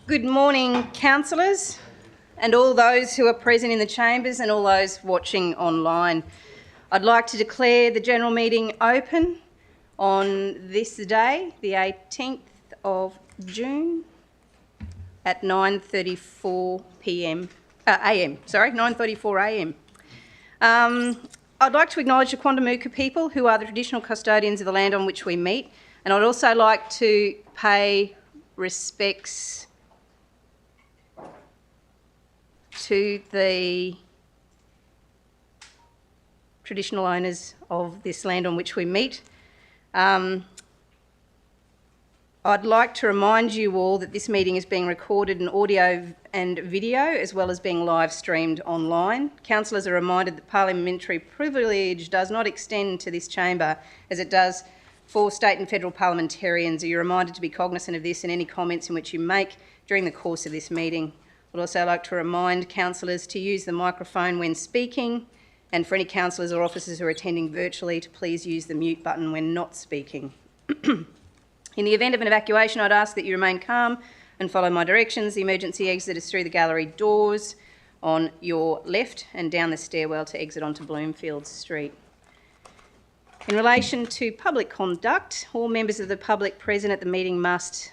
Good morning, councillors, and all those who are present in the chambers and all those watching online. I'd like to declare the general meeting open on this day, the 18th of June, at 9:34 a.m. 9:34 a.m. I'd like to acknowledge the Quandamooka people, who are the traditional custodians of the land on which we meet, and I'd also like to pay respects to the traditional owners of this land on which we meet. I'd like to remind you all that this meeting is being recorded in audio and video, as well as being live streamed online. Councillors are reminded that parliamentary privilege does not extend to this chamber as it does for state and federal parliamentarians. You're reminded to be cognisant of this in any comments in which you make during the course of this meeting. I'd also like to remind councillors to use the microphone when speaking, and for any councillors or officers who are attending virtually to please use the mute button when not speaking. In the event of an evacuation, I'd ask that you remain calm and follow my directions. The emergency exit is through the gallery doors on your left and down the stairwell to exit onto Bloomfield Street. In relation to public conduct, all members of the public present at the meeting must,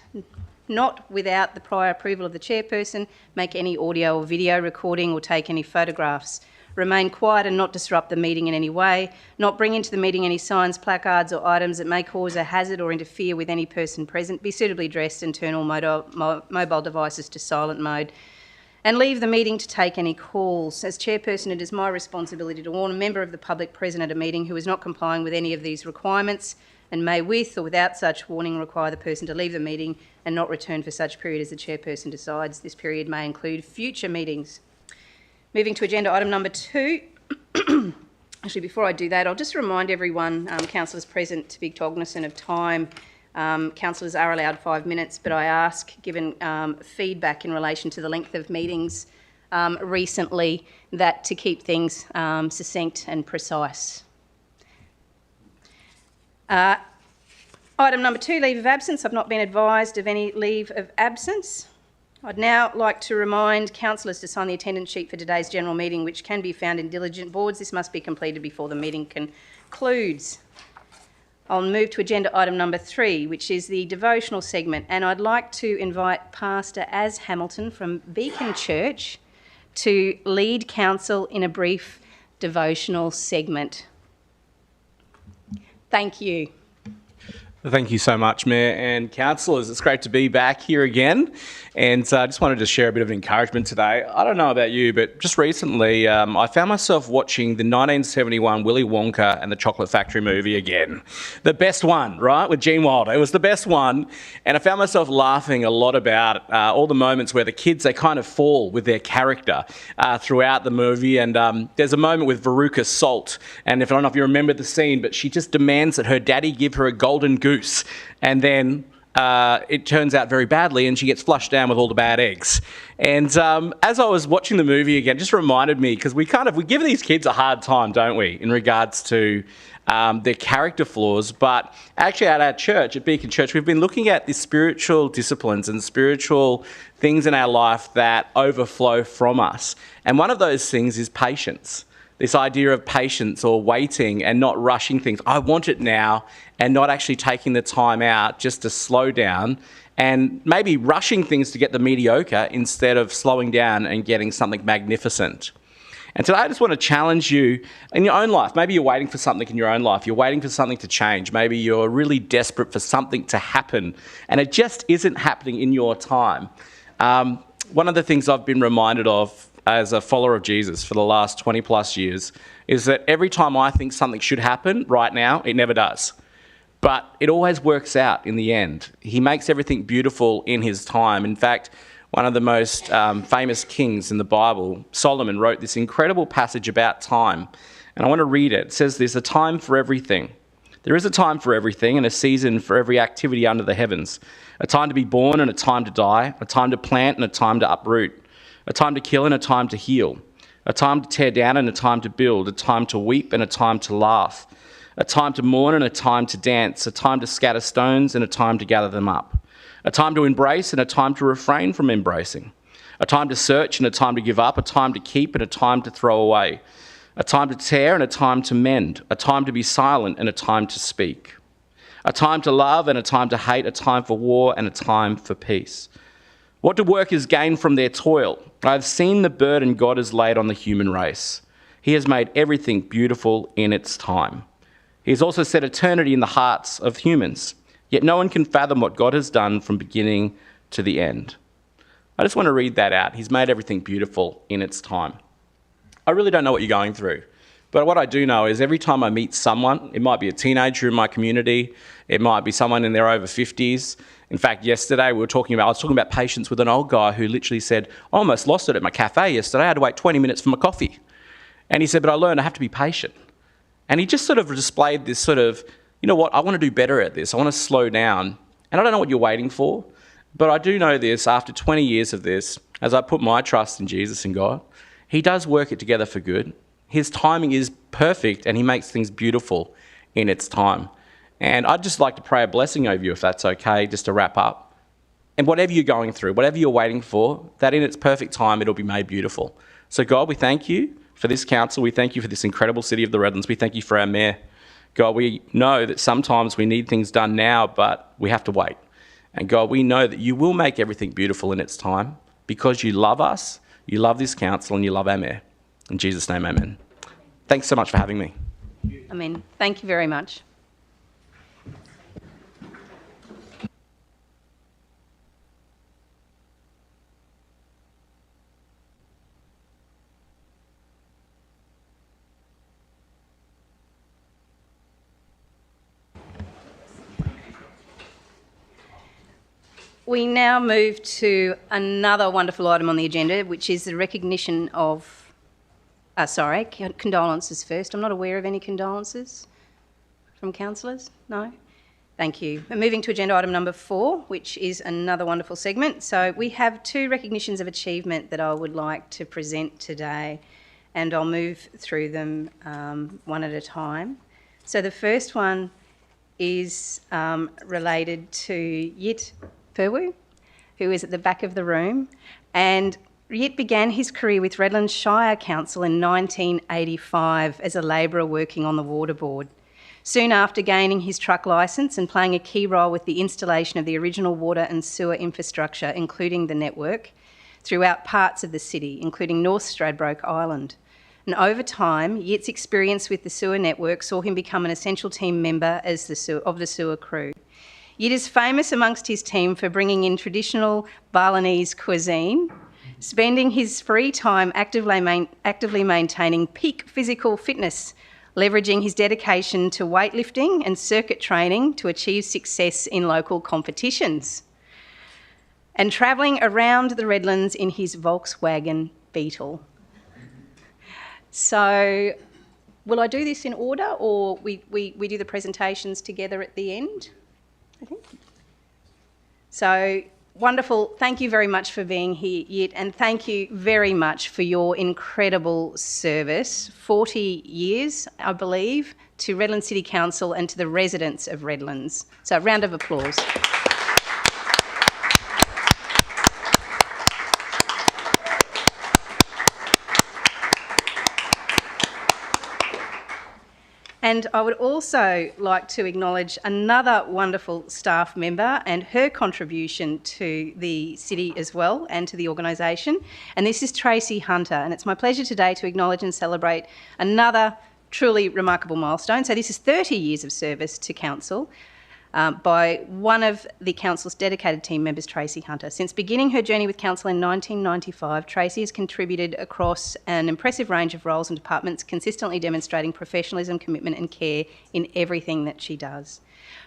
not without the prior approval of the chairperson, make any audio or video recording or take any photographs. Remain quiet and not disrupt the meeting in any way. Not bring into the meeting any signs, placards or items that may cause a hazard or interfere with any person present. Be suitably dressed and turn all mobile devices to silent mode. And leave the meeting to take any calls. As chairperson, it is my responsibility to warn a member of the public present at a meeting who is not complying with any of these requirements and may, with or without such warning, require the person to leave the meeting and not return for such period as the chairperson decides. This period may include future meetings. Moving to agenda item number 2. Actually, before I do that, I'll just remind everyone, councillors present, to be cognisant of time. Councillors are allowed 5 minutes, but I ask, given feedback in relation to the length of meetings recently, that to keep things succinct and precise. Item number 2, leave of absence. I've not been advised of any leave of absence. I'd now like to remind councillors to sign the attendance sheet for today's general meeting, which can be found in diligent boards. This must be completed before the meeting concludes. I'll move to agenda item number 3, which is the devotional segment, and I'd like to invite Pastor Az Hamilton from Beacon Church to lead council in a brief devotional segment. Thank you. Thank you so much, Mayor and councillors. It's great to be back here again, and I just wanted to share a bit of encouragement today. I don't know about you, but just recently I found myself watching the 1971 Willy Wonka and the Chocolate Factory movie again. The best one, right, with Gene Wilder. It was the best one, and I found myself laughing a lot about all the moments where the kids, they kind of fall with their character throughout the movie, and there's a moment with Veruca Salt, and I don't know if you remember the scene, but she just demands that her daddy give her a golden goose. And then it turns out very badly and she gets flushed down with all the bad eggs. And as I was watching the movie again, it just reminded me, because we give these kids a hard time, don't we, in regards to their character flaws. But actually at our church, at Beacon Church, we've been looking at the spiritual disciplines and spiritual things in our life that overflow from us. And one of those things is patience. This idea of patience or waiting and not rushing things. I want it now, and not actually taking the time out just to slow down and maybe rushing things to get the mediocre instead of slowing down and getting something magnificent. And today I just want to challenge you in your own life. Maybe you're waiting for something in your own life. You're waiting for something to change. Maybe you're really desperate for something to happen and it just isn't happening in your time. One of the things I've been reminded of as a follower of Jesus for the last 20 plus years is that every time I think something should happen right now, it never does. But it always works out in the end. He makes everything beautiful in his time. In fact, one of the most famous kings in the Bible, Solomon, wrote this incredible passage about time. And I want to read it. It says there's a time for everything. There is a time for everything and a season for every activity under the heavens. A time to be born and a time to die. A time to plant and a time to uproot. A time to kill and a time to heal. A time to tear down and a time to build. A time to weep and a time to laugh. a time to mourn and a time to dance, a time to scatter stones and a time to gather them up, a time to embrace and a time to refrain from embracing, a time to search and a time to give up, a time to keep and a time to throw away, a time to tear and a time to mend, a time to be silent and a time to speak, a time to love and a time to hate, a time for war and a time for peace. What do workers gain from their toil? I have seen the burden God has laid on the human race. He has made everything beautiful in its time. He has also set eternity in the hearts of humans, yet no one can fathom what God has done from beginning to the end. I just want to read that out. He's made everything beautiful in its time. I really don't know what you're going through, but what I do know is every time I meet someone, it might be a teenager in my community, it might be someone in their over 50s. In fact, yesterday I was talking about patience with an old guy who literally said, I almost lost it at my cafe yesterday. I had to wait 20 minutes for my coffee. And he said, but I learned I have to be patient. And he just sort of displayed this sort of, you know what, I want to do better at this. I want to slow down. And I don't know what you're waiting for, but I do know this, after 20 years of this, as I put my trust in Jesus and God, he does work it together for good. His timing is perfect and he makes things beautiful in its time. And I'd just like to pray a blessing over you, if that's okay, just to wrap up. And whatever you're going through, whatever you're waiting for, that in its perfect time, it'll be made beautiful. So God, we thank you for this council. We thank you for this incredible city of the Redlands. We thank you for our mayor. God, we know that sometimes we need things done now, but we have to wait. And God, we know that you will make everything beautiful in its time because you love us, you love this council, and you love our mayor. In Jesus' name, amen. Thanks so much for having me. Amen. Thank you very much. We now move to another wonderful item on the agenda, which is the recognition of, condolences first. I'm not aware of any condolences from councillors, no? Thank you. We're moving to agenda item number 4, which is another wonderful segment. So we have 2 recognitions of achievement that I would like to present today, and I'll move through them one at a time. So the first one is related to Yit Perwu, who is at the back of the room. And Yit began his career with Redland Shire Council in 1985 as a labourer working on the water board. Soon after gaining his truck licence and playing a key role with the installation of the original water and sewer infrastructure, including the network, throughout parts of the city, including North Stradbroke Island. And over time, Yit's experience with the sewer network saw him become an essential team member of the sewer crew. Yit is famous amongst his team for bringing in traditional Balinese cuisine, spending his free time actively maintaining peak physical fitness, leveraging his dedication to weightlifting and circuit training to achieve success in local competitions, and travelling around the Redlands in his Volkswagen Beetle. So, will I do this in order, or we do the presentations together at the end? I think. So, wonderful. Thank you very much for being here, Yit, and thank you very much for your incredible service. 40 years, I believe, to Redland City Council and to the residents of Redlands. So, a round of applause. And I would also like to acknowledge another wonderful staff member and her contribution to the city as well and to the organisation. And this is Tracy Hunter. And it's my pleasure today to acknowledge and celebrate another truly remarkable milestone. So this is 30 years of service to Council by one of the Council's dedicated team members, Tracy Hunter. Since beginning her journey with Council in 1995, Tracy has contributed across an impressive range of roles and departments, consistently demonstrating professionalism, commitment and care in everything that she does.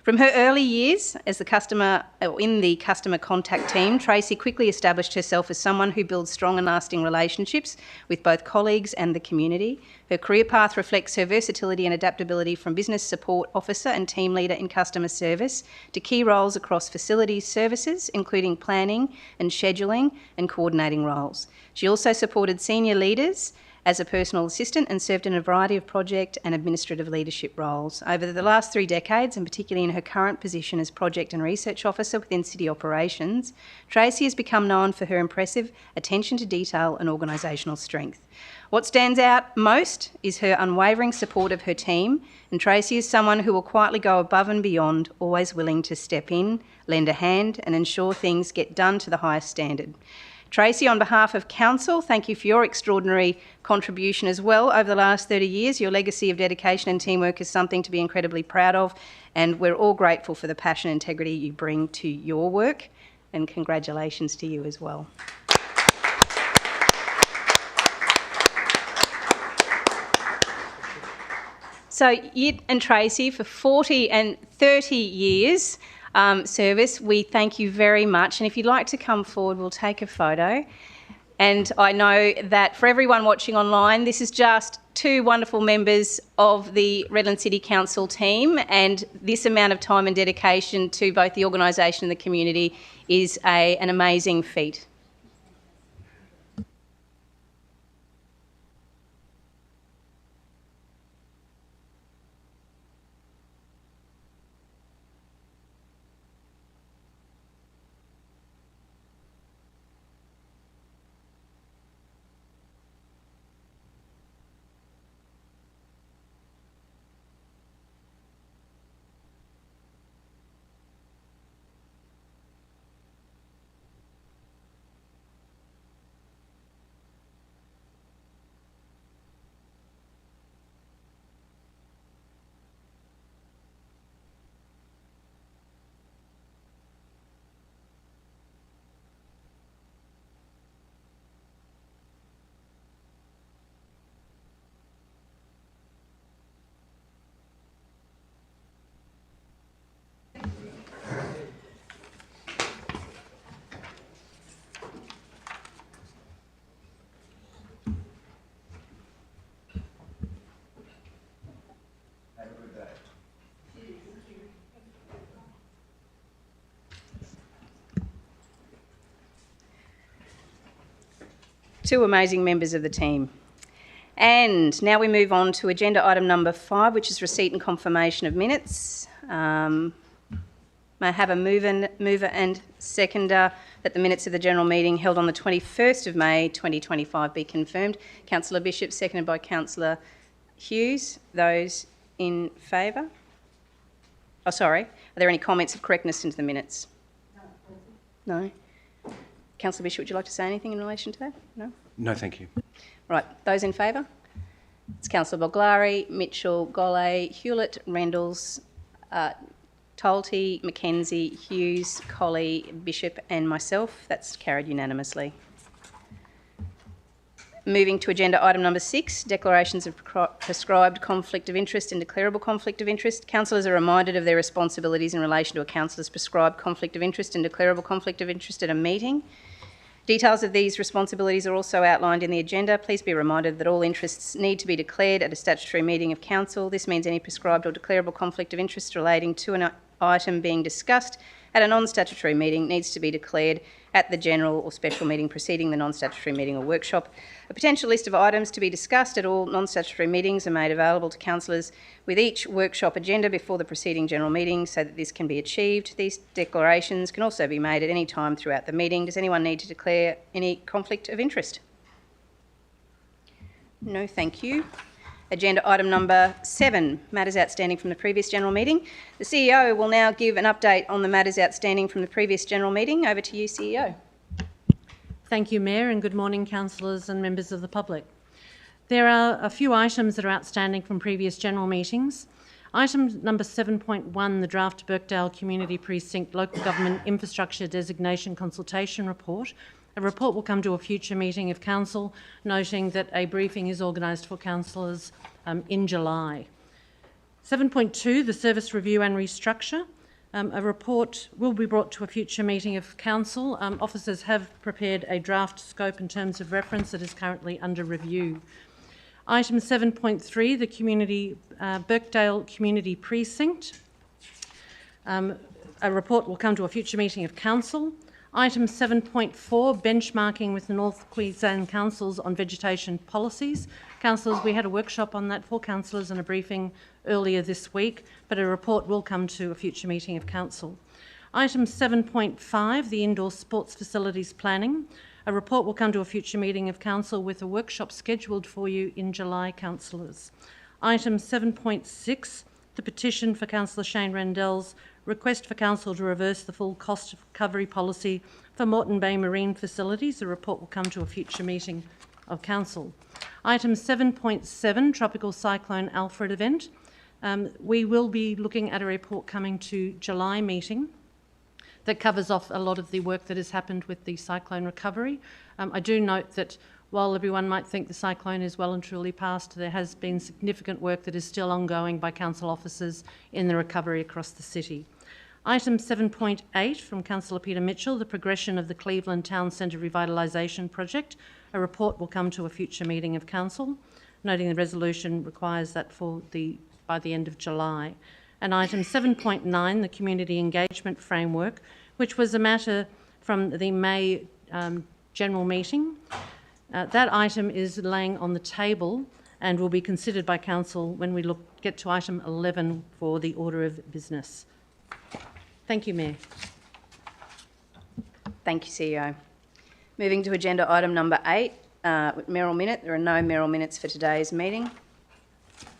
From her early years as in the customer contact team, Tracy quickly established herself as someone who builds strong and lasting relationships with both colleagues and the community. Her career path reflects her versatility and adaptability from business support officer and team leader in customer service to key roles across facilities services, including planning and scheduling and coordinating roles. She also supported senior leaders as a personal assistant and served in a variety of project and administrative leadership roles. Over the last 3 decades, and particularly in her current position as Project and Research Officer within City Operations, Tracy has become known for her impressive attention to detail and organisational strength. What stands out most is her unwavering support of her team, and Tracy is someone who will quietly go above and beyond, always willing to step in, lend a hand and ensure things get done to the highest standard. Tracy, on behalf of Council, thank you for your extraordinary contribution as well over the last 30 years. Your legacy of dedication and teamwork is something to be incredibly proud of, and we're all grateful for the passion and integrity you bring to your work, and congratulations to you as well. So, Yit and Tracy, for 40 and 30 years service, we thank you very much. And if you'd like to come forward, we'll take a photo. And I know that for everyone watching online, this is just 2 wonderful members of the Redland City Council team, and this amount of time and dedication to both the organisation and the community is an amazing feat. Two amazing members of the team. And now we move on to agenda item number 5, which is receipt and confirmation of minutes. May I have a mover and seconder that the minutes of the general meeting held on the 21st of May 2025 be confirmed. Councillor Bishop, seconded by Councillor Hughes. Those in favour? Oh, sorry. Are there any comments of correctness into the minutes? No. Councillor Bishop, would you like to say anything in relation to that? No? No, thank you. Right, those in favour? It's Councillor Boglari, Mitchell, Golay, Hewlett, Rendles, Tolte, McKenzie, Hughes, Colley, Bishop and myself. That's carried unanimously. Moving to agenda item number 6, declarations of prescribed conflict of interest and declarable conflict of interest. Councillors are reminded of their responsibilities in relation to a councillor's prescribed conflict of interest and declarable conflict of interest at a meeting. Details of these responsibilities are also outlined in the agenda. Please be reminded that all interests need to be declared at a statutory meeting of council. This means any prescribed or declarable conflict of interest relating to an item being discussed at a non-statutory meeting needs to be declared at the general or special meeting preceding the non-statutory meeting or workshop. A potential list of items to be discussed at all non-statutory meetings are made available to councillors with each workshop agenda before the preceding general meeting so that this can be achieved. These declarations can also be made at any time throughout the meeting. Does anyone need to declare any conflict of interest? No, thank you. Agenda item number 7, matters outstanding from the previous general meeting. The CEO will now give an update on the matters outstanding from the previous general meeting. Over to you, CEO. Thank you, Mayor, and good morning, councillors and members of the public. There are a few items that are outstanding from previous general meetings. Item number 7.1, the draft Birkdale Community Precinct Local Government Infrastructure Designation Consultation Report. A report will come to a future meeting of council, noting that a briefing is organised for councillors in July. 7.2, the service review and restructure. A report will be brought to a future meeting of council. Officers have prepared a draft scope and terms of reference that is currently under review. Item 7.3, the Birkdale Community Precinct. A report will come to a future meeting of council. Item 7.4, benchmarking with the North Queensland Councils on vegetation policies. Councillors, we had a workshop on that for councillors and a briefing earlier this week, but a report will come to a future meeting of council. Item 7.5, the indoor sports facilities planning. A report will come to a future meeting of council with a workshop scheduled for you in July, councillors. Item 7.6, the petition for Councillor Shane Randell's request for council to reverse the full cost recovery policy for Moreton Bay Marine Facilities. The report will come to a future meeting of council. Item 7.7, Tropical Cyclone Alfred event. We will be looking at a report coming to July meeting that covers off a lot of the work that has happened with the cyclone recovery. I do note that while everyone might think the cyclone is well and truly past, there has been significant work that is still ongoing by council officers in the recovery across the city. Item 7.8 from Councillor Peter Mitchell, the progression of the Cleveland Town Centre Revitalisation Project. A report will come to a future meeting of council, noting the resolution requires that by the end of July. And item 7.9, the community engagement framework, which was a matter from the May general meeting. That item is laying on the table and will be considered by council when we get to item 11 for the order of business. Thank you, Mayor. Thank you, CEO. Moving to agenda item number 8, mayoral minute. There are no mayoral minutes for today's meeting.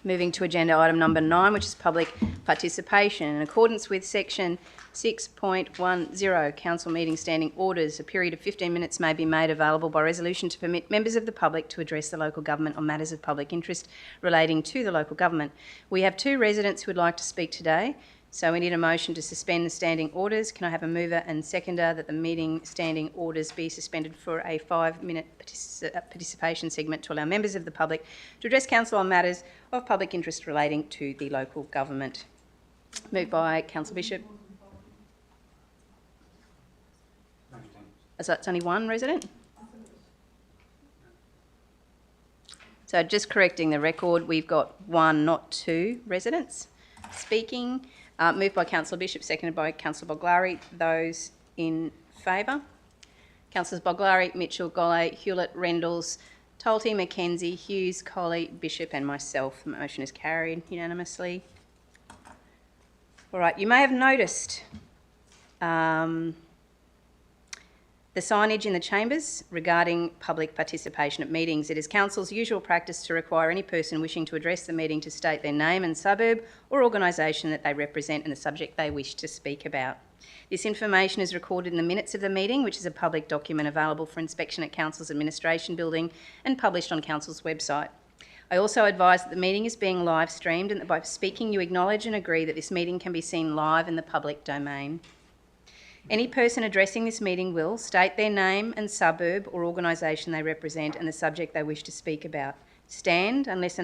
Moving to agenda item number 9, which is public participation. In accordance with section 6.10 Council Meeting Standing Orders, a period of 15 minutes may be made available by resolution to permit members of the public to address the local government on matters of public interest relating to the local government. We have 2 residents who would like to speak today, so we need a motion to suspend the standing orders. Can I have a mover and seconder that the meeting standing orders be suspended for a 5-minute participation segment to allow members of the public to address council on matters of public interest relating to the local government? Moved by Councillor Bishop. So it's only 1 resident? So just correcting the record, we've got 1, not 2 residents speaking. Moved by Councillor Bishop, seconded by Councillor Boglari. Those in favour? Councillors Boglari, Mitchell, Golay, Hewlett, Rendles, Tolte, McKenzie, Hughes, Colley, Bishop and myself. The motion is carried unanimously. All right, you may have noticed the signage in the chambers regarding public participation at meetings. It is council's usual practice to require any person wishing to address the meeting to state their name and suburb or organisation that they represent and the subject they wish to speak about. This information is recorded in the minutes of the meeting, which is a public document available for inspection at council's administration building and published on council's website. I also advise that the meeting is being live streamed and that by speaking you acknowledge and agree that this meeting can be seen live in the public domain. Any person addressing this meeting will state their name and suburb or organisation they represent and the subject they wish to speak about. Stand unless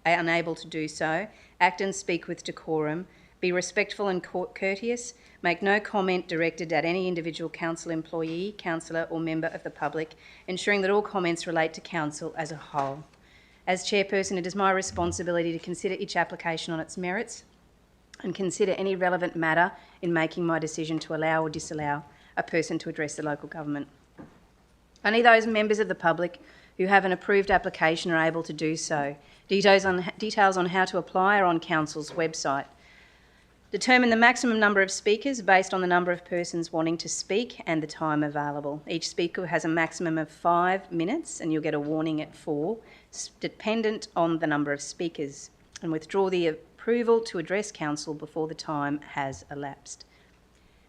unable to do so. Act and speak with decorum. Be respectful and courteous. Make no comment directed at any individual council employee, councillor or member of the public, ensuring that all comments relate to council as a whole. As chairperson, it is my responsibility to consider each application on its merits and consider any relevant matter in making my decision to allow or disallow a person to address the local government. Only those members of the public who have an approved application are able to do so. Details on how to apply are on council's website. Determine the maximum number of speakers based on the number of persons wanting to speak and the time available. Each speaker has a maximum of 5 minutes and you'll get a warning at 4, dependent on the number of speakers, and withdraw the approval to address council before the time has elapsed.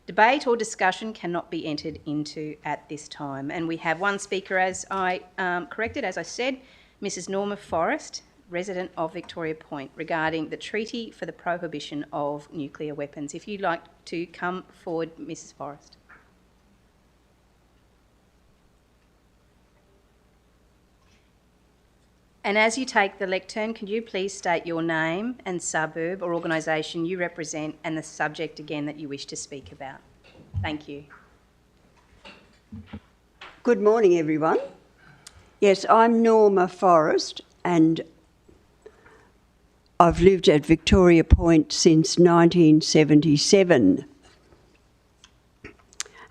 Debate or discussion cannot be entered into at this time. And we have 1 speaker, as I corrected, as I said, Mrs. Norma Forrest, resident of Victoria Point, regarding the Treaty for the Prohibition of Nuclear Weapons. If you'd like to come forward, Mrs. Forrest. And as you take the lectern, could you please state your name and suburb or organisation you represent and the subject again that you wish to speak about? Thank you. Good morning, everyone. Yes, I'm Norma Forrest and I've lived at Victoria Point since 1977.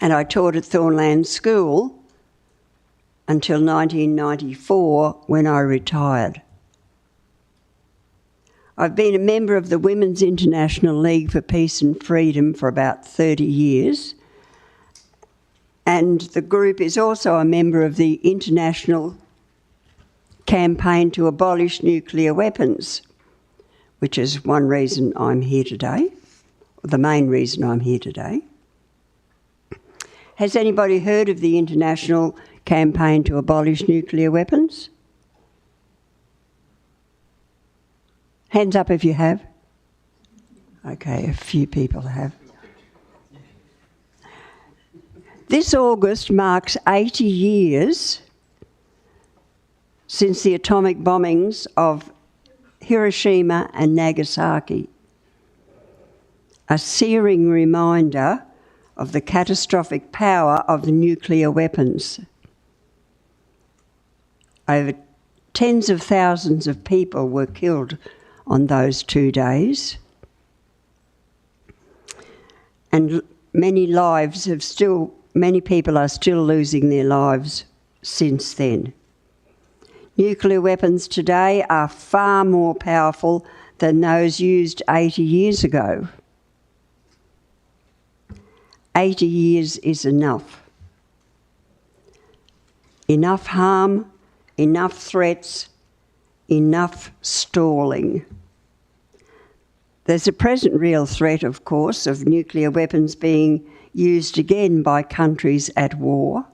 and I taught at Thornland School until 1994 when I retired. I've been a member of the Women's International League for Peace and Freedom for about 30 years, and the group is also a member of the International Campaign to Abolish Nuclear Weapons, which is one reason I'm here today, the main reason I'm here today. Has anybody heard of the International Campaign to Abolish Nuclear Weapons? Hands up if you have. Okay, a few people have. This August marks 80 years since the atomic bombings of Hiroshima and Nagasaki, a searing reminder of the catastrophic power of the nuclear weapons. Over tens of thousands of people were killed on those 2 days, and many people are still losing their lives since then. Nuclear weapons today are far more powerful than those used 80 years ago. 80 years is enough. Enough harm, enough threats, enough stalling. There's a present real threat, of course, of nuclear weapons being used again by countries at war,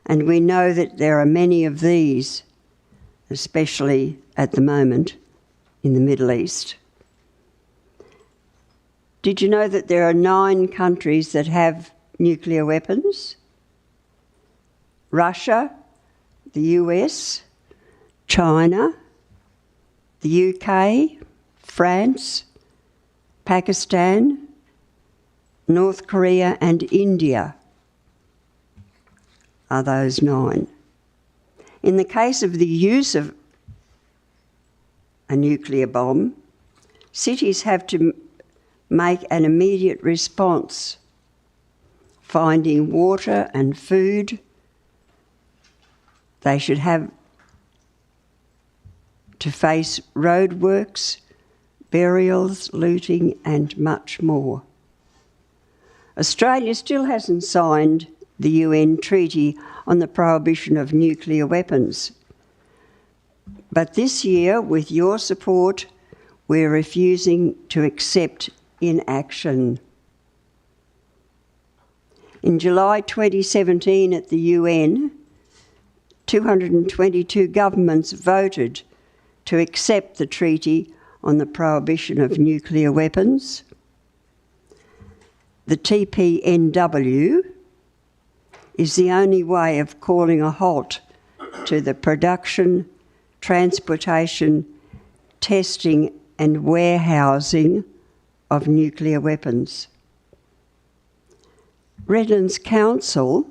and we know that there are many of these, especially at the moment in the Middle East. Did you know that there are 9 countries that have nuclear weapons? Russia, the US, China, the UK, France, Pakistan, North Korea and India are those 9. In the case of the use of a nuclear bomb, cities have to make an immediate response, finding water and food. They should have to face roadworks, burials, looting and much more. Australia still hasn't signed the UN Treaty on the Prohibition of Nuclear Weapons. But this year, with your support, we're refusing to accept inaction. In July 2017 at the UN, 222 governments voted to accept the Treaty on the Prohibition of Nuclear Weapons. The TPNW is the only way of calling a halt to the production, transportation, testing and warehousing of nuclear weapons. Redland's Council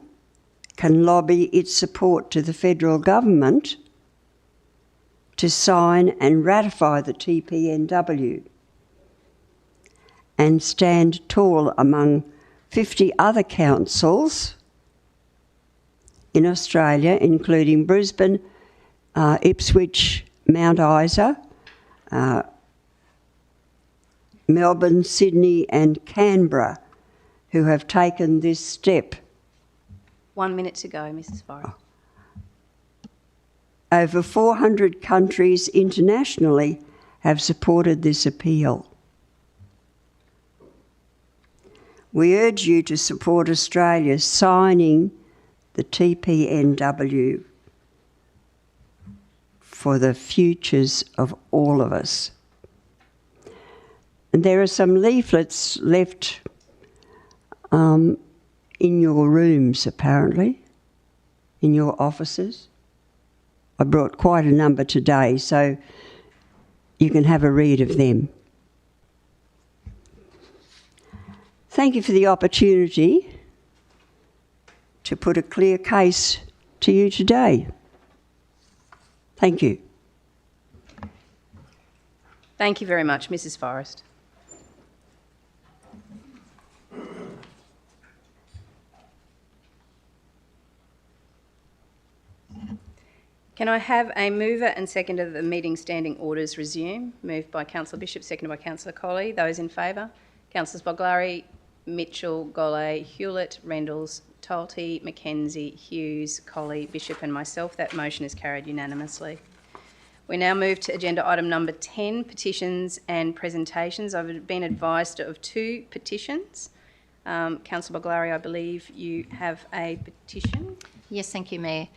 can lobby its support to the federal government to sign and ratify the TPNW and stand tall among 50 other councils in Australia, including Brisbane, Ipswich, Mount Isa, Melbourne, Sydney and Canberra, who have taken this step. 1 minute to go, Mrs. Forrest. Over 400 countries internationally have supported this appeal. We urge you to support Australia signing the TPNW for the futures of all of us. And there are some leaflets left in your rooms, apparently, in your offices. I brought quite a number today, so you can have a read of them. Thank you for the opportunity to put a clear case to you today. Thank you. Thank you very much, Mrs. Forrest. Can I have a mover and seconder that the meeting standing orders resume? Moved by Councillor Bishop, seconded by Councillor Colley. Those in favour? Councillors Boglari, Mitchell, Golay, Hewlett, Rendles, Talty, Mackenzie, Hughes, Colley, Bishop and myself. That motion is carried unanimously. We now move to agenda item number 10, petitions and presentations. I've been advised of 2 petitions. Councillor Boglari, I believe you have a petition. Yes, thank you, Mayor.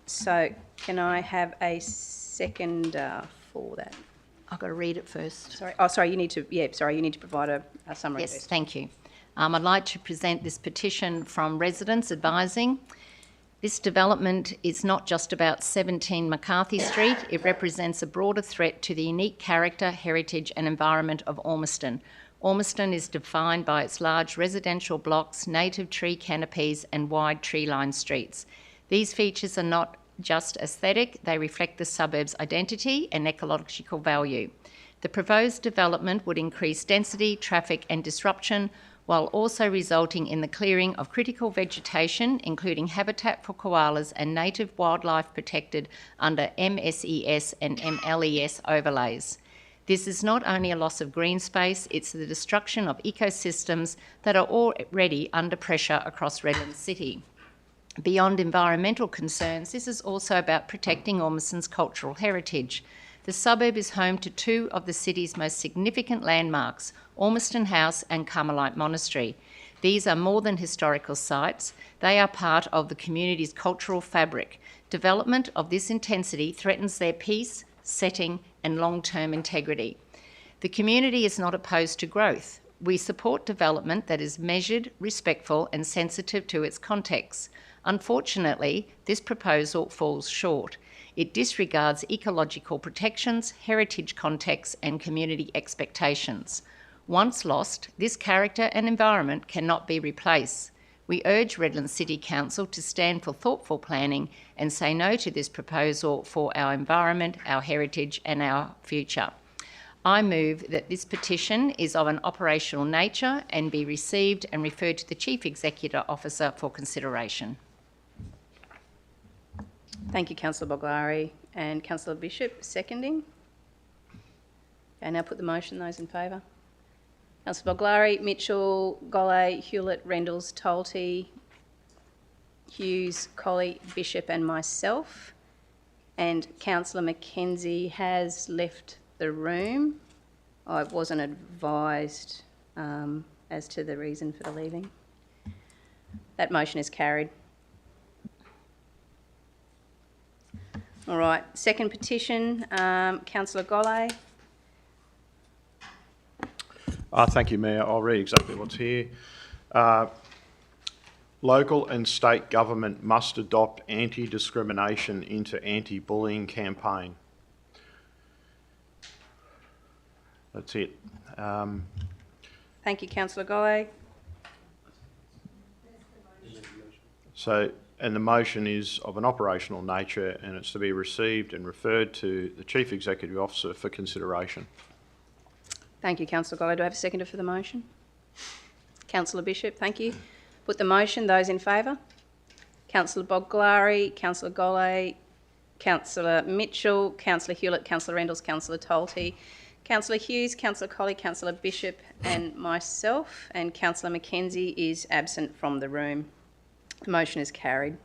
So can I have a seconder for that? I've got to read it first. Sorry, you need to provide a summary. Yes, first. thank you. I'd like to present this petition from residents advising this development is not just about 17 McCarthy Street. It represents a broader threat to the unique character, heritage and environment of Ormiston. Ormiston is defined by its large residential blocks, native tree canopies and wide tree-lined streets. These features are not just aesthetic, they reflect the suburb's identity and ecological value. The proposed development would increase density, traffic and disruption, while also resulting in the clearing of critical vegetation, including habitat for koalas and native wildlife protected under MSES and MLES overlays. This is not only a loss of green space, it's the destruction of ecosystems that are already under pressure across Redland City. Beyond environmental concerns, this is also about protecting Ormiston's cultural heritage. The suburb is home to 2 of the city's most significant landmarks, Ormiston House and Carmelite Monastery. These are more than historical sites, they are part of the community's cultural fabric. Development of this intensity threatens their peace, setting and long-term integrity. The community is not opposed to growth. We support development that is measured, respectful and sensitive to its context. Unfortunately, this proposal falls short. It disregards ecological protections, heritage contexts and community expectations. Once lost, this character and environment cannot be replaced. We urge Redland City Council to stand for thoughtful planning and say no to this proposal for our environment, our heritage and our future. I move that this petition is of an operational nature and be received and referred to the Chief Executive Officer for consideration. Thank you, Councillor Boglari. And Councillor Bishop, seconding. Okay, now put the motion. Those in favour? Councillor Boglari, Mitchell, Golay, Hewlett, Rendles, Talty, Hughes, Colley, Bishop and myself. And Councillor Mackenzie has left the room. I wasn't advised as to the reason for the leaving. That motion is carried. All right, second petition, Councillor Golay. Thank you, Mayor. I'll read exactly what's here. Local and state government must adopt anti-discrimination into anti-bullying campaign. That's it. Thank you, Councillor Golay. And the motion is of an operational nature and it's to be received and referred to the Chief Executive Officer for consideration. Thank you, Councillor Golay. Do I have a seconder for the motion? Councillor Bishop, thank you. Put the motion. Those in favour? Councillor Boglari, Councillor Golay, Councillor Mitchell, Councillor Hewlett, Councillor Rendles, Councillor Talty, Councillor Hughes, Councillor Colley, Councillor Bishop and myself, and Councillor Mackenzie is absent from the room. The motion is carried.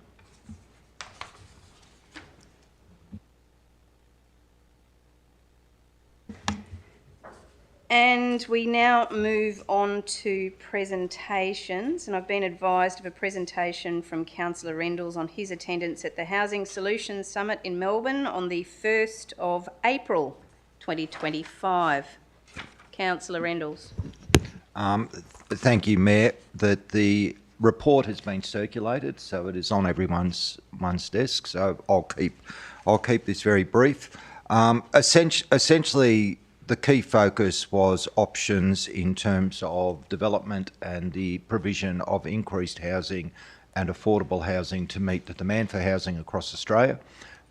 And we now move on to presentations, and I've been advised of a presentation from Councillor Rendles on his attendance at the Housing Solutions Summit in Melbourne on the 1st of April 2025. Councillor Rendles. Thank you, Mayor. The report has been circulated, so it is on everyone's desk. So I'll keep this very brief. Essentially, the key focus was options in terms of development and the provision of increased housing and affordable housing to meet the demand for housing across Australia.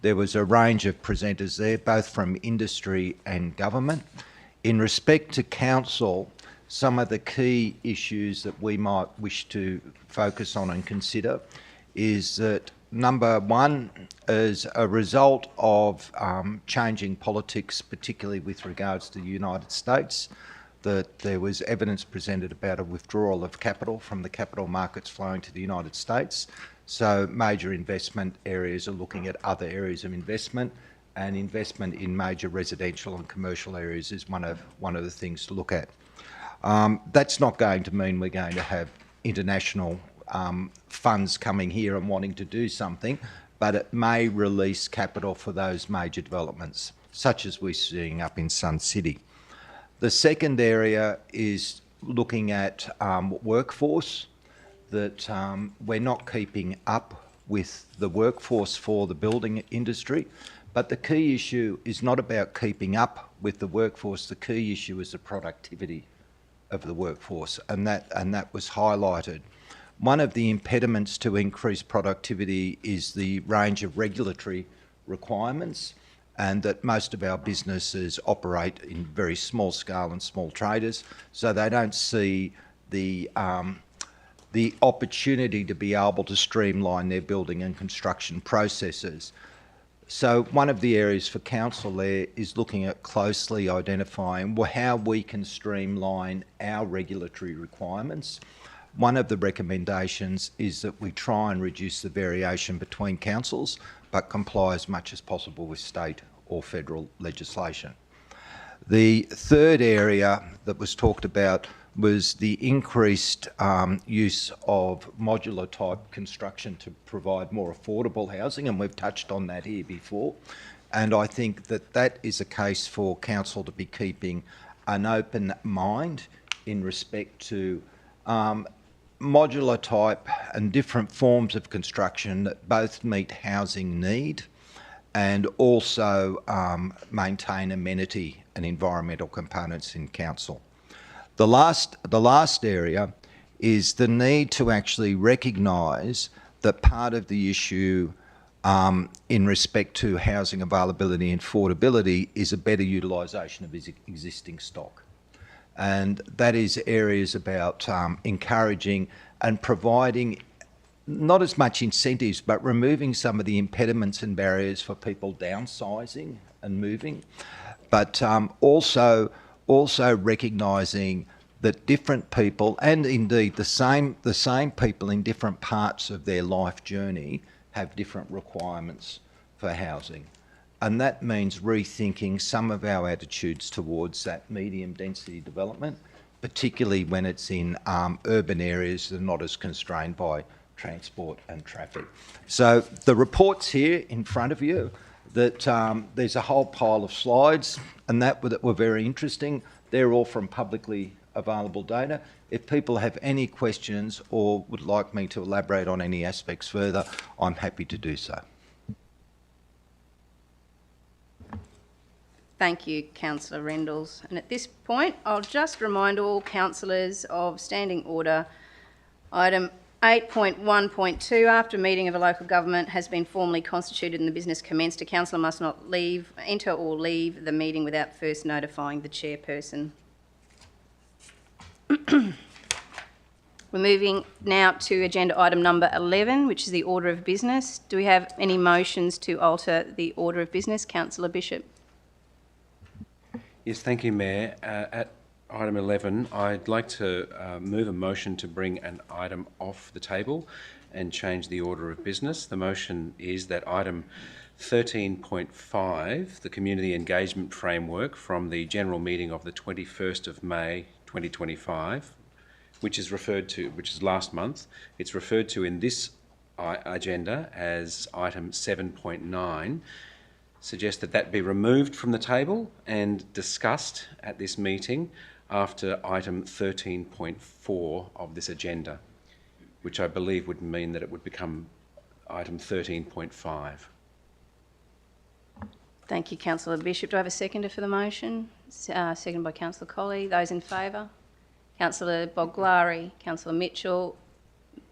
There was a range of presenters there, both from industry and government. In respect to council, some of the key issues that we might wish to focus on and consider is that Number one is a result of changing politics, particularly with regards to the United States, that there was evidence presented about a withdrawal of capital from the capital markets flowing to the United States. So major investment areas are looking at other areas of investment, and investment in major residential and commercial areas is one of the things to look at. That's not going to mean we're going to have international funds coming here and wanting to do something, but it may release capital for those major developments, such as we're seeing up in Sun City. The second area is looking at workforce, that we're not keeping up with the workforce for the building industry, but the key issue is not about keeping up with the workforce. The key issue is the productivity of the workforce, and that was highlighted. One of the impediments to increased productivity is the range of regulatory requirements, and that most of our businesses operate in very small scale and small traders, so they don't see the opportunity to be able to streamline their building and construction processes. So one of the areas for council there is looking at closely identifying how we can streamline our regulatory requirements. One of the recommendations is that we try and reduce the variation between councils, but comply as much as possible with state or federal legislation. The third area that was talked about was the increased use of modular type construction to provide more affordable housing, and we've touched on that here before. And I think that that is a case for council to be keeping an open mind in respect to modular type and different forms of construction that both meet housing need and also maintain amenity and environmental components in council. The last area is the need to actually recognise that part of the issue in respect to housing availability and affordability is a better utilisation of existing stock. And that is areas about encouraging and providing not as much incentives, but removing some of the impediments and barriers for people downsizing and moving, but also recognising that different people, and indeed the same people in different parts of their life journey, have different requirements for housing. And that means rethinking some of our attitudes towards that medium density development, particularly when it's in urban areas that are not as constrained by transport and traffic. So the report's here in front of you, that there's a whole pile of slides and that were very interesting. They're all from publicly available data. If people have any questions or would like me to elaborate on any aspects further, I'm happy to do so. Thank you, Councillor Rendles. And at this point, I'll just remind all councillors of Standing Order Item 8.1.2. After a meeting of a local government has been formally constituted and the business commenced, a councillor must not enter or leave the meeting without first notifying the chairperson. We're moving now to agenda item number 11, which is the order of business. Do we have any motions to alter the order of business? Councillor Bishop. Yes, thank you, Mayor. At item 11, I'd like to move a motion to bring an item off the table and change the order of business. The motion is that item 13.5, the Community Engagement Framework from the General Meeting of the 21st of May 2025, which is last month, it's referred to in this agenda as item 7.9, suggest that be removed from the table and discussed at this meeting after item 13.4 of this agenda, which I believe would mean that it would become item 13.5. Thank you, Councillor Bishop. Do I have a seconder for the motion? Seconded by Councillor Colley. Those in favour? Councillor Boglari, Councillor Mitchell,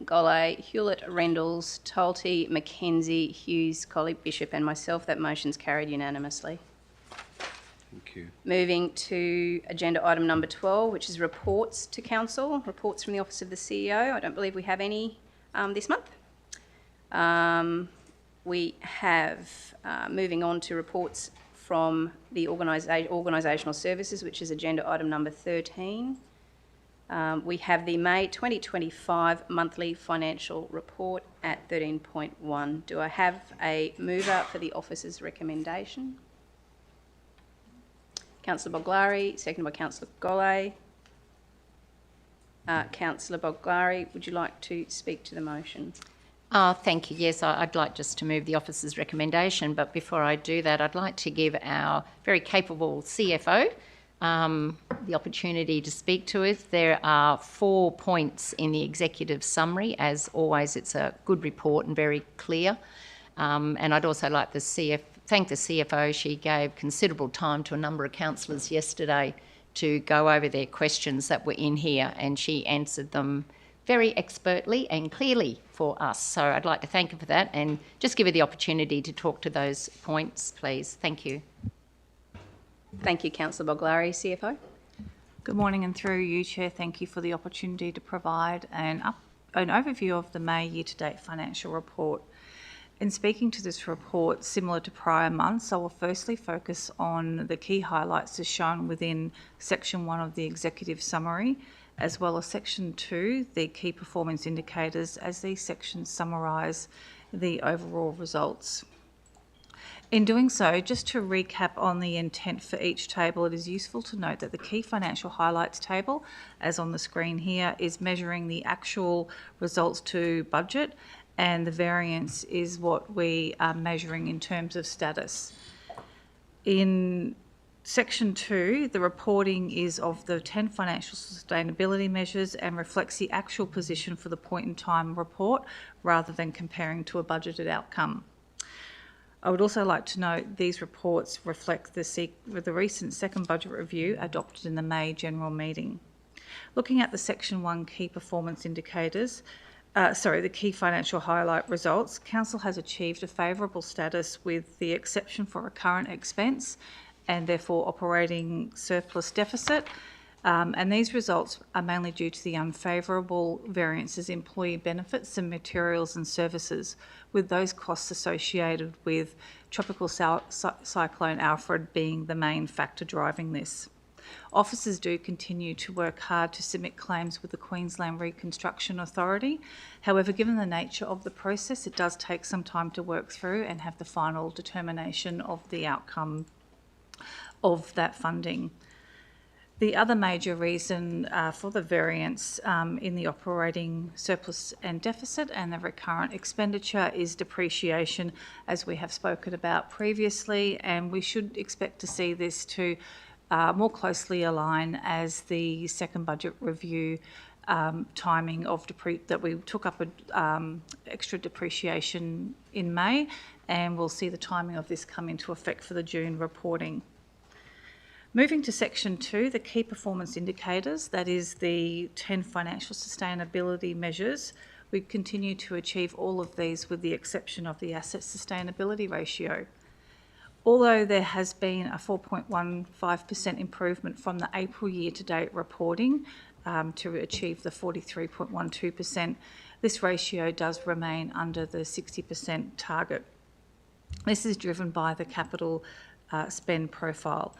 Golay, Hewlett, Rendles, Tolte, Mackenzie, Hughes, Colley, Bishop and myself. That motion's carried unanimously. Thank you. Moving to agenda item number 12, which is reports to council. Reports from the Office of the CEO. I don't believe we have any this month. We have, moving on to reports from the organisational services, which is agenda item number 13. We have the May 2025 monthly financial report at 13.1. Do I have a mover for the officer's recommendation? Councillor Boglari, seconded by Councillor Golay. Councillor Boglari, would you like to speak to the motion? Thank you. Yes, I'd like just to move the officer's recommendation, but before I do that, I'd like to give our very capable CFO the opportunity to speak to us. There are 4 points in the executive summary. As always, it's a good report and very clear. And I'd also like to thank the CFO. She gave considerable time to a number of councillors yesterday to go over their questions that were in here, and she answered them very expertly and clearly for us. So I'd like to thank her for that and just give her the opportunity to talk to those points, please. Thank you. Thank you, Councillor Boglari. CFO? Good morning, and through you, Chair, thank you for the opportunity to provide an overview of the May year-to-date financial report. In speaking to this report, similar to prior months, I will firstly focus on the key highlights as shown within Section 1 of the Executive Summary, as well as Section 2, the key performance indicators, as these sections summarise the overall results. In doing so, just to recap on the intent for each table, it is useful to note that the key financial highlights table, as on the screen here, is measuring the actual results to budget, and the variance is what we are measuring in terms of status. In Section 2, the reporting is of the 10 financial sustainability measures and reflects the actual position for the point in time report rather than comparing to a budgeted outcome. I would also like to note these reports reflect the recent second budget review adopted in the May general meeting. Looking at the Section 1 key performance indicators, the key financial highlight results, Council has achieved a favourable status with the exception for a current expense and therefore operating surplus deficit. And these results are mainly due to the unfavourable variances in employee benefits and materials and services, with those costs associated with Tropical Cyclone Alfred being the main factor driving this. Officers do continue to work hard to submit claims with the Queensland Reconstruction Authority. However, given the nature of the process, it does take some time to work through and have the final determination of the outcome of that funding. The other major reason for the variance in the operating surplus and deficit and the recurrent expenditure is depreciation, as we have spoken about previously, and we should expect to see this to more closely align as the second budget review timing of that we took up extra depreciation in May, and we'll see the timing of this come into effect for the June reporting. Moving to Section 2, the key performance indicators, that is the 10 financial sustainability measures. We continue to achieve all of these with the exception of the asset sustainability ratio. Although there has been a 4.15% improvement from the April year-to-date reporting to achieve the 43.12%, this ratio does remain under the 60% target. This is driven by the capital spend profile.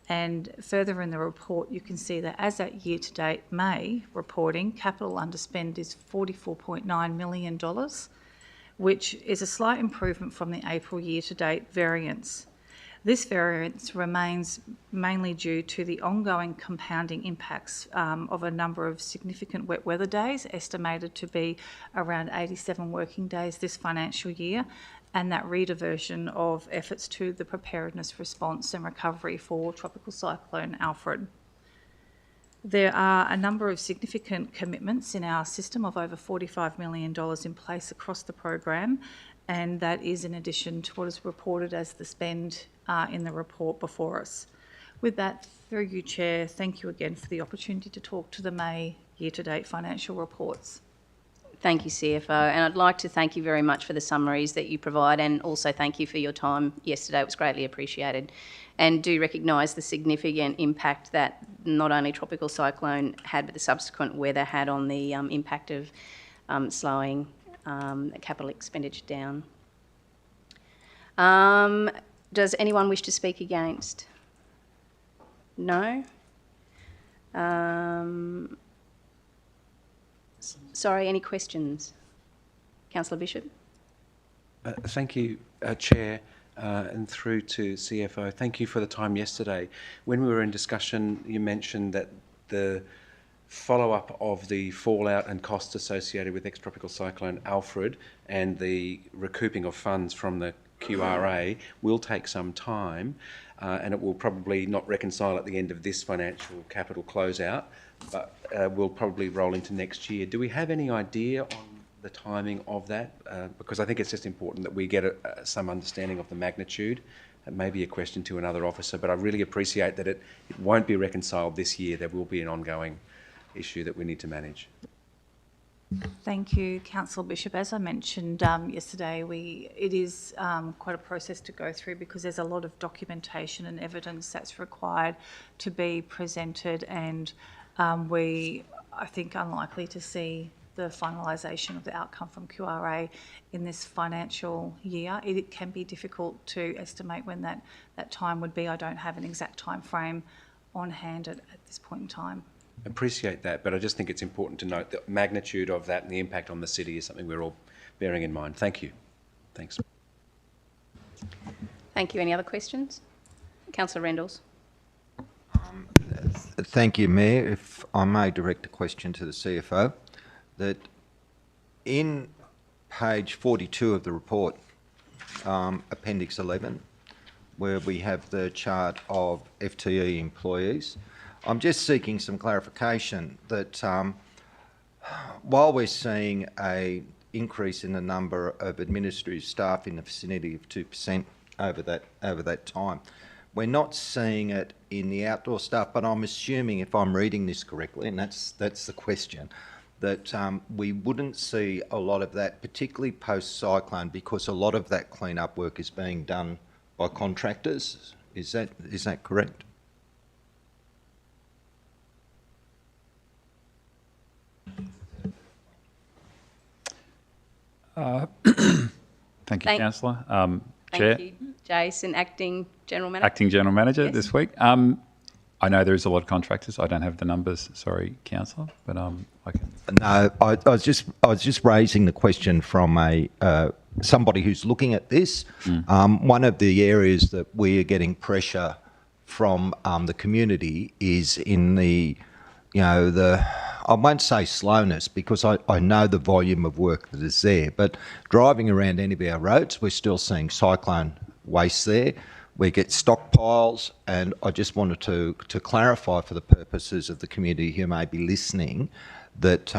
And further in the report, you can see that as at year-to-date May reporting, capital underspend is $44.9 million, which is a slight improvement from the April year-to-date variance. This variance remains mainly due to the ongoing compounding impacts of a number of significant wet weather days, estimated to be around 87 working days this financial year, and that rediversion of efforts to the preparedness response and recovery for Tropical Cyclone Alfred. There are a number of significant commitments in our system of over $45 million in place across the program, and that is in addition to what is reported as the spend in the report before us. With that, through you, Chair, thank you again for the opportunity to talk to the May year-to-date financial reports. Thank you, CFO. And I'd like to thank you very much for the summaries that you provide, and also thank you for your time yesterday. It was greatly appreciated. And do recognise the significant impact that not only Tropical Cyclone had, but the subsequent weather had on the impact of slowing capital expenditure down. Does anyone wish to speak against? No? Sorry, any questions? Councillor Bishop? Thank you, Chair, and through to CFO. Thank you for the time yesterday. When we were in discussion, you mentioned that the follow-up of the fallout and costs associated with ex-tropical cyclone Alfred and the recouping of funds from the QRA will take some time, and it will probably not reconcile at the end of this financial capital closeout, but will probably roll into next year. Do we have any idea on the timing of that? Because I think it's just important that we get some understanding of the magnitude. It may be a question to another officer, but I really appreciate that it won't be reconciled this year. There will be an ongoing issue that we need to manage. Thank you, Councillor Bishop. As I mentioned yesterday, it is quite a process to go through because there's a lot of documentation and evidence that's required to be presented, and I think, unlikely to see the finalisation of the outcome from QRA in this financial year. It can be difficult to estimate when that time would be. I don't have an exact time frame on hand at this point in time. Appreciate that, but I just think it's important to note the magnitude of that and the impact on the city is something we're all bearing in mind. Thank you. Thanks. Thank you. Any other questions? Councillor Rendels. Thank you, Mayor. If I may direct a question to the CFO, that in page 42 of the report, Appendix 11, where we have the chart of FTE employees, I'm just seeking some clarification that while we're seeing an increase in the number of administrative staff in the vicinity of 2% over that time, we're not seeing it in the outdoor staff, but I'm assuming, if I'm reading this correctly, and that's the question, that we wouldn't see a lot of that, particularly post-cyclone, because a lot of that clean-up work is being done by contractors. Is that correct? Thank you, Councillor. Thank you, Jason, Acting General Manager. Acting General Manager Yes. this week. I know there is a lot of contractors. I don't have the numbers, sorry, Councillor, but I can. No, I was just raising the question from somebody who's looking at this. One of the areas that we are getting pressure from the community is in I won't say slowness, because I know the volume of work that is there, but driving around any of our roads, we're still seeing cyclone waste there. We get stockpiles, and I just wanted to clarify for the purposes of the community who may be listening that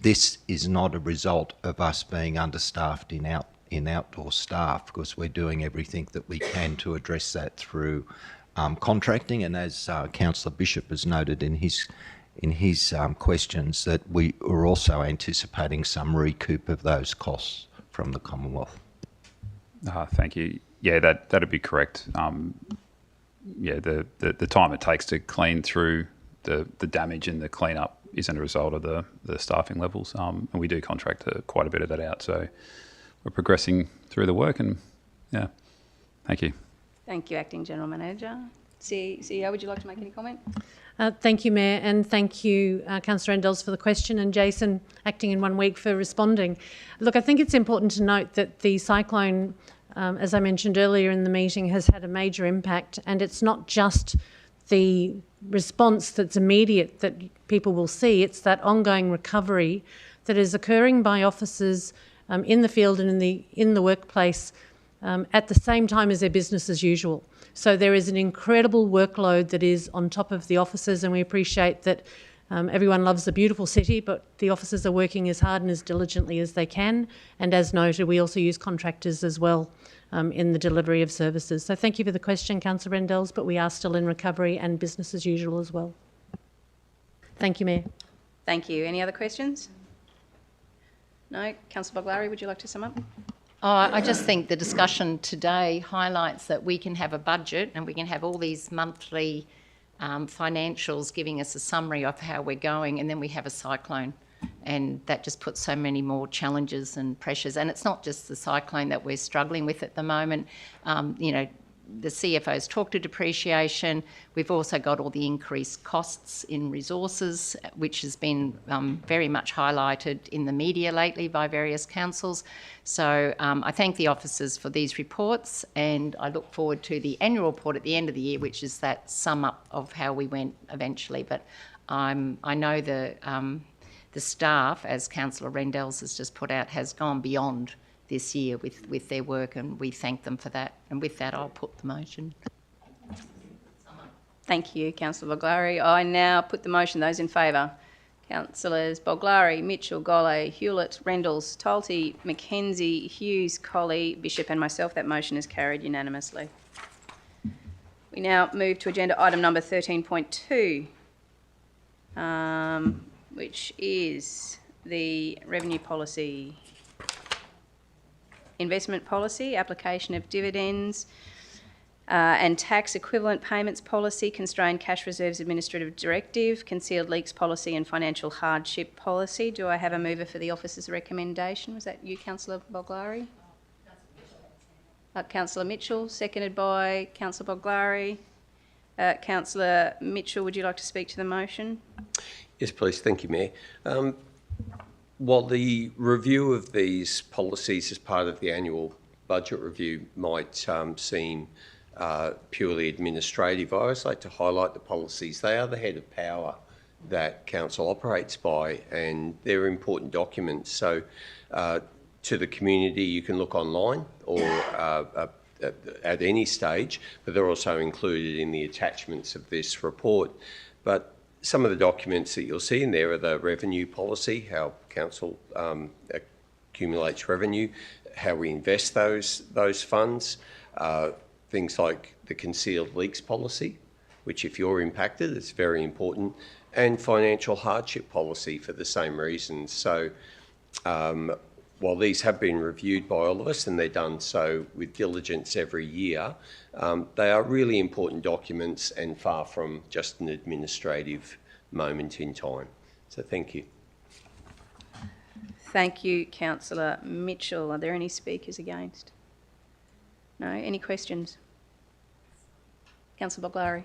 this is not a result of us being understaffed in outdoor staff, because we're doing everything that we can to address that through contracting, and as Councillor Bishop has noted in his questions, that we are also anticipating some recoup of those costs from the Commonwealth. Thank you. Yeah, that'd be correct. The time it takes to clean through the damage and the clean-up isn't a result of the staffing levels, and we do contract quite a bit of that out. So we're progressing through the work, and yeah, thank you. Thank you, Acting General Manager. CEO, would you like to make any comment? Thank you, Mayor, and thank you, Councillor Endels, for the question, and Jason, acting in 1 week, for responding. Look, I think it's important to note that the cyclone, as I mentioned earlier in the meeting, has had a major impact, and it's not just the response that's immediate that people will see, it's that ongoing recovery that is occurring by officers in the field and in the workplace at the same time as their business as usual. So there is an incredible workload that is on top of the officers, and we appreciate that everyone loves a beautiful city, but the officers are working as hard and as diligently as they can. And as noted, we also use contractors as well in the delivery of services. So thank you for the question, Councillor Rendels, but we are still in recovery and business as usual as well. Thank you, Mayor. Thank you. Any other questions? No? Councillor Boglari, would you like to sum up? I just think the discussion today highlights that we can have a budget and we can have all these monthly financials giving us a summary of how we're going, and then we have a cyclone And that just puts so many more challenges and pressures. And it's not just the cyclone that we're struggling with at the moment. The CFO's talked to depreciation. We've also got all the increased costs in resources, which has been very much highlighted in the media lately by various councils. So I thank the officers for these reports, and I look forward to the annual report at the end of the year, which is that sum up of how we went eventually. But I know the staff, as Councillor Rendels has just put out, has gone beyond this year with their work, and we thank them for that. And with that, I'll put the motion. Thank you, Councillor Boglari. I now put the motion. Those in favour? Councillors Boglari, Mitchell, Golle, Hewlett, Rendels, Tolte, McKenzie, Hughes, Colley, Bishop and myself. That motion is carried unanimously. We now move to agenda item number 13.2, which is the revenue policy. Investment policy, application of dividends and tax equivalent payments policy, constrained cash reserves administrative directive, concealed leaks policy and financial hardship policy. Do I have a mover for the officer's recommendation? Was that you, Councillor Boglari? Councillor Mitchell, seconded by Councillor Boglari. Councillor Mitchell, would you like to speak to the motion? Yes, please. Thank you, Mayor. While the review of these policies as part of the annual budget review might seem purely administrative, I always like to highlight the policies. They are the head of power that Council operates by, and they're important documents. So to the community, you can look online or at any stage, but they're also included in the attachments of this report. But some of the documents that you'll see in there are the revenue policy, how Council accumulates revenue, how we invest those funds, things like the concealed leaks policy, which if you're impacted, it's very important, and financial hardship policy for the same reasons. So while these have been reviewed by all of us, and they're done so with diligence every year, they are really important documents and far from just an administrative moment in time. So thank you. Thank you, Councillor Mitchell. Are there any speakers against? No? Any questions? Councillor Boglari.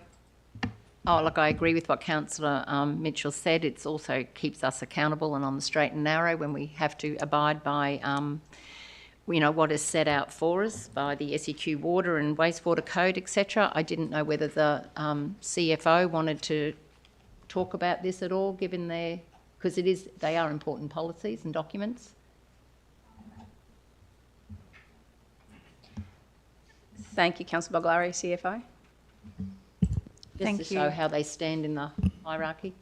Oh, look, I agree with what Councillor Mitchell said. It also keeps us accountable and on the straight and narrow when we have to abide by, what is set out for us by the SEQ Water and Wastewater Code, etc. I didn't know whether the CFO wanted to talk about this at all, given because they are important policies and documents. Thank you, Councillor Boglari, CFO. Thank Just to you. show how they stand in the hierarchy.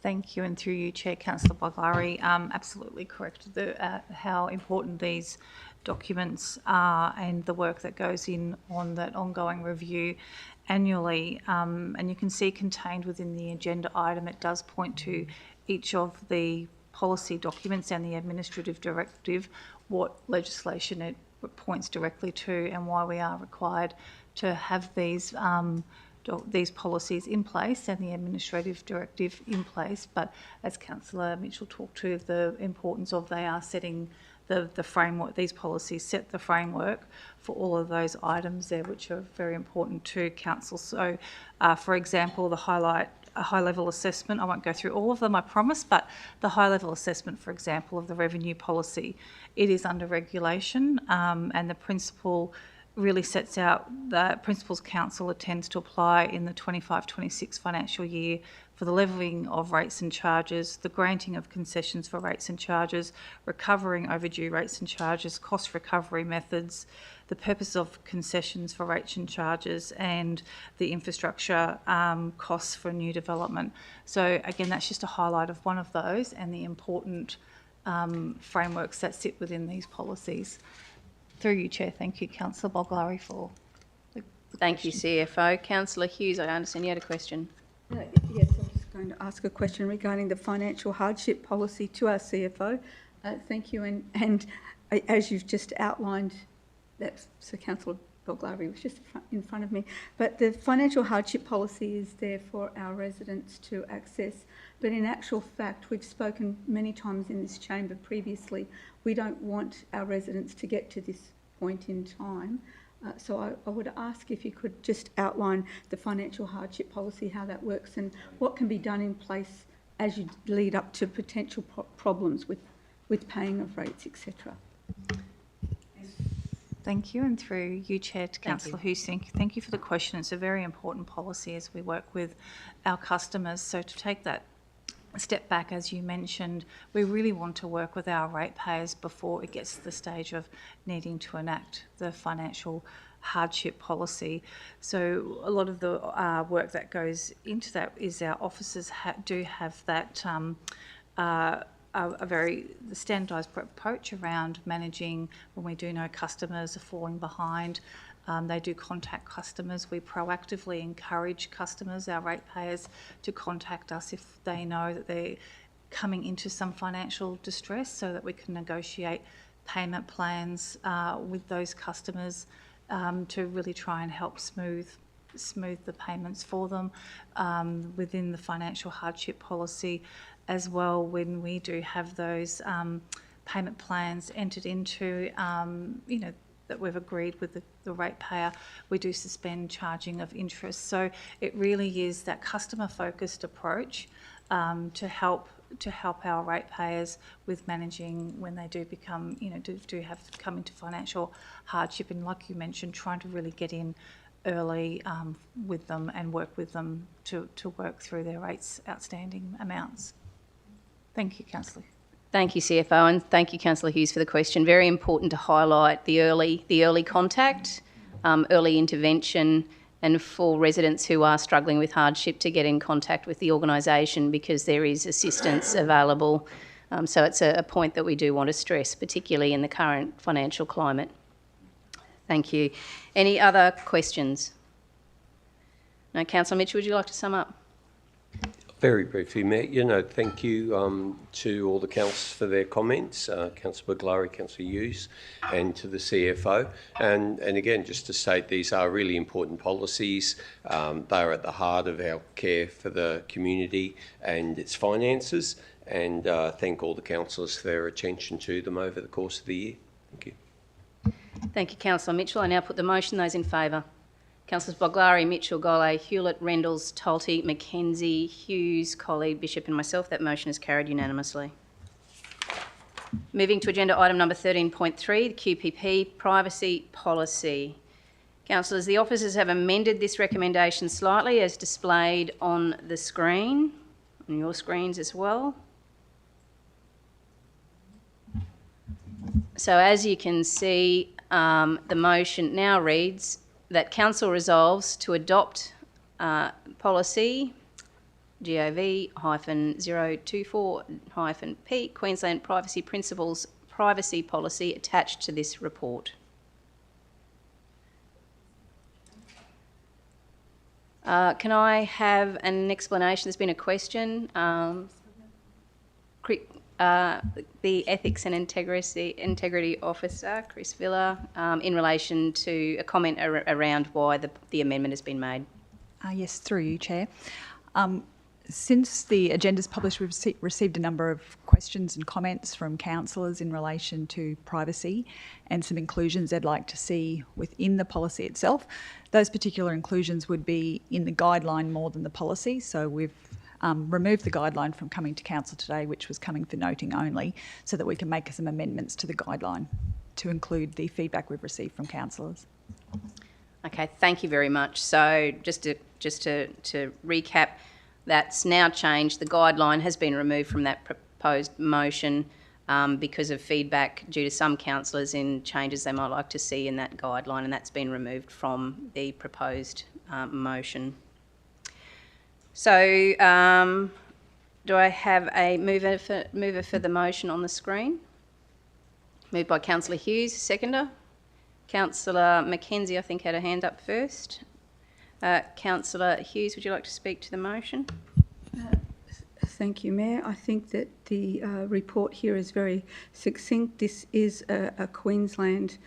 Thank you, and through you, Chair, Councillor Boglari, absolutely correct. How important these documents are and the work that goes in on that ongoing review annually. And you can see contained within the agenda item, it does point to each of the policy documents and the administrative directive, what legislation it points directly to and why we are required to have these policies in place and the administrative directive in place. But as Councillor Mitchell talked to, the importance of they are setting the framework, these policies set the framework for all of those items there, which are very important to Council. So, for example, a high-level assessment, I won't go through all of them, I promise, but the high-level assessment, for example, of the revenue policy, it is under regulation, and the principle really sets out the Principals Council intends to apply in the 25-26 financial year for the levelling of rates and charges, the granting of concessions for rates and charges, recovering overdue rates and charges, cost recovery methods, the purpose of concessions for rates and charges, and the infrastructure costs for new development. So again, that's just a highlight of one of those and the important frameworks that sit within these policies. Through you, Chair. Thank you, Councillor Boglari, for the Thank you, CFO. Councillor Hughes, I understand you had a question. Yes, I'm just going to ask a question regarding the financial hardship policy to our CFO. Thank you. And as you've just outlined, so Councillor Boglari was just in front of me. But the financial hardship policy is there for our residents to access. But in actual fact, we've spoken many times in this chamber previously, we don't want our residents to get to this point in time. So I would ask if you could just outline the financial hardship policy, how that works and what can be done in place as you lead up to potential problems with paying of rates, etc. Thank you, and through you, Chair, to Councillor Hughes, thank you for the question. It's a very important policy as we work with our customers. So to take that step back, as you mentioned, we really want to work with our ratepayers before it gets to the stage of needing to enact the financial hardship policy. So a lot of the work that goes into that is our officers do have that a very standardised approach around managing when we do know customers are falling behind. They do contact customers. We proactively encourage customers, our ratepayers, to contact us if they know that they're coming into some financial distress, so that we can negotiate payment plans with those customers to really try and help smooth the payments for them within the financial hardship policy. As well, when we do have those payment plans entered into, that we've agreed with the ratepayer, we do suspend charging of interest. So it really is that customer-focused approach to help our ratepayers with managing when they do become, do have to come into financial hardship, and like you mentioned, trying to really get in early with them and work with them to work through their rates outstanding amounts. Thank you, Councillor. Thank you, CFO, and thank you, Councillor Hughes, for the question. Very important to highlight the early contact, early intervention, and for residents who are struggling with hardship to get in contact with the organisation, because there is assistance available. So it's a point that we do want to stress, particularly in the current financial climate. Thank you. Any other questions? No, Councillor Mitchell, would you like to sum up? Very briefly, Mayor, thank you to all the councillors for their comments, Councillor Boglari, Councillor Hughes, and to the CFO. And again, just to state, these are really important policies. They are at the heart of our care for the community and its finances. And thank all the councillors for their attention to them over the course of the year. Thank you. Thank you, Councillor Mitchell. I now put the motion. Those in favour? Councillors Boglari, Mitchell, Golay, Hewlett, Rendles, Tolte, McKenzie, Hughes, Colley, Bishop and myself. That motion is carried unanimously. Moving to agenda item number 13.3, the QPP Privacy Policy. Councillors, the officers have amended this recommendation slightly as displayed on the screen, on your screens as well. So as you can see, the motion now reads that Council resolves to adopt policy GOV-024-P, Queensland Privacy Principles Privacy Policy, attached to this report. Can I have an explanation? There's been a question. The Ethics and Integrity Officer, Chris Villa, in relation to a comment around why the amendment has been made. Yes, through you, Chair. Since the agenda's published, we've received a number of questions and comments from councillors in relation to privacy and some inclusions they'd like to see within the policy itself. Those particular inclusions would be in the guideline more than the policy, so we've removed the guideline from coming to council today, which was coming for noting only, so that we can make some amendments to the guideline to include the feedback we've received from councillors. Okay, thank you very much. So just to recap, that's now changed. The guideline has been removed from that proposed motion because of feedback due to some councillors in changes they might like to see in that guideline, and that's been removed from the proposed motion. So do I have a mover for the motion on the screen? Moved by Councillor Hughes, seconder. Councillor McKenzie, I think, had a hand up first. Councillor Hughes, would you like to speak to the motion? Thank you, Mayor. I think that the report here is very succinct. This is a Queensland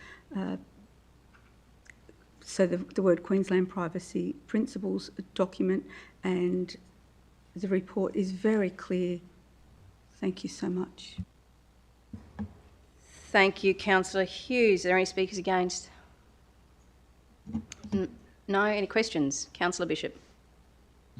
so the word Queensland Privacy Principles document, and the report is very clear. Thank you so much. Thank you, Councillor Hughes. Are there any speakers against? No? Any questions? Councillor Bishop.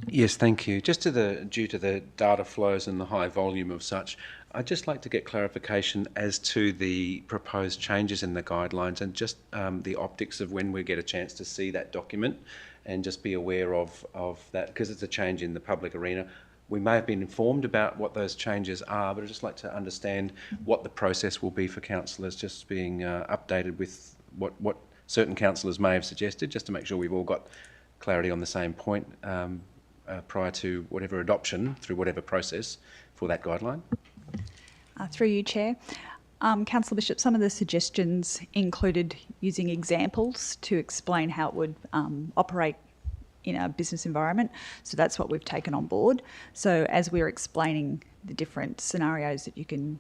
Yes, thank you. Just due to the data flows and the high volume of such, I'd just like to get clarification as to the proposed changes in the guidelines and just the optics of when we get a chance to see that document, and just be aware of that, because it's a change in the public arena. We may have been informed about what those changes are, but I'd just like to understand what the process will be for councillors, just being updated with what certain councillors may have suggested, just to make sure we've all got clarity on the same point prior to whatever adoption, through whatever process, for that guideline. Through you, Chair. Councillor Bishop, some of the suggestions included using examples to explain how it would operate in a business environment. So that's what we've taken on board. So as we're explaining the different scenarios that you can,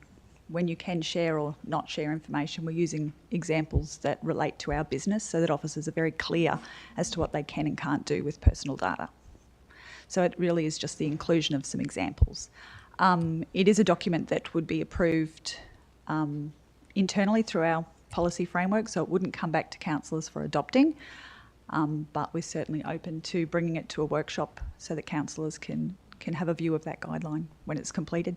when you can share or not share information, we're using examples that relate to our business so that officers are very clear as to what they can and can't do with personal data. So it really is just the inclusion of some examples. It is a document that would be approved internally through our policy framework, so it wouldn't come back to councillors for adopting, but we're certainly open to bringing it to a workshop so that councillors can have a view of that guideline when it's completed.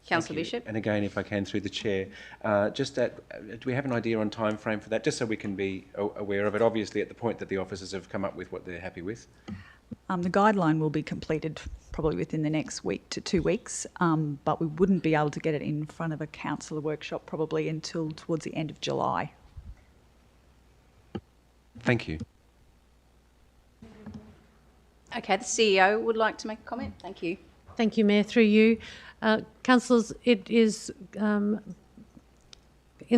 Councillor Bishop. And again, if I can, through the chair, do we have an idea on time frame for that, just so we can be aware of it? Obviously, at the point that the officers have come up with what they're happy with. The guideline will be completed probably within the next week to 2 weeks, but we wouldn't be able to get it in front of a councillor workshop probably until towards the end of July. Thank you. Okay, the CEO would like to make a comment. Thank you. Thank you, Mayor. Through you. Councillors, it is in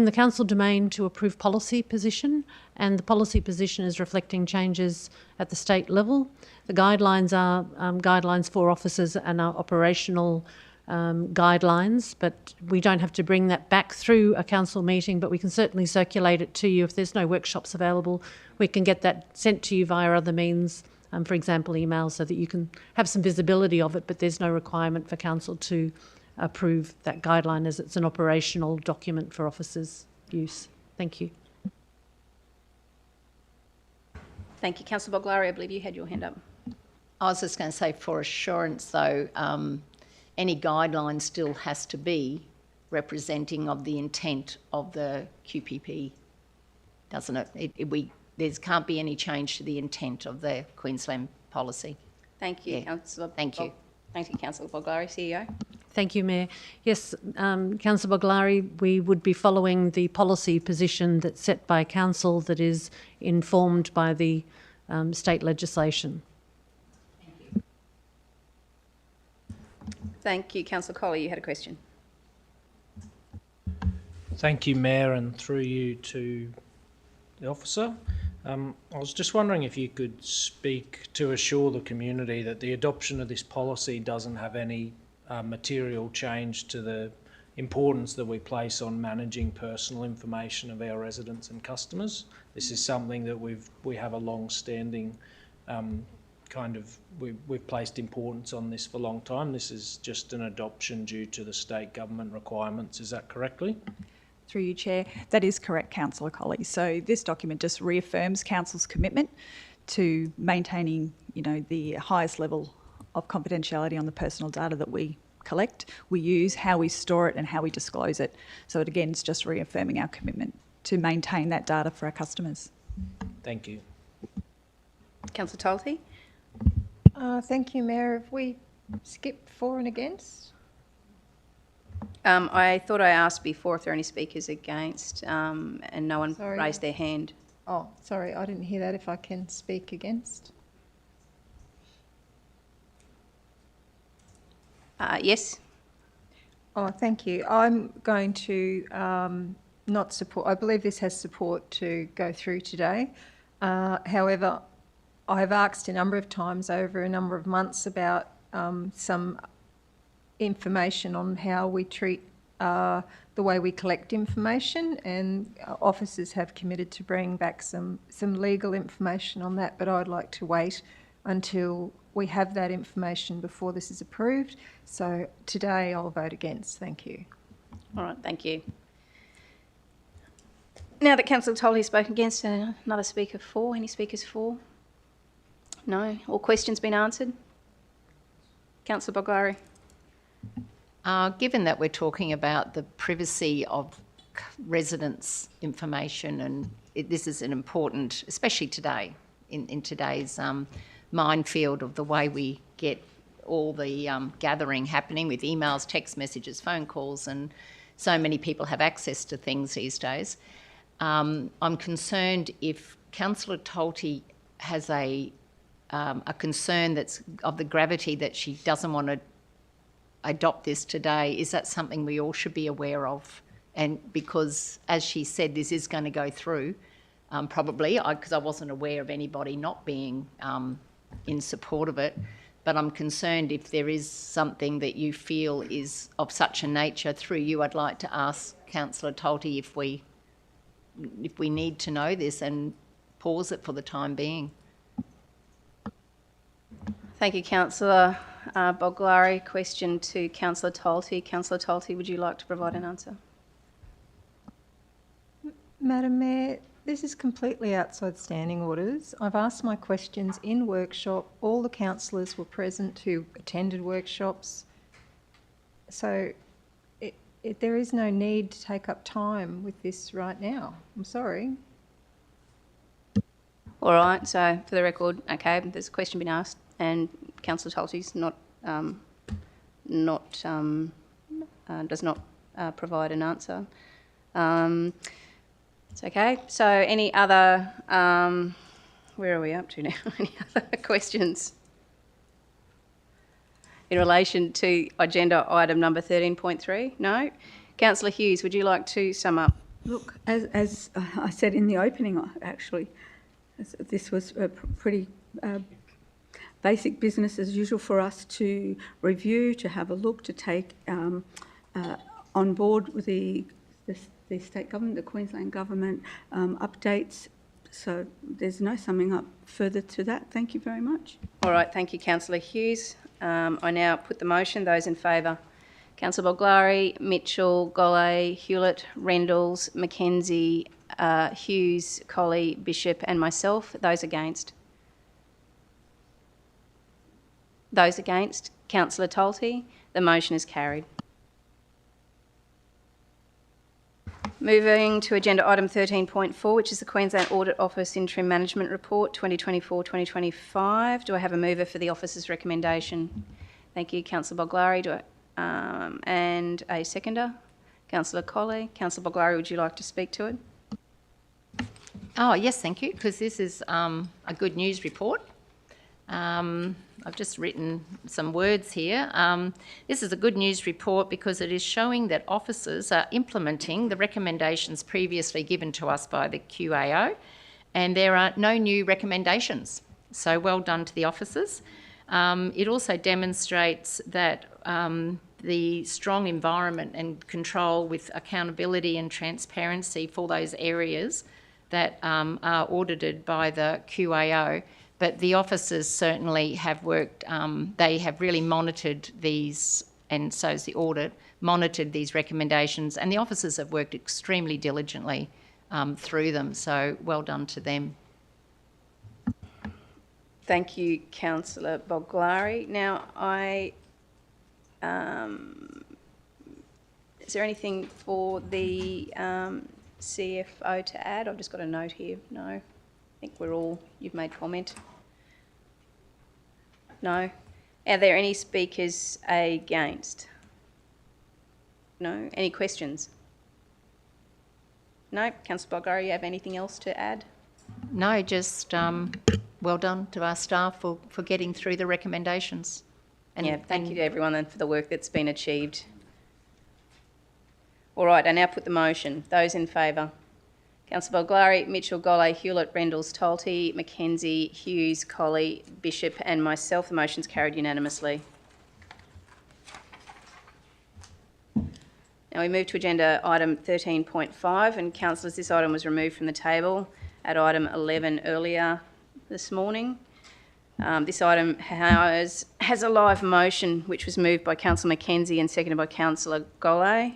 the council domain to approve policy position, and the policy position is reflecting changes at the state level. The guidelines are guidelines for officers and are operational guidelines, but we don't have to bring that back through a council meeting, but we can certainly circulate it to you. If there's no workshops available, we can get that sent to you via other means, for example, email, so that you can have some visibility of it, but there's no requirement for council to approve that guideline as it's an operational document for officers' use. Thank you. Thank you. Councillor Boglari, I believe you had your hand up. I was just going to say, for assurance though, any guideline still has to be representing of the intent of the QPP, doesn't it? There can't be any change to the intent of the Queensland policy. Thank you, Yeah. Councillor. Thank you. Thank you, Councillor Boglari, CEO. Thank you, Mayor. Yes, Councillor Boglari, we would be following the policy position that's set by Council that is informed by the state legislation. Thank you. Councillor Colley, you had a question. Thank you, Mayor, and through you to the officer. I was just wondering if you could speak to assure the community that the adoption of this policy doesn't have any material change to the importance that we place on managing personal information of our residents and customers. This is something that we have a long-standing we've placed importance on this for a long time. This is just an adoption due to the state government requirements. Is that correctly? Through you, Chair. That is correct, Councillor Colley. So this document just reaffirms Council's commitment to maintaining, the highest level of confidentiality on the personal data that we collect, we use, how we store it and how we disclose it. So it again is just reaffirming our commitment to maintain that data for our customers. Thank you. Councillor Tolty. Thank you, Mayor. Have we skipped for and against? I thought I asked before if there are any speakers against, and no one raised their hand. Oh, sorry, I didn't hear that. If I can speak against? Yes. Oh, thank you. I'm going to not support. I believe this has support to go through today. However, I've asked a number of times over a number of months about some information on how we treat the way we collect information, and officers have committed to bring back some legal information on that, but I'd like to wait until we have that information before this is approved. So today I'll vote against. Thank you. All right, thank you. Now that Councillor Tolly has spoken against, another speaker for. Any speakers for? No? All questions been answered? Councillor Boglari. Given that we're talking about the privacy of residents' information, and this is an important, especially today, in today's minefield of the way we get all the gathering happening with emails, text messages, phone calls, and so many people have access to things these days. I'm concerned if Councillor Tolty has a concern that's of the gravity that she doesn't want to adopt this today. Is that something we all should be aware of? And because, as she said, this is going to go through, probably, because I wasn't aware of anybody not being in support of it, but I'm concerned if there is something that you feel is of such a nature. Through you, I'd like to ask Councillor Tolty if we need to know this and pause it for the time being. Thank you, Councillor Boglari. Question to Councillor Tolty. Councillor Tolty, would you like to provide an answer? Madam Mayor, this is completely outside standing orders. I've asked my questions in workshop. All the councillors were present who attended workshops. So there is no need to take up time with this right now. I'm sorry. All right, so for the record, okay, there's a question been asked, and Councillor Tolty's does not provide an answer. It's okay. So any other, where are we up to now? Any other questions in relation to agenda item number 13.3? No? Councillor Hughes, would you like to sum up? Look, as I said in the opening, actually, this was a pretty basic business as usual for us to review, to have a look, to take on board with the state government, the Queensland government updates. So there's no summing up further to that. Thank you very much. All right, thank you, Councillor Hughes. I now put the motion. Those in favour? Councillor Boglari, Mitchell, Golay, Hewlett, Rendalls, Mackenzie, Hughes, Colley, Bishop and myself. Those against? Those against? Councillor Tolty. The motion is carried. Moving to agenda item 13.4, which is the Queensland Audit Office Interim Management Report 2024-2025. Do I have a mover for the officer's recommendation? Thank you, Councillor Boglari. And a seconder? Councillor Colley. Councillor Boglari, would you like to speak to it? Oh, yes, thank you, because this is a good news report. I've just written some words here. This is a good news report because it is showing that officers are implementing the recommendations previously given to us by the QAO, and there are no new recommendations. So well done to the officers. It also demonstrates that the strong environment and control with accountability and transparency for those areas that are audited by the QAO. But the officers certainly have worked, they have really monitored these, and so has the audit, monitored these recommendations, and the officers have worked extremely diligently through them, so well done to them. Thank you, Councillor Boglari. Now, is there anything for the CFO to add? I've just got a note here. No? I think you've made comment. No? Are there any speakers against? No? Any questions? No? Councillor Boglari, you have anything else to add? No, just well done to our staff for getting through the recommendations. And thank you to everyone then for the work that's been achieved. All right, I now put the motion. Those in favour? Councillor Boglari, Mitchell, Golay, Hewlett, Rendalls, Tolty, Mackenzie, Hughes, Colley, Bishop and myself. The motion's carried unanimously. Now we move to agenda item 13.5, and councillors, this item was removed from the table at item 11 earlier this morning. This item has a live motion which was moved by Councillor Mackenzie and seconded by Councillor Golay.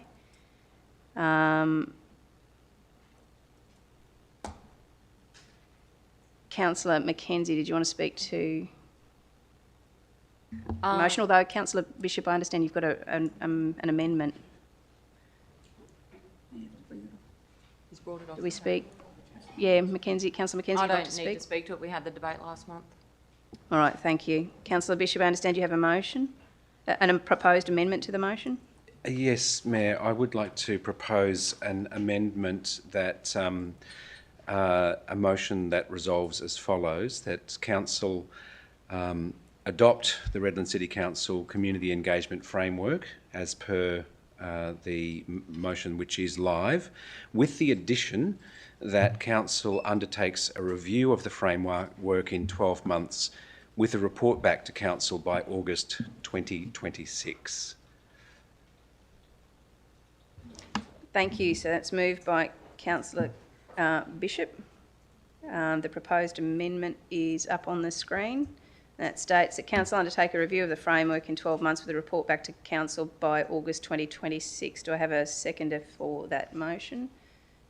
Councillor Mackenzie, did you want to speak to the motion? Although, Councillor Bishop, I understand you've got an amendment. He's brought it off. Do we speak? Yeah, Mackenzie, Councillor Mackenzie, I you'd like don't to need speak? to speak to it. We had the debate last month. All right, thank you. Councillor Bishop, I understand you have a motion, and a proposed amendment to the motion? Yes, Mayor, I would like to propose an amendment that, a motion that resolves as follows, that Council adopt the Redland City Council Community Engagement Framework as per the motion which is live, with the addition that Council undertakes a review of the framework in 12 months with a report back to Council by August 2026. Thank you. So that's moved by Councillor Bishop. The proposed amendment is up on the screen. That states that Council undertake a review of the framework in 12 months with a report back to Council by August 2026. Do I have a seconder for that motion?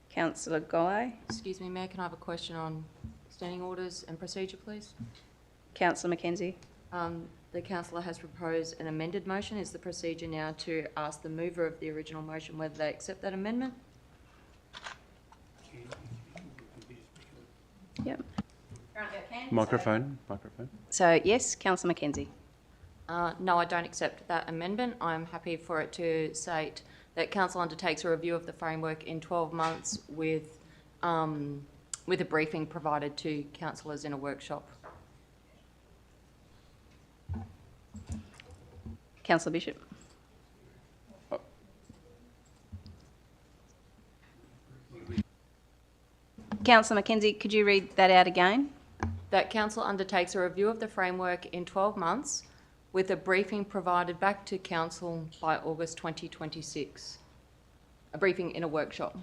Councillor Golay. Excuse me, Mayor, can I have a question on standing orders and procedure, please? Councillor Mackenzie. The councillor has proposed an amended motion. Is the procedure now to ask the mover of the original motion whether they accept that amendment? Yep. Microphone. So, yes, Councillor Mackenzie. No, I don't accept that amendment. I'm happy for it to state that Council undertakes a review of the framework in 12 months with a briefing provided to councillors in a workshop. Councillor Bishop. Councillor Mackenzie, could you read that out again? That Council undertakes a review of the framework in 12 months with a briefing provided back to Council by August 2026. A briefing in a workshop,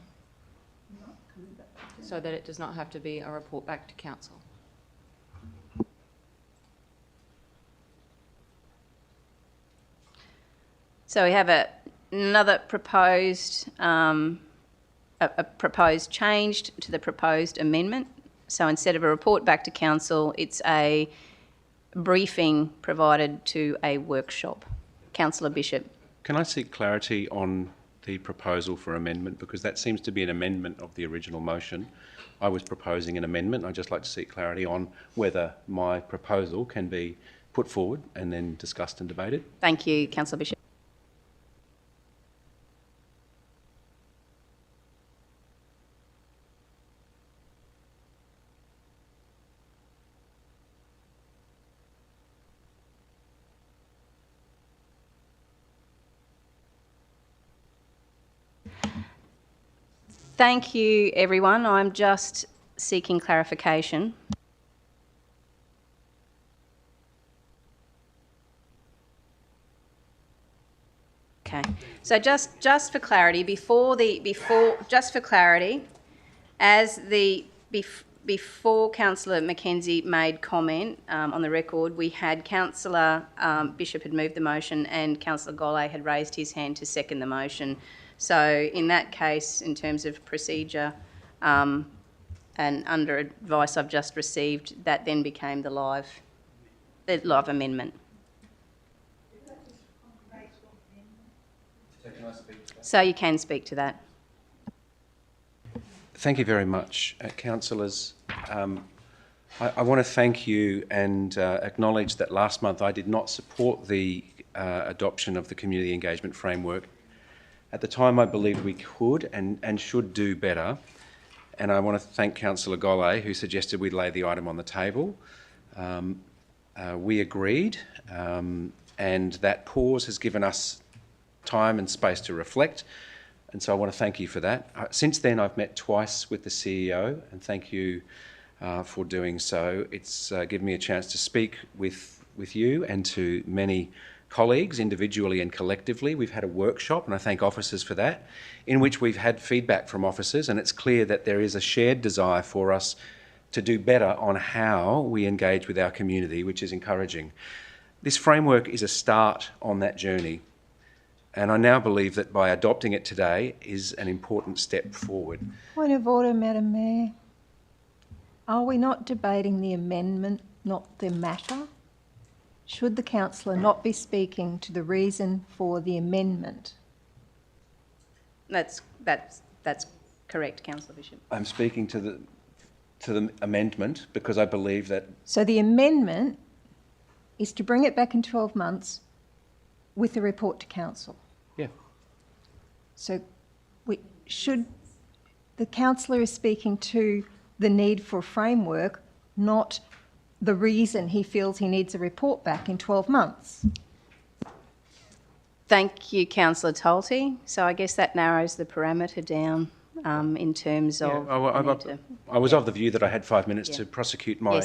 so that it does not have to be a report back to Council. So we have another proposed, a proposed change to the proposed amendment. So instead of a report back to Council, it's a briefing provided to a workshop. Councillor Bishop. Can I seek clarity on the proposal for amendment, because that seems to be an amendment of the original motion. I was proposing an amendment. I'd just like to seek clarity on whether my proposal can be put forward and then discussed and debated. Thank you, Councillor Bishop. Thank you, everyone. I'm just seeking clarification. Okay. So just for clarity, before Councillor Mackenzie made comment on the record, we had Councillor Bishop had moved the motion and Councillor Golay had raised his hand to second the motion. So in that case, in terms of procedure and under advice I've just received, that then became the live amendment. So you can speak to that. Thank you very much, councillors. I want to thank you and acknowledge that last month I did not support the adoption of the community engagement framework. At the time, I believed we could and should do better, and I want to thank Councillor Golay, who suggested we lay the item on the table. We agreed, and that pause has given us time and space to reflect, and so I want to thank you for that. Since then, I've met twice with the CEO, and thank you for doing so. It's given me a chance to speak with you and to many colleagues individually and collectively. We've had a workshop, and I thank officers for that, in which we've had feedback from officers, and it's clear that there is a shared desire for us to do better on how we engage with our community, which is encouraging. This framework is a start on that journey, and I now believe that by adopting it today is an important step forward. Point of order, Madam Mayor. Are we not debating the amendment, not the matter? Should the councillor not be speaking to the reason for the amendment? That's correct, Councillor Bishop. I'm speaking to the amendment because I believe that... So the amendment is to bring it back in 12 months with a report to council. Yeah. So the councillor is speaking to the need for a framework, not the reason he feels he needs a report back in 12 months. Thank you, Councillor Tolte. So I guess that narrows the parameter down in terms of... I was of the view that I had 5 minutes to prosecute my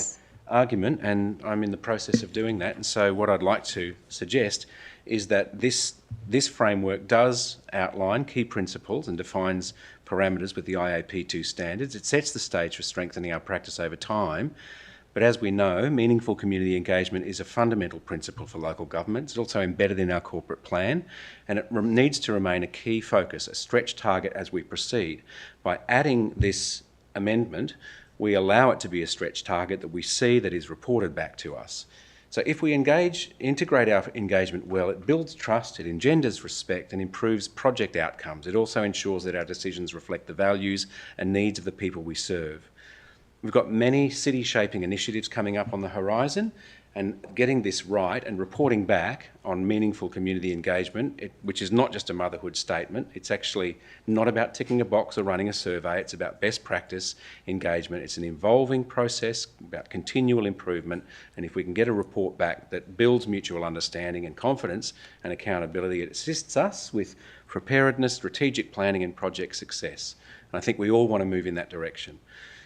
argument, and I'm in the process of doing that. And so what I'd like to suggest is that this framework does outline key principles and defines parameters with the IAP2 standards. It sets the stage for strengthening our practice over time. But as we know, meaningful community engagement is a fundamental principle for local government. It's also embedded in our corporate plan, and it needs to remain a key focus, a stretch target as we proceed. By adding this amendment, we allow it to be a stretch target that we see that is reported back to us. So if we integrate our engagement well, it builds trust, it engenders respect and improves project outcomes. It also ensures that our decisions reflect the values and needs of the people we serve. We've got many city-shaping initiatives coming up on the horizon, and getting this right and reporting back on meaningful community engagement, which is not just a motherhood statement, it's actually not about ticking a box or running a survey, it's about best practice engagement. It's an evolving process about continual improvement, and if we can get a report back that builds mutual understanding and confidence and accountability, it assists us with preparedness, strategic planning and project success. And I think we all want to move in that direction.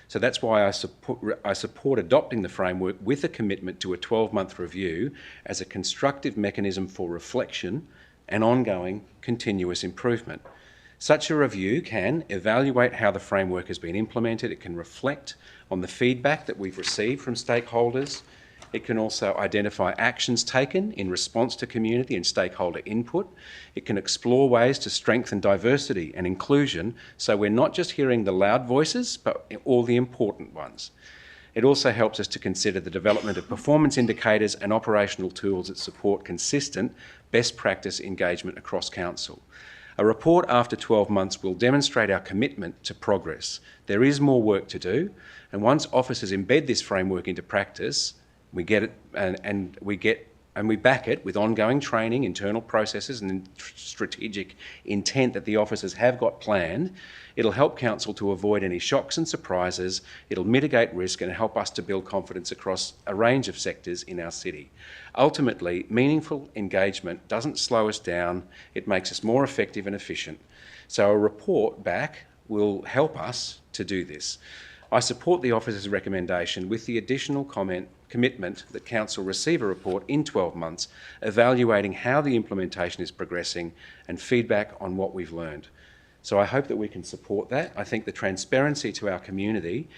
So that's why I support adopting the framework with a commitment to a 12-month review as a constructive mechanism for reflection and ongoing continuous improvement. Such a review can evaluate how the framework has been implemented. It can reflect on the feedback that we've received from stakeholders. It can also identify actions taken in response to community and stakeholder input. It can explore ways to strengthen diversity and inclusion so we're not just hearing the loud voices, but all the important ones. It also helps us to consider the development of performance indicators and operational tools that support consistent best practice engagement across council. A report after 12 months will demonstrate our commitment to progress. There is more work to do, and once officers embed this framework into practice, we get it and we back it with ongoing training, internal processes and strategic intent that the officers have got planned. It'll help council to avoid any shocks and surprises. It'll mitigate risk and help us to build confidence across a range of sectors in our city. Ultimately, meaningful engagement doesn't slow us down. It makes us more effective and efficient. So a report back will help us to do this. I support the officer's recommendation with the additional commitment that council receive a report in 12 months evaluating how the implementation is progressing and feedback on what we've learned. So I hope that we can support that. I think the transparency to our community,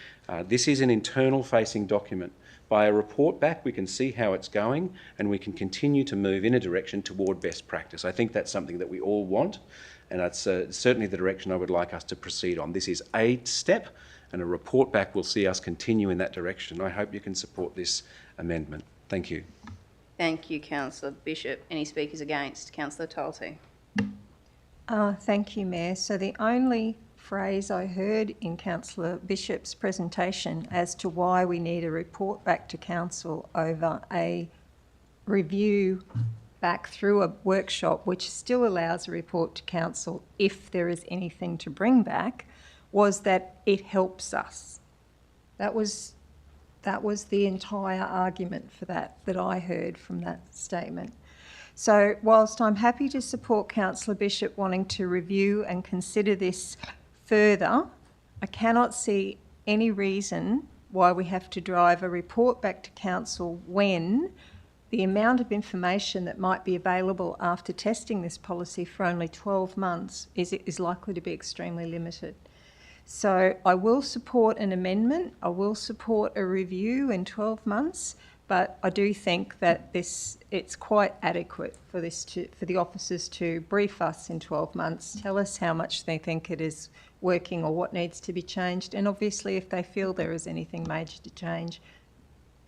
this is an internal facing document. By a report back, we can see how it's going and we can continue to move in a direction toward best practice. I think that's something that we all want, and that's certainly the direction I would like us to proceed on. This is a step, and a report back will see us continue in that direction. I hope you can support this amendment. Thank you. Thank you, Councillor Bishop. Any speakers against? Councillor Tolte. Thank you, Mayor. So the only phrase I heard in Councillor Bishop's presentation as to why we need a report back to council over a review back through a workshop, which still allows a report to council if there is anything to bring back, was that it helps us. That was the entire argument for that I heard from that statement. So whilst I'm happy to support Councillor Bishop wanting to review and consider this further, I cannot see any reason why we have to drive a report back to council when the amount of information that might be available after testing this policy for only 12 months is likely to be extremely limited. So I will support an amendment. I will support a review in 12 months, but I do think that it's quite adequate for the officers to brief us in 12 months, tell us how much they think it is working or what needs to be changed, and obviously if they feel there is anything major to change,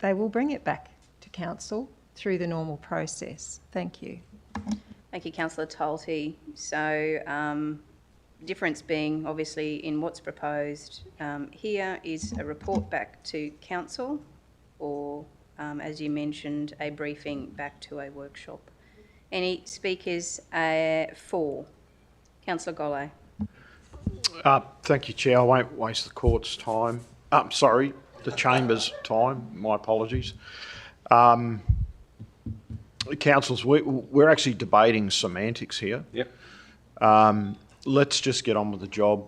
they will bring it back to council through the normal process. Thank you. Thank you, Councillor Tolte. So, difference being obviously in what's proposed here is a report back to council, or as you mentioned, a briefing back to a workshop. Any speakers for? Councillor Gollay. Thank you, Chair. I won't waste the court's time. The chamber's time. My apologies. Councillors, we're actually debating semantics here. Yep. Let's just get on with the job.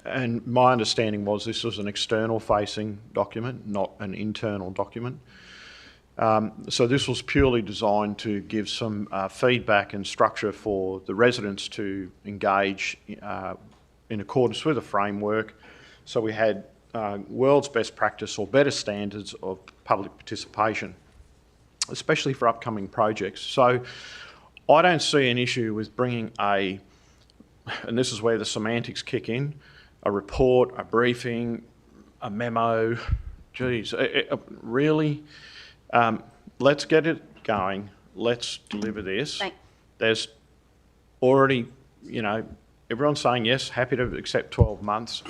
And my understanding was this was an external-facing document, not an internal document. So this was purely designed to give some feedback and structure for the residents to engage in accordance with the framework. So we had world's best practice or better standards of public participation, especially for upcoming projects. So I don't see an issue with bringing and this is where the semantics kick in, a report, a briefing, a memo. Geez, really? Let's get it going. Let's deliver this. There's already, everyone's saying yes, happy to accept 12 months.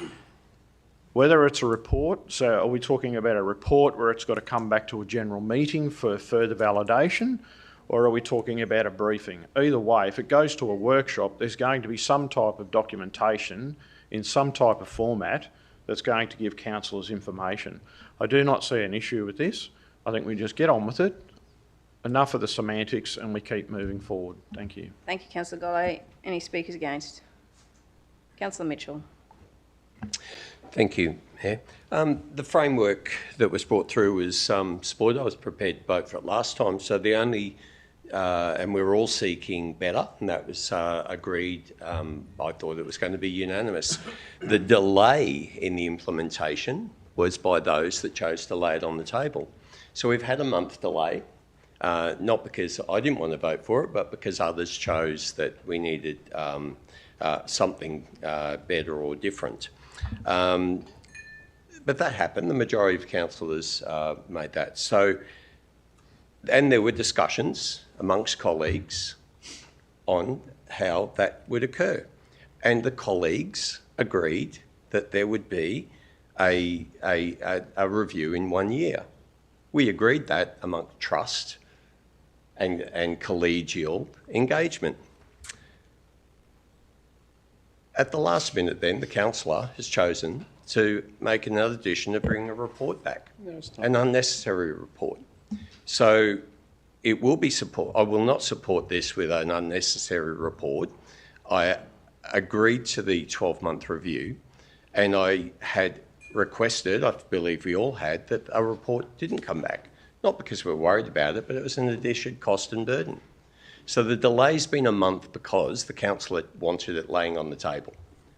Whether it's a report, so are we talking about a report where it's got to come back to a general meeting for further validation, or are we talking about a briefing? Either way, if it goes to a workshop, there's going to be some type of documentation in some type of format that's going to give councillors information. I do not see an issue with this. I think we just get on with it. Enough of the semantics and we keep moving forward. Thank you. Thank you, Councillor Gollay. Any speakers against? Councillor Mitchell. Thank you, Mayor. The framework that was brought through was supported. I was prepared to vote for it last time. So the only, and we were all seeking better, and that was agreed. I thought it was going to be unanimous. The delay in the implementation was by those that chose to lay it on the table. So we've had a month delay, not because I didn't want to vote for it, but because others chose that we needed something better or different. But that happened. The majority of councillors made that. So, and there were discussions amongst colleagues on how that would occur. And the colleagues agreed that there would be a review in 1 year. We agreed that among trust and collegial engagement. At the last minute then, the councillor has chosen to make another addition to bring a report back, an unnecessary report. So it will be I will not support this with an unnecessary report. I agreed to the 12-month review and I had requested, I believe we all had, that a report didn't come back. Not because we're worried about it, but it was an addition, cost and burden. So the delay's been a month because the councillor wanted it laying on the table.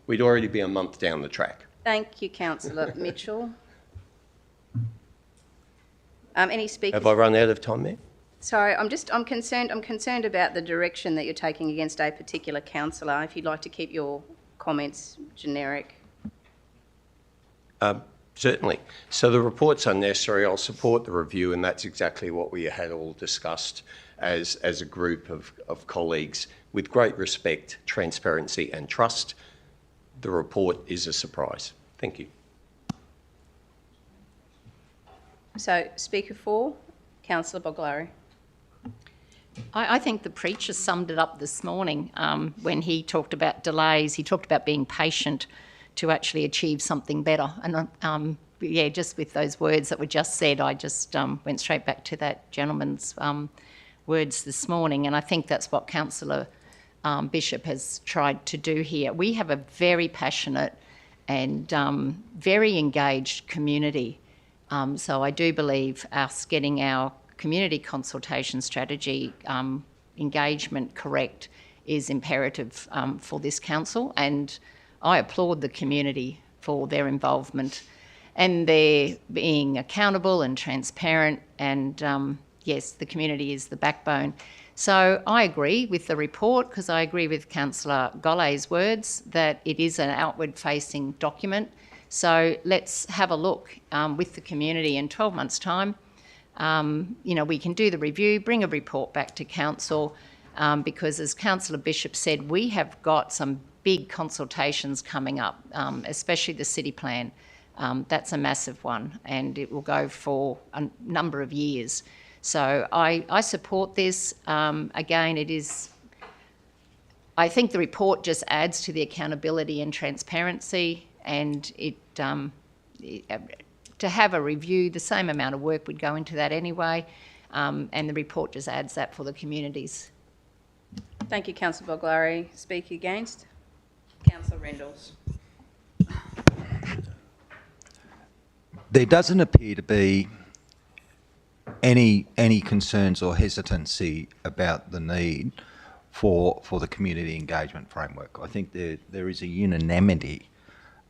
We'd already be a month down the track. Thank you, Councillor Mitchell. Any speakers? Have I run out of time there? Sorry, I'm concerned about the direction that you're taking against a particular councillor. If you'd like to keep your comments generic. Certainly. So the report's unnecessary. I'll support the review, and that's exactly what we had all discussed as a group of colleagues with great respect, transparency and trust. The report is a surprise. Thank you. So, Speaker 4, Councillor Boglari. I think the preacher summed it up this morning when he talked about delays. He talked about being patient to actually achieve something better. And yeah, just with those words that were just said, I just went straight back to that gentleman's words this morning. And I think that's what Councillor Bishop has tried to do here. We have a very passionate and very engaged community. So I do believe us getting our community consultation strategy engagement correct is imperative for this council, and I applaud the community for their involvement and their being accountable and transparent, and yes, the community is the backbone. So I agree with the report, because I agree with Councillor Gollay's words that it is an outward-facing document. So let's have a look with the community in 12 months' time. You know, we can do the review, bring a report back to council, because as Councillor Bishop said, we have got some big consultations coming up, especially the city plan. That's a massive one, and it will go for a number of years. So I support this. Again, it is, I think the report just adds to the accountability and transparency, and to have a review, the same amount of work would go into that anyway, and the report just adds that for the communities. Thank you, Councillor Boglari. Speak against? Councillor Rendels. There doesn't appear to be any concerns or hesitancy about the need for the community engagement framework. I think there is a unanimity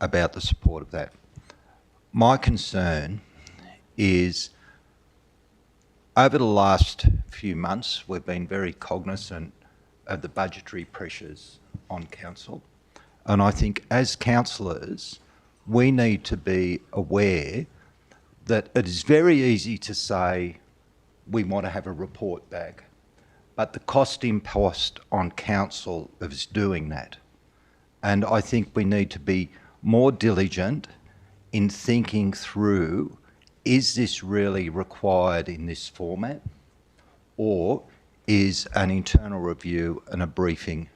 about the support of that. My concern is over the last few months, we've been very cognizant of the budgetary pressures on council. And I think as councillors, we need to be aware that it is very easy to say we want to have a report back, but the cost imposed on council is doing that. And I think we need to be more diligent in thinking through, is this really required in this format, or is an internal review and a briefing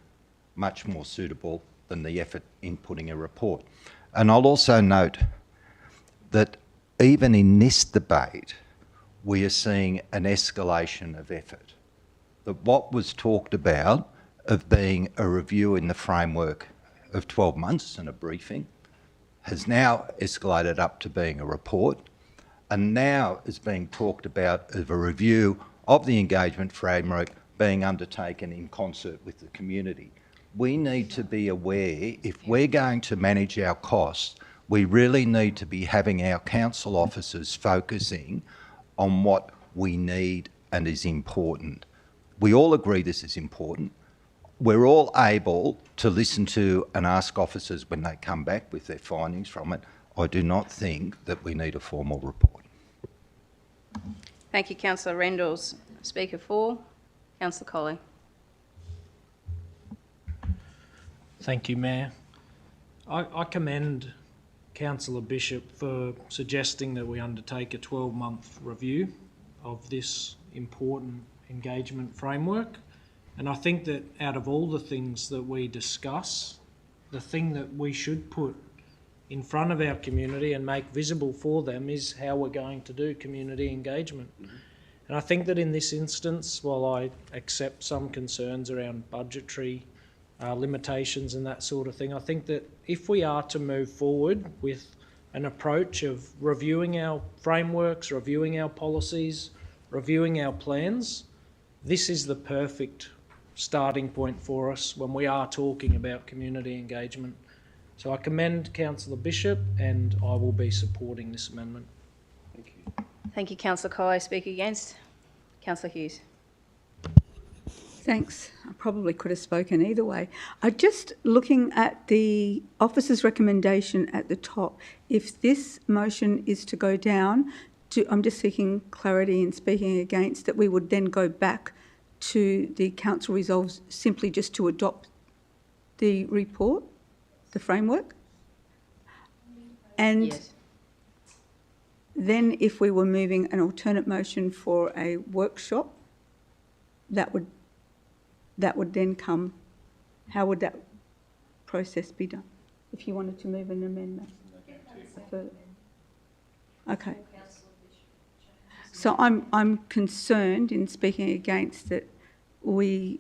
much more suitable than the effort in putting a report? And I'll also note that even in this debate, we are seeing an escalation of effort. That what was talked about of being a review in the framework of 12 months and a briefing has now escalated up to being a report, and now is being talked about of a review of the engagement framework being undertaken in concert with the community. We need to be aware, if we're going to manage our costs, we really need to be having our council officers focusing on what we need and is important. We all agree this is important. We're all able to listen to and ask officers when they come back with their findings from it. I do not think that we need a formal report. Thank you, Councillor Rendels. Speaker 4, Councillor Colley. Thank you, Mayor. I commend Councillor Bishop for suggesting that we undertake a 12-month review of this important engagement framework. And I think that out of all the things that we discuss, the thing that we should put in front of our community and make visible for them is how we're going to do community engagement. And I think that in this instance, while I accept some concerns around budgetary limitations and that sort of thing, I think that if we are to move forward with an approach of reviewing our frameworks, reviewing our policies, reviewing our plans, this is the perfect starting point for us when we are talking about community engagement. So I commend Councillor Bishop, and I will be supporting this amendment. Thank you. Thank you, Councillor Colley. Speak against? Councillor Hughes. Thanks. I probably could have spoken either way. I just looking at the officer's recommendation at the top, if this motion is to go down, I'm just seeking clarity in speaking against that we would then go back to the council resolves simply just to adopt the report, the framework. And yes. Then if we were moving an alternate motion for a workshop, that would then come. How would that process be done if you wanted to move an amendment? Okay. So I'm concerned in speaking against that we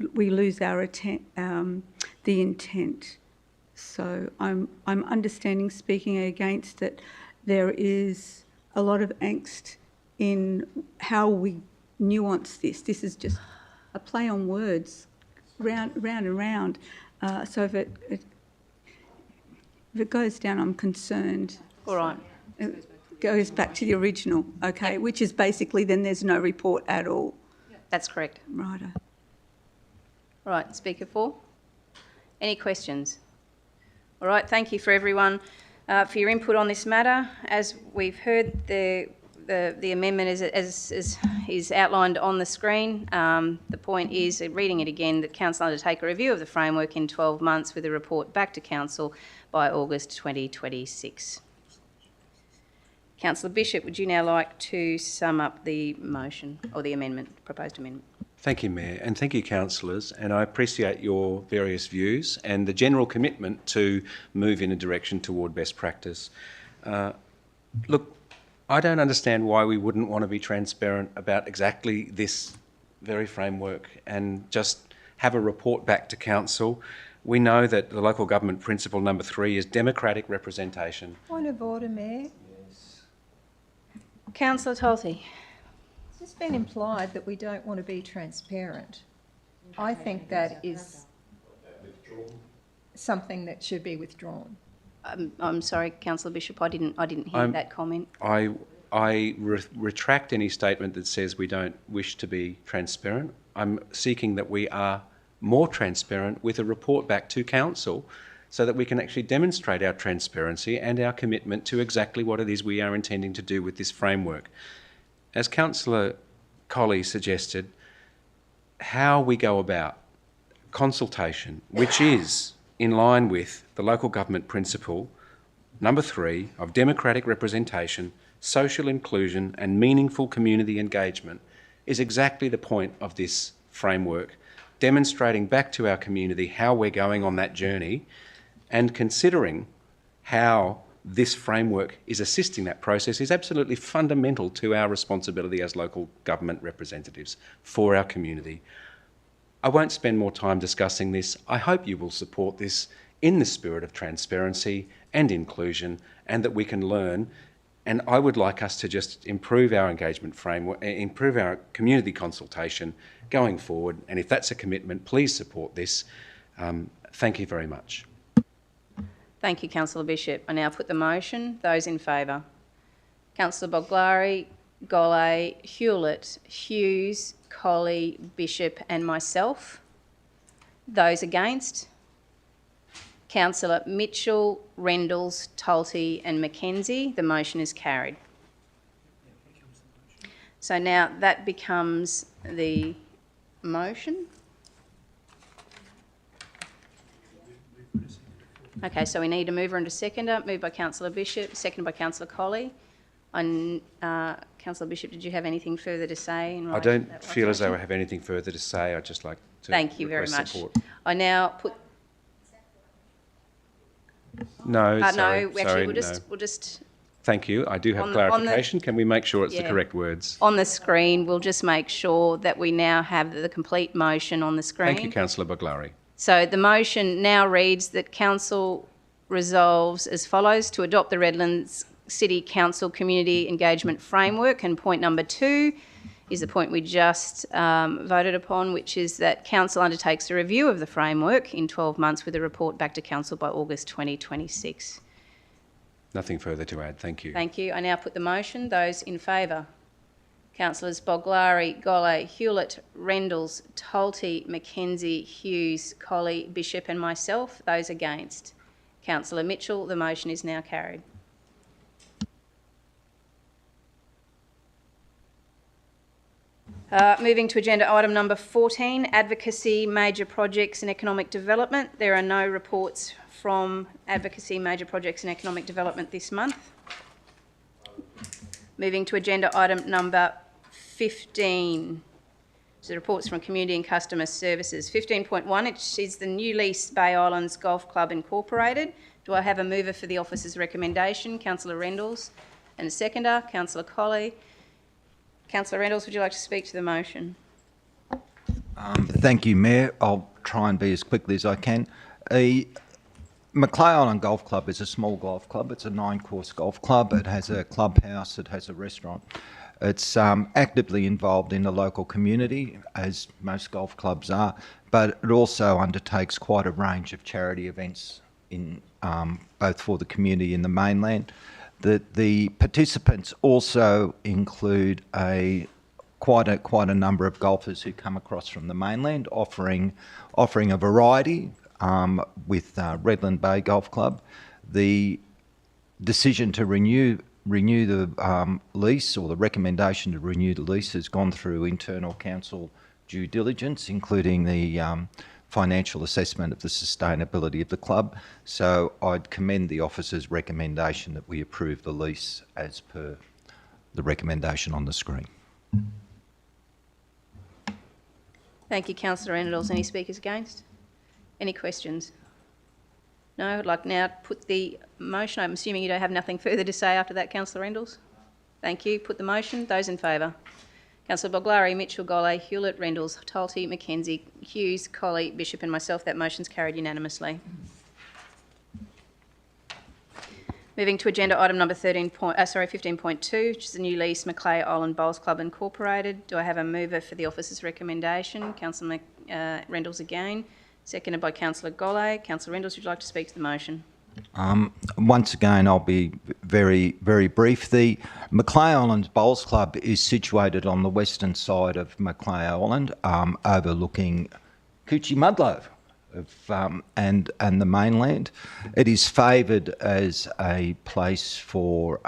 lose our the intent. So I'm understanding speaking against that there is a lot of angst in how we nuance this. This is just a play on words, round and round. So if it goes down, I'm concerned. All right. It goes back to the original, okay, which is basically then there's no report at all. That's correct. Righto. All right, Speaker 4. Any questions? All right, thank you for everyone for your input on this matter. As we've heard, the amendment is outlined on the screen. The point is, reading it again, that Council undertake a review of the framework in 12 months with a report back to Council by August 2026. Councillor Bishop, would you now like to sum up the motion or the amendment, proposed amendment? Thank you, Mayor, and thank you, councillors, and I appreciate your various views and the general commitment to move in a direction toward best practice. Look, I don't understand why we wouldn't want to be transparent about exactly this very framework and just have a report back to council. We know that the local government principle number 3 is democratic representation. Point of order, Mayor. Councillor Tolty. It's just been implied that we don't want to be transparent. I think that is something that should be withdrawn. I'm sorry, Councillor Bishop, I didn't hear that comment. I retract any statement that says we don't wish to be transparent. I'm seeking that we are more transparent with a report back to council so that we can actually demonstrate our transparency and our commitment to exactly what it is we are intending to do with this framework. As Councillor Colley suggested, how we go about consultation, which is in line with the local government principle number 3 of democratic representation, social inclusion and meaningful community engagement, is exactly the point of this framework, demonstrating back to our community how we're going on that journey and considering how this framework is assisting that process is absolutely fundamental to our responsibility as local government representatives for our community. I won't spend more time discussing this. I hope you will support this in the spirit of transparency and inclusion, and that we can learn. And I would like us to just improve our engagement framework, improve our community consultation going forward. And if that's a commitment, please support this. Thank you very much. Thank you, Councillor Bishop. I now put the motion. Those in favour? Councillor Boglari, Golay, Hewlett, Hughes, Colley, Bishop and myself. Those against? Councillor Mitchell, Rendles, Tolty and Mackenzie. The motion is carried. So now that becomes the motion. Okay, so we need a mover and a seconder. Moved by Councillor Bishop, seconded by Councillor Colley. Councillor Bishop, did you have anything further to say? I don't feel as though I have anything further to say. I'd just like to Thank you very much. Support. I now put... No, sorry. No, actually, we'll just... Thank you. I do have clarification. Can we make sure it's the correct words? On the screen, we'll just make sure that we now have the complete motion on the screen. Thank you, Councillor Boglari. So the motion now reads that Council resolves as follows: to adopt the Redland City Council Community Engagement Framework, and point number 2 is the point we just voted upon, which is that Council undertakes a review of the framework in 12 months with a report back to Council by August 2026. Nothing further to add. Thank you. Thank you. I now put the motion. Those in favour? Councillors Boglari, Golay, Hewlett, Rendles, Tolty, Mackenzie, Hughes, Colley, Bishop and myself. Those against? Councillor Mitchell. The motion is now carried. Moving to agenda item number 14, Advocacy, Major Projects and Economic Development. There are no reports from Advocacy, Major Projects and Economic Development this month. Moving to agenda item number 15, so reports from Community and Customer Services. 15.1, it is the new Lease Bay Islands Golf Club Incorporated. Do I have a mover for the officer's recommendation? Councillor Rendles. And a seconder, Councillor Colley. Councillor Rendles, would you like to speak to the motion? Thank you, Mayor. I'll try and be as quickly as I can. Macleay Island Golf Club is a small golf club. It's a 9-course golf club. It has a clubhouse. It has a restaurant. It's actively involved in the local community, as most golf clubs are, but it also undertakes quite a range of charity events in both for the community and the mainland. The participants also include quite a number of golfers who come across from the mainland, offering a variety with Redland Bay Golf Club. The decision to renew the lease, or the recommendation to renew the lease, has gone through internal council due diligence, including the financial assessment of the sustainability of the club. So I'd commend the officer's recommendation that we approve the lease as per the recommendation on the screen. Thank you, Councillor Reynolds. Any speakers against? Any questions? No, I'd like now to put the motion. I'm assuming you don't have nothing further to say after that, Councillor Reynolds? Thank you. Put the motion. Those in favour? Councillor Boglari, Mitchell, Golay, Hewlett, Reynolds, Talty, McKenzie, Hughes, Colley, Bishop and myself. That motion's carried unanimously. Moving to agenda item number 15.2, which is the new lease, Macleay Island Bowls Club Incorporated. Do I have a mover for the officer's recommendation? Councillor Reynolds again, seconded by Councillor Golay. Councillor Reynolds, would you like to speak to the motion? Once again, I'll be very, very brief. The Macleay Island Bowls Club is situated on the western side of Macleay Island, overlooking Coochie Mudlow and the mainland. It is favoured as a place for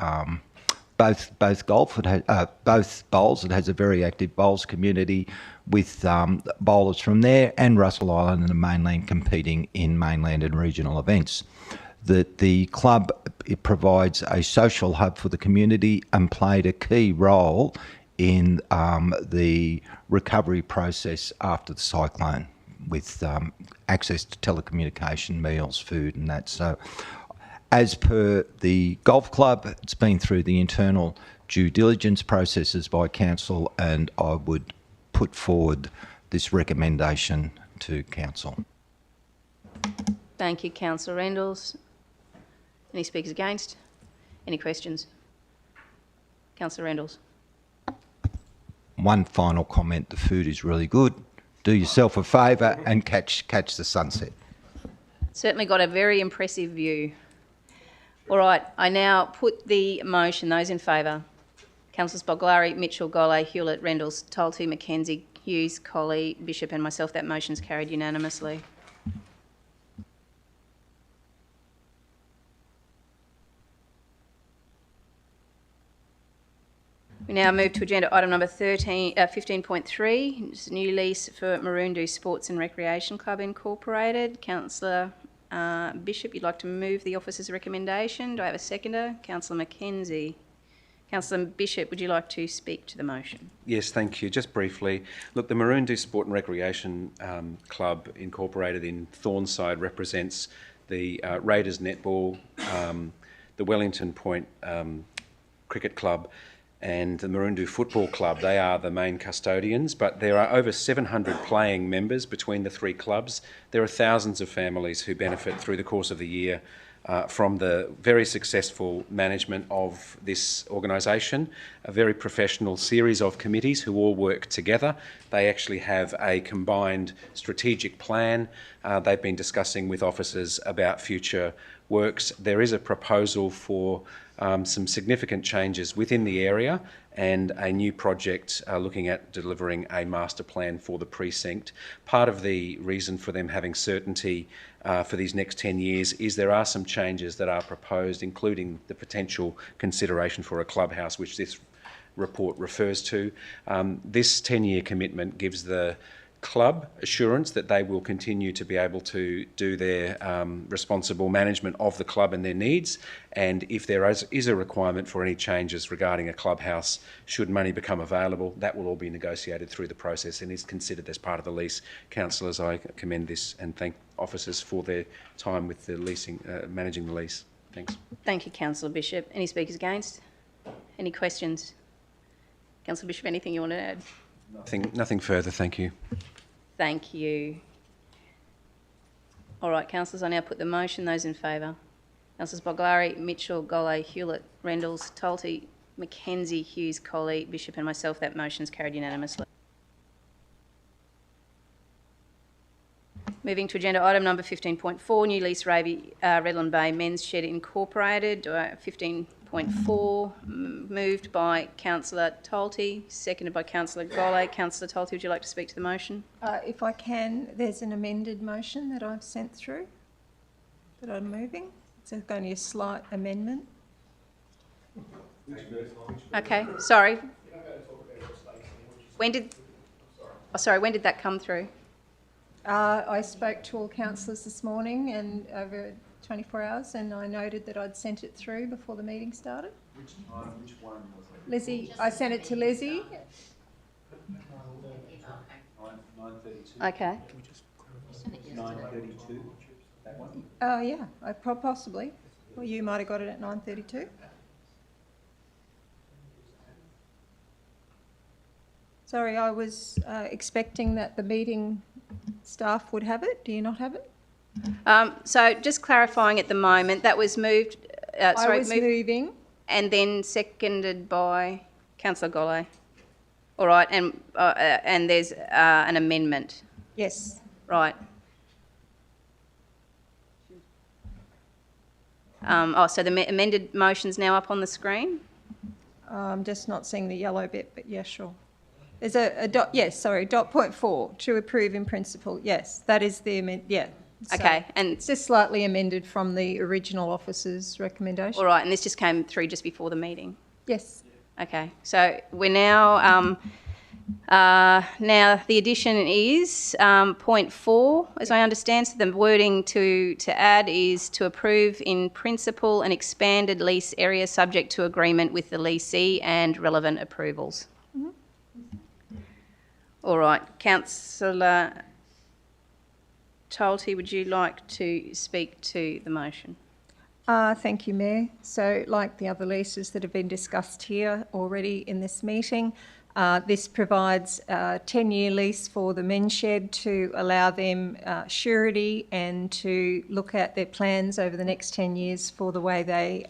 both golf. It has both bowls. It has a very active bowls community with bowlers from there and Russell Island and the mainland competing in mainland and regional events. The club, it provides a social hub for the community and played a key role in the recovery process after the cyclone, with access to telecommunication, meals, food and that. So as per the golf club, it's been through the internal due diligence processes by council, and I would put forward this recommendation to council. Thank you, Councillor Reynolds. Any speakers against? Any questions? Councillor Reynolds. One final comment: the food is really good. Do yourself a favour and catch the sunset. Certainly got a very impressive view. All right, I now put the motion. Those in favour? Councillors Boglari, Mitchell, Golay, Hewlett, Reynolds, Talty, McKenzie, Hughes, Colley, Bishop and myself. That motion's carried unanimously. We now move to agenda item number 15.3, it's a new lease for Maroondah Sports and Recreation Club Incorporated. Councillor Bishop, you'd like to move the officer's recommendation. Do I have a seconder? Councillor McKenzie. Councillor Bishop, would you like to speak to the motion? Yes, thank you. Just briefly, look, the Maroondah Sport and Recreation Club Incorporated in Thornside represents the Raiders Netball, the Wellington Point Cricket Club, and the Maroondah Football Club. They are the main custodians, but there are over 700 playing members between the three clubs. There are thousands of families who benefit through the course of the year from the very successful management of this organisation, a very professional series of committees who all work together. They actually have a combined strategic plan. They've been discussing with officers about future works. There is a proposal for some significant changes within the area and a new project looking at delivering a master plan for the precinct. Part of the reason for them having certainty for these next 10 years is there are some changes that are proposed, including the potential consideration for a clubhouse, which this report refers to. This 10-year commitment gives the club assurance that they will continue to be able to do their responsible management of the club and their needs, and if there is a requirement for any changes regarding a clubhouse, should money become available, that will all be negotiated through the process and is considered as part of the lease. Councillors, I commend this and thank officers for their time with the leasing, managing the lease. Thanks. Thank you, Councillor Bishop. Any speakers against? Any questions? Councillor Bishop, anything you want to add? Nothing further, thank you. Thank you. All right, councillors, I now put the motion. Those in favour? Councillors Boglari, Mitchell, Golay, Hewlett, Reynolds, Talty, Mackenzie, Hughes, Colley, Bishop and myself. That motion's carried unanimously. Moving to agenda item number 15.4, new lease Redland Bay Men's Shed Incorporated. 15.4, moved by Councillor Talty, seconded by Councillor Golley. Councillor Talty, would you like to speak to the motion? If I can, there's an amended motion that I've sent through that I'm moving. It's only a slight amendment. Okay, sorry. When did that come through? I spoke to all councillors this morning and over 24 hours, and I noted that I'd sent it through before the meeting started. Which time, which one was it? Lizzie, I sent it to Lizzie. 9:32. Okay. 9:32. That one. Oh yeah, possibly. Well, you might have got it at 9:32. Sorry, I was expecting that the meeting staff would have it. Do you not have it? So just clarifying at the moment, that was moved... I was moving. And then seconded by Councillor Golley. All right, and there's an amendment. Yes. Right. So the amended motion's now up on the screen? I'm just not seeing the yellow bit, but yeah, sure. There's a dot, yes, sorry, dot point 4, to approve in principle. Yes, that is the amendment, yeah. So Okay, and it's just slightly amended from the original officer's recommendation. all right, and this just came through just before the meeting? Yes. Okay, so we're now, now the addition is point 4, as I understand. So the wording to add is to approve in principle an expanded lease area subject to agreement with the leasee and relevant approvals. Mm-hmm. All right, Councillor Talty, would you like to speak to the motion? Thank you, Mayor. So like the other leases that have been discussed here already in this meeting, this provides a 10-year lease for the men's shed to allow them surety and to look at their plans over the next 10 years for the way they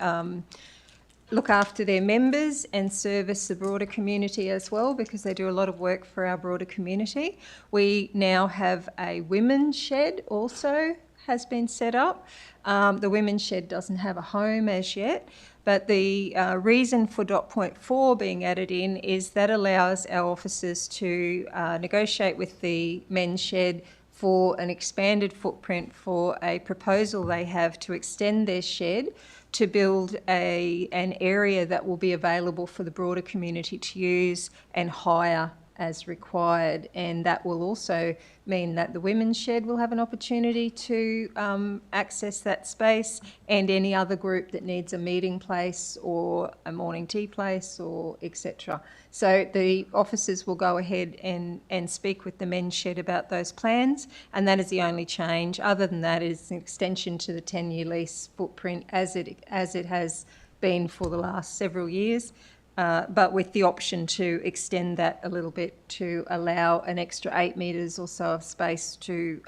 look after their members and service the broader community as well, because they do a lot of work for our broader community. We now have a women's shed also has been set up. The women's shed doesn't have a home as yet, but the reason for dot point 4 being added in is that allows our officers to negotiate with the men's shed for an expanded footprint for a proposal they have to extend their shed to build an area that will be available for the broader community to use and hire as required. And that will also mean that the women's shed will have an opportunity to access that space, and any other group that needs a meeting place or a morning tea place or etc. So the officers will go ahead and speak with the men's shed about those plans, and that is the only change. Other than that, it's an extension to the 10-year lease footprint as it has been for the last several years. But with the option to extend that a little bit to allow an extra 8 metres or so of space to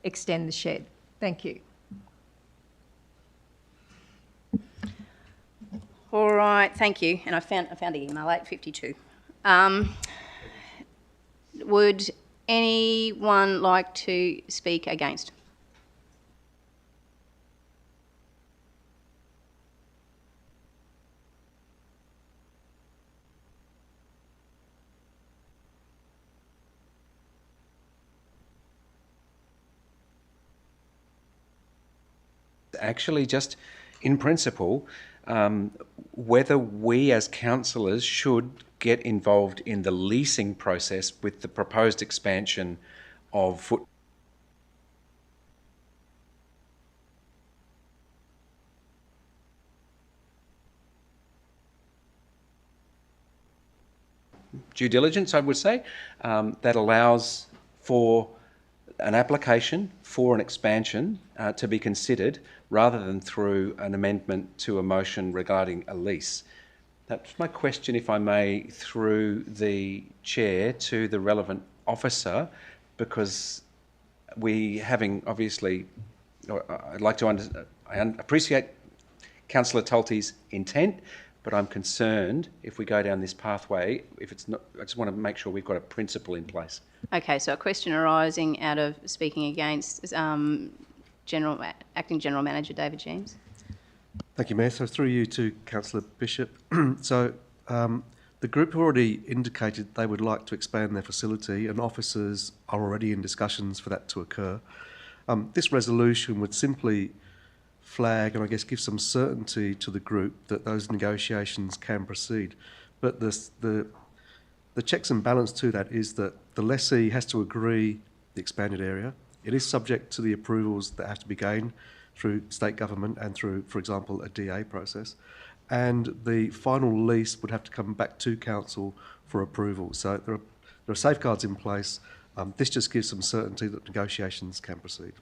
extend the shed. Thank you. All right, thank you. And I found the email, 8:52. Would anyone like to speak against? Actually, just in principle, whether we as councillors should get involved in the leasing process with the proposed expansion of foot. Due diligence, I would say, that allows for an application for an expansion to be considered rather than through an amendment to a motion regarding a lease. That's my question, if I may, through the chair to the relevant officer, because we having obviously, I'd like to I appreciate Councillor Talty's intent, but I'm concerned if we go down this pathway, if it's not, I just want to make sure we've got a principle in place. Okay, so a question arising out of speaking against Acting General Manager David James. Thank you, Mayor. So through you to Councillor Bishop. So the group have already indicated they would like to expand their facility, and officers are already in discussions for that to occur. This resolution would simply flag and I guess give some certainty to the group that those negotiations can proceed. But the checks and balance to that is that the lessee has to agree the expanded area. It is subject to the approvals that have to be gained through state government and through, for example, a DA process. And the final lease would have to come back to council for approval. So there are safeguards in place. This just gives some certainty that negotiations can proceed.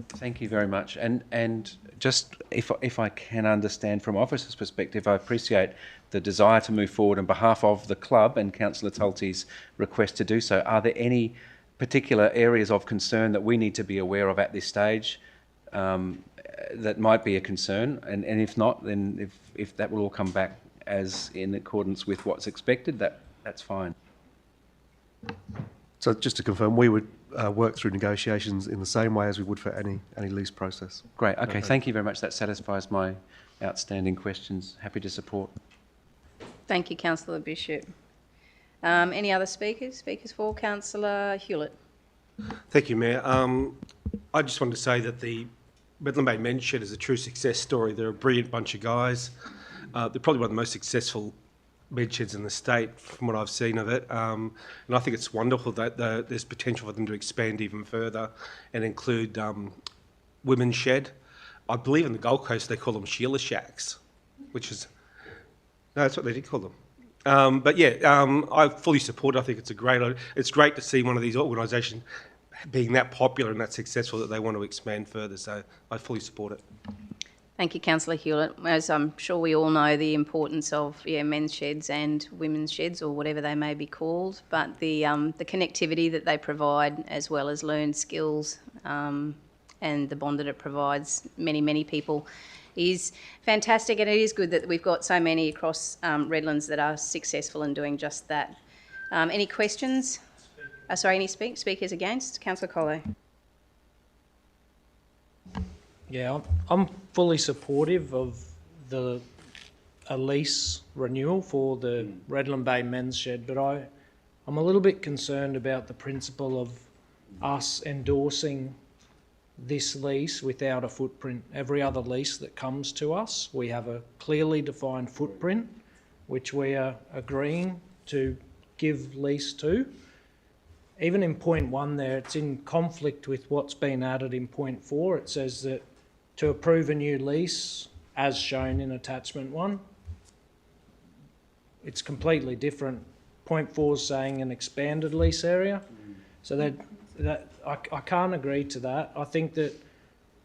Thank you very much. And just if I can understand from officers' perspective, I appreciate the desire to move forward on behalf of the club and Councillor Tulty's request to do so. Are there any particular areas of concern that we need to be aware of at this stage that might be a concern? And if not, then if that will all come back as in accordance with what's expected, that's fine. So just to confirm, we would work through negotiations in the same way as we would for any lease process. Great. Okay. Thank you very much. That satisfies my outstanding questions. Happy to support. Thank you, Councillor Bishop. Any other speakers? Speakers for Councillor Hewlett. Thank you, Mayor. I just wanted to say that the Redland Bay Men's Shed is a true success story. They're a brilliant bunch of guys. They're probably one of the most successful men's sheds in the state from what I've seen of it. And I think it's wonderful that there's potential for them to expand even further and include women's shed. I believe in the Gold Coast they call them Sheila Shacks, which is... No, that's what they did call them. But yeah, I fully support it. I think it's great to see one of these organisations being that popular and that successful that they want to expand further. So I fully support it. Thank you, Councillor Hewlett. As I'm sure we all know, the importance of men's sheds and women's sheds, or whatever they may be called, but the connectivity that they provide, as well as learned skills and the bond that it provides many people, is fantastic, and it is good that we've got so many across Redlands that are successful in doing just that. Any questions? Any speakers against? Councillor Collo. Yeah, I'm fully supportive of a lease renewal for the Redland Bay Men's Shed, but I'm a little bit concerned about the principle of us endorsing this lease without a footprint. Every other lease that comes to us, we have a clearly defined footprint, which we are agreeing to give lease to. Even in point 1 there, it's in conflict with what's been added in point 4. It says that to approve a new lease, as shown in attachment 1, it's completely different. Point 4 is saying an expanded lease area. So I can't agree to that. I think that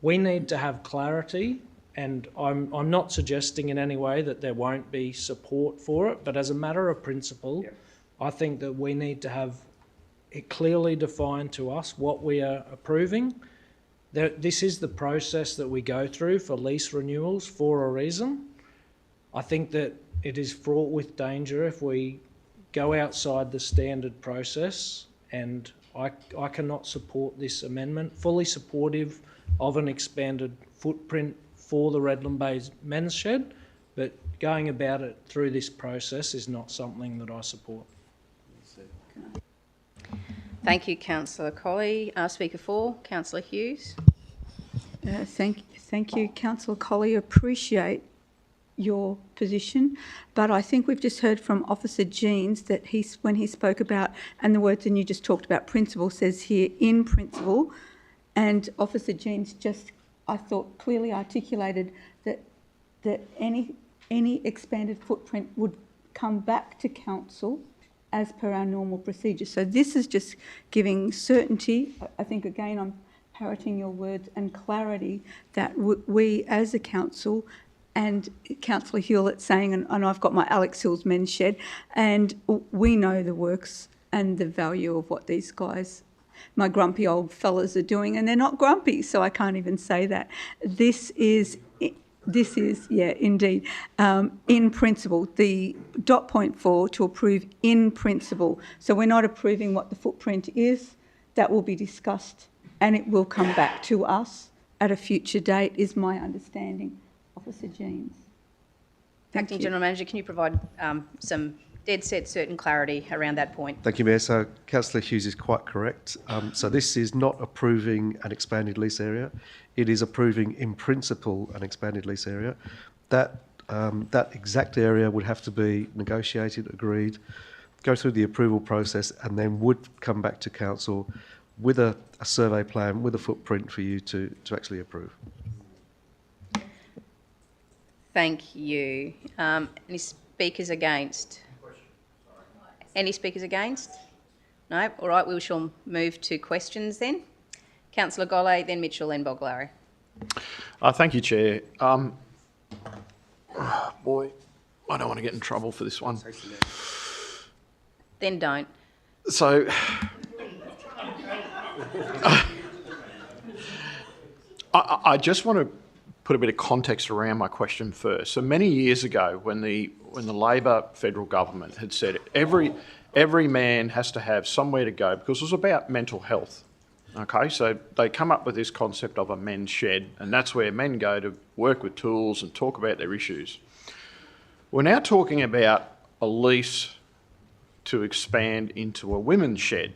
we need to have clarity, and I'm not suggesting in any way that there won't be support for it, but as a matter of principle, I think that we need to have it clearly defined to us what we are approving. This is the process that we go through for lease renewals for a reason. I think that it is fraught with danger if we go outside the standard process, and I cannot support this amendment. Fully supportive of an expanded footprint for the Redland Bay Men's Shed, but going about it through this process is not something that I support. Thank you, Councillor Colley. Speaker 4, Councillor Hughes. Thank you, Councillor Colley. Appreciate your position, but I think we've just heard from Officer Jeans that when he spoke about, and the words and you just talked about principle, says here in principle, and Officer Jeans just, I thought, clearly articulated that any expanded footprint would come back to council as per our normal procedure. So this is just giving certainty. I think, again, I'm parroting your words, and clarity that we as a council, and Councillor Hewlett saying, and I've got my Alex Hill's Men's Shed, and we know the works and the value of what these guys, my grumpy old fellas, are doing, and they're not grumpy, so I can't even say that. This is This is, yeah, indeed. In principle, the dot point 4 to approve in principle. So we're not approving what the footprint is. That will be discussed and it will come back to us at a future date, is my understanding. Officer Jeans. Acting General Manager, can you provide some dead set certain clarity around that point? Thank you, Mayor. So Councillor Hughes is quite correct. So this is not approving an expanded lease area. It is approving in principle an expanded lease area. That exact area would have to be negotiated, agreed, go through the approval process, and then would come back to council with a survey plan, with a footprint for you to actually approve. Thank you. Any speakers against? Any speakers against? No? All right, we shall move to questions then. Councillor Golay, then Mitchell, then Boglari. Thank you, Chair. Boy, I don't want to get in trouble for this one. Then don't. So, I just want to put a bit of context around my question first. So many years ago, when the Labor federal government had said every man has to have somewhere to go, because it was about mental health. Okay, so they come up with this concept of a men's shed, and that's where men go to work with tools and talk about their issues. We're now talking about a lease to expand into a women's shed,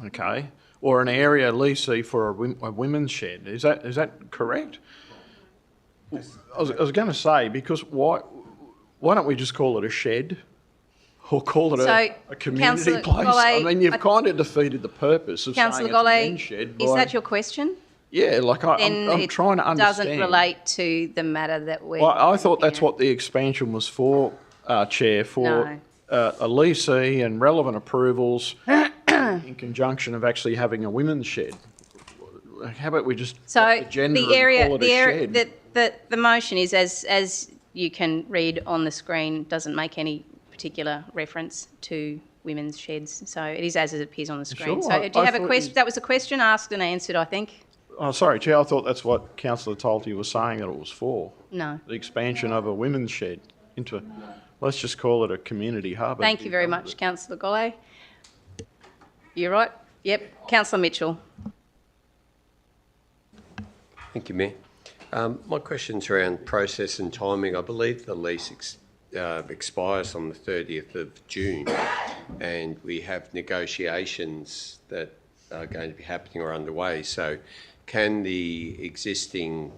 okay, or an area leasee for a women's shed. Is that correct? I was going to say, because why don't we just call it a shed? Or call it a community place? Golay, I mean, you've kind of defeated the purpose of saying it's a men's shed. Is that your question? Yeah, like I'm trying to understand. Doesn't relate to the matter that we're... Well, I thought that's what the expansion was for, Chair, for a leasee and relevant approvals in conjunction of actually having a women's shed. How about we just So agenda the area, and call it a shed? the motion is, as you can read on the screen, doesn't make any particular reference to women's sheds. So it is as it appears on the screen. Sure, So do you have a question? That was a question asked and answered, I think. Oh, sorry, Chair, I thought that's what Councillor Tolty was saying that it was for. No. The expansion of a women's shed into, let's just call it a community hub. Thank you very much, Councillor Golay. You're right. Yep. Councillor Mitchell. Thank you, Mayor. My question's around process and timing. I believe the lease expires on the 30th of June, and we have negotiations that are going to be happening or underway. So can the existing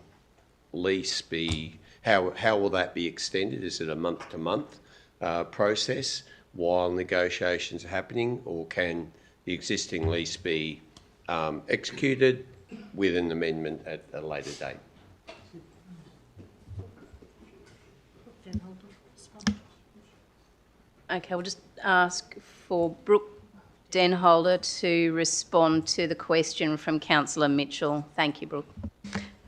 lease be, how will that be extended? Is it a month-to-month process while negotiations are happening, or can the existing lease be executed with an amendment at a later date? Okay, we'll just ask for Brooke Denholder to respond to the question from Councillor Mitchell. Thank you, Brooke.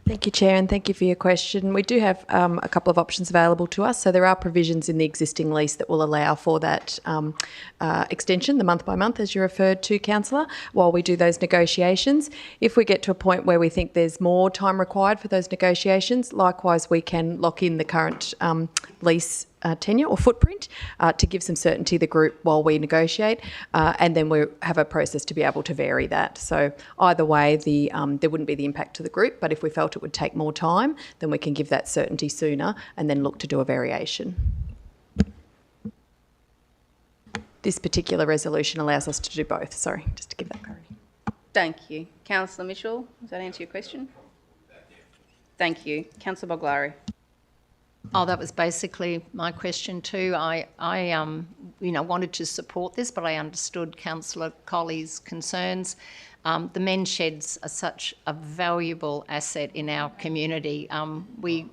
Thank you, Chair, and thank you for your question. We do have a couple of options available to us. So there are provisions in the existing lease that will allow for that extension, the month by month, as you referred to, Councillor, while we do those negotiations. If we get to a point where we think there's more time required for those negotiations, likewise we can lock in the current lease tenure or footprint to give some certainty to the group while we negotiate, and then we have a process to be able to vary that. So either way, there wouldn't be the impact to the group, but if we felt it would take more time, then we can give that certainty sooner and then look to do a variation. This particular resolution allows us to do both. Sorry, just to give that clarity. Thank you. Councillor Mitchell, does that answer your question? Thank you. Councillor Boglari. Oh, that was basically my question too. I wanted to support this, but I understood Councillor Colley's concerns. The men's sheds are such a valuable asset in our community. We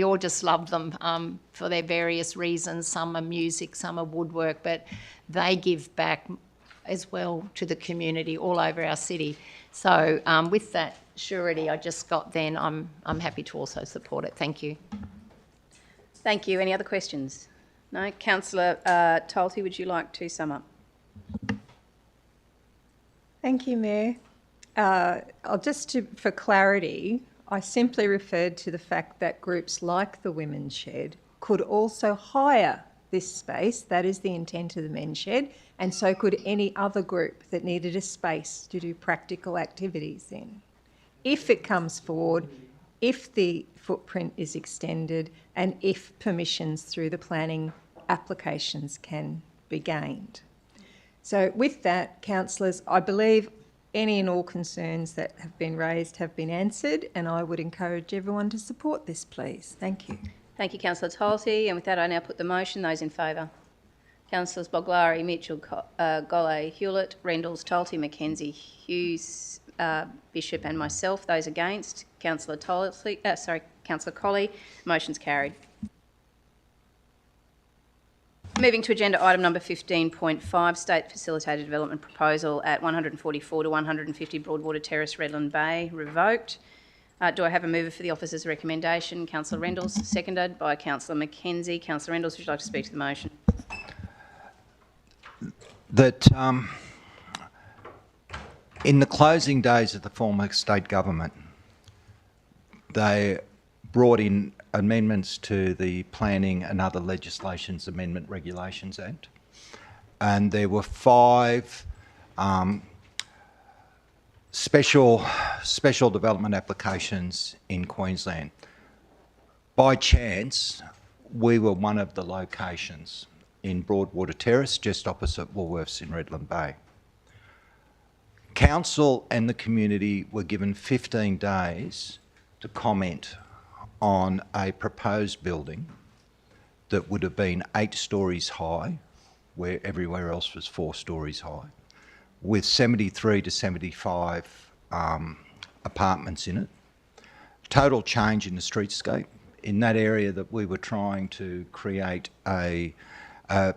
all just love them for their various reasons. Some are music, some are woodwork, but they give back as well to the community all over our city. So with that surety I just got then, I'm happy to also support it. Thank you. Thank you. Any other questions? No? Councillor Tolty, would you like to sum up? Thank you, Mayor. For clarity, I simply referred to the fact that groups like the Women's Shed could also hire this space. That is the intent of the Men's Shed, and so could any other group that needed a space to do practical activities in. If it comes forward, if the footprint is extended, and if permissions through the planning applications can be gained. So with that, councillors, I believe any and all concerns that have been raised have been answered, and I would encourage everyone to support this, please. Thank you. Thank you, Councillor Talty. And with that, I now put the motion. Those in favour? Councillors Boglari, Mitchell, Golay, Hewlett, Rendles, Talty, Mackenzie, Hughes, Bishop and myself. Those against? Councillor Colley. Motion's carried. Moving to agenda item number 15.5, State Facilitated Development Proposal at 144 to 150 Broadwater Terrace, Redland Bay, revoked. Do I have a mover for the officer's recommendation? Councillor Rendles, seconded by Councillor Mackenzie. Councillor Rendles, would you like to speak to the motion? That in the closing days of the former state government, they brought in amendments to the Planning and Other Legislations Amendment Regulations Act, and there were 5 special development applications in Queensland. By chance, we were one of the locations in Broadwater Terrace, just opposite Woolworths in Redland Bay. Council and the community were given 15 days to comment on a proposed building that would have been 8 stories high, where everywhere else was 4 stories high, with 73 to 75 apartments in it. Total change in the streetscape. In that area that we were trying to create a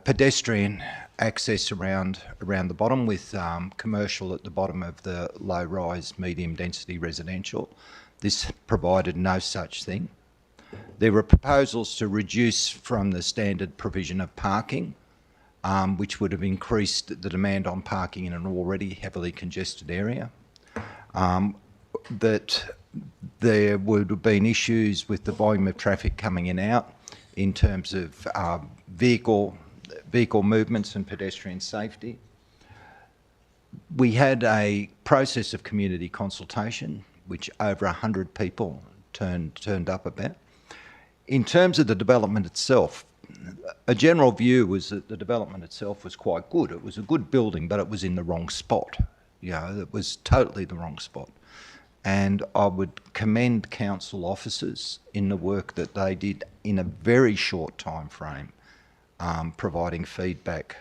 pedestrian access around the bottom, with commercial at the bottom of the low-rise, medium-density residential. This provided no such thing. There were proposals to reduce from the standard provision of parking, which would have increased the demand on parking in an already heavily congested area. That there would have been issues with the volume of traffic coming in and out in terms of vehicle movements and pedestrian safety. We had a process of community consultation, which over 100 people turned up about. In terms of the development itself, a general view was that the development itself was quite good. It was a good building, but it was in the wrong spot. You know, it was totally the wrong spot. And I would commend council officers in the work that they did in a very short time frame, providing feedback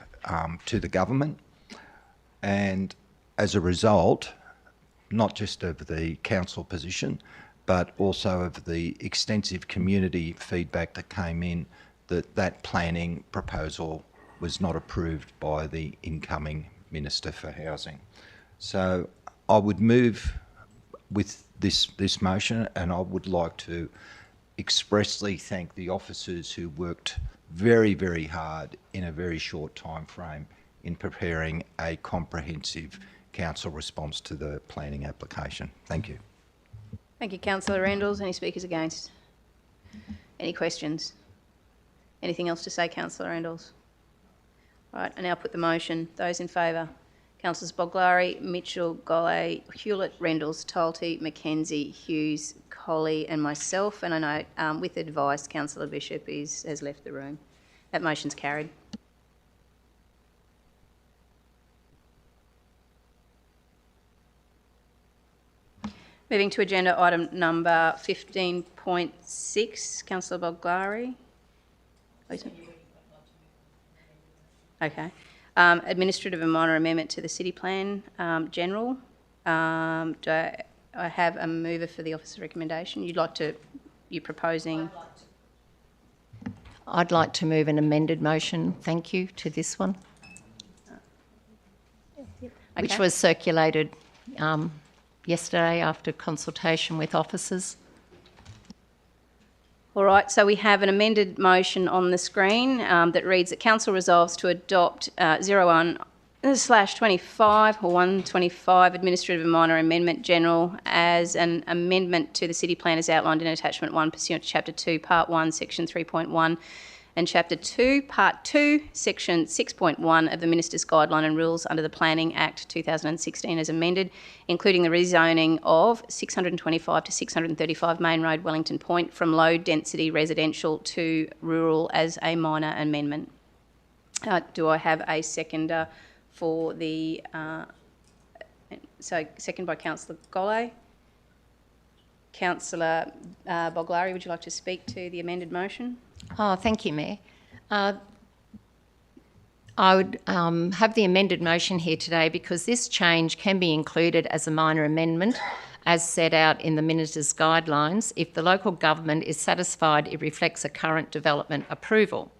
to the government. And as a result, not just of the council position, but also of the extensive community feedback that came in, that planning proposal was not approved by the incoming Minister for Housing. So I would move with this motion, and I would like to expressly thank the officers who worked very, very hard in a very short time frame in preparing a comprehensive council response to the planning application. Thank you. Thank you, Councillor Rendles. Any speakers against? Any questions? Anything else to say, Councillor Rendles? All right, I now put the motion. Those in favour? Councillors Boglari, Mitchell, Golay, Hewlett, Rendles, Talty, Mackenzie, Hughes, Colley and myself. And I know, with advice, Councillor Bishop has left the room. That motion's carried. Moving to agenda item number 15.6, Councillor Boglari. Okay. Administrative and minor amendment to the City Plan General. Do I have a mover for the officer's recommendation? You're proposing? I'd like to move an amended motion, thank you, to this one, which was circulated yesterday after consultation with officers. All right, so we have an amended motion on the screen that reads that Council resolves to adopt 01 1/25 or 125 Administrative and Minor Amendment General as an amendment to the city plan as outlined in Attachment 1 pursuant to Chapter 2, Part 1, Section 3.1 and Chapter 2, Part 2, Section 6.1 of the Minister's Guideline and Rules under the Planning Act 2016 as amended, including the rezoning of 625 to 635 Main Road, Wellington Point from low-density residential to rural as a minor amendment. Do I have a seconder for the... second by Councillor Gollay. Councillor Boglari, would you like to speak to the amended motion? Oh, thank you, Mayor. I would have the amended motion here today because this change can be included as a minor amendment as set out in the Minister's Guidelines if the local government is satisfied it reflects a current development approval.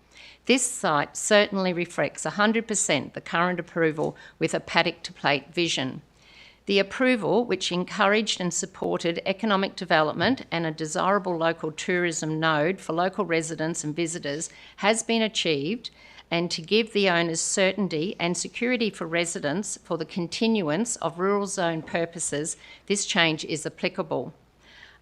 This site certainly reflects 100% the current approval with a paddock to plate vision. The approval, which encouraged and supported economic development and a desirable local tourism node for local residents and visitors, has been achieved, and to give the owners certainty and security for residents for the continuance of rural zone purposes, this change is applicable.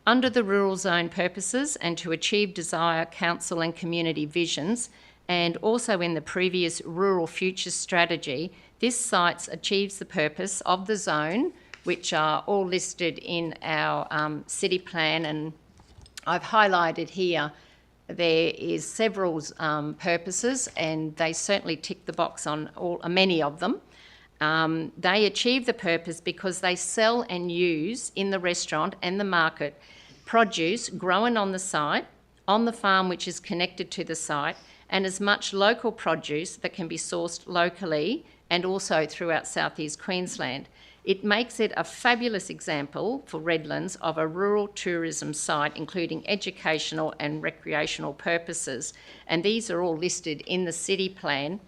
Under the rural zone purposes and to achieve desired council and community visions, and also in the previous Rural Futures Strategy, this site achieves the purpose of the zone, which are all listed in our city plan, and I've highlighted here there is several purposes, and they certainly tick the box on many of them. They achieve the purpose because they sell and use in the restaurant and the market produce grown on the site, on the farm which is connected to the site, and as much local produce that can be sourced locally and also throughout southeast Queensland. It makes it a fabulous example for Redlands of a rural tourism site, including educational and recreational purposes. And these are all listed in the city plan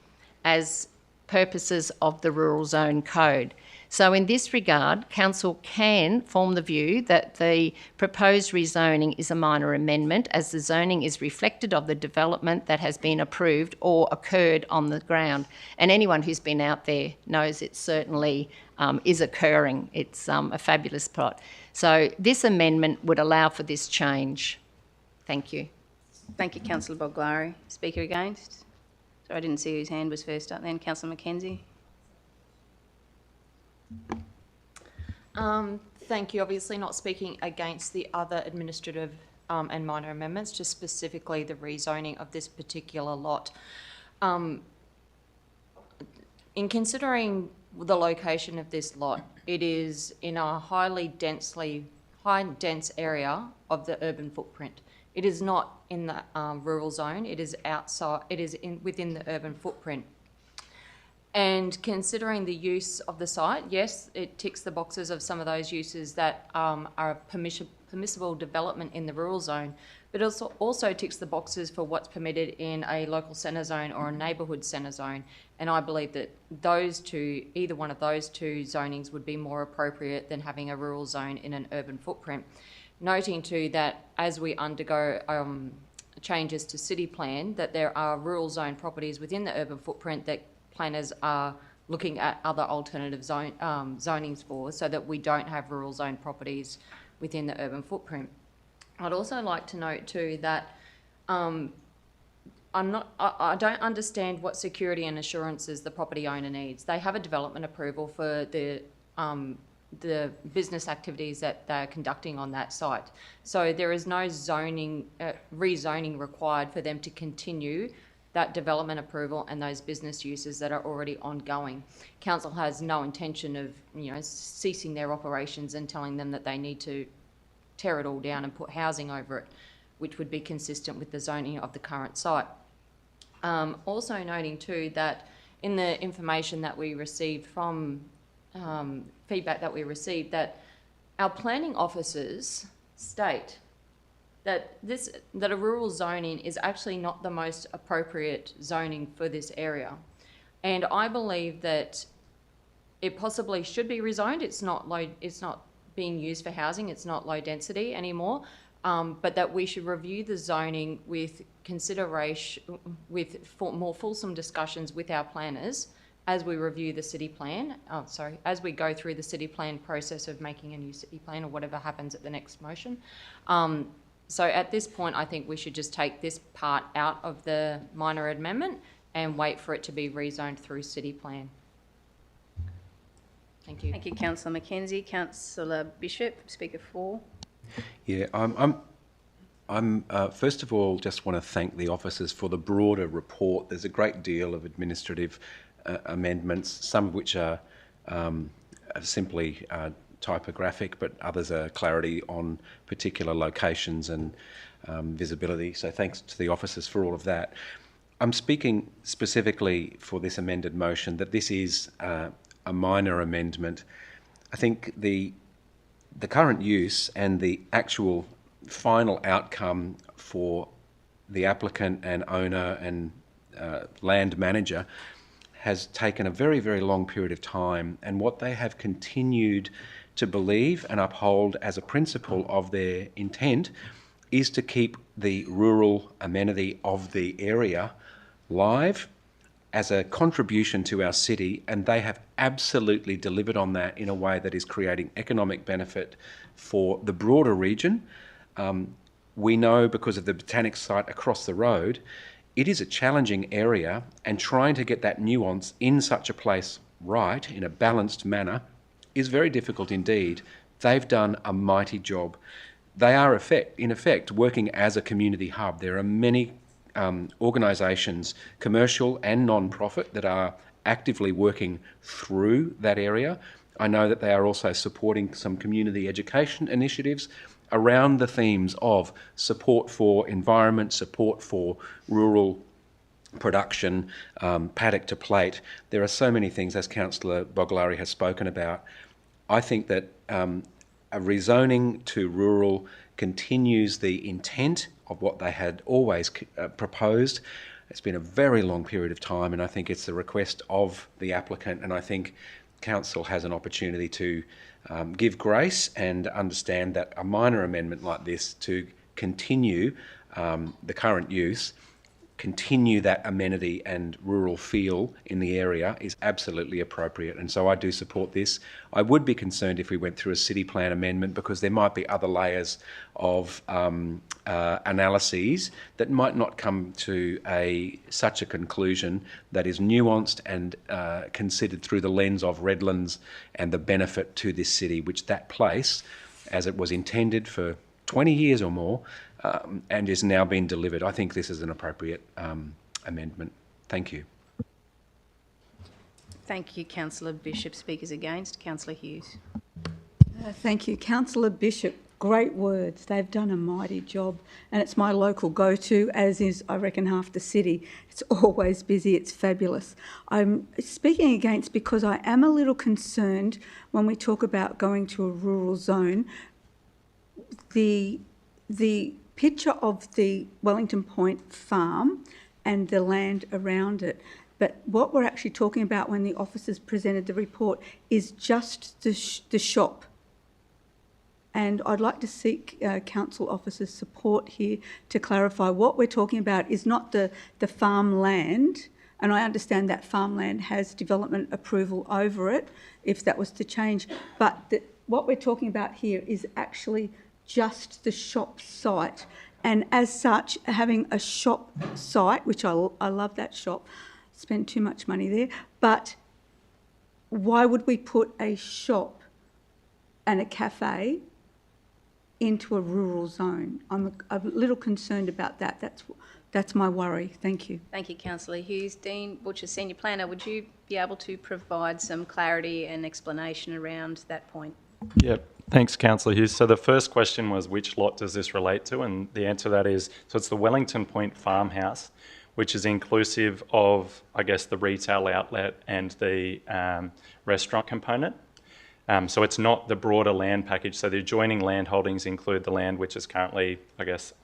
as purposes of the Rural Zone Code. So in this regard, Council can form the view that the proposed rezoning is a minor amendment as the zoning is reflected of the development that has been approved or occurred on the ground. And anyone who's been out there knows it certainly is occurring. It's a fabulous plot. So this amendment would allow for this change. Thank you. Thank you, Councillor Boglari. Speaker against? Sorry, I didn't see whose hand was first up then. Councillor Mackenzie. Thank you. Obviously not speaking against the other administrative and minor amendments, just specifically the rezoning of this particular lot. In considering the location of this lot, it is in a high dense area of the urban footprint. It is not in the rural zone. It is outside. It is within the urban footprint. And considering the use of the site, yes, it ticks the boxes of some of those uses that are permissible development in the rural zone, but it also ticks the boxes for what's permitted in a local centre zone or a neighbourhood centre zone. And I believe that either one of those two zonings would be more appropriate than having a rural zone in an urban footprint. Noting too that as we undergo changes to city plan, that there are rural zone properties within the urban footprint that planners are looking at other alternative zonings for, so that we don't have rural zone properties within the urban footprint. I'd also like to note too that I don't understand what security and assurances the property owner needs. They have a development approval for the business activities that they're conducting on that site. So there is no rezoning required for them to continue that development approval and those business uses that are already ongoing. Council has no intention of, ceasing their operations and telling them that they need to tear it all down and put housing over it, which would be consistent with the zoning of the current site. Also noting too that in the information that we received from feedback that we received, that our planning officers state that a rural zoning is actually not the most appropriate zoning for this area. And I believe that it possibly should be rezoned. It's not being used for housing. It's not low density anymore. But that we should review the zoning with consideration, with more fulsome discussions with our planners as we review the city plan, as we go through the city plan process of making a new city plan or whatever happens at the next motion. So at this point, I think we should just take this part out of the minor amendment and wait for it to be rezoned through city plan. Thank you. Thank you, Councillor Mackenzie. Councillor Bishop, Speaker 4. Yeah, I'm first of all just want to thank the officers for the broader report. There's a great deal of administrative amendments, some of which are simply typographic, but others are clarity on particular locations and visibility. So thanks to the officers for all of that. I'm speaking specifically for this amended motion that this is a minor amendment. I think the current use and the actual final outcome for the applicant and owner and land manager has taken a very, very long period of time, and what they have continued to believe and uphold as a principle of their intent is to keep the rural amenity of the area live as a contribution to our city, and they have absolutely delivered on that in a way that is creating economic benefit for the broader region. We know, because of the botanic site across the road, it is a challenging area, and trying to get that nuance in such a place right, in a balanced manner, is very difficult indeed. They've done a mighty job. They are, in effect, working as a community hub. There are many organisations, commercial and non-profit, that are actively working through that area. I know that they are also supporting some community education initiatives around the themes of support for environment, support for rural production, paddock to plate. There are so many things, as Councillor Boglari has spoken about. I think that a rezoning to rural continues the intent of what they had always proposed. It's been a very long period of time, and I think it's the request of the applicant, and I think Council has an opportunity to give grace and understand that a minor amendment like this to continue the current use, continue that amenity and rural feel in the area is absolutely appropriate. And so I do support this. I would be concerned if we went through a city plan amendment, because there might be other layers of analyses that might not come to such a conclusion that is nuanced and considered through the lens of Redlands and the benefit to this city, which that place, as it was intended for 20 years or more, and is now being delivered. I think this is an appropriate amendment. Thank you. Thank you, Councillor Bishop. Speakers against. Councillor Hughes. Thank you. Councillor Bishop, great words. They've done a mighty job, and it's my local go-to, as is, I reckon, half the city. It's always busy. It's fabulous. I'm speaking against because I am a little concerned when we talk about going to a rural zone. The picture of the Wellington Point farm and the land around it, but what we're actually talking about when the officers presented the report is just the shop. And I'd like to seek council officers' support here to clarify what we're talking about is not the farmland, and I understand that farmland has development approval over it if that was to change, but what we're talking about here is actually just the shop site, and as such, having a shop site, which I love that shop, spend too much money there, but why would we put a shop and a cafe into a rural zone? I'm a little concerned about that. That's my worry. Thank you. Thank you, Councillor Hughes. Dean Butcher, Senior Planner, would you be able to provide some clarity and explanation around that point? Yep. Thanks, Councillor Hughes. So the first question was, which lot does this relate to? And the answer to that is, so it's the Wellington Point farmhouse, which is inclusive of, I guess, the retail outlet and the restaurant component. So it's not the broader land package. So the adjoining land holdings include the land which is currently, I guess,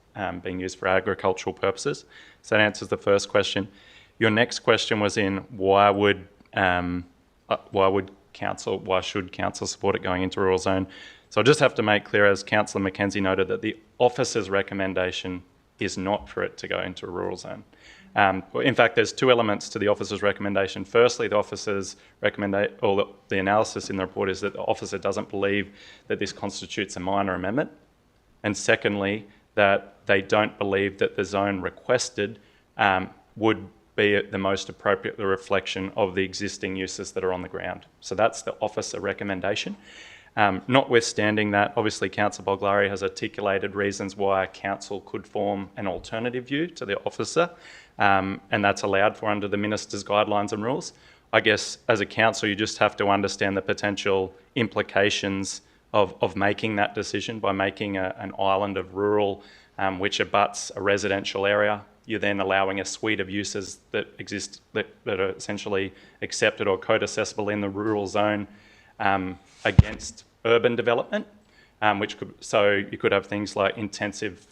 being used for agricultural purposes. So that answers the first question. Your next question was in why should council support it going into rural zone? So I just have to make clear, as Councillor Mackenzie noted, that the officer's recommendation is not for it to go into a rural zone. In fact, there's two elements to the officer's recommendation. Firstly, the officer's the analysis in the report is that the officer doesn't believe that this constitutes a minor amendment. And secondly, that they don't believe that the zone requested would be the most appropriate reflection of the existing uses that are on the ground. So that's the officer recommendation. Notwithstanding that, obviously Councillor Boglari has articulated reasons why a council could form an alternative view to the officer, and that's allowed for under the Minister's guidelines and rules. I guess as a council you just have to understand the potential implications of making that decision by making an island of rural which abuts a residential area. You're then allowing a suite of uses that exist that are essentially accepted or code-accessible in the rural zone against urban development, so you could have things like intensive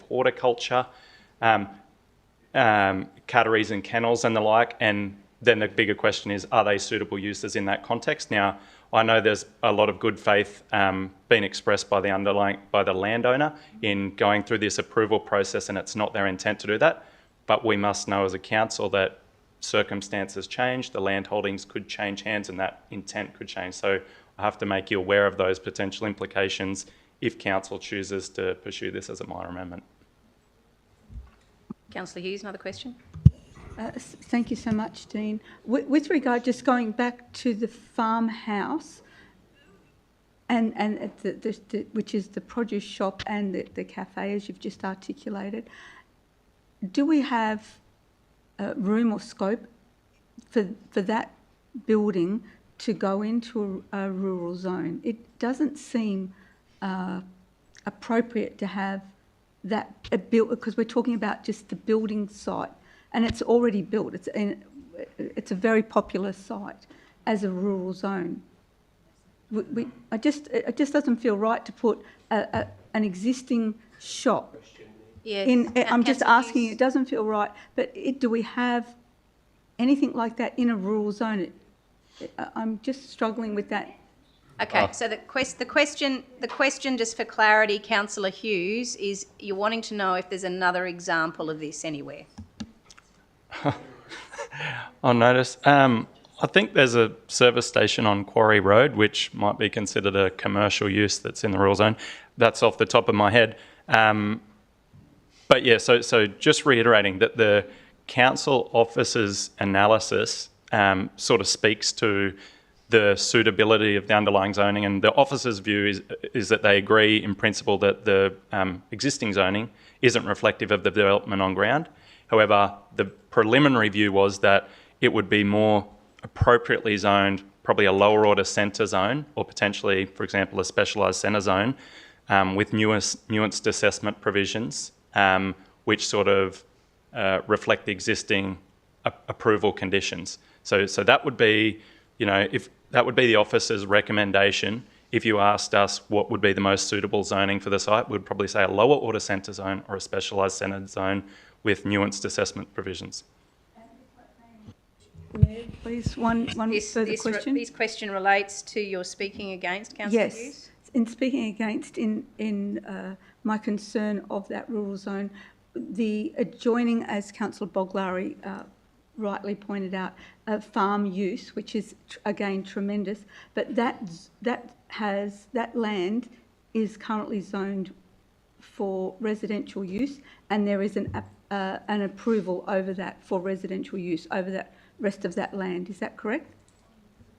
horticulture, catteries and kennels and the like, and then the bigger question is, are they suitable uses in that context? Now, I know there's a lot of good faith being expressed by the landowner in going through this approval process, and it's not their intent to do that, but we must know as a council that circumstances change, the land holdings could change hands, and that intent could change. So I have to make you aware of those potential implications if council chooses to pursue this as a minor amendment. Councillor Hughes, another question? Thank you so much, Dean. With regard, just going back to the farmhouse, and which is the produce shop and the cafe, as you've just articulated, do we have room or scope for that building to go into a rural zone? It doesn't seem appropriate to have that built, because we're talking about just the building site, and it's already built. It's a very popular site as a rural zone. It just doesn't feel right to put an existing shop in. I'm just asking. It doesn't feel right. But do we have anything like that in a rural zone? I'm just struggling with that. Okay, so the question, just for clarity, Councillor Hughes, is you're wanting to know if there's another example of this anywhere. I'll notice. I think there's a service station on Quarry Road, which might be considered a commercial use that's in the rural zone. That's off the top of my head. But yeah, so just reiterating that the council officer's analysis sort of speaks to the suitability of the underlying zoning, and the officer's view is that they agree in principle that the existing zoning isn't reflective of the development on ground. However, the preliminary view was that it would be more appropriately zoned, probably a lower order centre zone, or potentially, for example, a specialised centre zone with nuanced assessment provisions, which sort of reflect the existing approval conditions. So that would be, if that would be the officer's recommendation. If you asked us what would be the most suitable zoning for the site, we'd probably say a lower order centre zone or a specialised centre zone with nuanced assessment provisions. Please, one further question. This question relates to your speaking against, Councillor Hughes? Yes, in speaking against, in my concern of that rural zone, the adjoining, as Councillor Boglari rightly pointed out, farm use, which is again tremendous, but that land is currently zoned for residential use, and there is an approval over that for residential use over that rest of that land. Is that correct?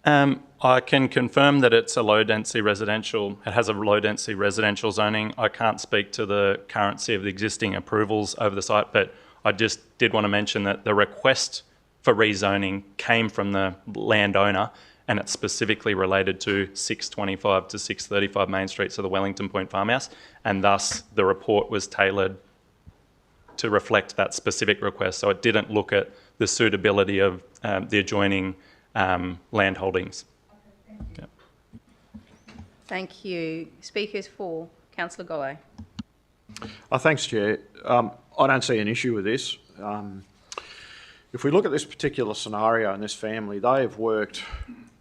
I can confirm that it's a low-density residential. It has a low-density residential zoning. I can't speak to the currency of the existing approvals over the site, but I just did want to mention that the request for rezoning came from the landowner, and it's specifically related to 625 to 635 Main Street, so the Wellington Point Farmhouse, and thus the report was tailored to reflect that specific request. So it didn't look at the suitability of the adjoining land holdings. Okay, thank you. Speakers for Councillor Golay. Thanks, Chair. I don't see an issue with this. If we look at this particular scenario and this family, they have worked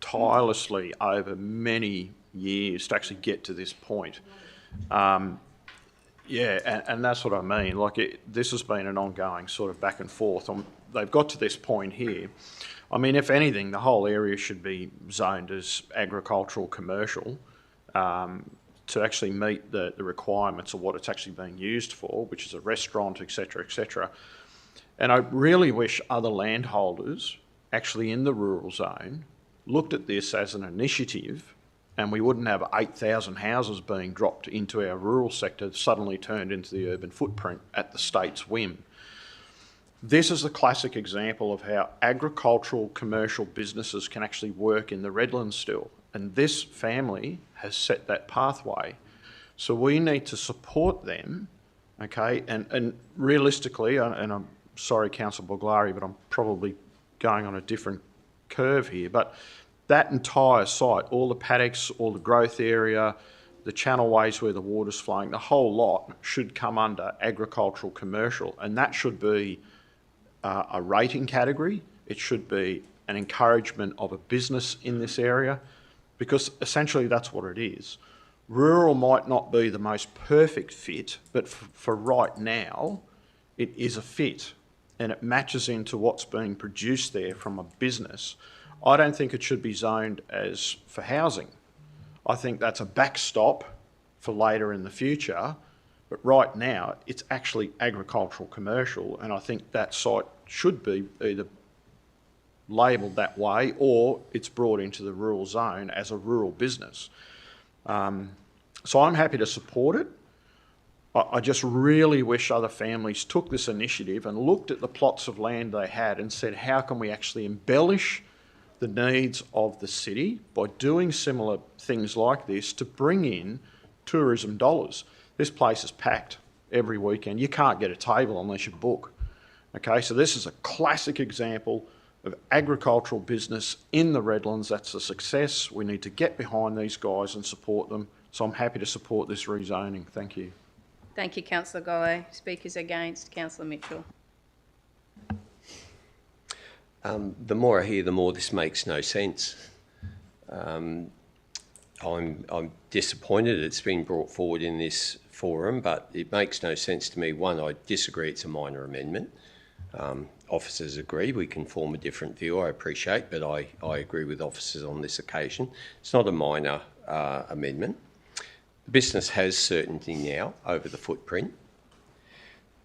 tirelessly over many years to actually get to this point. Yeah, and that's what I mean. Like, this has been an ongoing sort of back and forth. They've got to this point here. I mean, if anything, the whole area should be zoned as agricultural commercial to actually meet the requirements of what it's actually being used for, which is a restaurant, etc., etc. And I really wish other landholders actually in the rural zone looked at this as an initiative, and we wouldn't have 8,000 houses being dropped into our rural sector suddenly turned into the urban footprint at the state's whim. This is a classic example of how agricultural commercial businesses can actually work in the Redlands still, and this family has set that pathway. So we need to support them, okay, and realistically, and I'm sorry, Councillor Boglari, but I'm probably going on a different curve here, but that entire site, all the paddocks, all the growth area, the channelways where the water's flowing, the whole lot should come under agricultural commercial, and that should be a rating category. It should be an encouragement of a business in this area, because essentially that's what it is. Rural might not be the most perfect fit, but for right now, it is a fit, and it matches into what's being produced there from a business. I don't think it should be zoned as for housing. I think that's a backstop for later in the future, but right now it's actually agricultural commercial, and I think that site should be either labelled that way or it's brought into the rural zone as a rural business. So I'm happy to support it. I just really wish other families took this initiative and looked at the plots of land they had and said, how can we actually embellish the needs of the city by doing similar things like this to bring in tourism dollars. This place is packed every weekend. You can't get a table unless you book. Okay, so this is a classic example of agricultural business in the Redlands. That's a success. We need to get behind these guys and support them. So I'm happy to support this rezoning. Thank you. Thank you, Councillor Golley. Speakers against, Councillor Mitchell. The more I hear, the more this makes no sense. I'm disappointed it's been brought forward in this forum, but it makes no sense to me. One, I disagree it's a minor amendment. Officers agree, we can form a different view, I appreciate, but I agree with officers on this occasion. It's not a minor amendment. The business has certainty now over the footprint.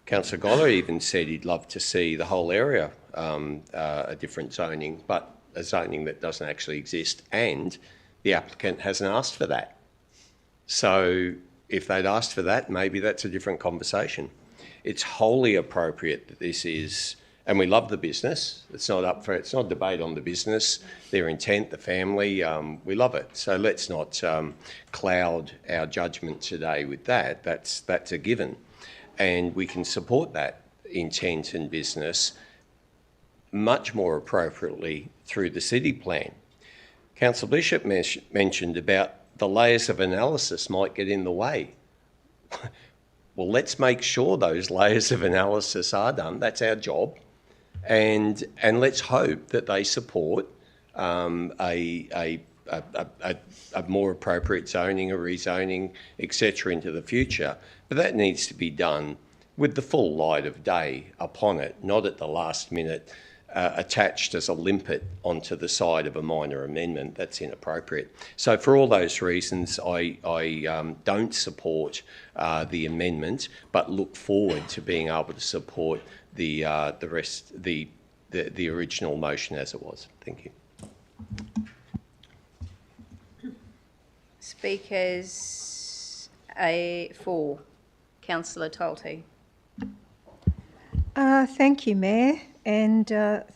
Councillor Goller even said he'd love to see the whole area a different zoning, but a zoning that doesn't actually exist, and the applicant hasn't asked for that. So if they'd asked for that, maybe that's a different conversation. It's wholly appropriate that this is, and we love the business. It's not a debate on the business, their intent, the family. We love it. So let's not cloud our judgment today with that. That's a given. And we can support that intent and business much more appropriately through the city plan. Councillor Bishop mentioned about the layers of analysis might get in the way. Well, let's make sure those layers of analysis are done. That's our job. And let's hope that they support a more appropriate zoning, a rezoning, etc. into the future. But that needs to be done with the full light of day upon it, not at the last minute attached as a limpet onto the side of a minor amendment. That's inappropriate. So for all those reasons, I don't support the amendment, but look forward to being able to support the original motion as it was. Thank you. Speakers for Councillor Tolte. Thank you, Mayor, and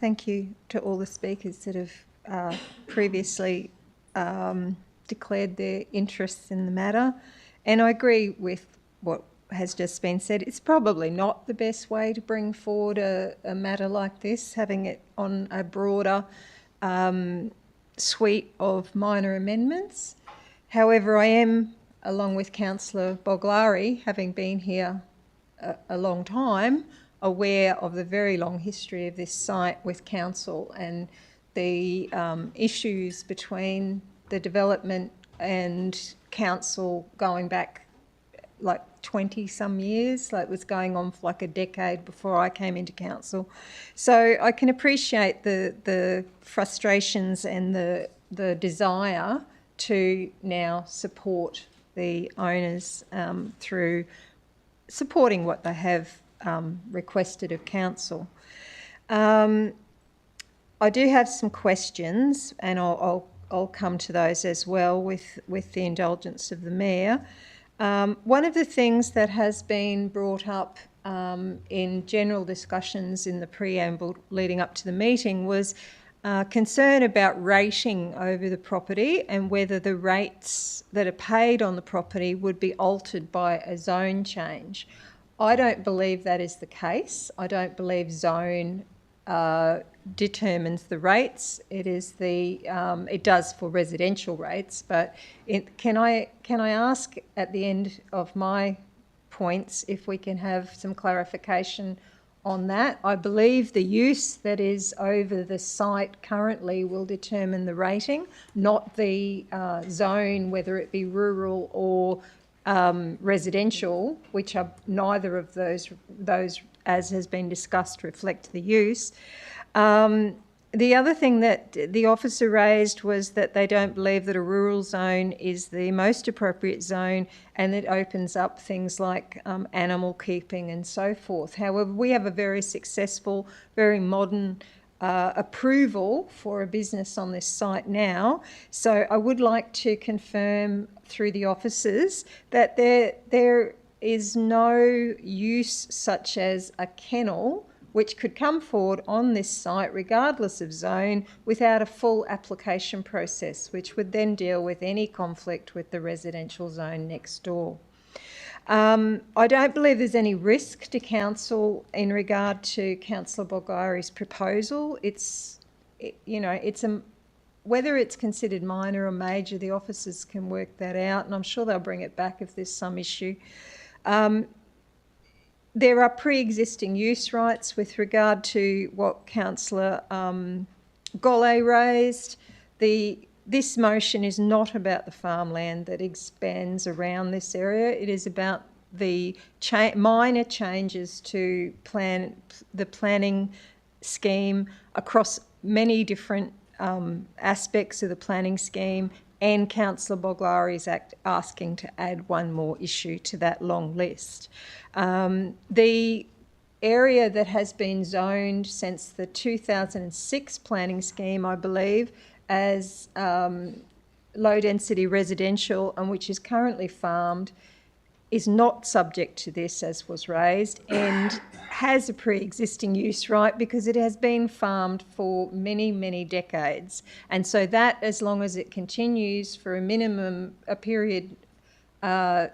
thank you to all the speakers that have previously declared their interests in the matter. And I agree with what has just been said. It's probably not the best way to bring forward a matter like this, having it on a broader suite of minor amendments. However, I am, along with Councillor Boglari, having been here a long time, aware of the very long history of this site with council and the issues between the development and council going back like 20 some years, like it was going on for like a decade before I came into council. So I can appreciate the frustrations and the desire to now support the owners through supporting what they have requested of council. I do have some questions, and I'll come to those as well with the indulgence of the Mayor. One of the things that has been brought up in general discussions in the preamble leading up to the meeting was concern about rating over the property and whether the rates that are paid on the property would be altered by a zone change. I don't believe that is the case. I don't believe zone determines the rates. It is it does for residential rates, but can I ask at the end of my points if we can have some clarification on that? I believe the use that is over the site currently will determine the rating, not the zone, whether it be rural or residential, which are neither of those, as has been discussed, reflect the use. The other thing that the officer raised was that they don't believe that a rural zone is the most appropriate zone, and it opens up things like animal keeping and so forth. However, we have a very successful, very modern approval for a business on this site now. So I would like to confirm through the officers that there is no use such as a kennel which could come forward on this site regardless of zone without a full application process, which would then deal with any conflict with the residential zone next door. I don't believe there's any risk to council in regard to Councillor Bulgari's proposal. Whether it's considered minor or major, the officers can work that out, and I'm sure they'll bring it back if there's some issue. There are pre-existing use rights with regard to what Councillor Gollet raised. This motion is not about the farmland that expands around this area. It is about the minor changes to the planning scheme across many different aspects of the planning scheme, and Councillor Boglari is asking to add one more issue to that long list. The area that has been zoned since the 2006 planning scheme, I believe, as low-density residential and which is currently farmed, is not subject to this, as was raised, and has a pre-existing use right because it has been farmed for many, many decades. And so that, as long as it continues for a period of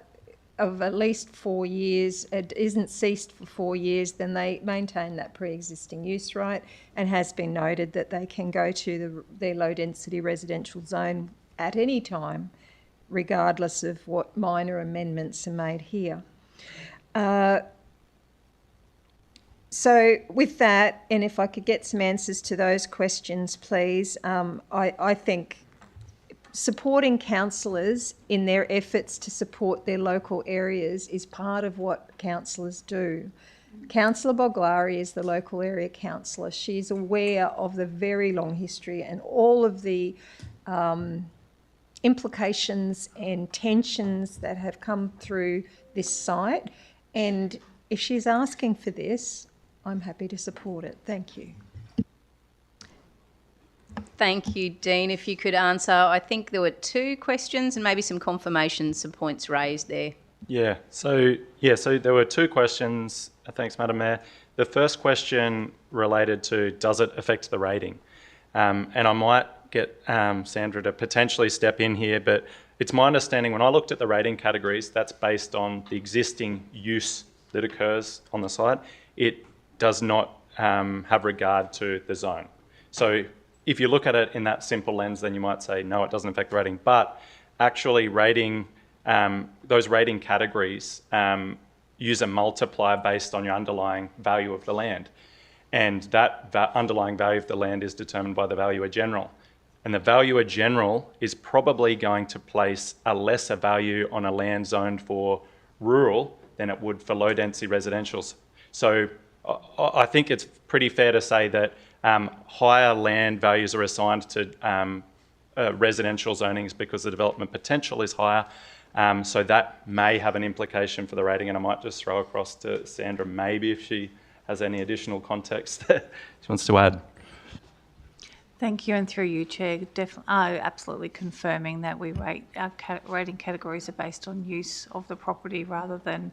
at least 4 years, it isn't ceased for 4 years, then they maintain that pre-existing use right, and has been noted that they can go to their low-density residential zone at any time, regardless of what minor amendments are made here. So with that, and if I could get some answers to those questions, please, I think supporting councillors in their efforts to support their local areas is part of what councillors do. Councillor Boglari is the local area councillor. She's aware of the very long history and all of the implications and tensions that have come through this site. And if she's asking for this, I'm happy to support it. Thank you. Thank you, Dean. If you could answer, I think there were 2 questions and maybe some confirmations, some points raised there. So there were 2 questions. Thanks, Madam Mayor. The first question related to, does it affect the rating? And I might get Sandra to potentially step in here, but it's my understanding when I looked at the rating categories, that's based on the existing use that occurs on the site. It does not have regard to the zone. So if you look at it in that simple lens, then you might say, no, it doesn't affect the rating. But actually rating, those rating categories use a multiplier based on your underlying value of the land. And that underlying value of the land is determined by the valuer general. And the valuer general is probably going to place a lesser value on a land zoned for rural than it would for low-density residentials. So I think it's pretty fair to say that higher land values are assigned to residential zonings because the development potential is higher. So that may have an implication for the rating, and I might just throw across to Sandra, maybe if she has any additional context that she wants to add. Thank you, and through you, Chair, absolutely confirming that we rate our rating categories are based on use of the property rather than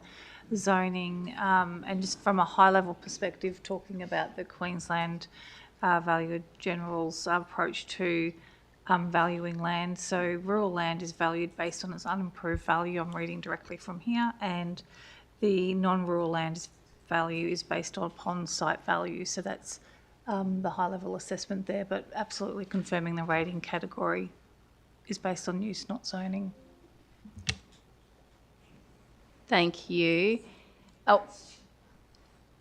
zoning. And just from a high-level perspective, talking about the Queensland Valuer General's approach to valuing land. So rural land is valued based on its unimproved value. I'm reading directly from here, and the non-rural land value is based upon site value. So that's the high-level assessment there, but absolutely confirming the rating category is based on use, not zoning. Thank you. Oh,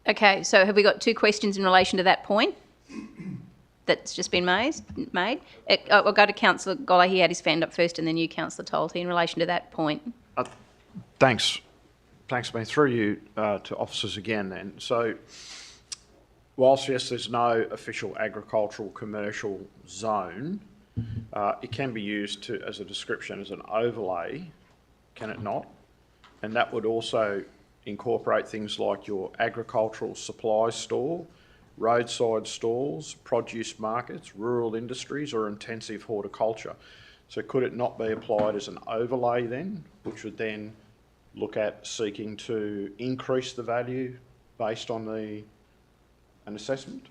okay, so have we got two questions in relation to that point that's just been made? I'll go to Councillor Goller. He had his hand up first, and then you, Councillor Tolte, in relation to that point. Thanks, mate. Through you to officers again then. So, whilst, yes, there's no official agricultural commercial zone, it can be used as a description as an overlay, can it not? And that would also incorporate things like your agricultural supply store, roadside stalls, produce markets, rural industries, or intensive horticulture. So could it not be applied as an overlay then, which would then look at seeking to increase the value based on an assessment?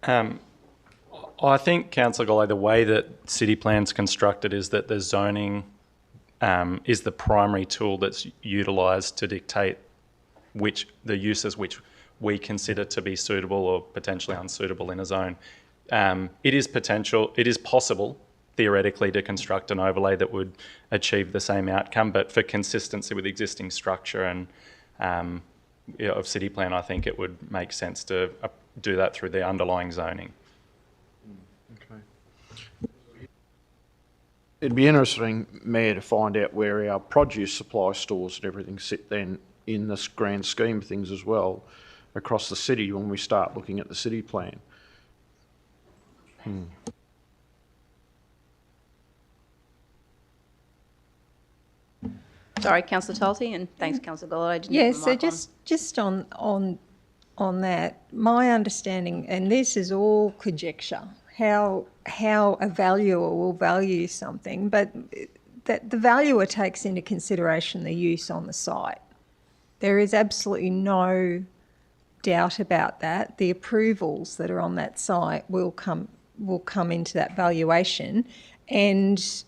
I think, Councillor Goller, the way that city plan's constructed is that the zoning is the primary tool that's utilised to dictate the uses which we consider to be suitable or potentially unsuitable in a zone. It is possible, theoretically, to construct an overlay that would achieve the same outcome, but for consistency with existing structure and of city plan, I think it would make sense to do that through the underlying zoning. Okay. It'd be interesting, Mayor, to find out where our produce supply stores and everything sit then in this grand scheme of things as well across the city when we start looking at the city plan. Sorry, Councillor Tolte, and thanks, Councillor Goller. Yeah, so just on that, my understanding, and this is all conjecture, how a valuer will value something, but that the valuer takes into consideration the use on the site. There is absolutely no doubt about that. The approvals that are on that site will come into that valuation, and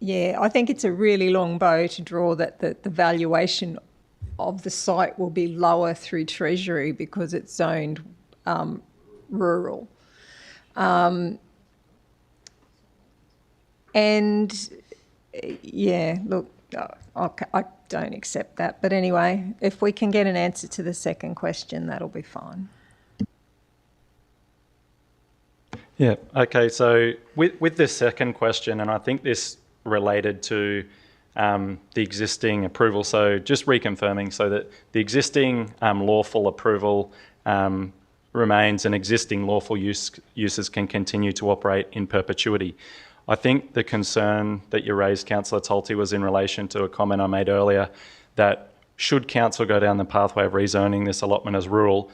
yeah, I think it's a really long bow to draw that the valuation of the site will be lower through Treasury because it's zoned rural. And yeah, look, I don't accept that. But anyway, if we can get an answer to the second question, that'll be fine. Yeah, okay, so with the second question, and I think this related to the existing approval, so just reconfirming, so that the existing lawful approval remains and existing lawful uses can continue to operate in perpetuity. I think the concern that you raised, Councillor Tolte, was in relation to a comment I made earlier that should council go down the pathway of rezoning this allotment as rural,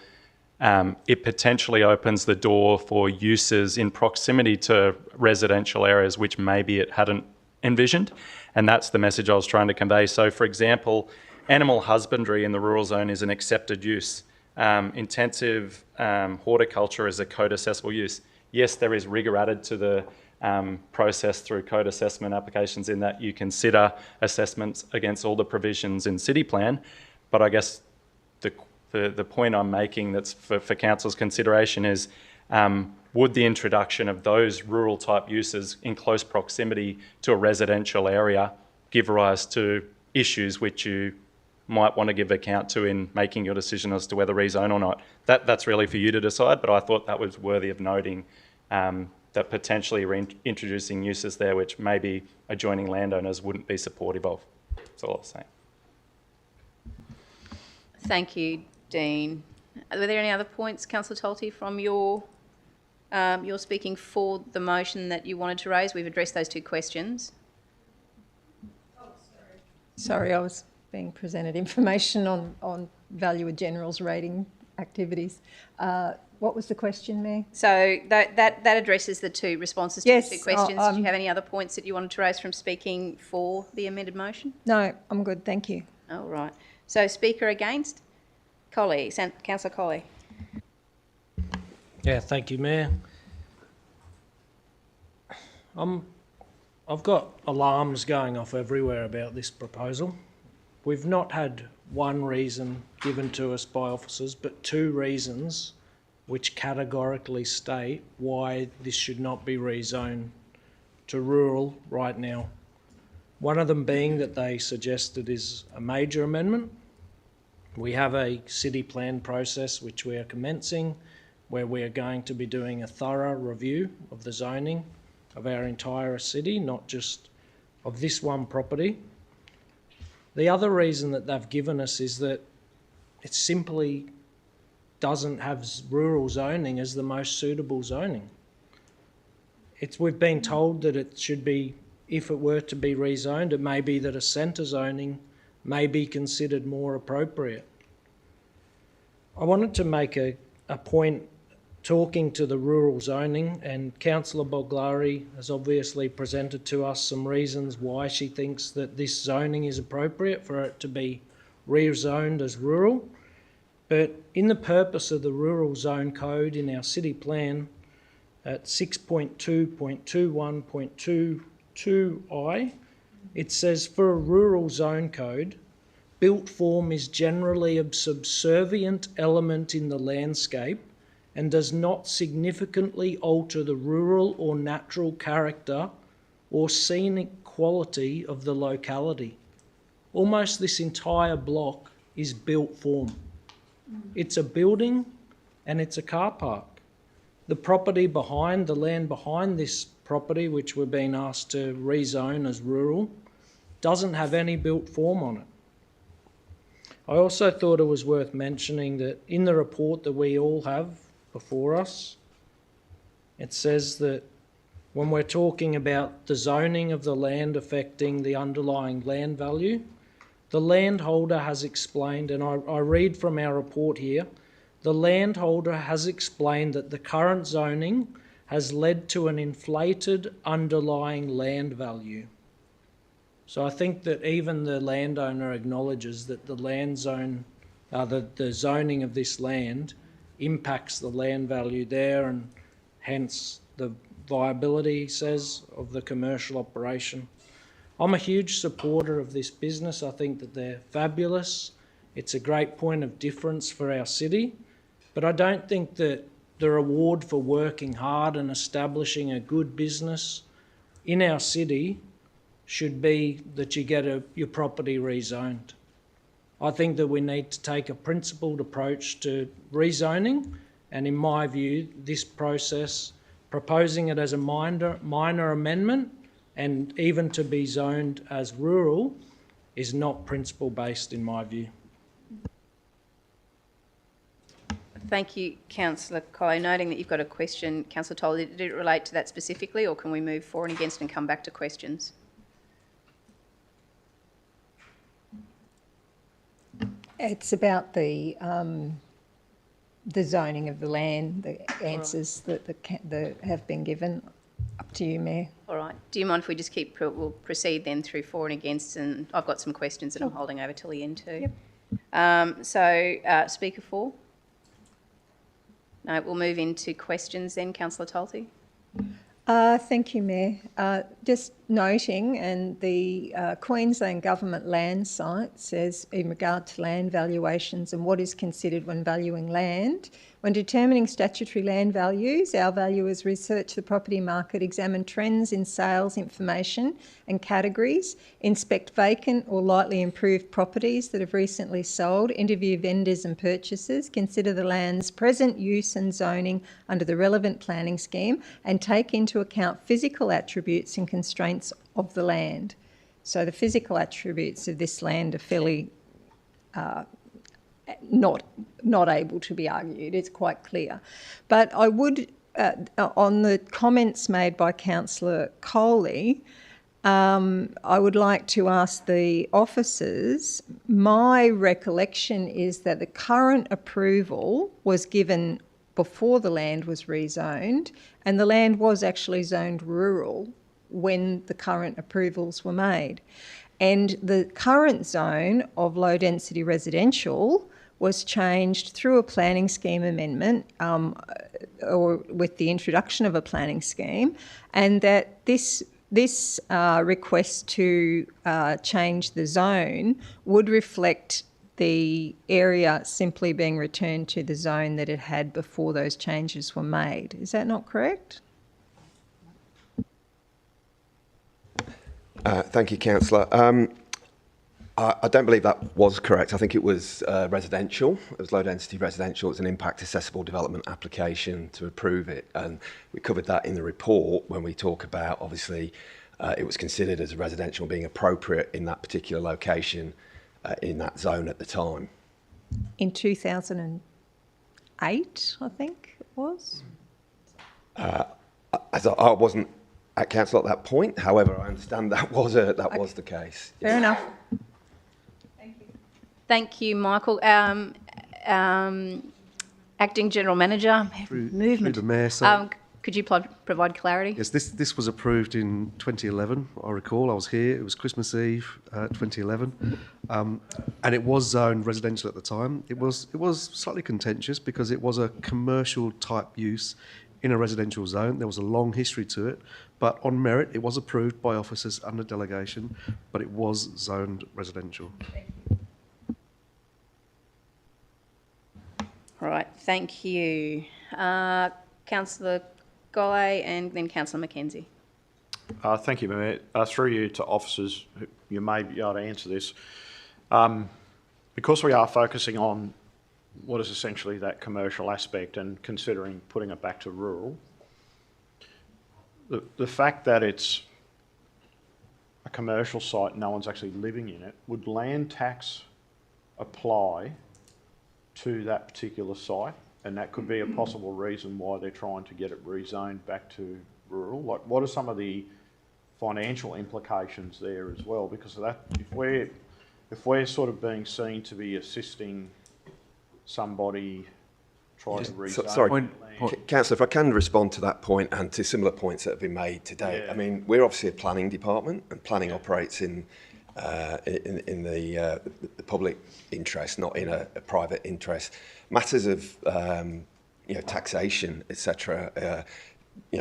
it potentially opens the door for uses in proximity to residential areas which maybe it hadn't envisioned, and that's the message I was trying to convey. So, for example, animal husbandry in the rural zone is an accepted use. Intensive horticulture is a code assessable use. Yes, there is rigour added to the process through code assessment applications in that you consider assessments against all the provisions in city plan, but I guess the point I'm making that's for council's consideration is would the introduction of those rural type uses in close proximity to a residential area give rise to issues which you might want to give account to in making your decision as to whether rezone or not? That's really for you to decide, but I thought that was worthy of noting that potentially reintroducing uses there which maybe adjoining landowners wouldn't be supportive of. That's all I was saying. Thank you, Dean. Were there any other points, Councillor Tolte, from your you're speaking for the motion that you wanted to raise? We've addressed those two questions. Sorry, I was being presented information on Valuer General's rating activities. What was the question, Mayor? So that addresses the two responses to the two questions. Did you have any other points that you wanted to raise from speaking for the amended motion? No, I'm good, thank you. All right. So speaker against? Colley, Councillor Colley. Yeah, thank you, Mayor. I've got alarms going off everywhere about this proposal. We've not had one reason given to us by officers, but two reasons which categorically state why this should not be rezoned to rural right now. One of them being that they suggest it is a major amendment. We have a city plan process which we are commencing, where we are going to be doing a thorough review of the zoning of our entire city, not just of this one property. The other reason that they've given us is that it simply doesn't have rural zoning as the most suitable zoning. We've been told that it should be, if it were to be rezoned, it may be that a centre zoning may be considered more appropriate. I wanted to make a point talking to the rural zoning, and Councillor Boglari has obviously presented to us some reasons why she thinks that this zoning is appropriate for it to be rezoned as rural. But in the purpose of the rural zone code in our city plan at 6.2.21.22i, it says for a rural zone code, built form is generally a subservient element in the landscape and does not significantly alter the rural or natural character or scenic quality of the locality. Almost this entire block is built form. It's a building and it's a car park. The property behind, the land behind this property, which we're being asked to rezone as rural, doesn't have any built form on it. I also thought it was worth mentioning that in the report that we all have before us, it says that when we're talking about the zoning of the land affecting the underlying land value, the landholder has explained, and I read from our report here, the landholder has explained that the current zoning has led to an inflated underlying land value. So I think that even the landowner acknowledges that the land zone, the zoning of this land impacts the land value there, and hence the viability, he says, of the commercial operation. I'm a huge supporter of this business. I think that they're fabulous. It's a great point of difference for our city, but I don't think that the reward for working hard and establishing a good business in our city should be that you get your property rezoned. I think that we need to take a principled approach to rezoning, and in my view, this process, proposing it as a minor amendment and even to be zoned as rural, is not principle-based in my view. Thank you, Councillor Colley. Noting that you've got a question, Councillor Tolle, did it relate to that specifically, or can we move for and against and come back to questions? It's about the zoning of the land, the answers that have been given. Up to you, Mayor. All right. Do you mind if we just we'll proceed then through for and against, and I've got some questions that I'm holding over till the end too. Yep. Speaker 4? No, we'll move into questions then, Councillor Tolte. Thank you, Mayor. Just noting, and the Queensland Government land site says, in regard to land valuations and what is considered when valuing land, when determining statutory land values, our valuers research the property market, examine trends in sales information and categories, inspect vacant or lightly improved properties that have recently sold, interview vendors and purchasers, consider the land's present use and zoning under the relevant planning scheme, and take into account physical attributes and constraints of the land. So the physical attributes of this land are fairly not able to be argued. It's quite clear. But I would, on the comments made by Councillor Coley, I would like to ask the officers, my recollection is that the current approval was given before the land was rezoned, and the land was actually zoned rural when the current approvals were made. And the current zone of low density residential was changed through a planning scheme amendment or with the introduction of a planning scheme, and that this request to change the zone would reflect the area simply being returned to the zone that it had before those changes were made. Is that not correct? Thank you, Councillor. I don't believe that was correct. I think it was residential. It was low-density residential. It's an impact assessable development application to approve it, and we covered that in the report when we talk about, obviously, it was considered as residential being appropriate in that particular location in that zone at the time. In 2008, I think it was? As I wasn't at council at that point. However, I understand that was the case. Fair enough. Thank you, Michael. Acting General Manager, Movement. Through the Mayor, so could you provide clarity? yes, this was approved in 2011. I recall I was here. It was Christmas Eve, 2011, and it was zoned residential at the time. It was slightly contentious because it was a commercial type use in a residential zone. There was a long history to it, but on merit, it was approved by officers under delegation, but it was zoned residential. All right, thank you. Councillor Guy and then Councillor McKenzie. Thank you, Mayor. Through you to officers, you may be able to answer this. Because we are focusing on what is essentially that commercial aspect and considering putting it back to rural, the fact that it's a commercial site and no one's actually living in it, would land tax apply to that particular site? And that could be a possible reason why they're trying to get it rezoned back to rural. Like, what are some of the financial implications there as well? Because of that, if we're sort of being seen to be assisting somebody try to rezone. Sorry, Councillor, if I can respond to that point and to similar points that have been made today. Yeah. I mean, we're obviously a planning department, and planning operates in the public interest, not in a private interest. Matters of taxation, etc.,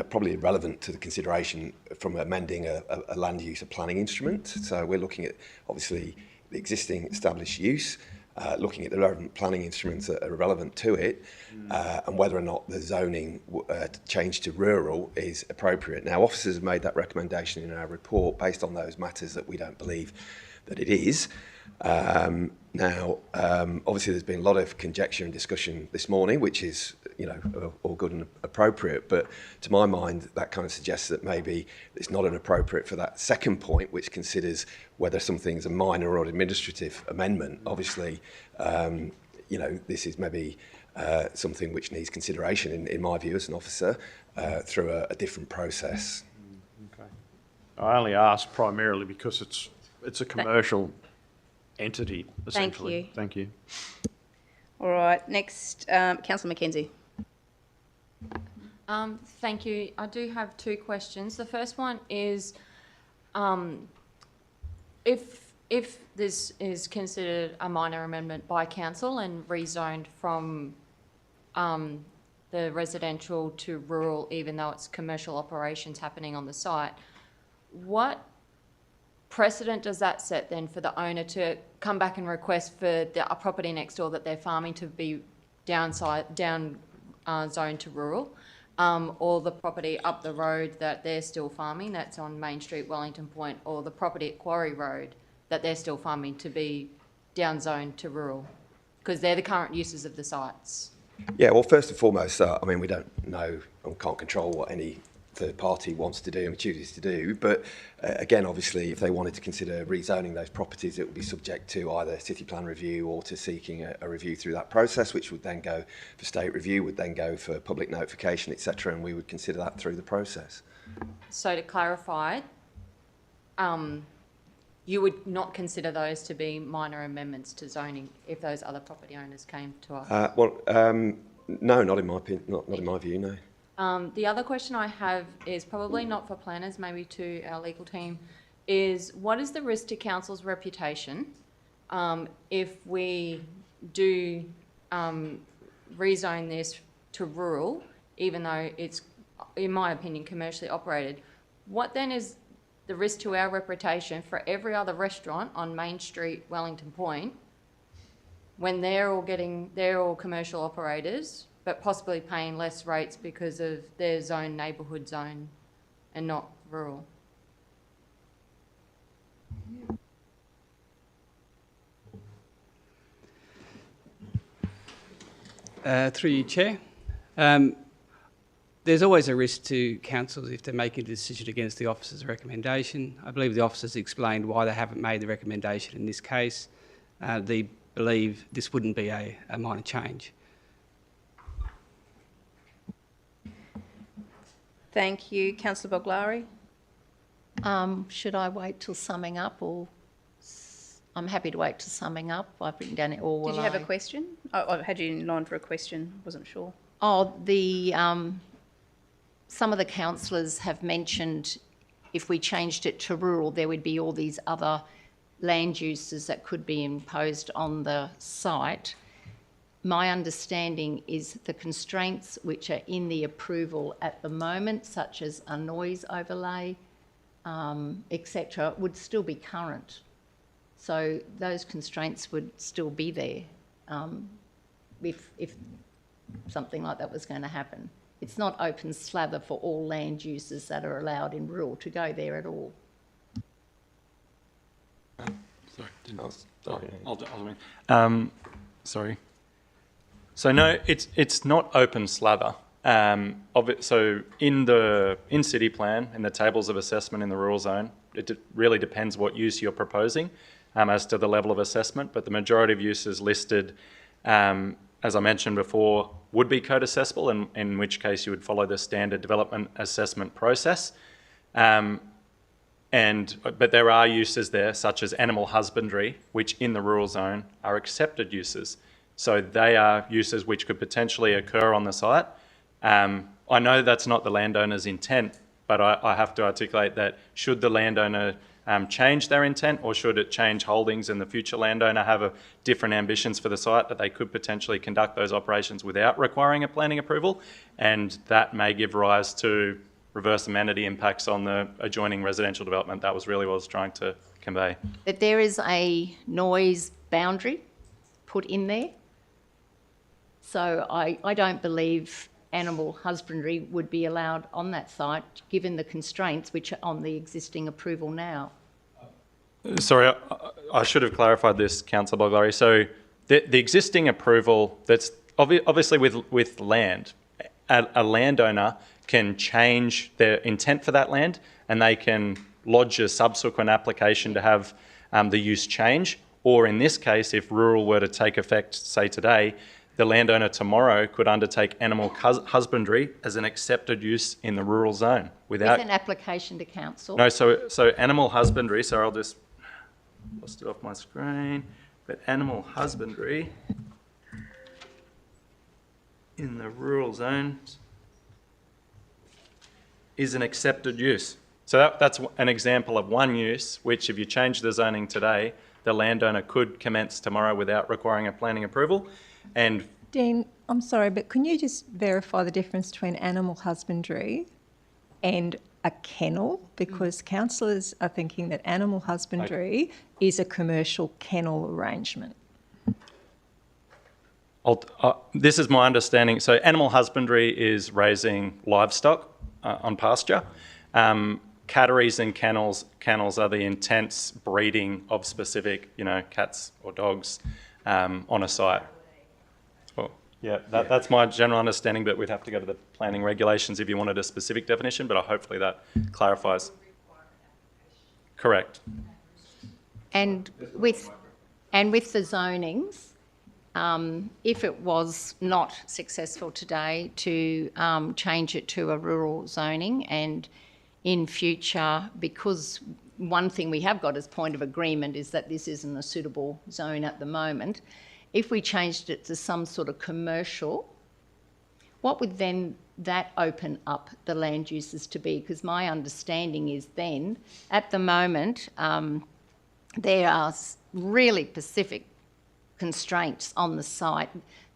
probably irrelevant to the consideration from amending a land use or planning instrument. So we're looking at obviously the existing established use, looking at the relevant planning instruments that are relevant to it, and whether or not the zoning change to rural is appropriate. Now, officers have made that recommendation in our report based on those matters that we don't believe that it is. Obviously, there's been a lot of conjecture and discussion this morning, which is, all good and appropriate. But to my mind, that kind of suggests that maybe it's not appropriate for that second point, which considers whether something's a minor or administrative amendment. Obviously, this is maybe something which needs consideration, in my view, as an officer, through a different process. Okay. I only ask primarily because it's a commercial entity, essentially. Thank you. Thank you. All right, next, Councillor McKenzie. Thank you. I do have two questions. The first one is, if this is considered a minor amendment by council and rezoned from the residential to rural, even though it's commercial operations happening on the site, what precedent does that set then for the owner to come back and request for a property next door that they're farming to be down zoned to rural, or the property up the road that they're still farming, that's on Main Street, Wellington Point, or the property at Quarry Road that they're still farming to be down zoned to rural? Because they're the current uses of the sites. Yeah, well, first and foremost, I mean, we don't know and can't control what any third party wants to do and chooses to do. But again, obviously, if they wanted to consider rezoning those properties, it would be subject to either city plan review or to seeking a review through that process, which would then go for state review, would then go for public notification, etc. And we would consider that through the process. So to clarify, you would not consider those to be minor amendments to zoning if those other property owners came to us? No, not in my opinion, not in my view, no. The other question I have is probably not for planners, maybe to our legal team, is what is the risk to council's reputation if we do rezone this to rural, even though it's, in my opinion, commercially operated? What then is the risk to our reputation for every other restaurant on Main Street, Wellington Point, when they're all commercial operators, but possibly paying less rates because of their zone, neighbourhood zone, and not rural? Through you, Chair. There's always a risk to councils if they're making a decision against the officer's recommendation. I believe the officers explained why they haven't made the recommendation in this case. They believe this wouldn't be a minor change. Thank you. Councillor Boglari? Should I wait till summing up, or I'm happy to wait till summing up. I've written down it all. Did you have a question? I had you in line for a question. Wasn't sure. Oh, some of the councillors have mentioned if we changed it to rural, there would be all these other land uses that could be imposed on the site. My understanding is the constraints which are in the approval at the moment, such as a noise overlay, etc., would still be current. So those constraints would still be there if something like that was going to happen. It's not open slather for all land uses that are allowed in rural to go there at all. Sorry. So no, it's not open slather. So in city plan, in the tables of assessment in the rural zone, it really depends what use you're proposing as to the level of assessment. But the majority of uses listed, as I mentioned before, would be code assessable, in which case you would follow the standard development assessment process. But there are uses there, such as animal husbandry, which in the rural zone are accepted uses. So they are uses which could potentially occur on the site. I know that's not the landowner's intent, but I have to articulate that should the landowner change their intent, or should it change holdings and the future landowner have different ambitions for the site, that they could potentially conduct those operations without requiring a planning approval, and that may give rise to reverse amenity impacts on the adjoining residential development. That was really what I was trying to convey. That there is a noise boundary put in there. So I don't believe animal husbandry would be allowed on that site, given the constraints which are on the existing approval now. Sorry, I should have clarified this, Councillor Boglari. So the existing approval, that's obviously with land, a landowner can change their intent for that land, and they can lodge a subsequent application to have the use change. Or in this case, if rural were to take effect, say today, the landowner tomorrow could undertake animal husbandry as an accepted use in the rural zone without... With an application to council? No, so animal husbandry, so I'll just lost it off my screen, but animal husbandry in the rural zone is an accepted use. So that's an example of one use, which if you change the zoning today, the landowner could commence tomorrow without requiring a planning approval. And Dean, I'm sorry, but can you just verify the difference between animal husbandry and a kennel? Because councillors are thinking that animal husbandry is a commercial kennel arrangement. This is my understanding. So animal husbandry is raising livestock on pasture. Catteries and kennels are the intense breeding of specific, cats or dogs on a site. Well, that's my general understanding, but we'd have to go to the planning regulations if you wanted a specific definition, but hopefully that clarifies. Correct. And with the zonings, if it was not successful today to change it to a rural zoning, and in future, because one thing we have got as point of agreement is that this isn't a suitable zone at the moment, if we changed it to some sort of commercial, what would then that open up the land uses to be? Because my understanding is then, at the moment, there are really specific constraints on the site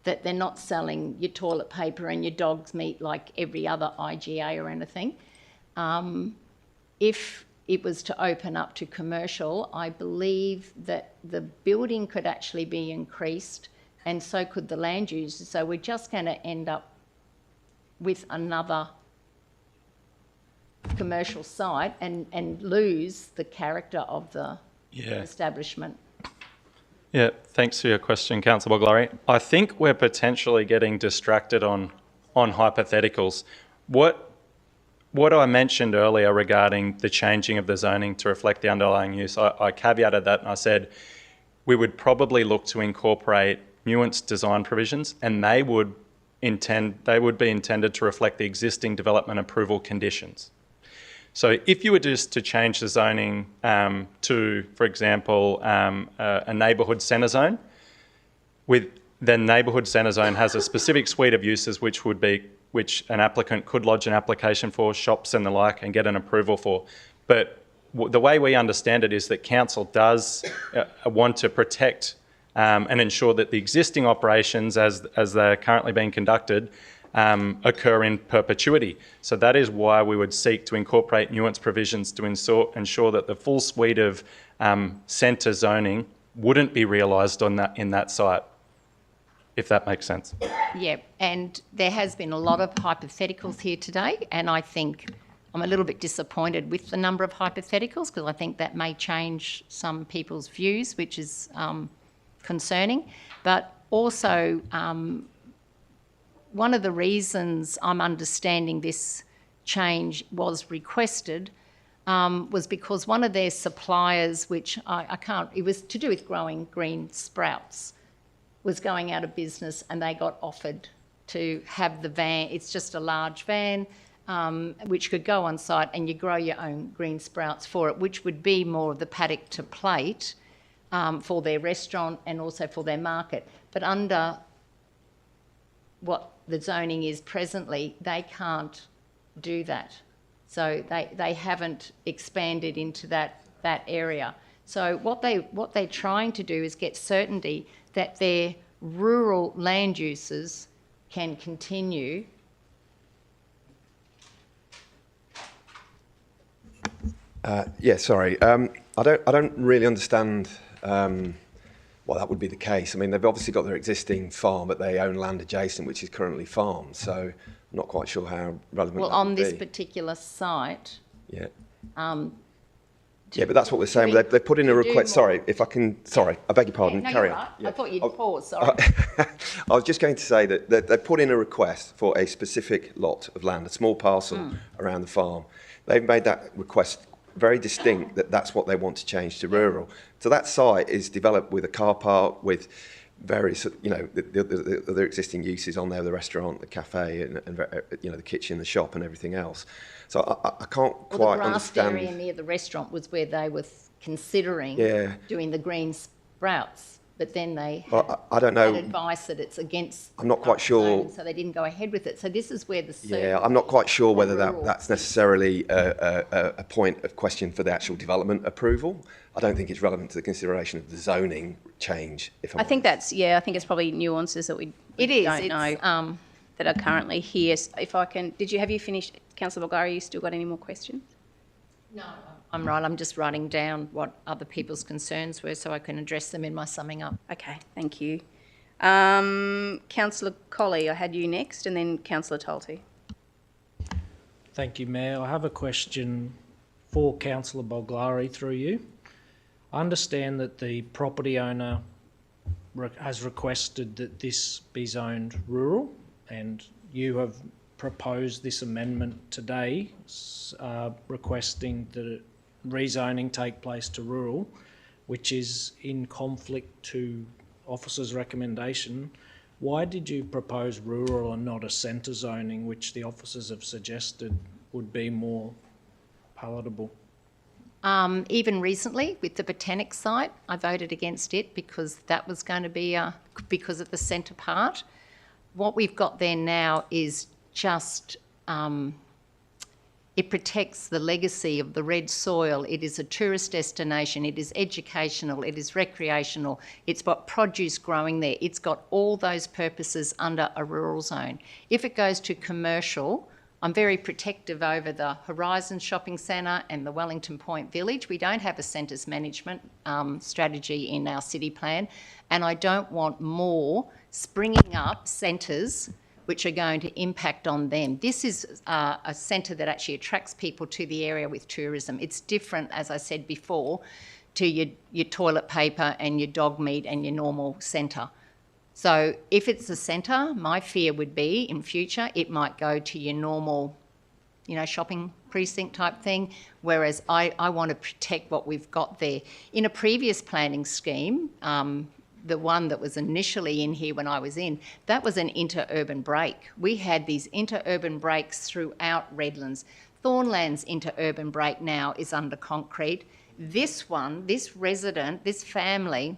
that they're not selling your toilet paper and your dog's meat like every other IGA or anything. If it was to open up to commercial, I believe that the building could actually be increased and so could the land use. So we're just going to end up with another commercial site and lose the character of the establishment. Yeah, thanks for your question, Councillor Boglari. I think we're potentially getting distracted on hypotheticals. What I mentioned earlier regarding the changing of the zoning to reflect the underlying use, I caveated that and I said we would probably look to incorporate nuanced design provisions, and they would be intended to reflect the existing development approval conditions. So if you were just to change the zoning to, for example, a neighbourhood centre zone, the neighbourhood centre zone has a specific suite of uses which an applicant could lodge an application for, shops and the like, and get an approval for. But the way we understand it is that council does want to protect and ensure that the existing operations as they're currently being conducted occur in perpetuity. So that is why we would seek to incorporate nuance provisions to ensure that the full suite of centre zoning wouldn't be realised in that site, if that makes sense. Yeah, and there has been a lot of hypotheticals here today, and I think I'm a little bit disappointed with the number of hypotheticals because I think that may change some people's views, which is concerning. But also, one of the reasons I'm understanding this change was requested was because one of their suppliers, which I can't, it was to do with growing green sprouts, was going out of business, and they got offered to have the van. It's just a large van which could go on site and you grow your own green sprouts for it, which would be more of the paddock to plate for their restaurant and also for their market. But under what the zoning is presently, they can't do that. So they haven't expanded into that area. So what they're trying to do is get certainty that their rural land uses can continue. Sorry. I don't really understand why that would be the case. I mean, they've obviously got their existing farm, but they own land adjacent, which is currently farmed. So I'm not quite sure how relevant. Well, on this particular site. Yeah. But that's what we're saying. They've put in a request. Sorry, if I can. Sorry, I beg your pardon. Carry on. Right. Yeah. I thought you'd pause. Sorry. I was just going to say that they've put in a request for a specific lot of land, a small parcel around the farm. They've made that request very distinct that that's what they want to change to rural. So that site is developed with a car park, with various, the other existing uses on there, the restaurant, the cafe, and the kitchen, the shop, and everything else. So I can't quite understand. The grassed area near the restaurant was where they were considering doing the green sprouts, but then they had advice that it's against. I'm not quite sure. So they didn't go ahead with it. So this is where the I'm not quite sure whether that's necessarily a point of question for the actual development approval. I don't think it's relevant to the consideration of the zoning change. I think it's probably nuances that we don't know that are currently here. If I can, have you finished, Councillor Bulgari, you still got any more questions? No, I'm right. I'm just writing down what other people's concerns were so I can address them in my summing up. Okay, thank you. Councillor Colley, I had you next, and then Councillor Tolte. Thank you, Mayor. I have a question for Councillor Bulgari through you. I understand that the property owner has requested that this be zoned rural, and you have proposed this amendment today requesting that rezoning take place to rural, which is in conflict to officer's recommendation. Why did you propose rural and not a centre zoning, which the officers have suggested would be more palatable? Even recently with the Botanic site, I voted against it because that was going to be because of the centre part. What we've got there now is just, it protects the legacy of the red soil. It is a tourist destination. It is educational. It is recreational. It's got produce growing there. It's got all those purposes under a rural zone. If it goes to commercial, I'm very protective over the Horizon Shopping Centre and the Wellington Point Village. We don't have a centres management strategy in our city plan, and I don't want more springing up centres which are going to impact on them. This is a centre that actually attracts people to the area with tourism. It's different, as I said before, to your toilet paper and your dog meat and your normal centre. So if it's a centre, my fear would be in future it might go to your normal, shopping precinct type thing, whereas I want to protect what we've got there. In a previous planning scheme, the one that was initially in here when I was in, that was an inter-urban break. We had these inter-urban breaks throughout Redlands. Thornland's inter-urban break now is under concrete. This one, this resident, this family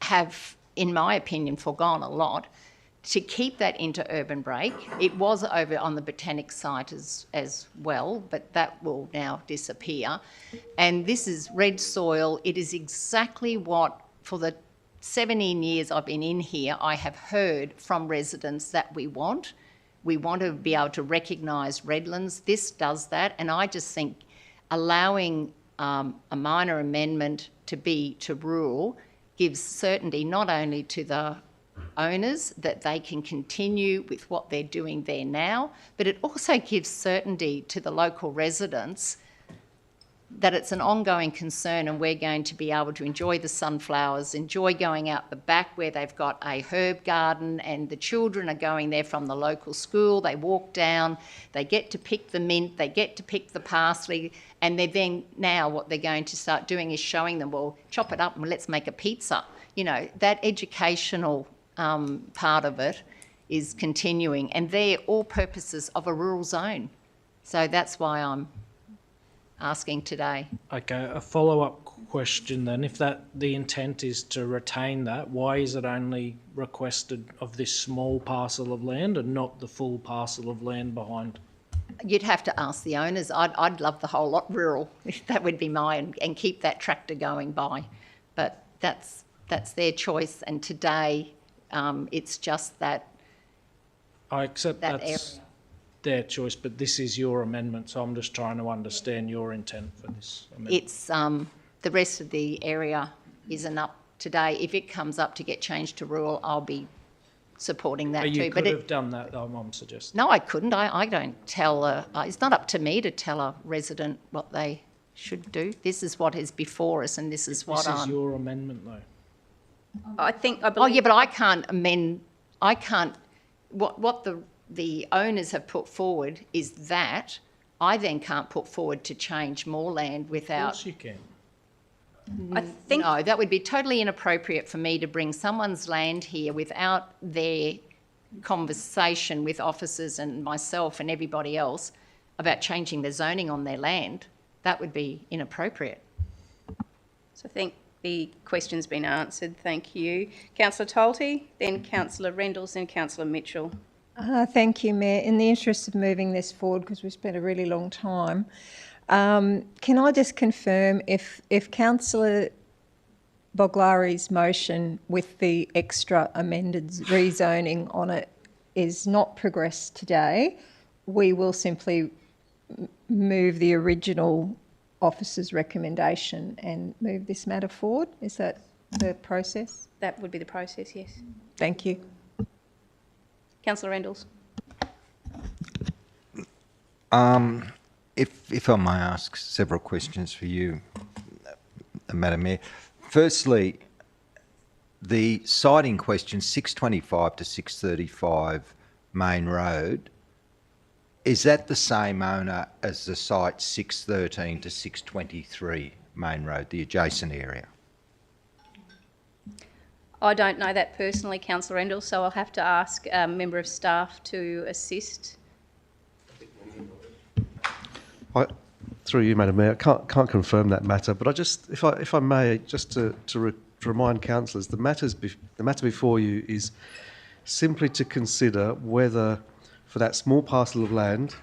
have, in my opinion, forgone a lot to keep that inter-urban break. It was over on the Botanic site as well, but that will now disappear. And this is red soil. It is exactly what, for the 17 years I've been in here, I have heard from residents that we want. We want to be able to recognise Redlands. This does that, and I just think allowing a minor amendment to rural gives certainty not only to the owners that they can continue with what they're doing there now, but it also gives certainty to the local residents that it's an ongoing concern and we're going to be able to enjoy the sunflowers, enjoy going out the back where they've got a herb garden and the children are going there from the local school. They walk down, they get to pick the mint, they get to pick the parsley, and they're then now what they're going to start doing is showing them, well, chop it up and let's make a pizza. That educational part of it is continuing, and they're all purposes of a rural zone. So that's why I'm asking today. Okay, a follow-up question then. If the intent is to retain that, why is it only requested of this small parcel of land and not the full parcel of land behind? You'd have to ask the owners. I'd love the whole lot rural. That would be mine, and keep that tractor going by. But that's their choice, and today it's just that. I accept that that's area. Their choice, but this is your amendment, so I'm just trying to understand your intent for this amendment. It's the rest of the area isn't up today. If it comes up to get changed to rural, I'll be supporting that But too. you could have done that, I'm suggesting. No, I couldn't. I don't tell. It's not up to me to tell a resident what they should do. This is what is before us, and this is what This is your amendment, though. I believe. Oh yeah, but I can't amend. I can't. What the owners have put forward is that I then can't put forward to change more land without. Of course you can. I think No, that would be totally inappropriate for me to bring someone's land here without their conversation with officers and myself and everybody else about changing the zoning on their land. That would be inappropriate. So I think the question's been answered. Thank you. Councillor Tolte, then Councillor Rendles, then Councillor Mitchell. Thank you, Mayor. In the interest of moving this forward, because we've spent a really long time, can I just confirm if Councillor Bulgari's motion with the extra amended rezoning on it is not progressed today, we will simply move the original officer's recommendation and move this matter forward. Is that the process? That would be the process, yes. Thank you. Councillor Endorse. If I may ask several questions for you, Madam Mayor. Firstly, the site in question, 625 to 635 Main Road, is that the same owner as the site 613 to 623 Main Road, the adjacent area? I don't know that personally, Councillor Endorse, so I'll have to ask a member of staff to assist. Through you, Madam Mayor, I can't confirm that matter, but I just, if I may, just to remind councillors, the matter before you is simply to consider whether, for that small parcel of land,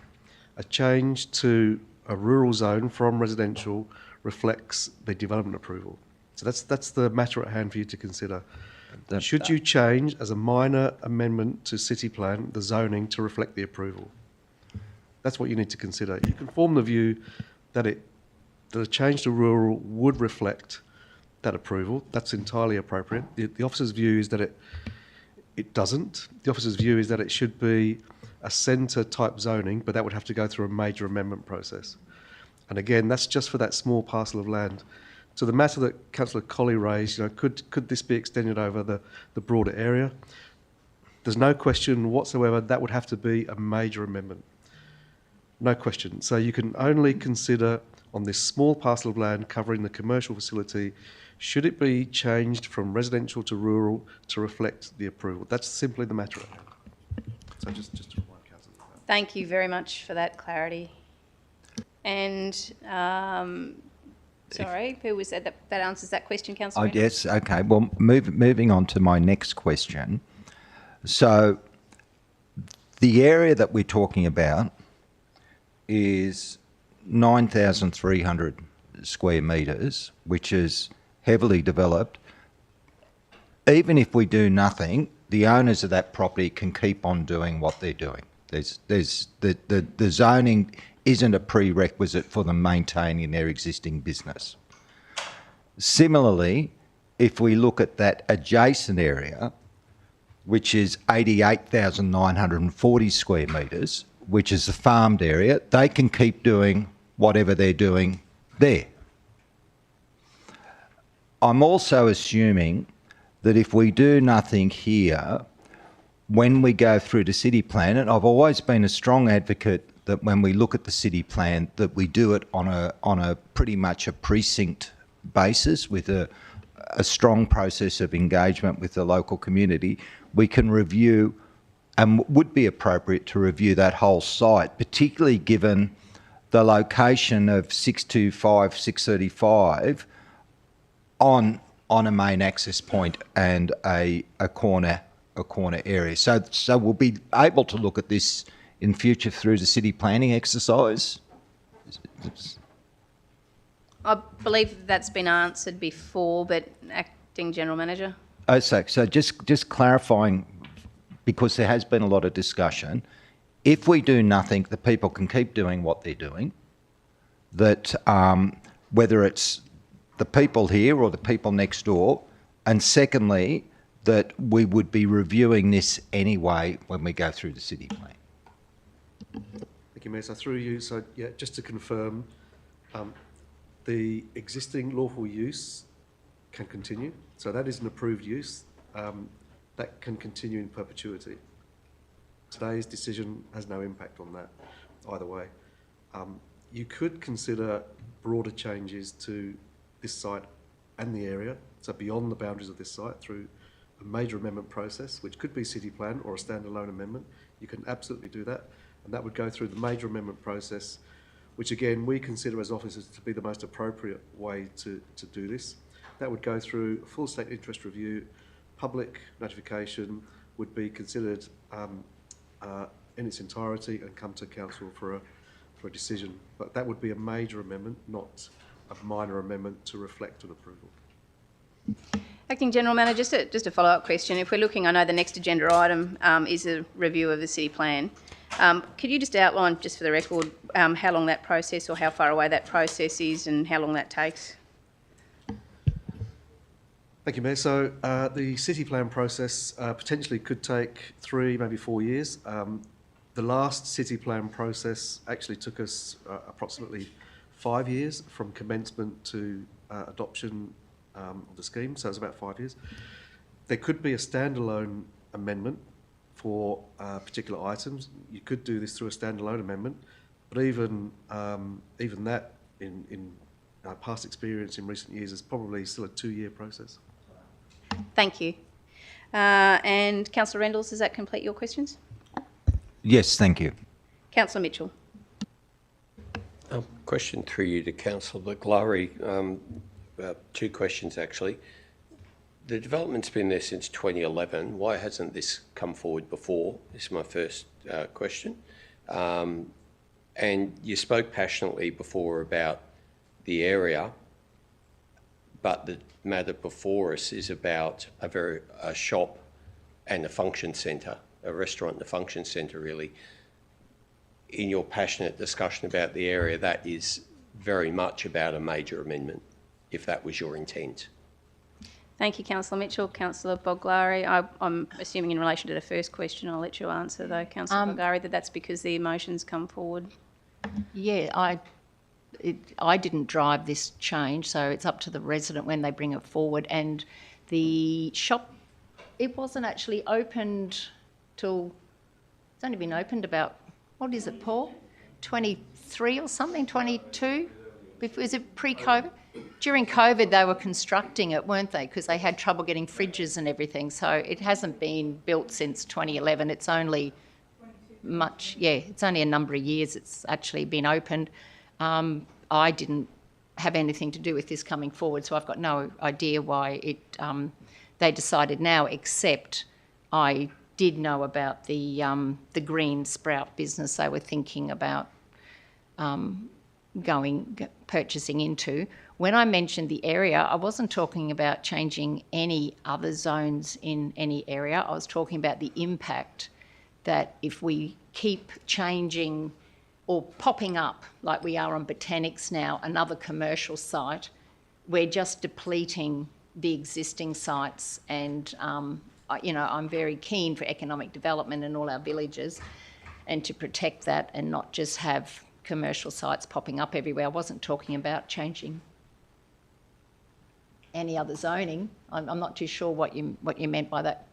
a change to a rural zone from residential reflects the development approval. So that's the matter at hand for you to consider. Should you change, as a minor amendment to city plan, the zoning to reflect the approval? That's what you need to consider. You can form the view that a change to rural would reflect that approval. That's entirely appropriate. The officer's view is that it doesn't. The officer's view is that it should be a centre type zoning, but that would have to go through a major amendment process. And again, that's just for that small parcel of land. So the matter that Councillor Colley raised, could this be extended over the broader area? There's no question whatsoever that would have to be a major amendment. No question. So you can only consider on this small parcel of land covering the commercial facility, should it be changed from residential to rural to reflect the approval? That's simply the matter at hand. So just to remind council of that. Thank you very much for that clarity. And sorry, who was that answers that question, Councillor? Oh, yes, okay. Well, moving on to my next question. So the area that we're talking about is 9,300 square metres, which is heavily developed. Even if we do nothing, the owners of that property can keep on doing what they're doing. The zoning isn't a prerequisite for them maintaining their existing business. Similarly, if we look at that adjacent area, which is 88,940 square metres, which is the farmed area, they can keep doing whatever they're doing there. I'm also assuming that if we do nothing here, when we go through the city plan, and I've always been a strong advocate that when we look at the city plan, that we do it on a pretty much a precinct basis with a strong process of engagement with the local community, we can review and would be appropriate to review that whole site, particularly given the location of 625, 635 on a main access point and a corner area. So we'll be able to look at this in future through the city planning exercise. I believe that's been answered before, but Acting General Manager. Oh, so just clarifying, because there has been a lot of discussion, if we do nothing, the people can keep doing what they're doing, that whether it's the people here or the people next door, and secondly, that we would be reviewing this anyway when we go through the city plan. Thank you, Mayor. So through you, so yeah, just to confirm, the existing lawful use can continue. So that is an approved use. That can continue in perpetuity. Today's decision has no impact on that either way. You could consider broader changes to this site and the area, so beyond the boundaries of this site, through a major amendment process, which could be city plan or a standalone amendment. You can absolutely do that, and that would go through the major amendment process, which again we consider as officers to be the most appropriate way to do this. That would go through a full state interest review. Public notification would be considered in its entirety and come to council for a decision. But that would be a major amendment, not a minor amendment to reflect an approval. Acting General Manager, just a follow-up question. If we're looking, I know the next agenda item is a review of the city plan. Could you just outline, just for the record, how long that process or how far away that process is and how long that takes? Thank you, Mayor. So the city plan process potentially could take 3, maybe 4 years. The last city plan process actually took us approximately 5 years from commencement to adoption of the scheme, so it's about 5 years. There could be a standalone amendment for particular items. You could do this through a standalone amendment, but even that, in past experience in recent years, is probably still a 2-year process. Thank you. And Councillor Rendels, does that complete your questions? Yes, thank you. Councillor Mitchell. Question through you to Councillor Glary. 2 questions actually. The development's been there since 2011. Why hasn't this come forward before? This is my first question. And you spoke passionately before about the area, but the matter before us is about a shop and a function centre, a restaurant and a function centre really. In your passionate discussion about the area, that is very much about a major amendment, if that was your intent. Thank you, Councillor Mitchell. Councillor Boglari, I'm assuming in relation to the first question, I'll let you answer though, Councillor Boglari, that that's because the emotions come forward. Yeah, I didn't drive this change, so it's up to the resident when they bring it forward. And the shop, it wasn't actually opened till, it's only been opened about, what is it, Paul? 23 or something, 22? Was it pre-COVID? During COVID, they were constructing it, weren't they? Because they had trouble getting fridges and everything. So it hasn't been built since 2011. It's only it's only a number of years it's actually been opened. I didn't have anything to do with this coming forward, so I've got no idea why they decided now, except I did know about the green sprout business they were thinking about purchasing into. When I mentioned the area, I wasn't talking about changing any other zones in any area. I was talking about the impact that if we keep changing or popping up like we are on Botanics now, another commercial site, we're just depleting the existing sites. And, I'm very keen for economic development in all our villages and to protect that and not just have commercial sites popping up everywhere. I wasn't talking about changing any other zoning. I'm not too sure what you meant by that.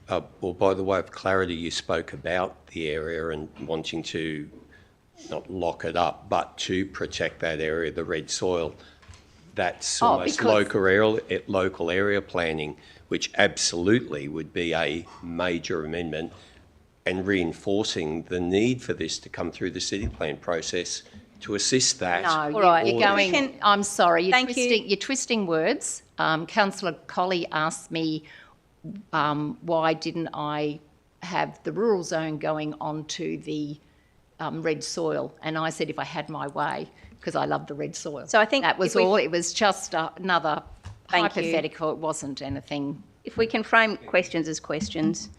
Well, by the way of clarity, you spoke about the area and wanting to not lock it up, but to protect that area, the red soil. That's almost local area planning, which absolutely would be a major amendment and reinforcing the need for this to come through the city plan process to assist that. No, all right. you're going. I'm sorry. You're twisting words. Councillor Colley asked me why didn't I have the rural zone going onto the red soil, and I said if I had my way, because I love the red soil. So I think that was all. It was just another hypothetical. It wasn't anything. If we can frame questions as questions.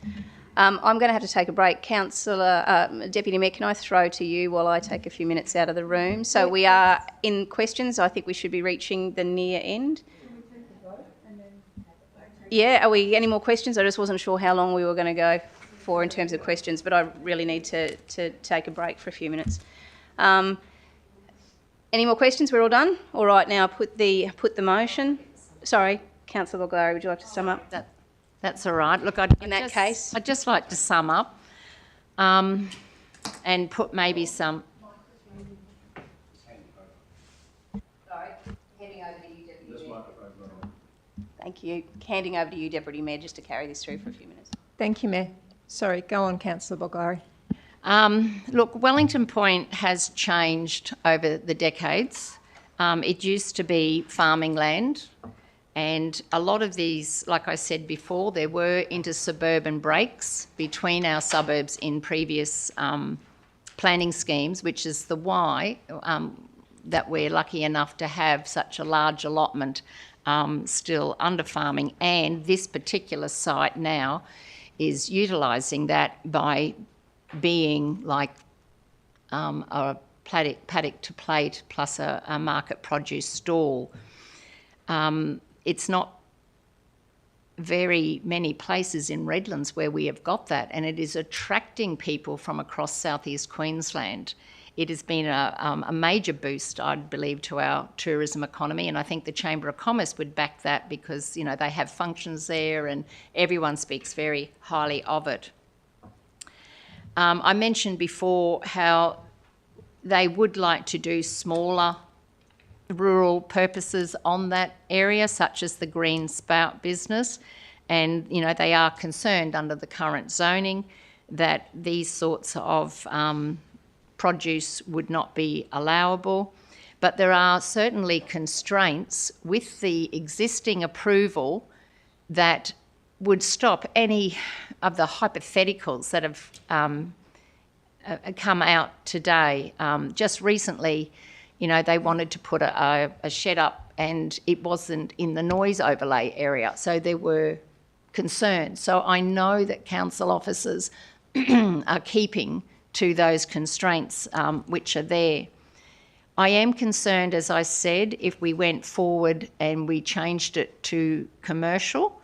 I'm going to have to take a break. Councillor, Deputy Mayor, can I throw to you while I take a few minutes out of the room? So we are in questions. I think we should be reaching the near end. Yeah, are we any more questions? I just wasn't sure how long we were going to go for in terms of questions, but I really need to take a break for a few minutes. Any more questions? We're all done? All right, now put the motion. Sorry, Councillor Boglari, would you like to sum up? That's all right. Look, I'd just like to sum up and put maybe some... Sorry, handing over to you, Deputy Mayor. Thank you. Handing over to you, Deputy Mayor, just to carry this through for a few minutes. Thank you, Mayor. Sorry, go on, Councillor Boglari. Look, Wellington Point has changed over the decades. It used to be farming land. And a lot of these, like I said before, there were inter-suburban breaks between our suburbs in previous planning schemes, which is the why that we're lucky enough to have such a large allotment still under farming. And this particular site now is utilising that by being like a paddock to plate plus a market produce stall. It's not very many places in Redlands where we have got that, and it is attracting people from across southeast Queensland. It has been a major boost, I believe, to our tourism economy, and I think the Chamber of Commerce would back that because, you know, they have functions there and everyone speaks very highly of it. I mentioned before how they would like to do smaller rural purposes on that area, such as the green spout business, and, you know, they are concerned under the current zoning that these sorts of produce would not be allowable. But there are certainly constraints with the existing approval that would stop any of the hypotheticals that have come out today. Just recently, you know, they wanted to put a shed up and it wasn't in the noise overlay area, so there were concerns. So I know that council officers are keeping to those constraints which are there. I am concerned, as I said, if we went forward and we changed it to commercial,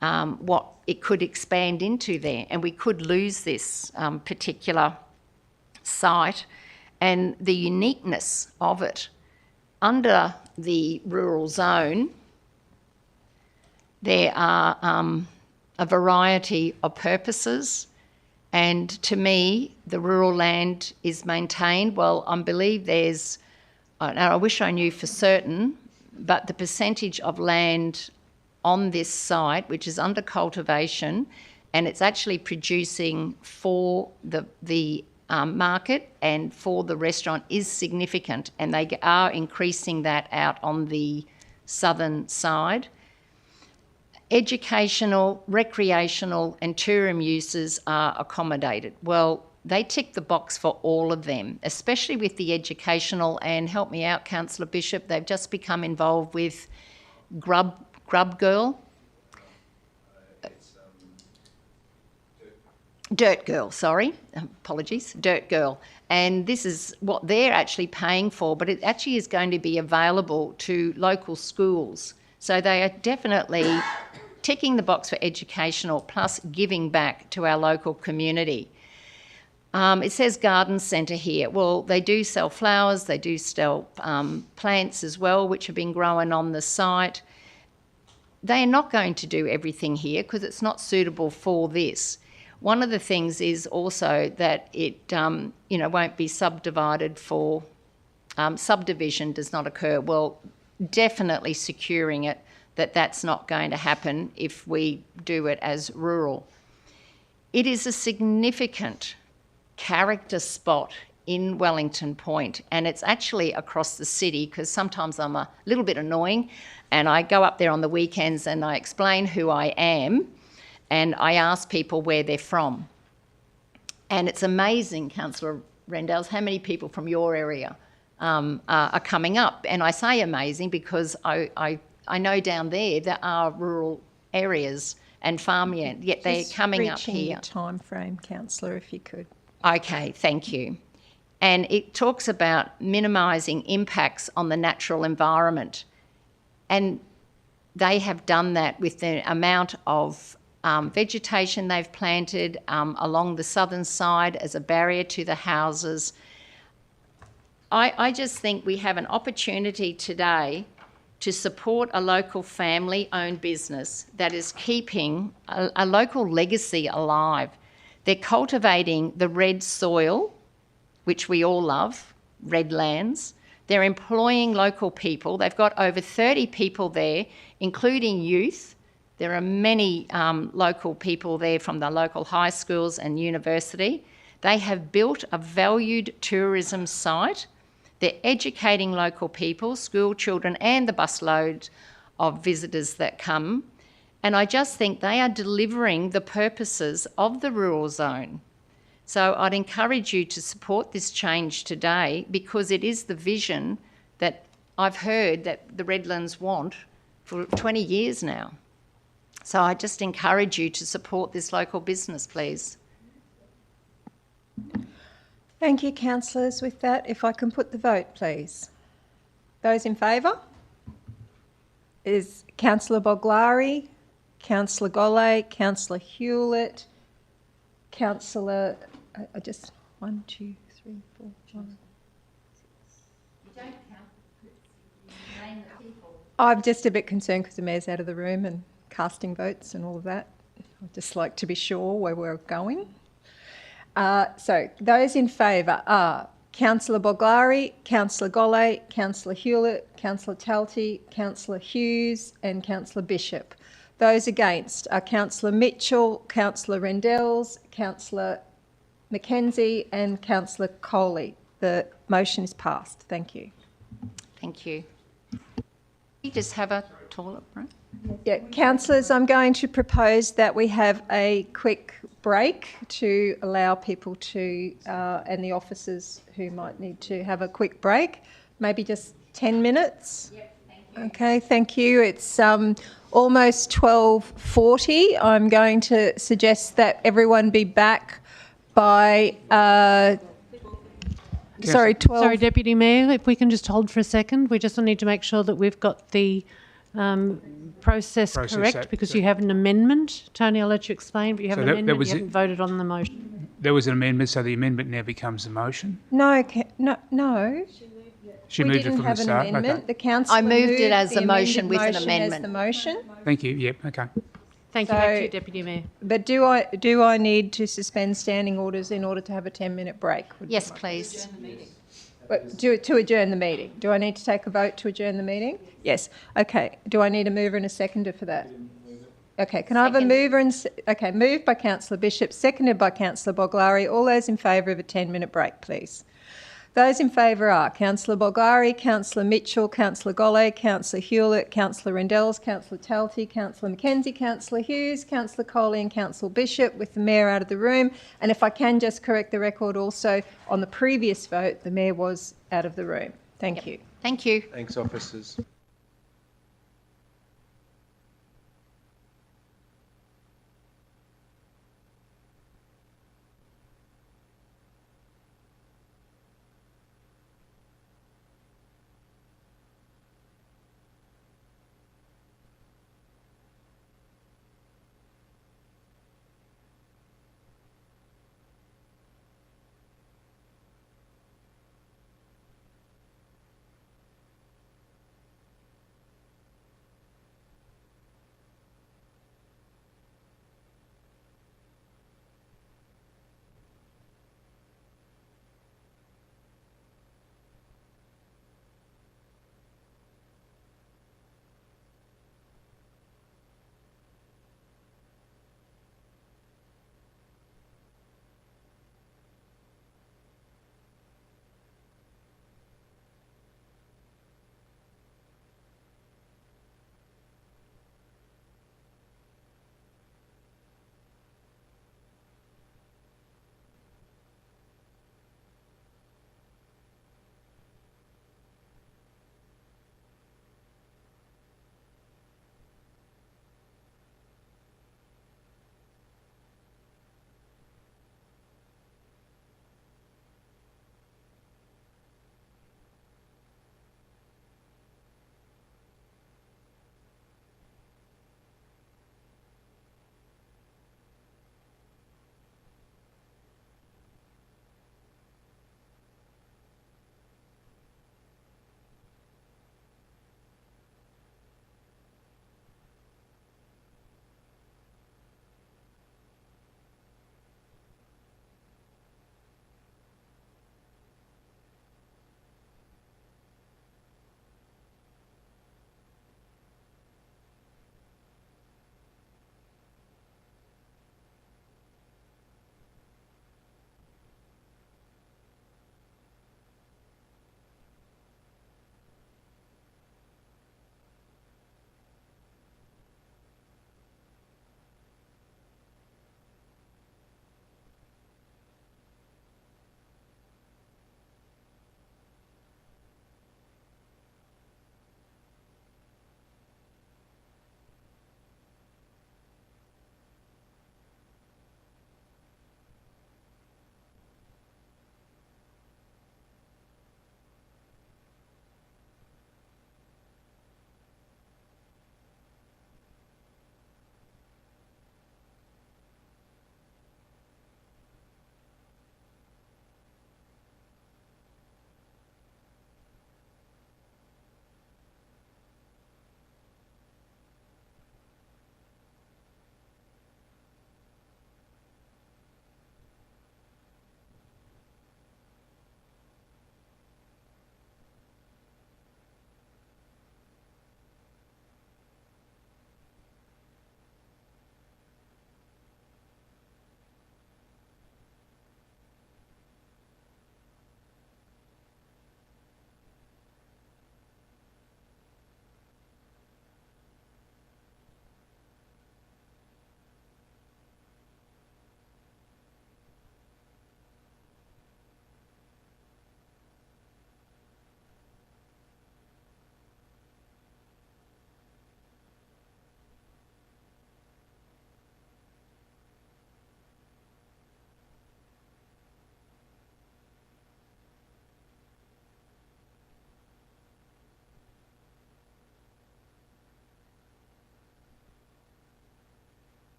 what it could expand into there, and we could lose this particular site and the uniqueness of it. Under the rural zone, there are a variety of purposes, and to me, the rural land is maintained. Well, I believe there's, and I wish I knew for certain, but the percentage of land on this site, which is under cultivation, and it's actually producing for the market and for the restaurant, is significant, and they are increasing that out on the southern side. Educational, recreational and tourism uses are accommodated. Well, they tick the box for all of them, especially with the educational, and help me out, Councillor Bishop, they've just become involved with Grub Girl. Dirt Girl, sorry, apologies, Dirt Girl. And this is what they're actually paying for, but it actually is going to be available to local schools. So they are definitely ticking the box for educational plus giving back to our local community. It says garden centre here. Well, they do sell flowers, they do sell plants as well, which have been growing on the site. They are not going to do everything here because it's not suitable for this. One of the things is also that it, you know, won't be subdivided for, subdivision does not occur. Well, definitely securing it that that's not going to happen if we do it as rural. It is a significant character spot in Wellington Point, and it's actually across the city because sometimes I'm a little bit annoying and I go up there on the weekends and I explain who I am and I ask people where they're from. And it's amazing, Councillor Rendels, how many people from your area are coming up. And I say amazing because I know down there are rural areas and farmland, yet they're coming up here. Just reaching the time frame, Councillor, if you could. Okay, thank you. And it talks about minimising impacts on the natural environment. And they have done that with the amount of vegetation they've planted along the southern side as a barrier to the houses. I just think we have an opportunity today to support a local family-owned business that is keeping a local legacy alive. They're cultivating the red soil, which we all love, Redlands. They're employing local people. They've got over 30 people there, including youth. There are many local people there from the local high schools and university. They have built a valued tourism site. They're educating local people, school children and the busload of visitors that come. And I just think they are delivering the purposes of the rural zone. So I'd encourage you to support this change today because it is the vision that I've heard that the Redlands want for 20 years now. So I just encourage you to support this local business, please. Thank you, councillors. With that, if I can put the vote, please. Those in favour is Councillor Boglari, Councillor Golay, Councillor Hewlett, Councillor... I just... 1, 2, 3, 4, 5... I'm just a bit concerned because the Mayor's out of the room and casting votes and all of that. I'd just like to be sure where we're going. So those in favour are Councillor Boglari, Councillor Golay, Councillor Hewlett, Councillor Talty, Councillor Hughes and Councillor Bishop. Those against are Councillor Mitchell, Councillor Rendells, Councillor Mackenzie and Councillor Coley. The motion is passed. Thank you. Thank you. You just have a toilet break? Yeah, councillors, I'm going to propose that we have a quick break to allow people to, and the officers who might need to have a quick break, maybe just 10 minutes. Yep, thank you. Okay, thank you. It's almost 12:40. I'm going to suggest that everyone be back by, sorry, 12... Sorry, Deputy Mayor, if we can just hold for a second. We just need to make sure that we've got the process correct, because you have an amendment. Tony, I'll let you explain, but you have an amendment, you haven't voted on the motion. There was an amendment, so the amendment now becomes the motion? No. She we moved it didn't from have the an start? amendment. Okay. The council I moved it as the a motion with an motion amendment. as the motion. Thank you, yep, okay. Thank you, back to you, Deputy Mayor. But do I need to suspend standing orders in order to have a 10-minute break? Yes, please. To adjourn the meeting. Do I need to take a vote to adjourn the meeting? Yes. Okay. Do I need a mover and a seconder for that? Okay. Can I have a mover and... Okay. Moved by Councillor Bishop, seconded by Councillor Boglari. All those in favour of a 10-minute break, please. Those in favour are Councillor Boglari, Councillor Mitchell, Councillor Golay, Councillor Hewlett, Councillor Rendells, Councillor Talty, Councillor Mackenzie, Councillor Hughes, Councillor Coley and Councillor Bishop, with the Mayor out of the room. And if I can just correct the record also, on the previous vote, the Mayor was out of the room. Thank you. Thank you. Thanks, officers.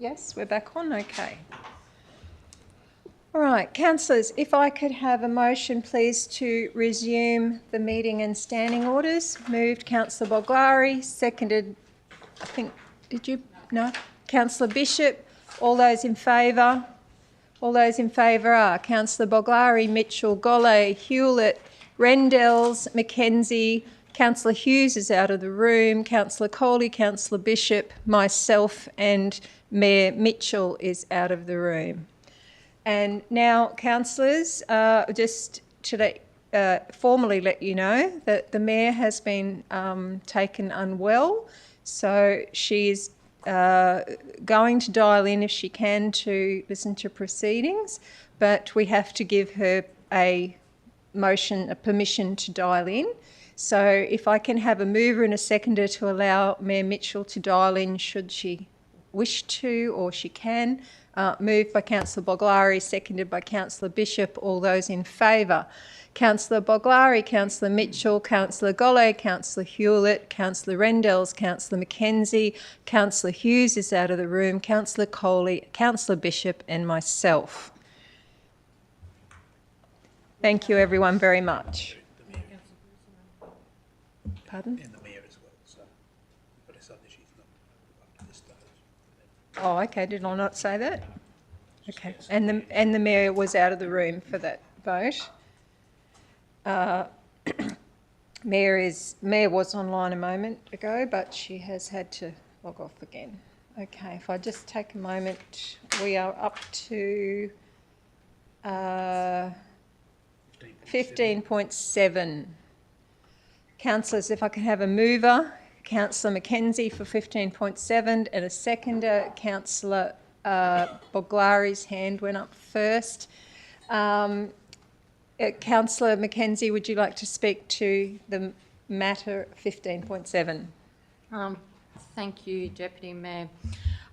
Yes, we're back on, okay. All right, councillors, if I could have a motion, please, to resume the meeting and standing orders. Moved Councillor Boglari, seconded, I think, did you? No? Councillor Bishop. All those in favour? All those in favour are Councillor Boglari, Mitchell, Golay, Hewlett, Rendells, McKenzie. Councillor Hughes is out of the room. Councillor Coley, Councillor Bishop, myself and Mayor Mitchell is out of the room. And now, councillors, just to formally let you know that the Mayor has been taken unwell, so she's going to dial in if she can to listen to proceedings, but we have to give her a permission to dial in. So if I can have a mover and a seconder to allow Mayor Mitchell to dial in should she wish to, or she can. Moved by Councillor Boglari, seconded by Councillor Bishop. All those in favour? Councillor Boglari, Councillor Mitchell, Councillor Golay, Councillor Hewlett, Councillor Rendells, Councillor McKenzie, Councillor Hughes is out of the room, Councillor Coley, Councillor Bishop and myself. Thank you everyone very much. Pardon? And the Mayor as well, so but it's something she's not up to this stage. Oh, okay. Did I not say that? Okay. And the Mayor was out of the room for that vote. Mayor was online a moment ago, but she has had to log off again. Okay. If I just take a moment, we are up to 15.7. Councillors, if I can have a mover, Councillor McKenzie for 15.7 and a seconder. Councillor Boglari's hand went up first. Councillor McKenzie, would you like to speak to the matter 15.7? Thank you, Deputy Mayor.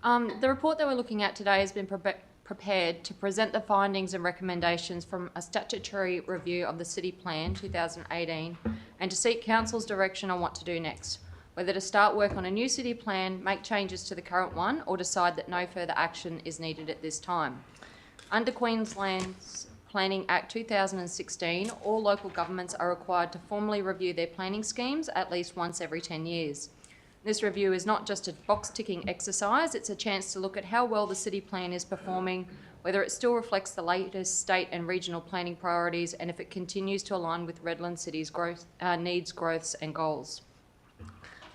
The report that we're looking at today has been prepared to present the findings and recommendations from a statutory review of the City Plan 2018 and to seek Council's direction on what to do next, whether to start work on a new City Plan, make changes to the current one, or decide that no further action is needed at this time. Under Queensland's Planning Act 2016, all local governments are required to formally review their planning schemes at least once every 10 years. This review is not just a box-ticking exercise, it's a chance to look at how well the City Plan is performing, whether it still reflects the latest state and regional planning priorities, and if it continues to align with Redland City's growth, needs, growths and goals.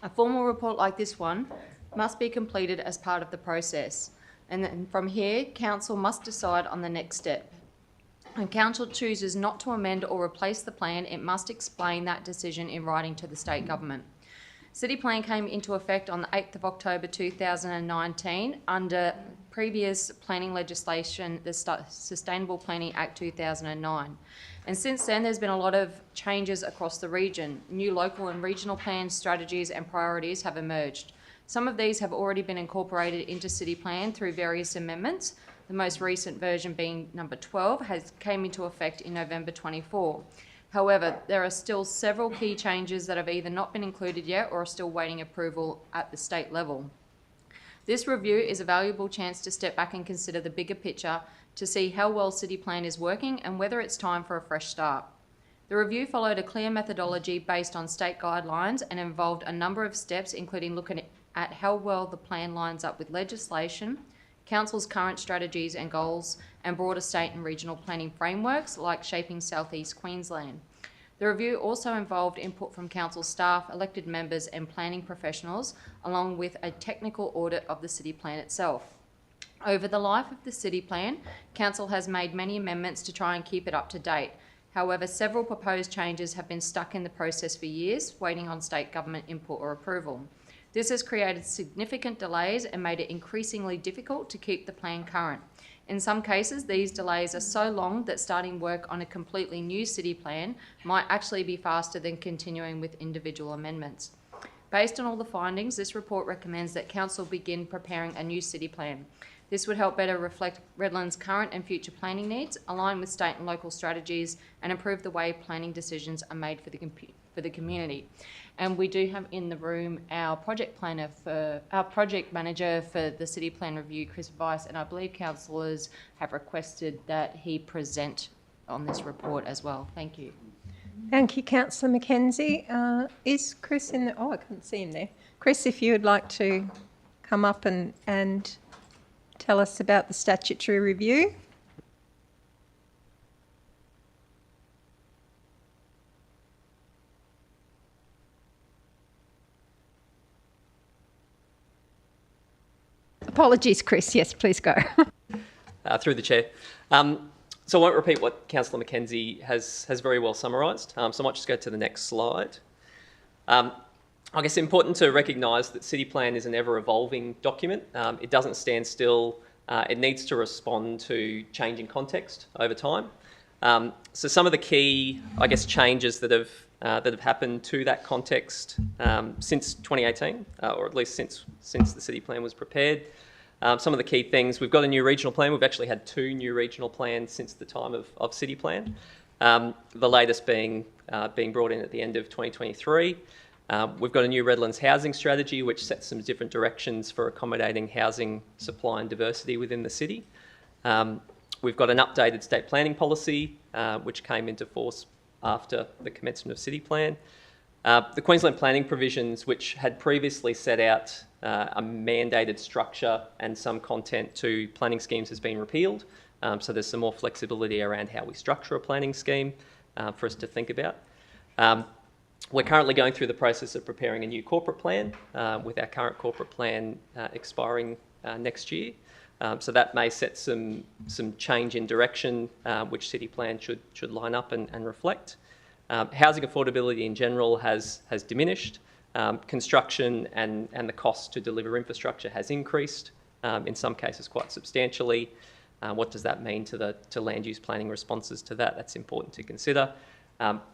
A formal report like this one must be completed as part of the process, and then from here, Council must decide on the next step. When Council chooses not to amend or replace the plan, it must explain that decision in writing to the state government. City Plan came into effect on the 8th of October 2019 under previous planning legislation, the Sustainable Planning Act 2009. And since then, there's been a lot of changes across the region. New local and regional plans, strategies and priorities have emerged. Some of these have already been incorporated into City Plan through various amendments. The most recent version being number 12 came into effect in November 24. However, there are still several key changes that have either not been included yet or are still waiting approval at the state level. This review is a valuable chance to step back and consider the bigger picture to see how well City Plan is working and whether it's time for a fresh start. The review followed a clear methodology based on state guidelines and involved a number of steps, including looking at how well the plan lines up with legislation, Council's current strategies and goals, and broader state and regional planning frameworks like Shaping South East Queensland. The review also involved input from Council staff, elected members and planning professionals, along with a technical audit of the City Plan itself. Over the life of the City Plan, Council has made many amendments to try and keep it up to date. However, several proposed changes have been stuck in the process for years, waiting on state government input or approval. This has created significant delays and made it increasingly difficult to keep the plan current. In some cases, these delays are so long that starting work on a completely new City Plan might actually be faster than continuing with individual amendments. Based on all the findings, this report recommends that Council begin preparing a new City Plan. This would help better reflect Redland's current and future planning needs, align with state and local strategies, and improve the way planning decisions are made for the community. And we do have in the room our project manager for the city plan review, Chris Weiss, and I believe councillors have requested that he present on this report as well. Thank you. Thank you, Councillor Mackenzie. Is Chris in the... Oh, I couldn't see him there. Chris, if you would like to come up and tell us about the statutory review. Apologies, Chris. Yes, please go. Through the chair. So I won't repeat what Councillor Mackenzie has very well summarised, so I might just go to the next slide. I guess it's important to recognise that City Plan is an ever-evolving document. It doesn't stand still. It needs to respond to changing context over time. So some of the key, I guess, changes that have happened to that context since 2018, or at least since the City Plan was prepared. Some of the key things, we've got a new regional plan. We've actually had 2 new regional plans since the time of City Plan. The latest being brought in at the end of 2023. We've got a new Redlands housing strategy, which sets some different directions for accommodating housing supply and diversity within the city. We've got an updated state planning policy, which came into force after the commencement of City Plan. The Queensland planning provisions, which had previously set out a mandated structure and some content to planning schemes, has been repealed. So there's some more flexibility around how we structure a planning scheme for us to think about. We're currently going through the process of preparing a new corporate plan, with our current corporate plan expiring next year. So that may set some change in direction, which City Plan should line up and reflect. Housing affordability in general has diminished. Construction and the cost to deliver infrastructure has increased, in some cases quite substantially. What does that mean to land use planning responses to that? That's important to consider.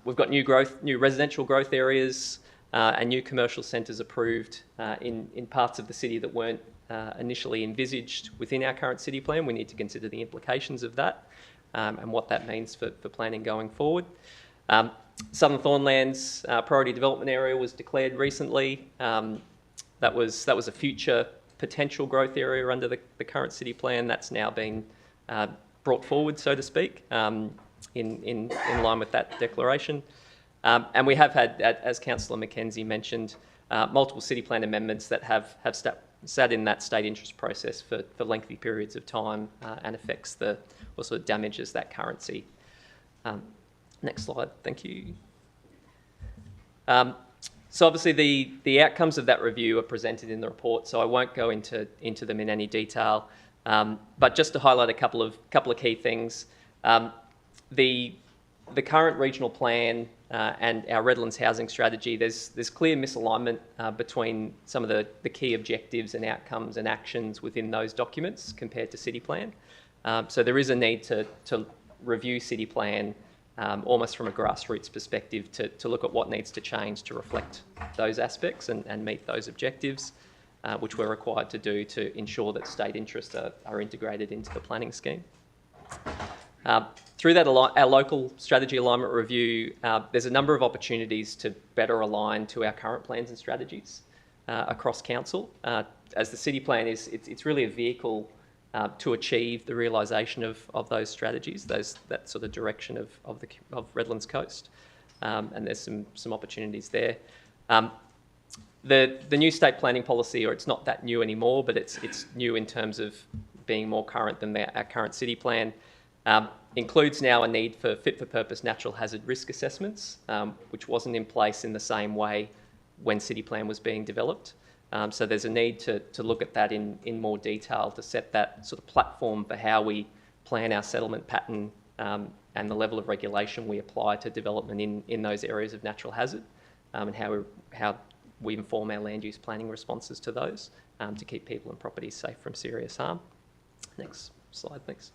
We've got new residential growth areas and new commercial centres approved in parts of the city that weren't initially envisaged within our current City Plan. We need to consider the implications of that and what that means for planning going forward. Southern Thornlands priority development area was declared recently. That was a future potential growth area under the current City Plan. That's now been brought forward, so to speak, in line with that declaration. And we have had, as Councillor Mackenzie mentioned, multiple City Plan amendments that have sat in that state interest process for lengthy periods of time and affects or sort of damages that currency. Next slide, thank you. So obviously the outcomes of that review are presented in the report, so I won't go into them in any detail. But just to highlight a couple of key things, the current regional plan and our Redlands housing strategy, there's clear misalignment between some of the key objectives and outcomes and actions within those documents compared to City Plan. So there is a need to review City Plan almost from a grassroots perspective to look at what needs to change to reflect those aspects and meet those objectives, which we're required to do to ensure that state interests are integrated into the planning scheme. Through that, our local strategy alignment review, there's a number of opportunities to better align to our current plans and strategies across council. As the City Plan it's really a vehicle to achieve the realisation of those strategies, that sort of direction of Redlands Coast, and there's some opportunities there. The new state planning policy, or it's not that new anymore, but it's new in terms of being more current than our current City Plan, includes now a need for fit-for-purpose natural hazard risk assessments, which wasn't in place in the same way when City Plan was being developed. So there's a need to look at that in more detail to set that sort of platform for how we plan our settlement pattern and the level of regulation we apply to development in those areas of natural hazard, and how we inform our land use planning responses to those to keep people and properties safe from serious harm. Next slide, thanks.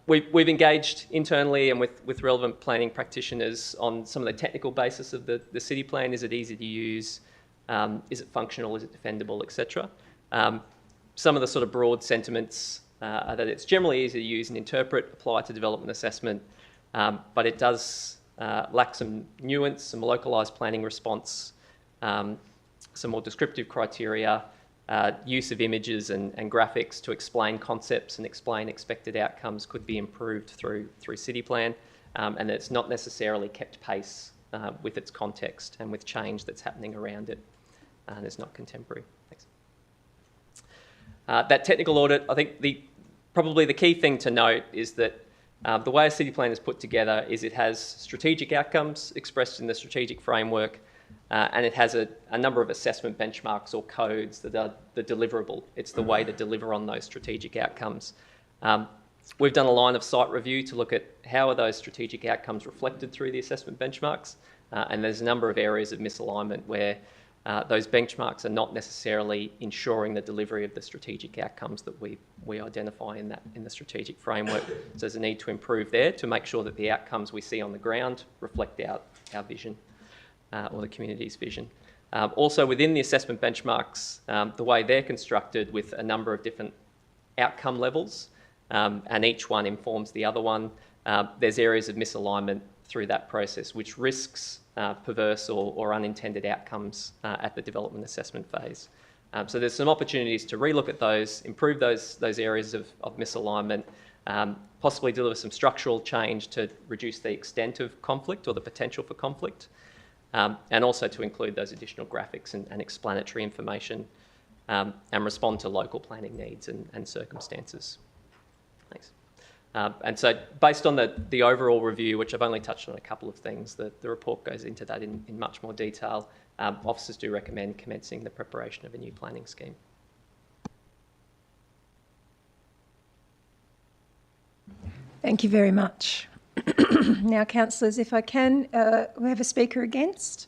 We've engaged internally and with relevant planning practitioners on some of the technical basis of the City Plan. Is it easy to use? Is it functional? Is it defendable, etc.? some of the sort of broad sentiments are that it's generally easy to use and interpret, apply to development assessment, but it does lack some nuance, some localised planning response, some more descriptive criteria, use of images and graphics to explain concepts and explain expected outcomes could be improved through city plan, and that it's not necessarily kept pace with its context and with change that's happening around it, and it's not contemporary. Thanks. That technical audit, I think probably the key thing to note is that the way a city plan is put together is it has strategic outcomes expressed in the strategic framework, and it has a number of assessment benchmarks or codes that are the deliverable. It's the way to deliver on those strategic outcomes. We've done a line of sight review to look at how are those strategic outcomes reflected through the assessment benchmarks, and there's a number of areas of misalignment where those benchmarks are not necessarily ensuring the delivery of the strategic outcomes that we identify in the strategic framework. So there's a need to improve there to make sure that the outcomes we see on the ground reflect our vision or the community's vision. Also within the assessment benchmarks, the way they're constructed with a number of different outcome levels, and each one informs the other one, there's areas of misalignment through that process which risks perverse or unintended outcomes at the development assessment phase. So there's some opportunities to relook at those, improve those areas of misalignment, possibly deliver some structural change to reduce the extent of conflict or the potential for conflict, and also to include those additional graphics and explanatory information, and respond to local planning needs and circumstances. Thanks. And so based on the overall review, which I've only touched on a couple of things, the report goes into that in much more detail. Officers do recommend commencing the preparation of a new planning scheme. Thank you very much. Now, councillors, if I can, we have a speaker against?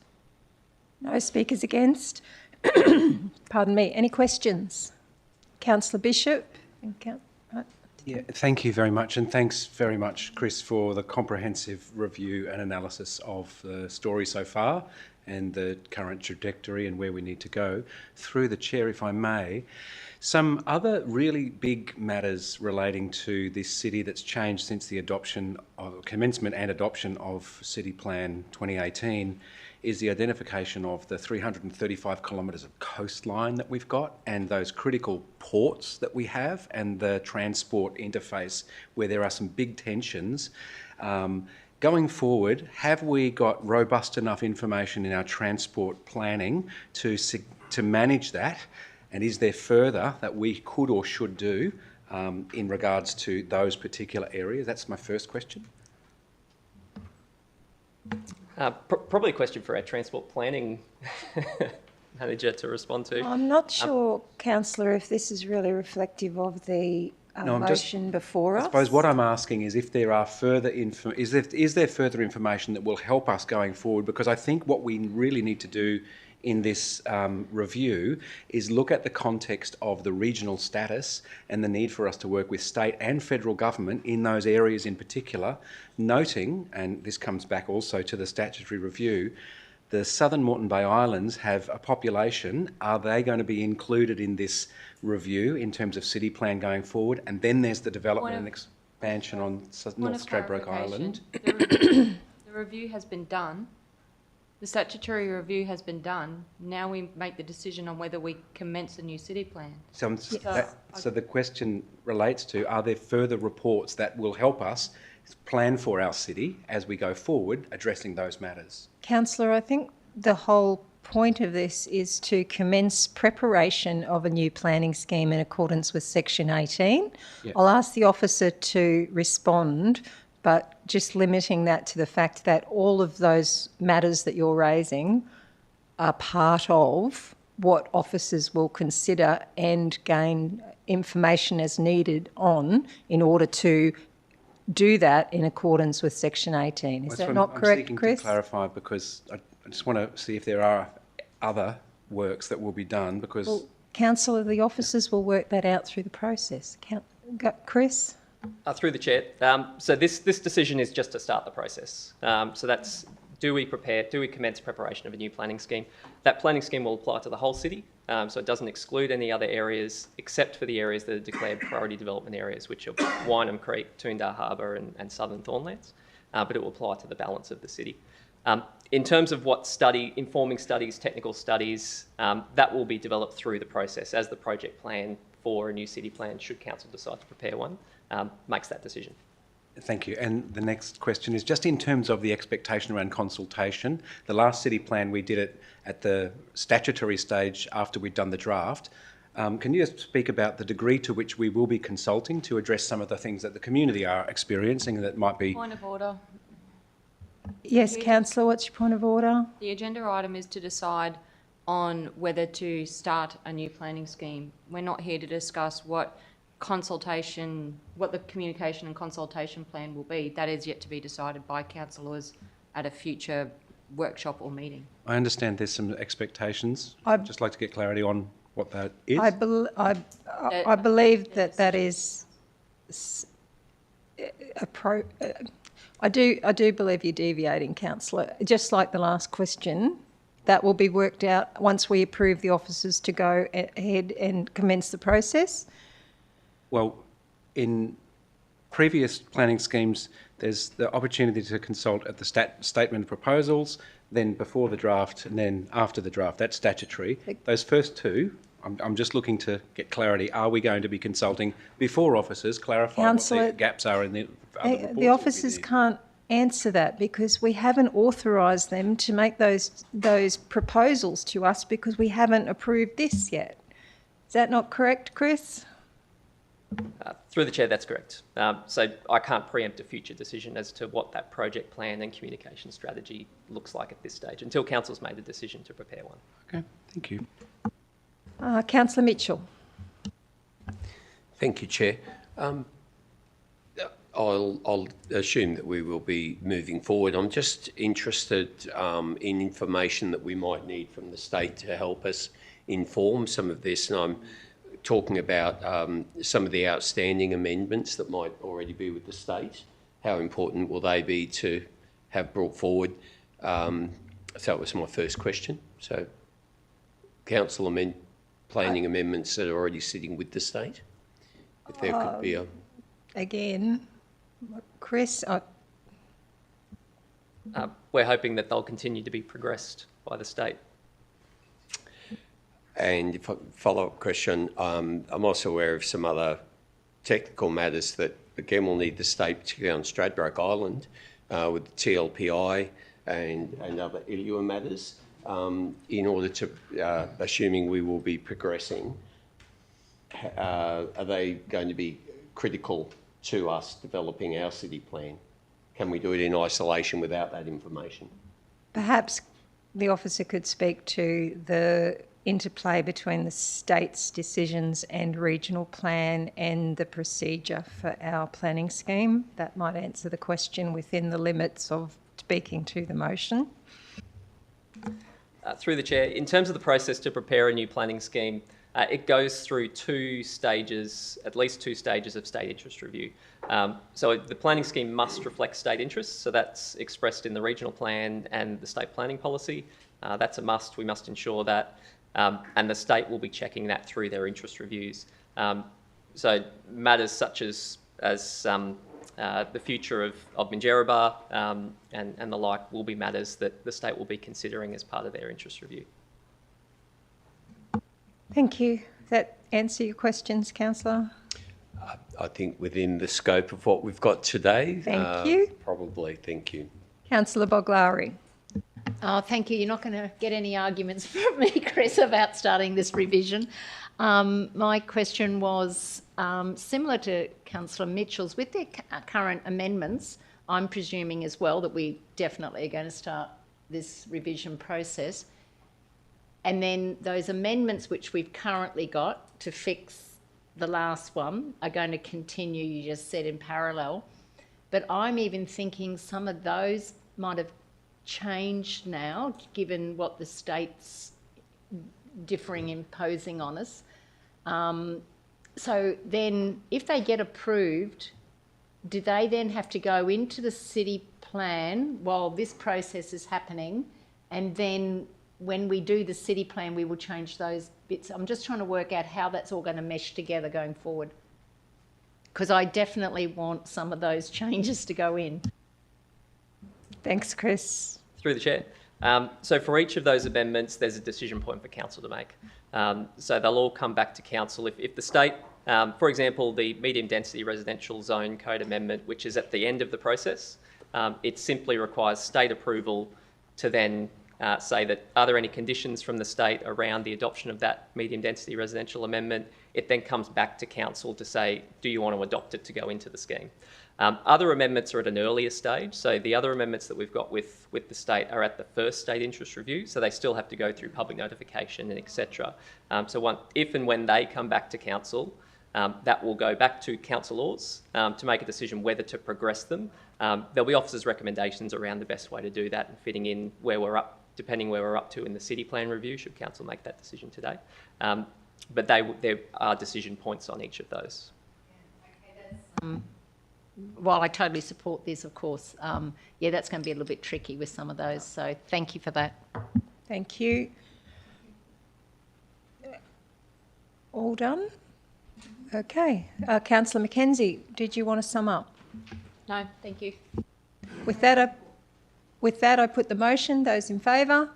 No speakers against? Pardon me. Any questions? Councillor Bishop? Yeah, thank you very much, and thanks very much, Chris, for the comprehensive review and analysis of the story so far and the current trajectory and where we need to go. Through the chair, if I may, some other really big matters relating to this city that's changed since the commencement and adoption of City Plan 2018 is the identification of the 335 kilometres of coastline that we've got and those critical ports that we have and the transport interface where there are some big tensions. Going forward, have we got robust enough information in our transport planning to manage that? And is there further that we could or should do in regards to those particular areas? That's my first question. Probably a question for our transport planning manager to respond to. I'm not sure, councillor, if this is really reflective of the motion before us. I suppose what I'm asking is if there are further is there further information that will help us going forward? Because I think what we really need to do in this review is look at the context of the regional status and the need for us to work with state and federal government in those areas in particular, noting, and this comes back also to the statutory review, the Southern Moreton Bay Islands have a population. Are they going to be included in this review in terms of city plan going forward? And then there's the development and expansion on North Stradbroke Island. The review has been done. The statutory review has been done. Now we make the decision on whether we commence a new city plan. So the question relates to, are there further reports that will help us plan for our city as we go forward, addressing those matters? Councillor, I think the whole point of this is to commence preparation of a new planning scheme in accordance with Section 18. Yeah. I'll ask the officer to respond, but just limiting that to the fact that all of those matters that you're raising are part of what officers will consider and gain information as needed on in order to do that in accordance with Section 18. Is that not correct, Chris? I'm seeking to clarify because I just want to see if there are other works that will be done because... Well, Councillor, the officers will work that out through the process. Chris? Through the chair. So this decision is just to start the process. So that's, do we commence preparation of a new planning scheme? That planning scheme will apply to the whole city. So it doesn't exclude any other areas except for the areas that are declared priority development areas, which are Wynham Creek, Toondah Harbour and Southern Thornlands, but it will apply to the balance of the city. In terms of what informing studies, technical studies, that will be developed through the process as the project plan for a new city plan, should council decide to prepare one, makes that decision. Thank you. And the next question is just in terms of the expectation around consultation. The last city plan, we did it at the statutory stage after we'd done the draft. Can you just speak about the degree to which we will be consulting to address some of the things that the community are experiencing that might be... Point of order. Yes, councillor, what's your point of order? The agenda item is to decide on whether to start a new planning scheme. We're not here to discuss what the communication and consultation plan will be. That is yet to be decided by councillors at a future workshop or meeting. I understand there's some expectations. I'd just like to get clarity on what that is. I believe that is I do believe you're deviating, councillor. Just like the last question, that will be worked out once we approve the officers to go ahead and commence the process. Well, in previous planning schemes, there's the opportunity to consult at the statement of proposals, then before the draft, and then after the draft. That's statutory. Those first two, I'm just looking to get clarity. Are we going to be consulting before officers, clarify what the gaps are in the other reports? The officers can't answer that because we haven't authorised them to make those proposals to us because we haven't approved this yet. Is that not correct, Chris? Through the chair, that's correct. So I can't preempt a future decision as to what that project plan and communication strategy looks like at this stage until council's made a decision to prepare one. Okay, thank you. Councillor Mitchell. Thank you, Chair. I'll assume that we will be moving forward. I'm just interested in information that we might need from the state to help us inform some of this, and I'm talking about some of the outstanding amendments that might already be with the state. How important will they be to have brought forward? So that was my first question. So council planning amendments that are already sitting with the state? If there could be a... Again, Chris? We're hoping that they'll continue to be progressed by the state. And if a follow-up question, I'm also aware of some other technical matters that, again, will need the state, particularly on Stradbroke Island, with the TLPI and other ILUA matters, in order to, assuming we will be progressing, are they going to be critical to us developing our city plan? Can we do it in isolation without that information? Perhaps the officer could speak to the interplay between the state's decisions and regional plan and the procedure for our planning scheme. That might answer the question within the limits of speaking to the motion. Through the chair, in terms of the process to prepare a new planning scheme, it goes through at least two stages of state interest review. So the planning scheme must reflect state interests, so that's expressed in the regional plan and the state planning policy. That's a must. We must ensure that. And the state will be checking that through their interest reviews. So matters such as the future of Minjerribah and the like will be matters that the state will be considering as part of their interest review. Thank you. Does that answer your questions, councillor? I think within the scope of what we've got today. Thank you. Probably. Thank you. Councillor Boglari. Oh, thank you. You're not going to get any arguments from me, Chris, about starting this revision. My question was similar to Councillor Mitchell's. With their current amendments, I'm presuming as well that we definitely are going to start this revision process. And then those amendments which we've currently got to fix the last one are going to continue, you just said, in parallel. But I'm even thinking some of those might have changed now, given what the state's differing imposing on us. So then if they get approved, do they then have to go into the city plan while this process is happening and then when we do the city plan, we will change those bits. I'm just trying to work out how that's all going to mesh together going forward, because I definitely want some of those changes to go in. Thanks, Chris. Through the chair. So for each of those amendments, there's a decision point for council to make. So they'll all come back to council. If the state, for example, the medium density residential zone code amendment, which is at the end of the process, it simply requires state approval to then say that are there any conditions from the state around the adoption of that medium density residential amendment. It then comes back to council to say, do you want to adopt it to go into the scheme? Other amendments are at an earlier stage. So the other amendments that we've got with the state are at the first state interest review. So they still have to go through public notification and etc. If and when they come back to council, that will go back to councillors to make a decision whether to progress them. There'll be officers' recommendations around the best way to do that and fitting in where we're up, depending where we're up to in the city plan review, should council make that decision today. But there are decision points on each of those. While I totally support this, of course, yeah, that's going to be a little bit tricky with some of those. So thank you for that. Thank you. All done? Okay. Councillor Mackenzie, did you want to sum up? No, thank you. With that, I put the motion. Those in favour?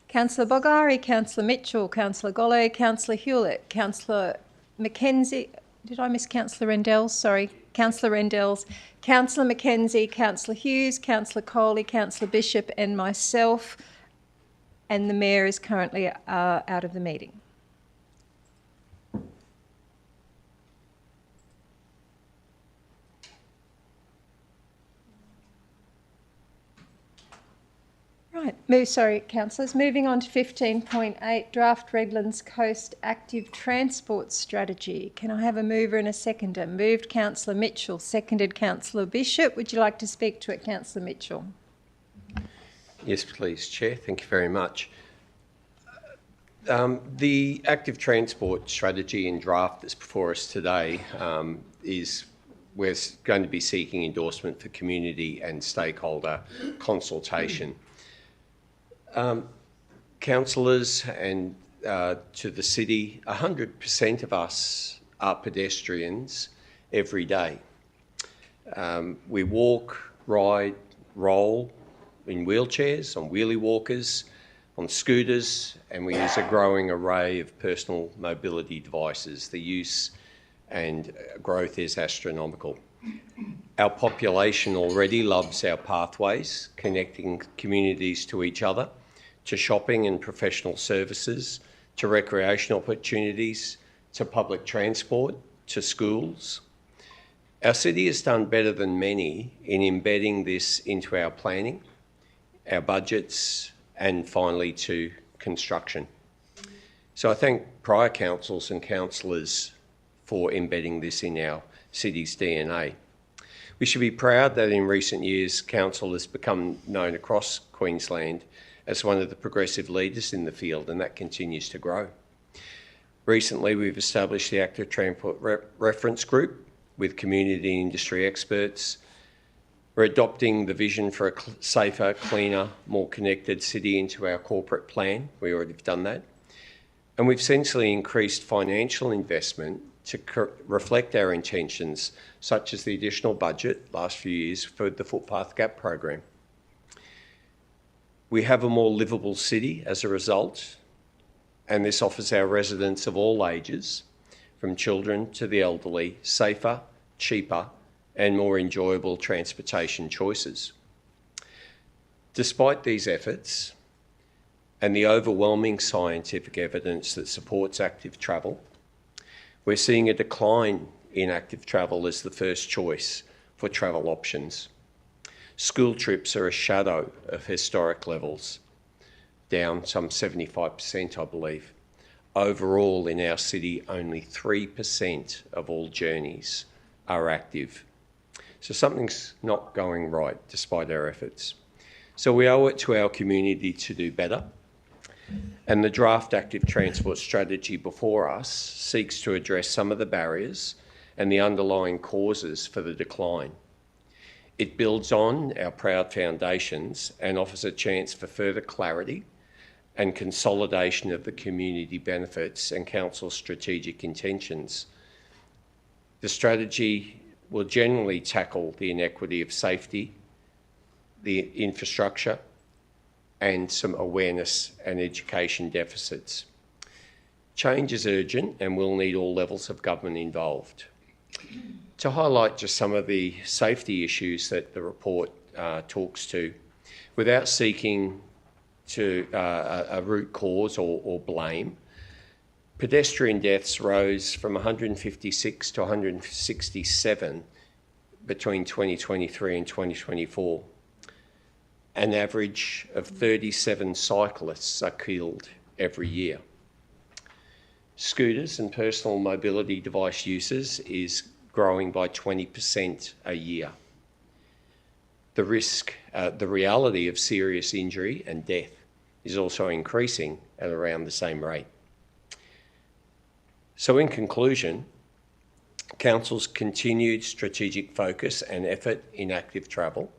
Councillor Bogari, Councillor Mitchell, Councillor Gollo, Councillor Hewlett, Councillor Mackenzie. Did I miss Councillor Rendell? Sorry. Councillor Rendell's, Councillor Mackenzie, Councillor Hughes, Councillor Coley, Councillor Bishop and myself, and the Mayor is currently out of the meeting. Right, sorry, councillors. Moving on to 15.8, Draft Redlands Coast Active Transport Strategy. Can I have a mover and a seconder? Moved Councillor Mitchell, seconded Councillor Bishop. Would you like to speak to it, Councillor Mitchell? Yes, please, Chair. Thank you very much. The active transport strategy and draft that's before us today is we're going to be seeking endorsement for community and stakeholder consultation. Councillors and to the city, 100% of us are pedestrians every day. We walk, ride, roll in wheelchairs, on wheelie walkers, on scooters, and we use a growing array of personal mobility devices. The use and growth is astronomical. Our population already loves our pathways, connecting communities to each other, to shopping and professional services, to recreation opportunities, to public transport, to schools. Our city has done better than many in embedding this into our planning, our budgets, and finally to construction. So I thank prior councils and councillors for embedding this in our city's DNA. We should be proud that in recent years, council has become known across Queensland as one of the progressive leaders in the field, and that continues to grow. Recently, we've established the Active Transport Reference Group with community and industry experts. We're adopting the vision for a safer, cleaner, more connected city into our corporate plan. We already have done that. And we've essentially increased financial investment to reflect our intentions, such as the additional budget last few years for the Footpath Gap program. We have a more livable city as a result, and this offers our residents of all ages, from children to the elderly, safer, cheaper, and more enjoyable transportation choices. Despite these efforts and the overwhelming scientific evidence that supports active travel, we're seeing a decline in active travel as the first choice for travel options. School trips are a shadow of historic levels, down some 75%, I believe. Overall, in our city, only 3% of all journeys are active. So something's not going right, despite our efforts. So we owe it to our community to do better. And the draft active transport strategy before us seeks to address some of the barriers and the underlying causes for the decline. It builds on our proud foundations and offers a chance for further clarity and consolidation of the community benefits and Council's strategic intentions. The strategy will generally tackle the inequity of safety, the infrastructure, and some awareness and education deficits. Change is urgent and will need all levels of government involved. To highlight just some of the safety issues that the report talks to, without seeking to a root cause or blame, pedestrian deaths rose from 156 to 167 between 2023 and 2024. An average of 37 cyclists are killed every year. Scooters and personal mobility device users is growing by 20% a year. The risk, the reality of serious injury and death is also increasing at around the same rate. So in conclusion, Council's continued strategic focus and effort in active travel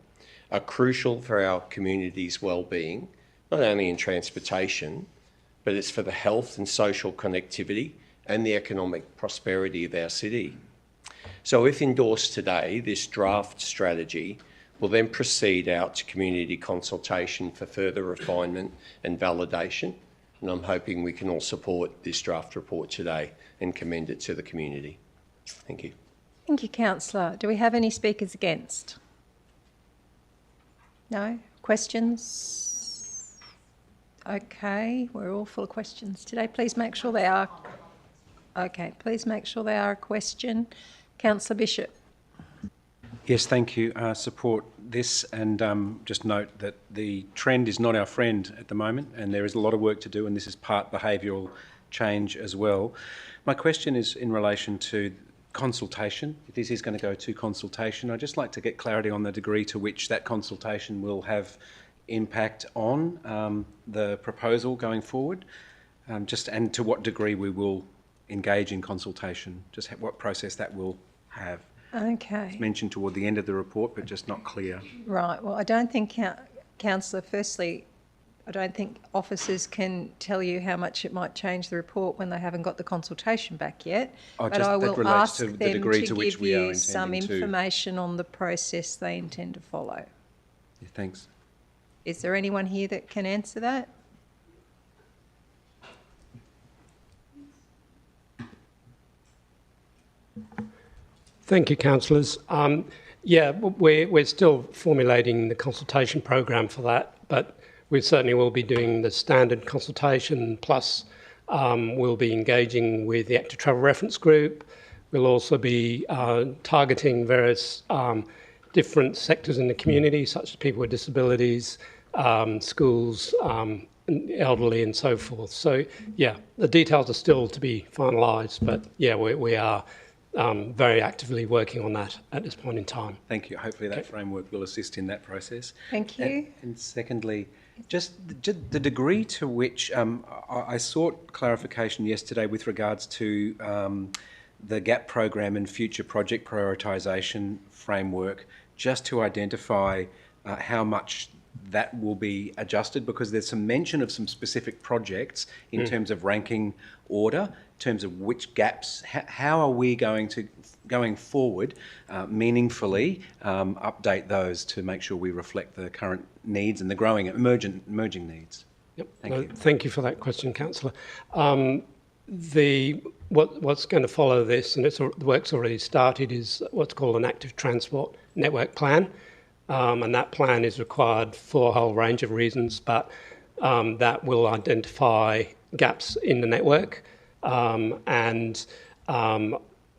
are crucial for our community's well-being, not only in transportation, but it's for the health and social connectivity and the economic prosperity of our city. So if endorsed today, this draft strategy will then proceed out to community consultation for further refinement and validation, and I'm hoping we can all support this draft report today and commend it to the community. Thank you. Thank you, Councillor. Do we have any speakers against? No? Questions? Okay, we're all full of questions today. Please make sure they are. Okay, please make sure they are a question. Councillor Bishop. Yes, thank you. Support this, and just note that the trend is not our friend at the moment, and there is a lot of work to do, and this is part behavioural change as well. My question is in relation to consultation. If this is going to go to consultation, I'd just like to get clarity on the degree to which that consultation will have impact on the proposal going forward, and to what degree we will engage in consultation, just what process that will have. Okay. It's mentioned toward the end of the report, but just not clear. Right. Well, I don't think, Councillor, firstly, I don't think officers can tell you how much it might change the report when they haven't got the consultation back yet. But I will ask them to give you some information on the process they intend to follow. Yeah, thanks. Is there anyone here that can answer that? Thank you, councillors. Yeah, we're still formulating the consultation program for that, but we certainly will be doing the standard consultation, plus we'll be engaging with the Active Travel Reference Group. We'll also be targeting various different sectors in the community, such as people with disabilities, schools, elderly and so forth. So, yeah, the details are still to be finalised, but yeah, we are very actively working on that at this point in time. Thank you. Hopefully that framework will assist in that process. Thank you. And secondly, just the degree to which I sought clarification yesterday with regards to the GAP program and future project prioritisation framework, just to identify how much that will be adjusted, because there's some mention of some specific projects in terms of ranking order, in terms of which gaps, how are we going forward meaningfully update those to make sure we reflect the current needs and the growing emerging needs. Yep. Thank you for that question, councillor. What's going to follow this, and the work's already started, is what's called an active transport network plan. And that plan is required for a whole range of reasons, but that will identify gaps in the network. And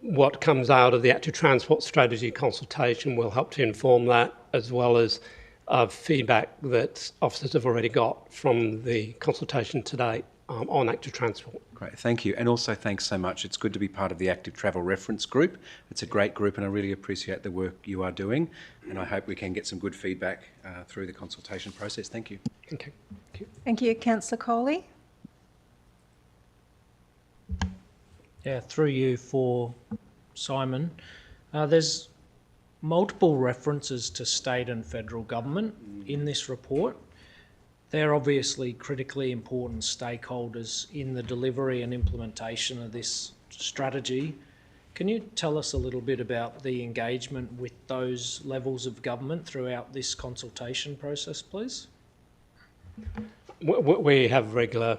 what comes out of the active transport strategy consultation will help to inform that, as well as feedback that officers have already got from the consultation to date on active transport. Great, thank you. And also thanks so much. It's good to be part of the Active Travel Reference Group. It's a great group and I really appreciate the work you are doing, and I hope we can get some good feedback through the consultation process. Thank you. Okay. Thank you. Thank you. Councillor Coley. Yeah, through you for Simon. There's multiple references to state and federal government in this report. they're obviously critically important stakeholders in the delivery and implementation of this strategy. Can you tell us a little bit about the engagement with those levels of government throughout this consultation process, please? We have regular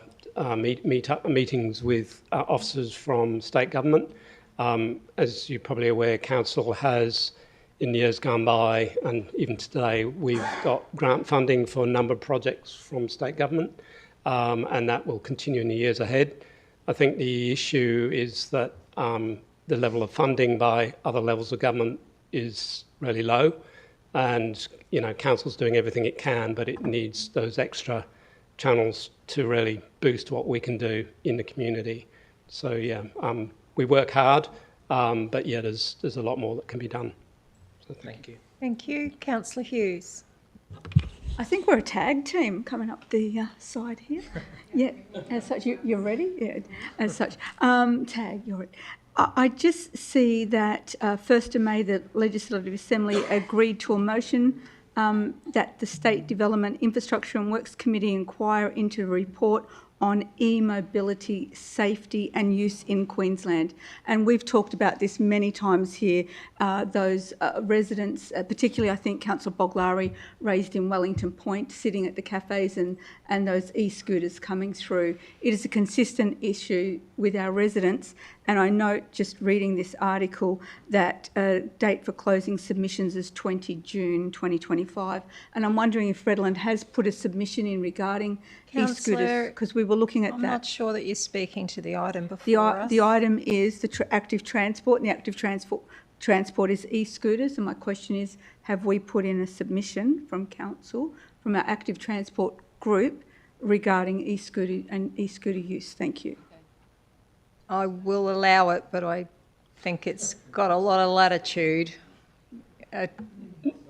meetings with officers from state government. As you're probably aware, Council has, in years gone by, and even today, we've got grant funding for a number of projects from state government, and that will continue in the years ahead. I think the issue is that the level of funding by other levels of government is really low, and Council's doing everything it can, but it needs those extra channels to really boost what we can do in the community. So we work hard, but there's a lot more that can be done. So thank you. Thank you. Councillor Hughes. I think we're a tag team coming up the side here. Yeah, as such, you're ready? Yeah, as such. Tag, you're ready. I just see that 1st of May, the Legislative Assembly agreed to a motion that the State Development, Infrastructure and Works Committee inquire into a report on e-mobility safety and use in Queensland. And we've talked about this many times here. Those residents, particularly I think Councillor Boglari raised in Wellington Point, sitting at the cafes and those e-scooters coming through. It is a consistent issue with our residents. And I note, just reading this article, that date for closing submissions is 20 June 2025. And I'm wondering if Redland has put a submission in regarding e-scooters, because we were looking at that. I'm not sure that you're speaking to the item before us. The item is the active transport, and the active transport is e-scooters. And my question is, have we put in a submission from Council, from our active transport group, regarding e-scooter and e-scooter use? Thank you. I will allow it, but I think it's got a lot of latitude.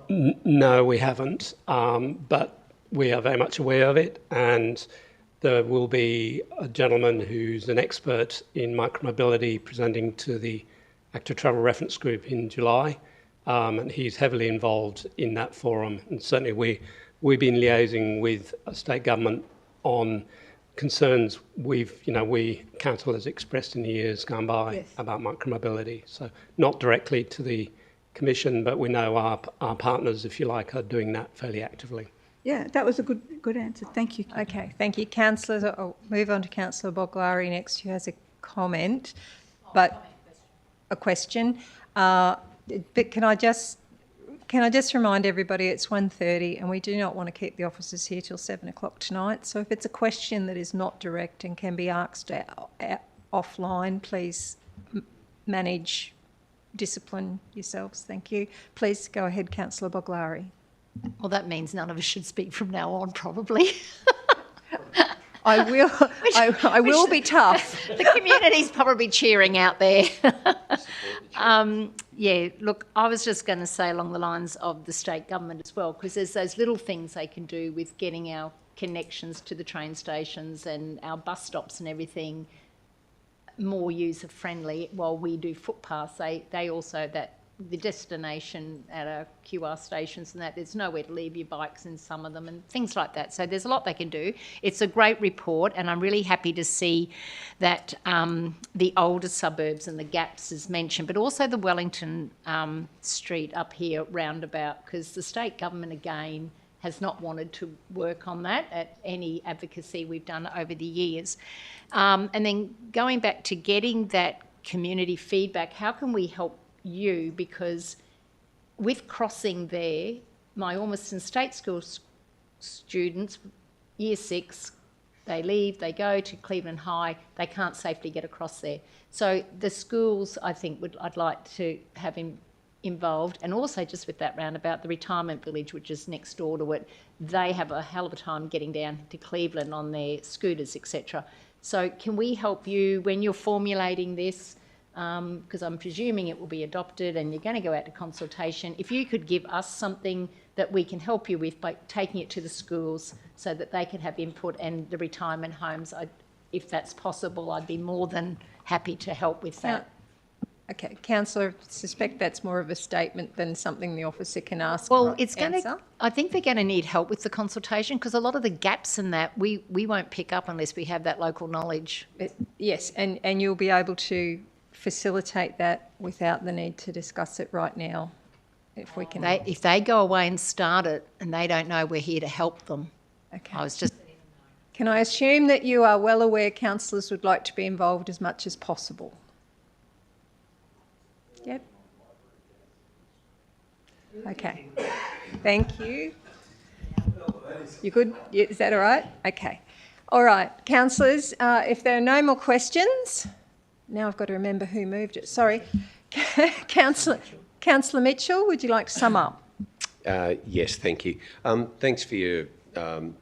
No, we haven't, but we are very much aware of it, and there will be a gentleman who's an expert in micromobility presenting to the Active Travel Reference Group in July, and he's heavily involved in that forum. And certainly we've been liaising with state government on concerns Council has expressed in the years gone by about micromobility. So not directly to the Commission, but we know our partners, if you like, are doing that fairly actively. Yeah, that was a good answer. Thank you. Okay, thank you. Councillors, I'll move on to Councillor Boglari next, who has a comment, but a question. But can I just remind everybody it's 1:30 and we do not want to keep the officers here till 7 o'clock tonight. So if it's a question that is not direct and can be asked offline, please discipline yourselves. Thank you. Please go ahead, Councillor Boglari. Well, that means none of us should speak from now on, probably. I will be tough. The community's probably cheering out there. Yeah, look, I was just going to say along the lines of the state government as well, because there's those little things they can do with getting our connections to the train stations and our bus stops and everything more user-friendly while we do footpaths. They also, the destination at our QR stations and that, there's nowhere to leave your bikes in some of them and things like that. So there's a lot they can do. It's a great report, and I'm really happy to see that the older suburbs and the gaps is mentioned, but also the Wellington Street up here roundabout, because the state government again has not wanted to work on that at any advocacy we've done over the years. And then going back to getting that community feedback, how can we help you? Because with crossing there, my Ormiston State School students, year 6, they leave, they go to Cleveland High, they can't safely get across there. So the schools, I think, I'd like to have involved, and also just with that roundabout, the retirement village, which is next door to it, they have a hell of a time getting down to Cleveland on their scooters, etc. So can we help you when you're formulating this? Because I'm presuming it will be adopted and you're going to go out to consultation. If you could give us something that we can help you with by taking it to the schools so that they can have input, and the retirement homes, if that's possible, I'd be more than happy to help with that. Okay, Councillor, I suspect that's more of a statement than something the officer can ask. Well, or it's going to, answer. I think they're going to need help with the consultation because a lot of the gaps in that we won't pick up unless we have that local knowledge. Yes, and you'll be able to facilitate that without the need to discuss it right now, if we can. If they go away and start it and they don't know we're here to help them. Okay. I was just... Can I assume that you are well aware councillors would like to be involved as much as possible? Yep. Okay. Thank you. You good? Is that all right? Okay. All right, councillors, if there are no more questions, now I've got to remember who moved it. Sorry. Councillor Mitchell, would you like to sum up? Yes, thank you. Thanks for your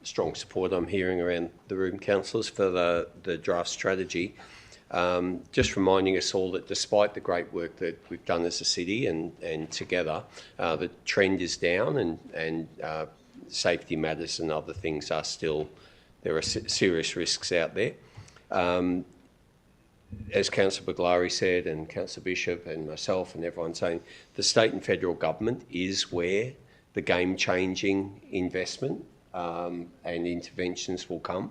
strong support I'm hearing around the room, councillors, for the draft strategy. Just reminding us all that despite the great work that we've done as a city and together, the trend is down and safety matters and other things are still, there are serious risks out there. As Councillor Baglari said and Councillor Bishop and myself and everyone saying, the state and federal government is where the game-changing investment and interventions will come.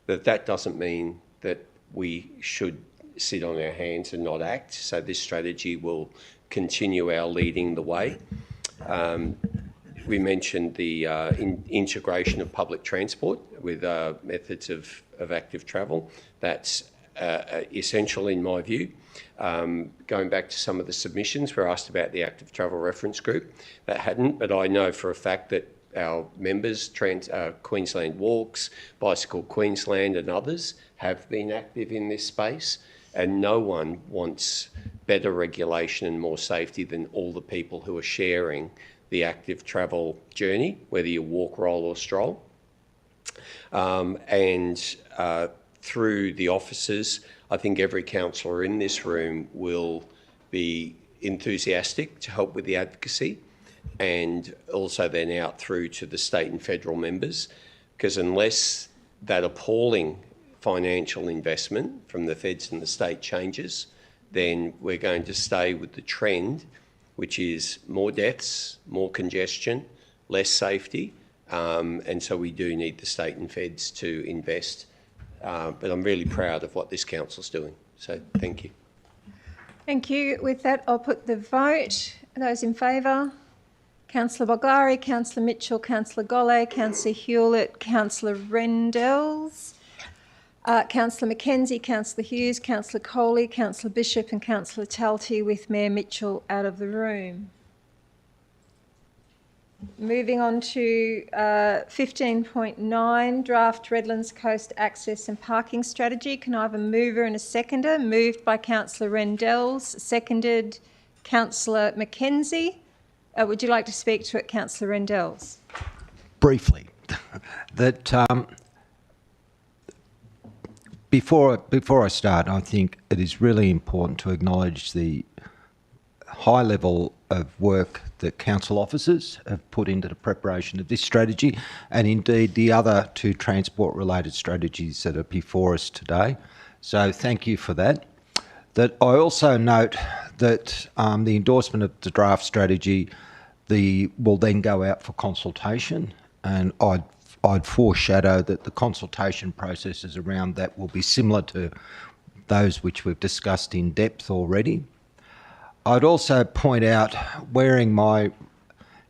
But that doesn't mean that we should sit on our hands and not act. So this strategy will continue our leading the way. We mentioned the integration of public transport with methods of active travel. That's essential in my view. Going back to some of the submissions, we're asked about the active travel reference group. That hadn't, but I know for a fact that our members, Queensland Walks, Bicycle Queensland and others have been active in this space, and no one wants better regulation and more safety than all the people who are sharing the active travel journey, whether you walk, roll or stroll. Through the officers, I think every councillor in this room will be enthusiastic to help with the advocacy, and also then out through to the state and federal members, because unless that appalling financial investment from the feds and the state changes, then we're going to stay with the trend, which is more deaths, more congestion, less safety, and so we do need the state and feds to invest. But I'm really proud of what this council's doing, so thank you. Thank you. With that, I'll put the vote. Those in favour? Councillor Baglari, Councillor Mitchell, Councillor Golle, Councillor Hewlett, Councillor Rendells, Councillor McKenzie, Councillor Hughes, Councillor Coley, Councillor Bishop and Councillor Talty, with Mayor Mitchell out of the room. Moving on to 15.9, Draft Redlands Coast Access and Parking Strategy. Can I have a mover and a seconder? Moved by Councillor Rendells, seconded Councillor McKenzie. Would you like to speak to it, Councillor Rendells? Briefly, that before I start, I think it is really important to acknowledge the high level of work that council officers have put into the preparation of this strategy, and indeed the other two transport-related strategies that are before us today. So thank you for that. That I also note that the endorsement of the draft strategy will then go out for consultation, and I'd foreshadow that the consultation processes around that will be similar to those which we've discussed in depth already. I'd also point out, wearing my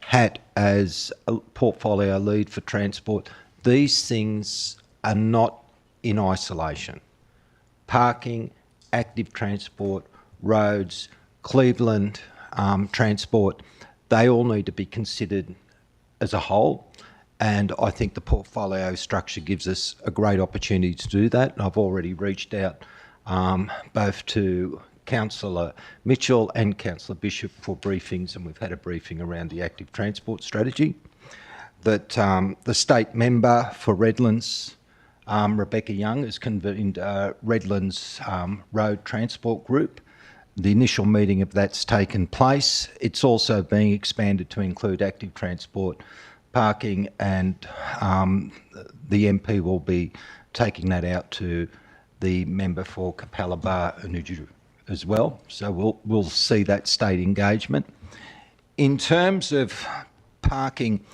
hat as a portfolio lead for transport, these things are not in isolation. Parking, active transport, roads, Cleveland transport, they all need to be considered as a whole, and I think the portfolio structure gives us a great opportunity to do that. And I've already reached out both to Councillor Mitchell and Councillor Bishop for briefings, and we've had a briefing around the active transport strategy. That the state member for Redlands, Rebecca Young, has convened Redlands Road Transport Group. The initial meeting of that's taken place. It's also being expanded to include active transport, parking, and the MP will be taking that out to the member for Capalaba as well. So we'll see that state engagement. In terms of parking,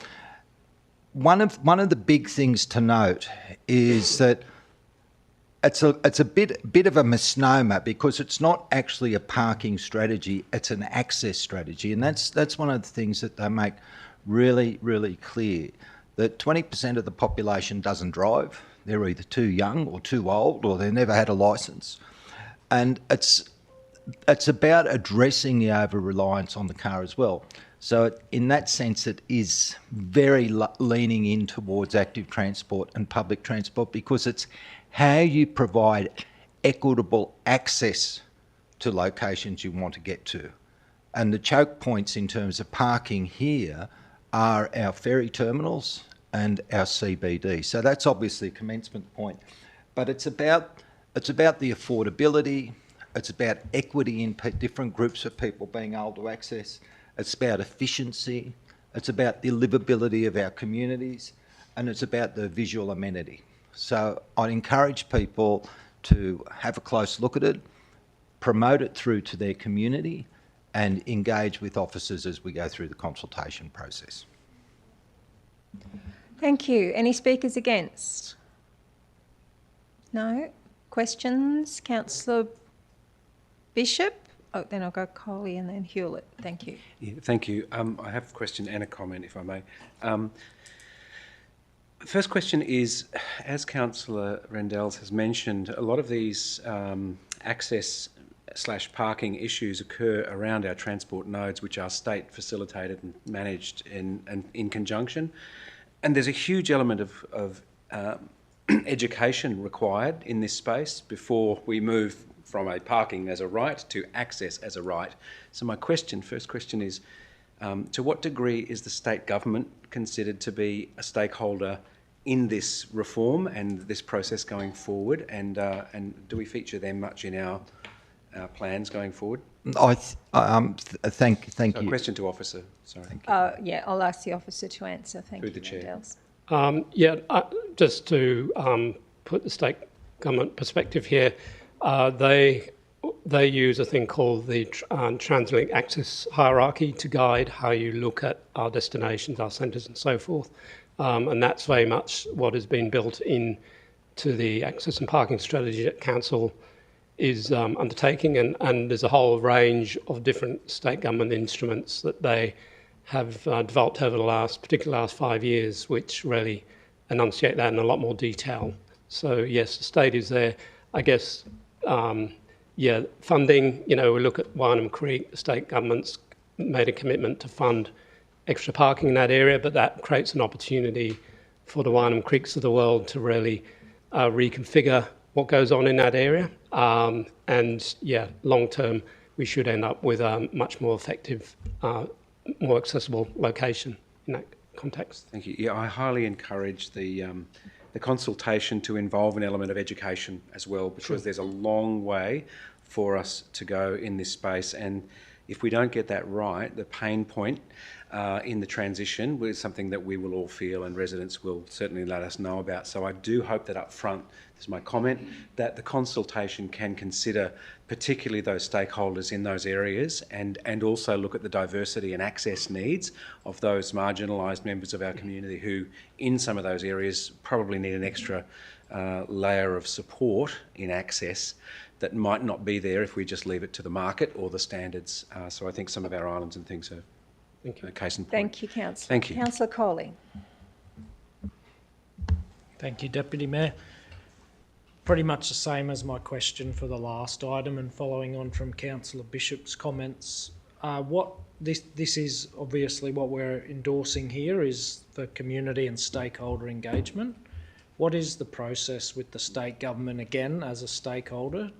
one of the big things to note is that it's a bit of a misnomer, because it's not actually a parking strategy, it's an access strategy. And that's one of the things that they make really, really clear, that 20% of the population doesn't drive. They're either too young or too old, or they've never had a licence. And it's about addressing the over-reliance on the car as well. So in that sense, it is very leaning in towards active transport and public transport, because it's how you provide equitable access to locations you want to get to. And the choke points in terms of parking here are our ferry terminals and our CBD. So that's obviously a commencement point. But it's about the affordability, it's about equity in different groups of people being able to access, it's about efficiency, it's about the livability of our communities, and it's about the visual amenity. So I'd encourage people to have a close look at it, promote it through to their community, and engage with officers as we go through the consultation process. Thank you. Any speakers against? No? Questions? Councillor Bishop? Oh, then I'll go Coley and then Hewlett. Thank you. Yeah, thank you. I have a question and a comment, if I may. First question is, as Councillor Rendells has mentioned, a lot of these access/parking issues occur around our transport nodes, which are state facilitated and managed in conjunction. And there's a huge element of education required in this space before we move from a parking as a right to access as a right. So my first question is, to what degree is the state government considered to be a stakeholder in this reform and this process going forward? And do we feature them much in our plans going forward? Thank So you. a question to officer, sorry. Yeah, I'll ask the officer to answer. Thank you, Through the chair. Rendells. Just to put the state government perspective here, they use a thing called the TransLink access hierarchy to guide how you look at our destinations, our centres and so forth. And that's very much what has been built in to the access and parking strategy that Council is undertaking, and there's a whole range of different state government instruments that they have developed over the particularly last 5 years, which really enunciate that in a lot more detail. So yes, the state is there. I guess, funding, we look at Warnham Creek, the state government's made a commitment to fund extra parking in that area, but that creates an opportunity for the Warnham Creeks of the world to really reconfigure what goes on in that area. Long term, we should end up with a much more effective, more accessible location in that context. Thank you. Yeah, I highly encourage the consultation to involve an element of education as well, because there's a long way for us to go in this space. And if we don't get that right, the pain point in the transition is something that we will all feel, and residents will certainly let us know about. So I do hope that up front, this is my comment, that the consultation can consider particularly those stakeholders in those areas, and also look at the diversity and access needs of those marginalised members of our community who, in some of those areas, probably need an extra layer of support in access that might not be there if we just leave it to the market or the standards. So I think some of our islands and things are a case in point. Thank you, Councillor. Thank you. Councillor Coley. Thank you, Deputy Mayor. Pretty much the same as my question for the last item, and following on from Councillor Bishop's comments, this is obviously what we're endorsing here is the community and stakeholder engagement. What is the process with the state government, again, as a stakeholder,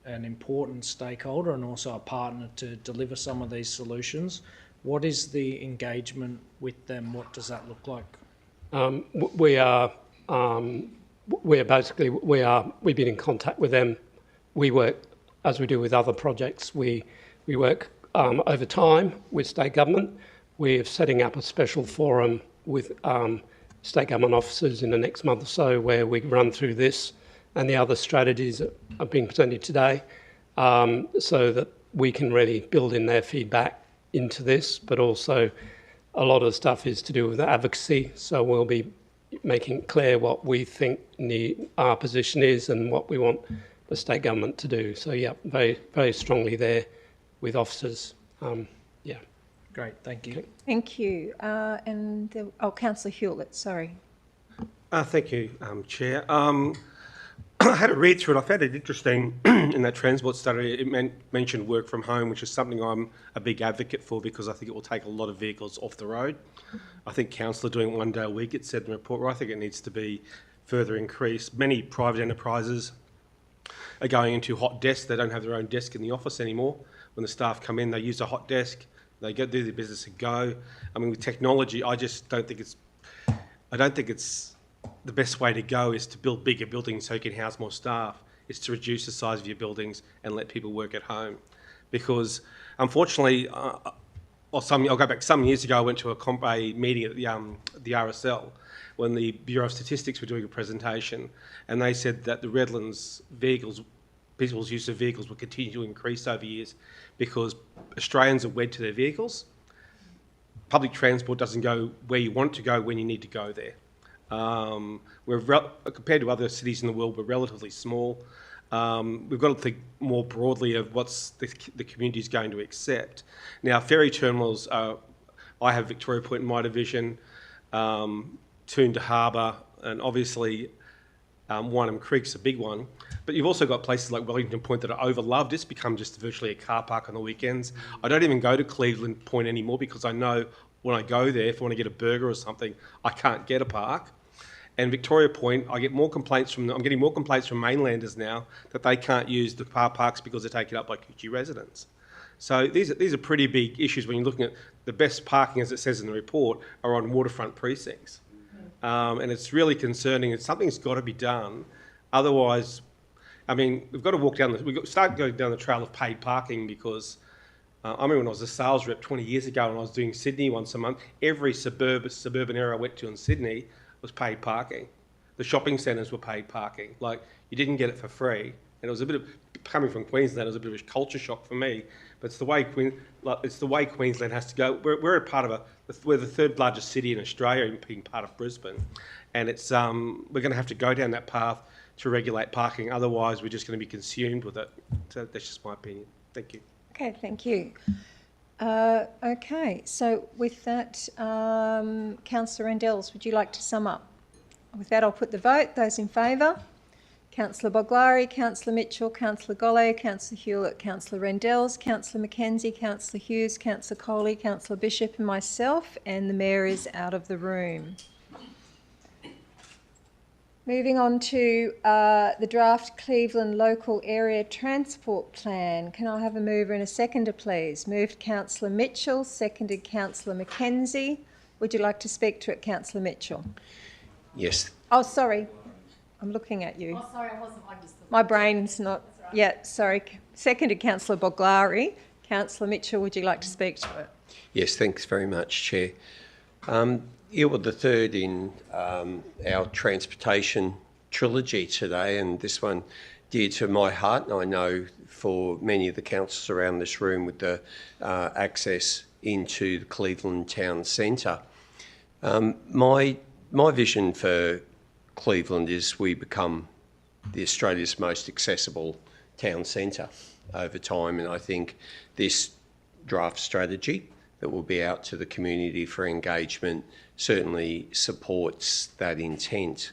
an important stakeholder and also a partner to deliver some of these solutions? What is the engagement with them? What does that look like? We've been in contact with them. We work, as we do with other projects, we work over time with state government. We're setting up a special forum with state government officers in the next month or so, where we run through this and the other strategies that are being presented today. so that we can really build in their feedback into this, but also a lot of stuff is to do with advocacy, so we'll be making it clear what we think our position is and what we want the state government to do. So yeah, very, very strongly there with officers. Yeah. Great, thank you. Thank you. Councillor Hewlett, sorry. Thank you, Chair. I had a read through it. I found it interesting in that transport study. It mentioned work from home, which is something I'm a big advocate for because I think it will take a lot of vehicles off the road. I think council are doing it 1 day a week, it said in the report, where I think it needs to be further increased. Many private enterprises are going into hot desks. They don't have their own desk in the office anymore. When the staff come in, they use a hot desk, they go do their business and go. I mean, with technology, I just don't think it's the best way to go is to build bigger buildings so you can house more staff. It's to reduce the size of your buildings and let people work at home. Because unfortunately, I'll go back some years ago, I went to a meeting at the RSL when the Bureau of Statistics were doing a presentation, and they said that the Redlands people's use of vehicles will continue to increase over years because Australians are wed to their vehicles. Public transport doesn't go where you want it to go when you need to go there. Compared to other cities in the world, we're relatively small. We've got to think more broadly of what's the community is going to accept. Now, ferry terminals, I have Victoria Point in my division, Toondah Harbour, and obviously Wynham Creek's a big one. But you've also got places like Wellington Point that are overloved. It's become just virtually a car park on the weekends. I don't even go to Cleveland Point anymore because I know when I go there, if I want to get a burger or something, I can't get a park. And Victoria Point, I'm getting more complaints from mainlanders now that they can't use the car parks because they're taken up by Coogee residents. So these are pretty big issues when you're looking at the best parking, as it says in the report, are on waterfront precincts. And it's really concerning. Something's got to be done. Otherwise, I mean, we've got to start going down the trail of paid parking because I remember when I was a sales rep 20 years ago and I was doing Sydney once a month, every suburban area I went to in Sydney was paid parking. The shopping centres were paid parking. Like, you didn't get it for free. And it was a bit of, coming from Queensland, it was a bit of a culture shock for me. But it's the way Queensland has to go. We're a part of we're the third largest city in Australia, being part of Brisbane. And it's we're going to have to go down that path to regulate parking. Otherwise, we're just going to be consumed with it. So that's just my opinion. Thank you. Okay, thank you. Okay, so with that, Councillor Rendells, would you like to sum up? With that, I'll put the vote. Those in favour? Councillor Boglari, Councillor Mitchell, Councillor Golle, Councillor Hewlett, Councillor Rendells, Councillor Mackenzie, Councillor Hughes, Councillor Coley, Councillor Bishop and myself, and the Mayor is out of the room. Moving on to the draft Cleveland Local Area Transport Plan. Can I have a mover and a seconder, please? Moved Councillor Mitchell, seconded Councillor Mackenzie. Would you like to speak to it, Councillor Mitchell? Yes. Oh, sorry. I'm looking at you. Oh, sorry, I wasn't. My brain's not... Right. Yeah, sorry. Seconded Councillor Boglari. Councillor Mitchell, would you like to speak to it? Yes, thanks very much, Chair. You were the third in our transportation trilogy today, and this one dear to my heart, and I know for many of the councillors around this room with the access into the Cleveland town centre. My vision for Cleveland is we become Australia's most accessible town centre over time, and I think this draft strategy that will be out to the community for engagement certainly supports that intent.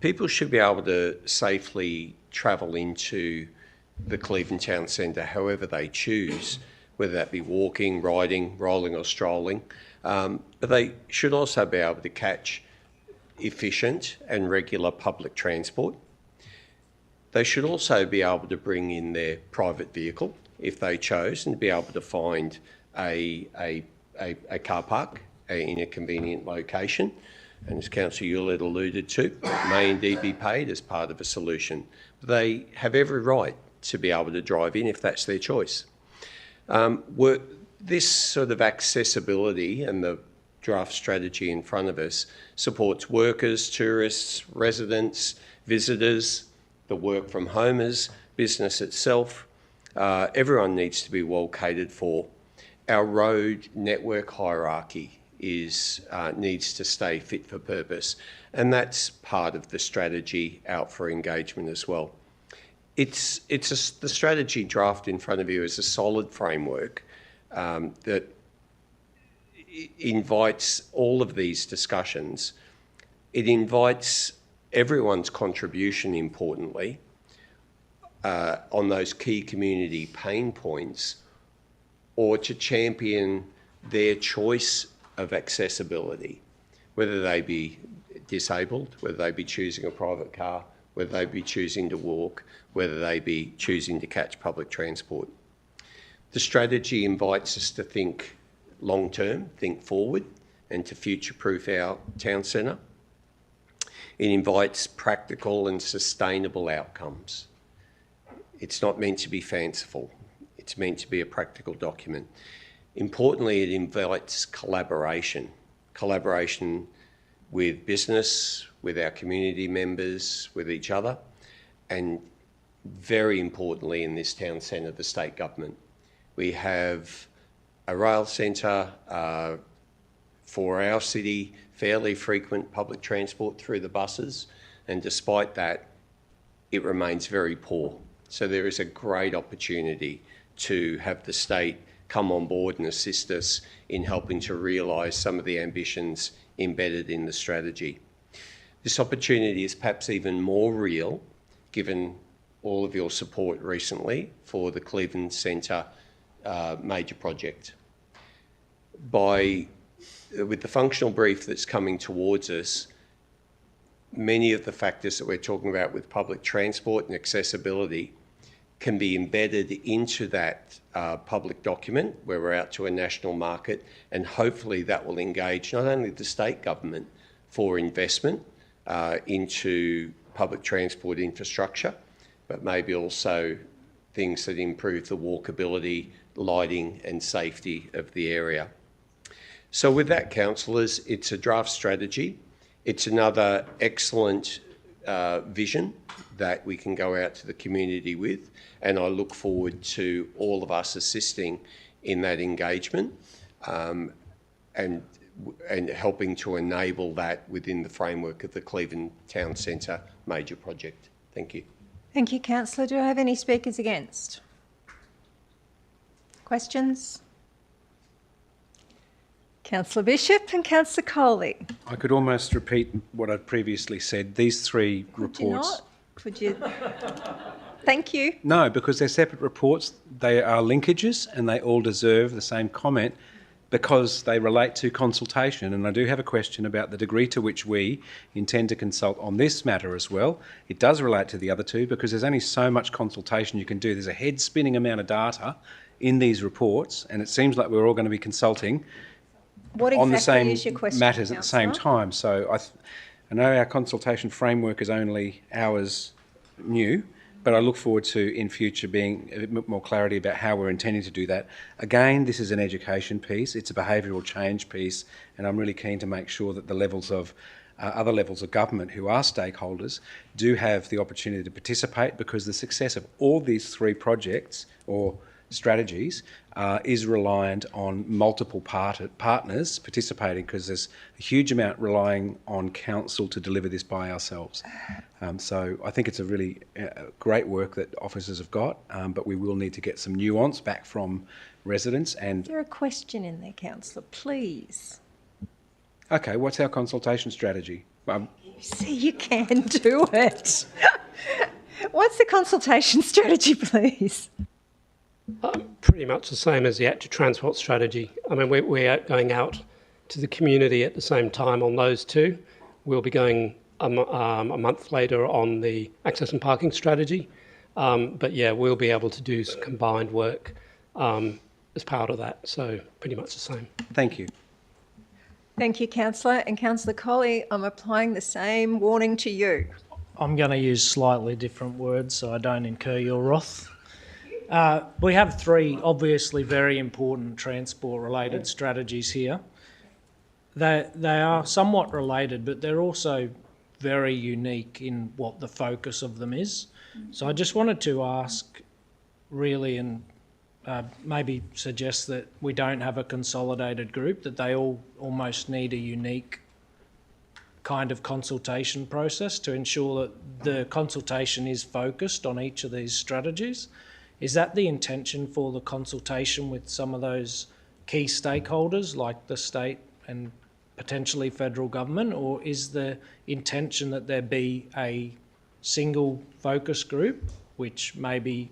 People should be able to safely travel into the Cleveland town centre however they choose, whether that be walking, riding, rolling or strolling. But they should also be able to catch efficient and regular public transport. They should also be able to bring in their private vehicle if they chose and be able to find a car park in a convenient location. And as Councillor Hewlett alluded to, it may indeed be paid as part of a solution. They have every right to be able to drive in if that's their choice. This sort of accessibility and the draft strategy in front of us supports workers, tourists, residents, visitors, the work from homers, business itself. Everyone needs to be well catered for. Our road network hierarchy needs to stay fit for purpose, and that's part of the strategy out for engagement as well. The strategy draft in front of you is a solid framework that invites all of these discussions. It invites everyone's contribution, importantly, on those key community pain points, or to champion their choice of accessibility, whether they be disabled, whether they be choosing a private car, whether they be choosing to walk, whether they be choosing to catch public transport. The strategy invites us to think long-term, think forward, and to future-proof our town centre. It invites practical and sustainable outcomes. It's not meant to be fanciful. It's meant to be a practical document. Importantly, it invites collaboration with business, with our community members, with each other, and very importantly in this town centre, the state government. We have a rail centre for our city, fairly frequent public transport through the buses, and despite that, it remains very poor. So there is a great opportunity to have the state come on board and assist us in helping to realise some of the ambitions embedded in the strategy. This opportunity is perhaps even more real given all of your support recently for the Cleveland Centre major project. With the functional brief that's coming towards us, many of the factors that we're talking about with public transport and accessibility can be embedded into that public document where we're out to a national market, and hopefully that will engage not only the state government for investment into public transport infrastructure, but maybe also things that improve the walkability, lighting and safety of the area. So with that, councillors, it's a draft strategy. It's another excellent vision that we can go out to the community with, and I look forward to all of us assisting in that engagement and helping to enable that within the framework of the Cleveland Town Centre major project. Thank you. Thank you, councillor. Do I have any speakers against? Questions? Councillor Bishop and Councillor Coley. I could almost repeat what I'd previously said. These three reports... Could you? Thank you. No, because they're separate reports. They are linkages and they all deserve the same comment because they relate to consultation. And I do have a question about the degree to which we intend to consult on this matter as well. It does relate to the other two because there's only so much consultation you can do. There's a head-spinning amount of data in these reports, and it seems like we're all going to be consulting on the same matters at the same time. So I know our consultation framework is only hours new, but I look forward to, in future, being a bit more clarity about how we're intending to do that. Again, this is an education piece, it's a behavioural change piece, and I'm really keen to make sure that the levels of other levels of government who are stakeholders do have the opportunity to participate, because the success of all these three projects or strategies is reliant on multiple partners participating, because there's a huge amount relying on council to deliver this by ourselves. So I think it's a really great work that officers have got, but we will need to get some nuance back from residents. And is there a question in there, councillor? Please. Okay, what's our consultation strategy? See, you can do it. What's the consultation strategy, please? Pretty much the same as the active transport strategy. I mean, we're going out to the community at the same time on those two. We'll be going a month later on the access and parking strategy. But yeah, we'll be able to do some combined work as part of that. So pretty much the same. Thank you. Thank you, councillor. And councillor Colley, I'm applying the same warning to you. I'm going to use slightly different words so I don't incur your wrath. We have three obviously very important transport-related strategies here. They are somewhat related, but they're also very unique in what the focus of them is. So I just wanted to ask really, and maybe suggest that we don't have a consolidated group, that they all almost need a unique kind of consultation process to ensure that the consultation is focused on each of these strategies. Is that the intention for the consultation with some of those key stakeholders like the state and potentially federal government, or is the intention that there be a single focus group which maybe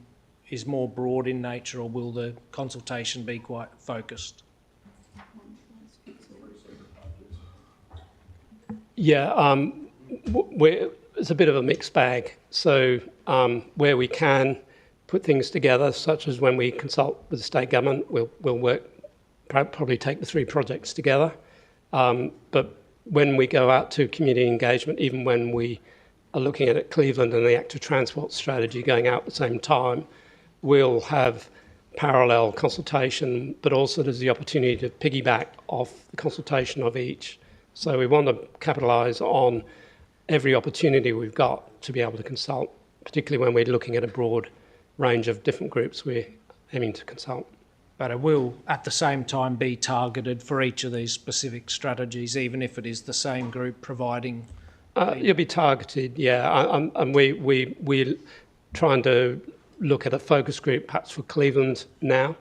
is more broad in nature, or will the consultation be quite focused? Yeah, it's a bit of a mixed bag. So where we can put things together, such as when we consult with the state government, we'll work, probably take the 3 projects together. But when we go out to community engagement, even when we are looking at Cleveland and the active transport strategy going out at the same time, we'll have parallel consultation, but also there's the opportunity to piggyback off the consultation of each. So we want to capitalise on every opportunity we've got to be able to consult, particularly when we're looking at a broad range of different groups we're aiming to consult. But it will, at the same time, be targeted for each of these specific strategies, even if it is the same group providing... You'll be targeted, yeah. And we're trying to look at a focus group perhaps for Cleveland now,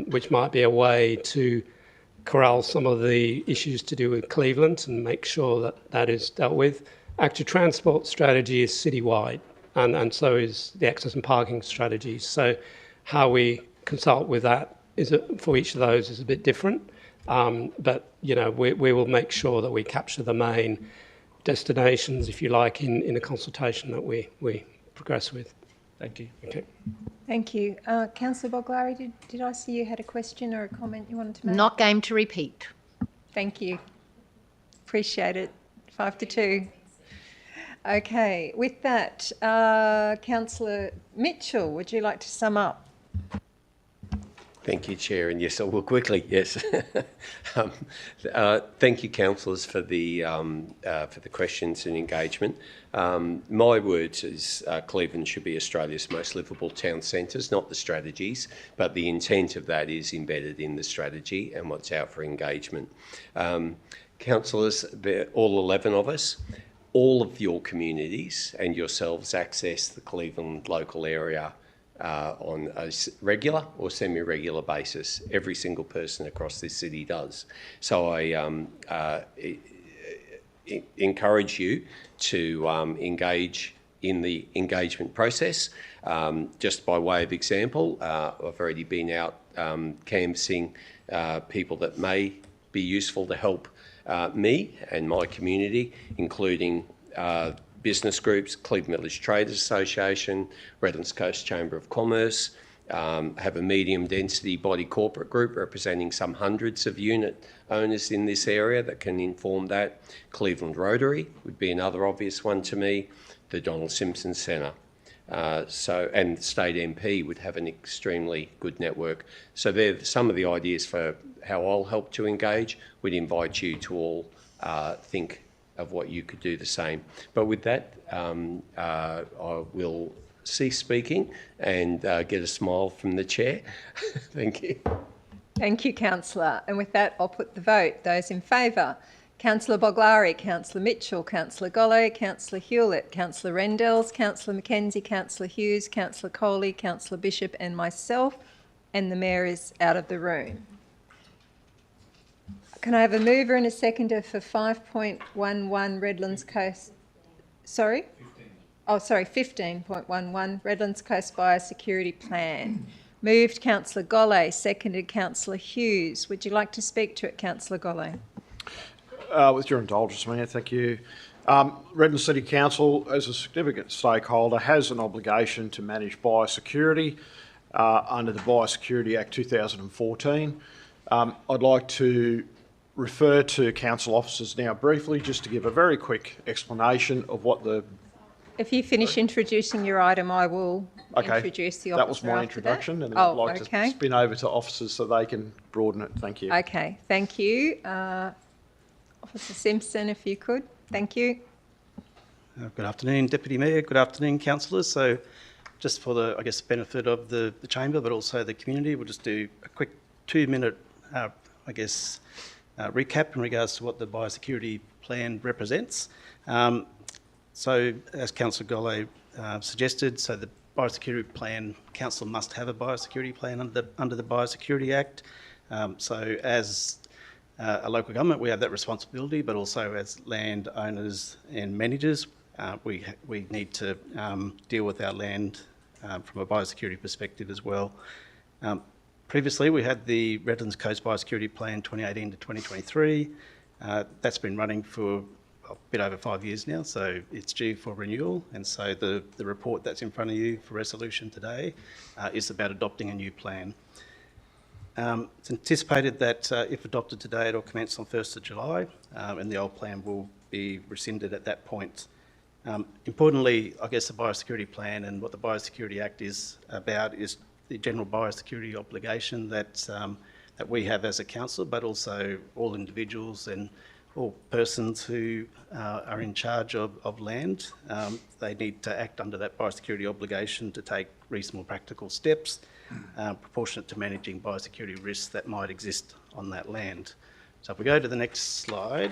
which might be a way to corral some of the issues to do with Cleveland and make sure that that is dealt with. Active transport strategy is citywide, and so is the access and parking strategy. So how we consult with that for each of those is a bit different. But, you know, we will make sure that we capture the main destinations, if you like, in a consultation that we progress with. Thank you. Okay. Thank you. Councillor Boglari, did I see you had a question or a comment you wanted to make? Not game to repeat. Thank you. Appreciate it. 5-2. Okay. With that, Councillor Mitchell, would you like to sum up? Thank you, Chair, and yes, I will quickly. Yes, thank you, councillors, for the questions and engagement. My words is Cleveland should be Australia's most livable town centres, not the strategies, but the intent of that is embedded in the strategy and what's out for engagement. Councillors, all 11 of us, all of your communities and yourselves access the Cleveland local area on a regular or semi-regular basis. Every single person across this city does. So I encourage you to engage in the engagement process. Just by way of example, I've already been out canvassing people that may be useful to help me and my community, including business groups, Cleveland Village Traders Association, Redland Coast Chamber of Commerce, have a medium density body corporate group representing some hundreds of unit owners in this area that can inform that. Cleveland Rotary would be another obvious one to me, the Donald Simpson Centre. And the State MP would have an extremely good network. So they're some of the ideas for how I'll help to engage. We'd invite you to all think of what you could do the same. But with that, I will cease speaking and get a smile from the chair. Thank you. Thank you, councillor. And with that, I'll put the vote. Those in favour: Councillor Boglari, Councillor Mitchell, Councillor Golle, Councillor Hewlett, Councillor Rendels, Councillor McKenzie, Councillor Hughes, Councillor Coley, Councillor Bishop and myself, and the Mayor is out of the room. Can I have a mover and a seconder for 5.11 Redlands Coast... Sorry? 15.11 Redlands Coast Biosecurity Plan. Moved Councillor Golle, seconded Councillor Hughes. Would you like to speak to it, Councillor Golle? With your indulgence, Mayor, thank you. Redland City Council, as a significant stakeholder, has an obligation to manage biosecurity under the Biosecurity Act 2014. I'd like to refer to council officers now briefly, just to give a very quick explanation of what the... If you finish introducing your item, I will introduce the officer. That was my introduction, and I'd like to spin over to officers so they can broaden it. Thank you. Okay, thank you. Officer Simpson, if you could. Thank you. Good afternoon, Deputy Mayor. Good afternoon, councillors. So just for the, I guess, benefit of the chamber, but also the community, we'll just do a quick 2-minute, recap in regards to what the biosecurity plan represents. So as Councillor Golay suggested, so the biosecurity plan, council must have a biosecurity plan under the Biosecurity Act. So as a local government, we have that responsibility, but also as land owners and managers, we need to deal with our land from a biosecurity perspective as well. Previously, we had the Redland Coast Biosecurity Plan 2018 to 2023. That's been running for a bit over 5 years now, so it's due for renewal. And so the report that's in front of you for resolution today is about adopting a new plan. It's anticipated that if adopted today, it'll commence on 1st of July, and the old plan will be rescinded at that point. Importantly, I guess the biosecurity plan and what the Biosecurity Act is about is the general biosecurity obligation that we have as a council, but also all individuals and all persons who are in charge of land. They need to act under that biosecurity obligation to take reasonable practical steps proportionate to managing biosecurity risks that might exist on that land. So if we go to the next slide,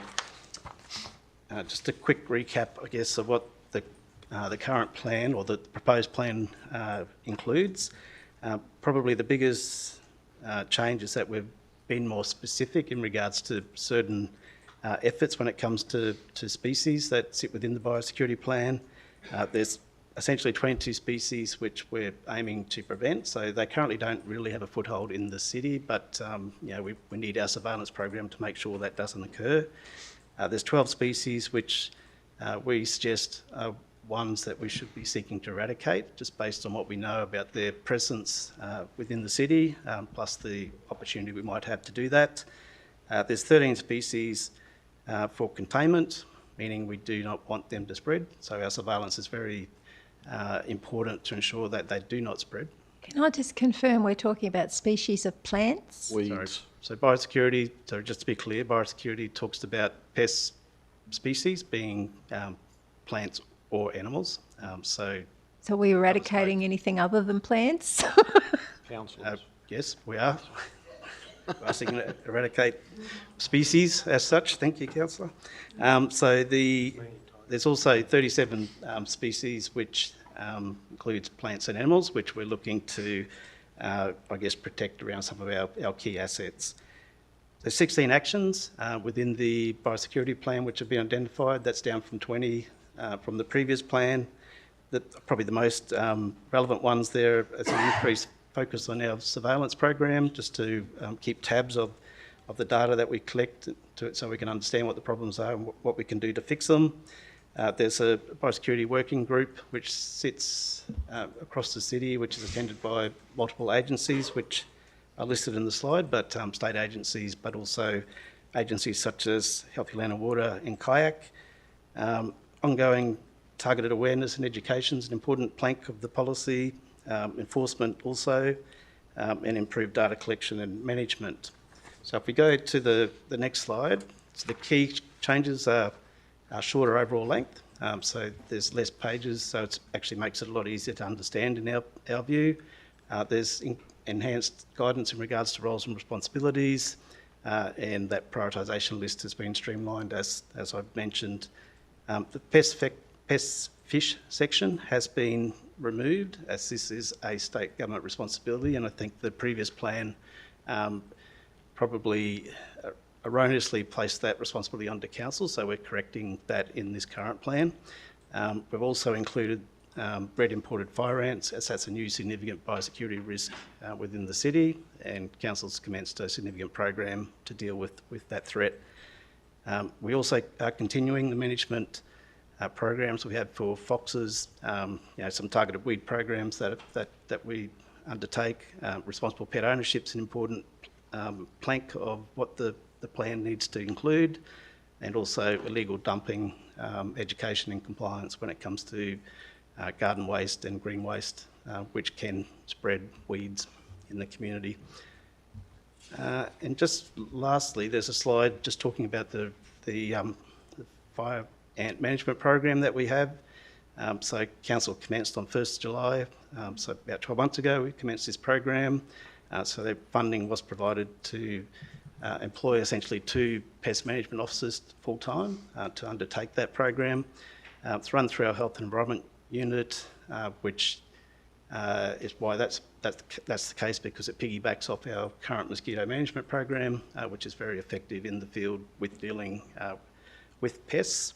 just a quick recap, I guess, of what the current plan or the proposed plan includes. Probably the biggest change is that we've been more specific in regards to certain efforts when it comes to species that sit within the biosecurity plan. There's essentially 22 species which we're aiming to prevent, so they currently don't really have a foothold in the city, but we need our surveillance program to make sure that doesn't occur. There's 12 species which we suggest are ones that we should be seeking to eradicate, just based on what we know about their presence within the city, plus the opportunity we might have to do that. There's 13 species for containment, meaning we do not want them to spread, so our surveillance is very important to ensure that they do not spread. Can I just confirm we're talking about species of plants? Weeds. So biosecurity, so just to be clear, biosecurity talks about pest species being plants or animals. So we're eradicating anything other than plants? Yes, we are. We're seeking to eradicate species as such. Thank you, Councillor. There's also 37 species which includes plants and animals, which we're looking to, protect around some of our key assets. There's 16 actions within the biosecurity plan which have been identified. That's down from 20 from the previous plan. Probably the most relevant ones there is an increased focus on our surveillance program, just to keep tabs of the data that we collect so we can understand what the problems are and what we can do to fix them. There's a biosecurity working group which sits across the city, which is attended by multiple agencies, which are listed in the slide, but state agencies, but also agencies such as Healthy Land and Water and Kayak. Ongoing targeted awareness and education is an important plank of the policy, enforcement also, and improved data collection and management. So if we go to the next slide, so the key changes are shorter overall length, so there's less pages, so it actually makes it a lot easier to understand in our view. There's enhanced guidance in regards to roles and responsibilities, and that prioritisation list has been streamlined, as I've mentioned. The pest fish section has been removed, as this is a state government responsibility, and I think the previous plan probably erroneously placed that responsibility under council, so we're correcting that in this current plan. We've also included bred imported fire ants, as that's a new significant biosecurity risk within the city, and council's commenced a significant program to deal with that threat. We also are continuing the management programs we have for foxes, some targeted weed programs that we undertake. Responsible pet ownership is an important plank of what the plan needs to include, and also illegal dumping, education and compliance when it comes to garden waste and green waste, which can spread weeds in the community. And just lastly, there's a slide just talking about the fire ant management program that we have. So council commenced on 1st July, so about 12 months ago we commenced this program. So the funding was provided to employ essentially 2 pest management officers full-time to undertake that program. It's run through our health and environment unit, which is why that's the case, because it piggybacks off our current mosquito management program, which is very effective in the field with dealing with pests.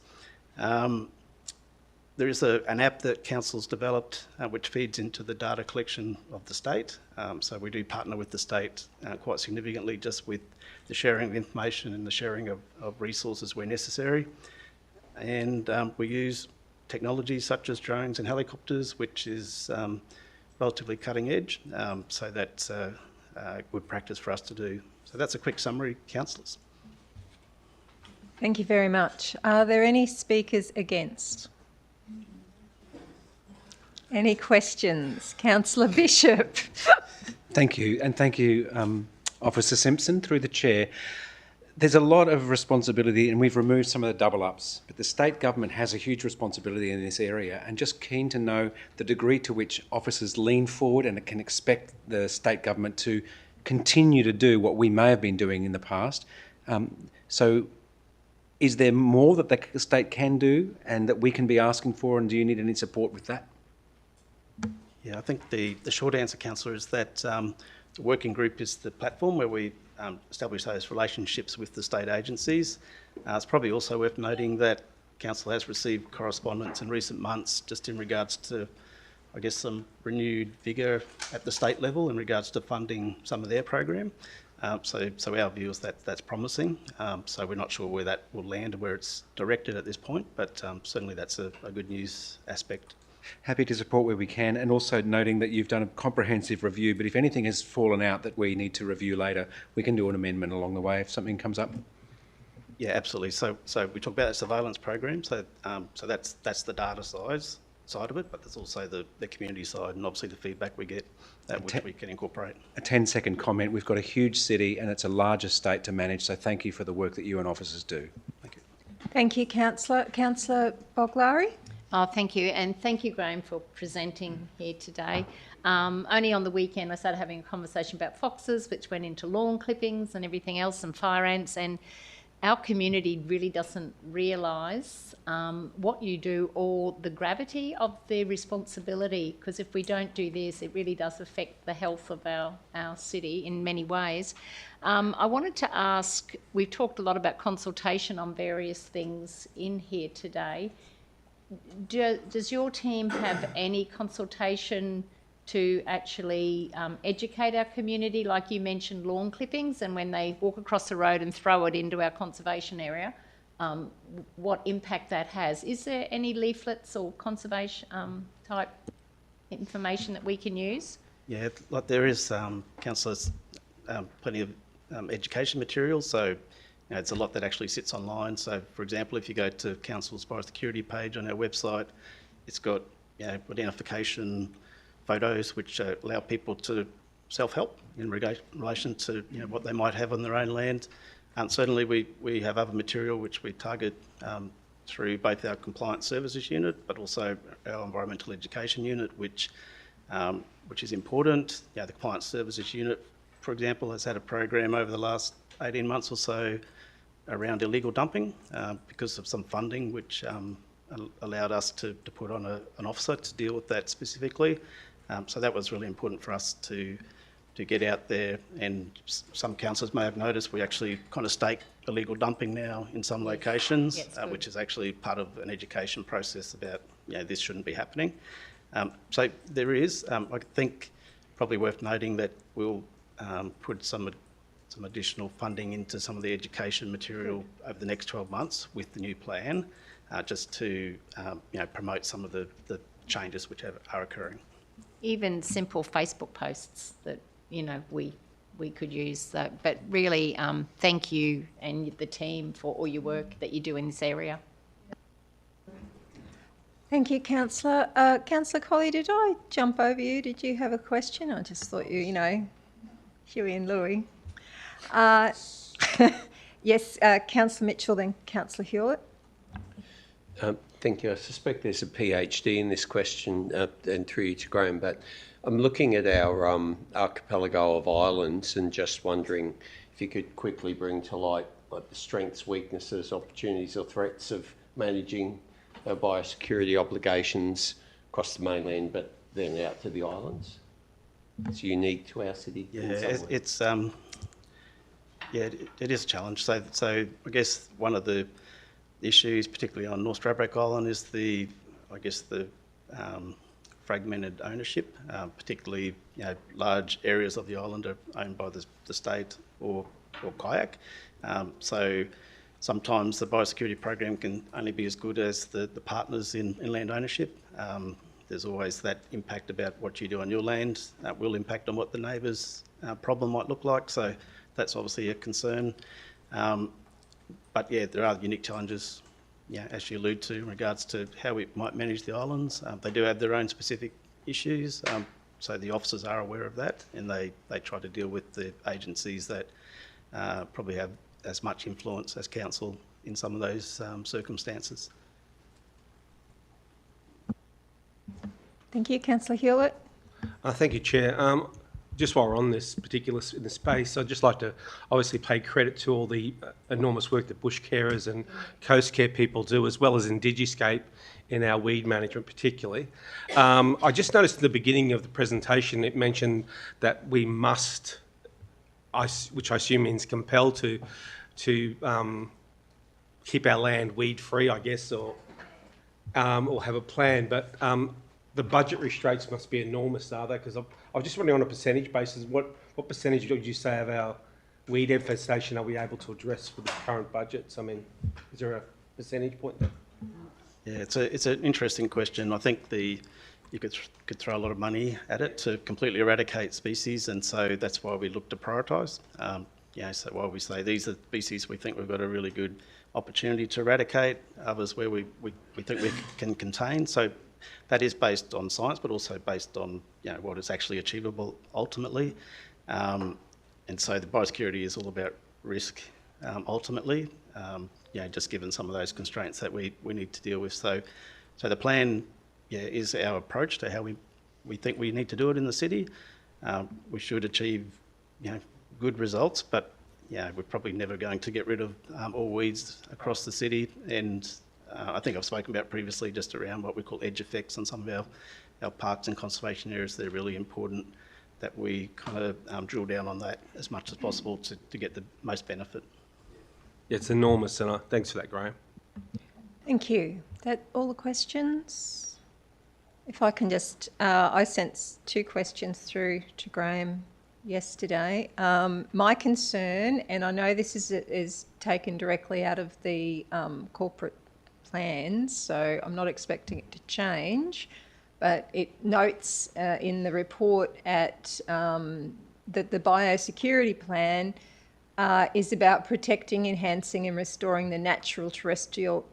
There is an app that council's developed which feeds into the data collection of the state. So we do partner with the state quite significantly just with the sharing of information and the sharing of resources where necessary. And we use technology such as drones and helicopters, which is relatively cutting edge. So that's good practice for us to do. So that's a quick summary, councillors. Thank you very much. Are there any speakers against? Any questions? Councillor Bishop. Thank you, and thank you, Officer Simpson, through the chair. There's a lot of responsibility, and we've removed some of the double-ups, but the state government has a huge responsibility in this area, and just keen to know the degree to which officers lean forward and can expect the state government to continue to do what we may have been doing in the past. So is there more that the state can do and that we can be asking for, and do you need any support with that? Yeah, I think the short answer, councillor, is that the working group is the platform where we establish those relationships with the state agencies. It's probably also worth noting that council has received correspondence in recent months just in regards to, I guess, some renewed vigour at the state level in regards to funding some of their program. So our view is that that's promising. So we're not sure where that will land and where it's directed at this point, but certainly that's a good news aspect. Happy to support where we can, and also noting that you've done a comprehensive review, but if anything has fallen out that we need to review later, we can do an amendment along the way if something comes up. Yeah, absolutely. So we talk about that surveillance program, so that's the data side of it, but there's also the community side and obviously the feedback we get which we can incorporate. A 10-second comment. We've got a huge city and it's a large estate to manage, so thank you for the work that you and officers do. Thank you. Thank you, Councillor. Councillor Boglari. Oh, thank you, and thank you, Graham, for presenting here today. Only on the weekend I started having a conversation about foxes, which went into lawn clippings and everything else, and fire ants, and our community really doesn't realise what you do or the gravity of the responsibility, because if we don't do this, it really does affect the health of our city in many ways. I wanted to ask, we've talked a lot about consultation on various things in here today. Does your team have any consultation to actually educate our community, like you mentioned lawn clippings, and when they walk across the road and throw it into our conservation area, what impact that has? Is there any leaflets or conservation type information that we can use? Yeah, like there is, councillors, plenty of education materials, so it's a lot that actually sits online. So, for example, if you go to Council's Biosecurity page on our website, it's got identification photos which allow people to self-help in relation to what they might have on their own land. And certainly we have other material which we target through both our compliance services unit, but also our environmental education unit, which is important. The compliance services unit, for example, has had a program over the last 18 months or so around illegal dumping because of some funding which allowed us to put on an officer to deal with that specifically. So that was really important for us to get out there, and some councillors may have noticed we actually kind of stake illegal dumping now in some locations, which is actually part of an education process about this shouldn't be happening. So there is, I think, probably worth noting that we'll put some additional funding into some of the education material over the next 12 months with the new plan, just to promote some of the changes which are occurring. Even simple Facebook posts that we could use. But really, thank you and the team for all your work that you do in this area. Thank you, Councillor. Councillor Colley, did I jump over you? Did you have a question? I just thought Huey and Louie. Yes, Councillor Mitchell, then Councillor Hewlett. Thank you. I suspect there's a PhD in this question, and through you to Graham, but I'm looking at our archipelago of islands and just wondering if you could quickly bring to light like the strengths, weaknesses, opportunities or threats of managing biosecurity obligations across the mainland, but then out to the islands. It's unique to our city. Yeah, it's it is a challenge. So I guess one of the issues, particularly on North Stradbroke Island, is the fragmented ownership. Particularly, large areas of the island are owned by the state or kayak. So sometimes the biosecurity program can only be as good as the partners in land ownership. There's always that impact about what you do on your land will impact on what the neighbour's problem might look like. So that's obviously a concern. But yeah, there are unique challenges, as you allude to, in regards to how we might manage the islands. They do have their own specific issues, so the officers are aware of that, and they try to deal with the agencies that probably have as much influence as council in some of those circumstances. Thank you. Councillor Hewlett. Thank you, Chair. Just while we're on this particular in the space, I'd just like to obviously pay credit to all the enormous work that bush carers and coast care people do, as well as Indigiscape in our weed management particularly. I just noticed at the beginning of the presentation it mentioned that we must, which I assume means compelled to keep our land weed free, I guess, or have a plan, but the budget restraints must be enormous, are they? Because I was just wondering on a percentage basis, what percentage would you say of our weed infestation are we able to address with the current budgets? I mean, is there a percentage point there? Yeah, it's an interesting question. I think you could throw a lot of money at it to completely eradicate species, and so that's why we look to prioritise. So while we say these are species we think we've got a really good opportunity to eradicate, others where we think we can contain. So that is based on science, but also based on what is actually achievable ultimately. And so the biosecurity is all about risk ultimately. Just given some of those constraints that we need to deal with. So the plan is our approach to how we think we need to do it in the city. We should achieve good results, but we're probably never going to get rid of all weeds across the city. And I think I've spoken about previously just around what we call edge effects on some of our parks and conservation areas. They're really important that we kind of drill down on that as much as possible to get the most benefit. It's enormous, and thanks for that, Graham. Thank you. That all the questions? If I can just, I sent 2 questions through to Graham yesterday. My concern, and I know this is taken directly out of the corporate plans, so I'm not expecting it to change, but it notes in the report that the biosecurity plan is about protecting, enhancing and restoring the natural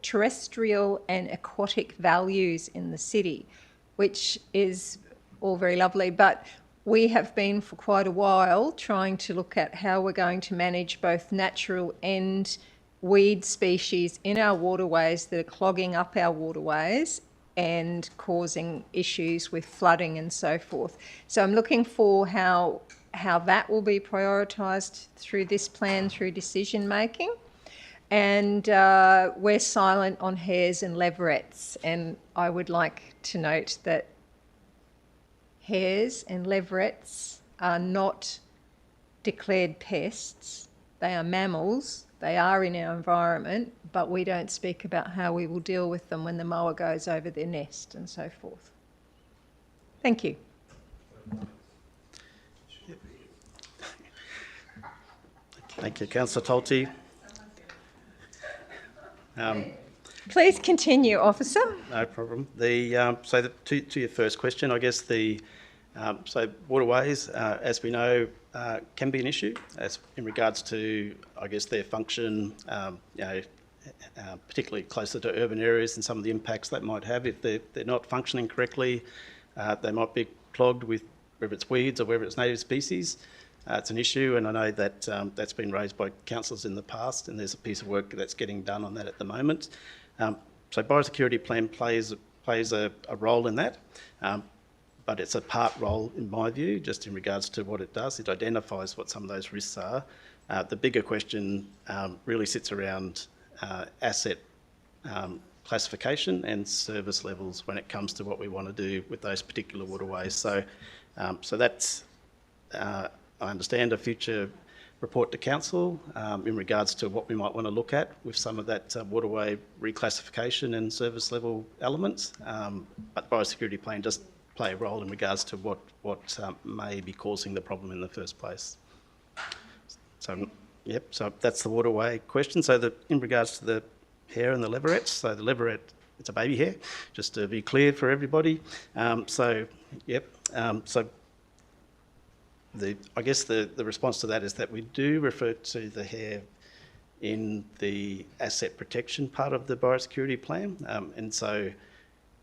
terrestrial and aquatic values in the city, which is all very lovely, but we have been for quite a while trying to look at how we're going to manage both natural and weed species in our waterways that are clogging up our waterways and causing issues with flooding and so forth. So I'm looking for how that will be prioritised through this plan, through decision making. And we're silent on hares and leverets, and I would like to note that hares and leverets are not declared pests. They are mammals. They are in our environment, but we don't speak about how we will deal with them when the mower goes over their nest and so forth. Thank you. Thank you, Councillor Tolte. Please continue, Officer. No problem. To your first question, I guess so waterways, as we know, can be an issue as in regards to, I guess, their function, particularly closer to urban areas and some of the impacts that might have if they're not functioning correctly. They might be clogged with whether it's weeds or whether it's native species. It's an issue, and I know that that's been raised by councillors in the past, and there's a piece of work that's getting done on that at the moment. So biosecurity plan plays a role in that, but it's a part role in my view, just in regards to what it does. It identifies what some of those risks are. The bigger question really sits around asset classification and service levels when it comes to what we want to do with those particular waterways. So that's, I understand, a future report to council in regards to what we might want to look at with some of that waterway reclassification and service level elements. But the biosecurity plan does play a role in regards to what may be causing the problem in the first place. So, yep, so that's the waterway question. So in regards to the hare and the leverets, so the leveret, it's a baby hare, just to be clear for everybody. So, yep, so I guess the response to that is that we do refer to the hare in the asset protection part of the biosecurity plan, and so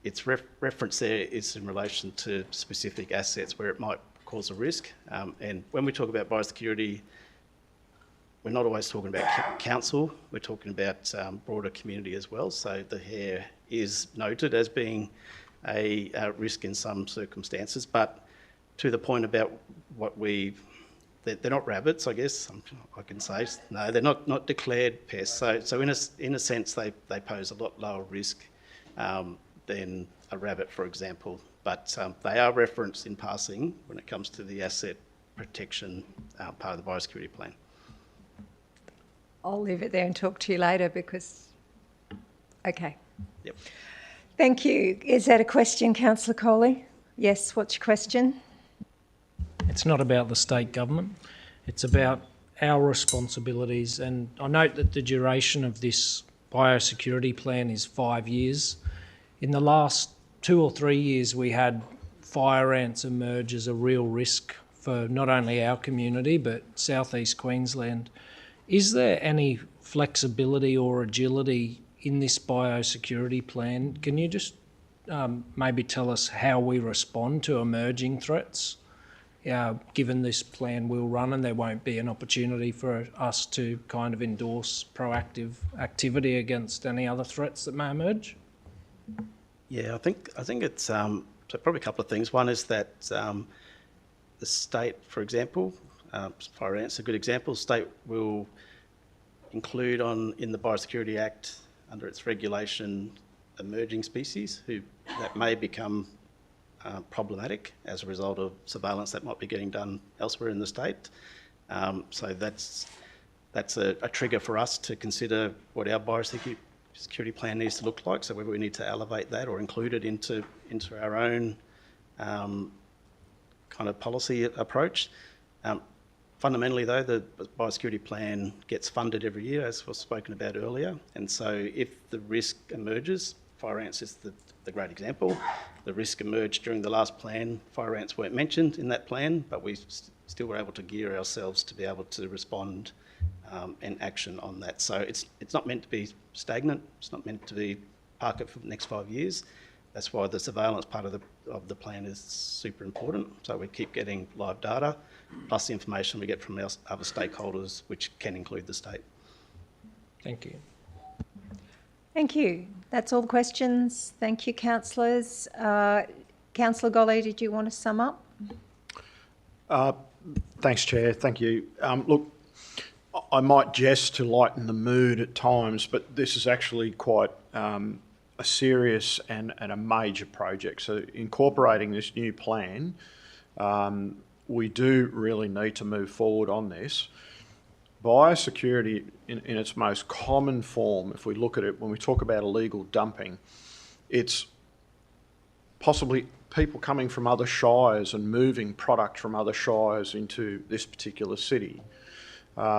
its reference there is in relation to specific assets where it might cause a risk. And when we talk about biosecurity, we're not always talking about council, we're talking about broader community as well. So the hare is noted as being a risk in some circumstances, but to the point about what they're not rabbits, I guess I can say. No, they're not declared pests. So in a sense, they pose a lot lower risk than a rabbit, for example. But they are referenced in passing when it comes to the asset protection part of the biosecurity plan. I'll leave it there and talk to you later because, okay. Yep. Thank you. Is that a question, Councillor Coley? Yes, what's your question? It's not about the state government. It's about our responsibilities. And I note that the duration of this biosecurity plan is 5 years. In the last 2 or 3 years, we had fire ants emerge as a real risk for not only our community, but southeast Queensland. Is there any flexibility or agility in this biosecurity plan? Can you just maybe tell us how we respond to emerging threats? Given this plan will run and there won't be an opportunity for us to kind of endorse proactive activity against any other threats that may emerge? Yeah, I think it's so probably a couple of things. One is that the state, for example, fire ants a good example. State will include in the Biosecurity Act under its regulation emerging species that may become problematic as a result of surveillance that might be getting done elsewhere in the state. So that's a trigger for us to consider what our biosecurity plan needs to look like. So whether we need to elevate that or include it into our own kind of policy approach. Fundamentally, though, the biosecurity plan gets funded every year, as was spoken about earlier. And so if the risk emerges, fire ants is the great example. The risk emerged during the last plan. Fire ants weren't mentioned in that plan, but we still were able to gear ourselves to be able to respond and action on that. So it's not meant to be stagnant. It's not meant to be park it for the next 5 years. That's why the surveillance part of the plan is super important. So we keep getting live data, plus the information we get from our other stakeholders, which can include the state. Thank you. Thank you. That's all the questions. Thank you, councillors. Councillor Golly, did you want to sum up? Thanks, Chair. Thank you. Look, I might jest to lighten the mood at times, but this is actually quite a serious and a major project. So incorporating this new plan, we do really need to move forward on this. Biosecurity in its most common form, if we look at it, when we talk about illegal dumping, it's possibly people coming from other shires and moving product from other shires into this particular city.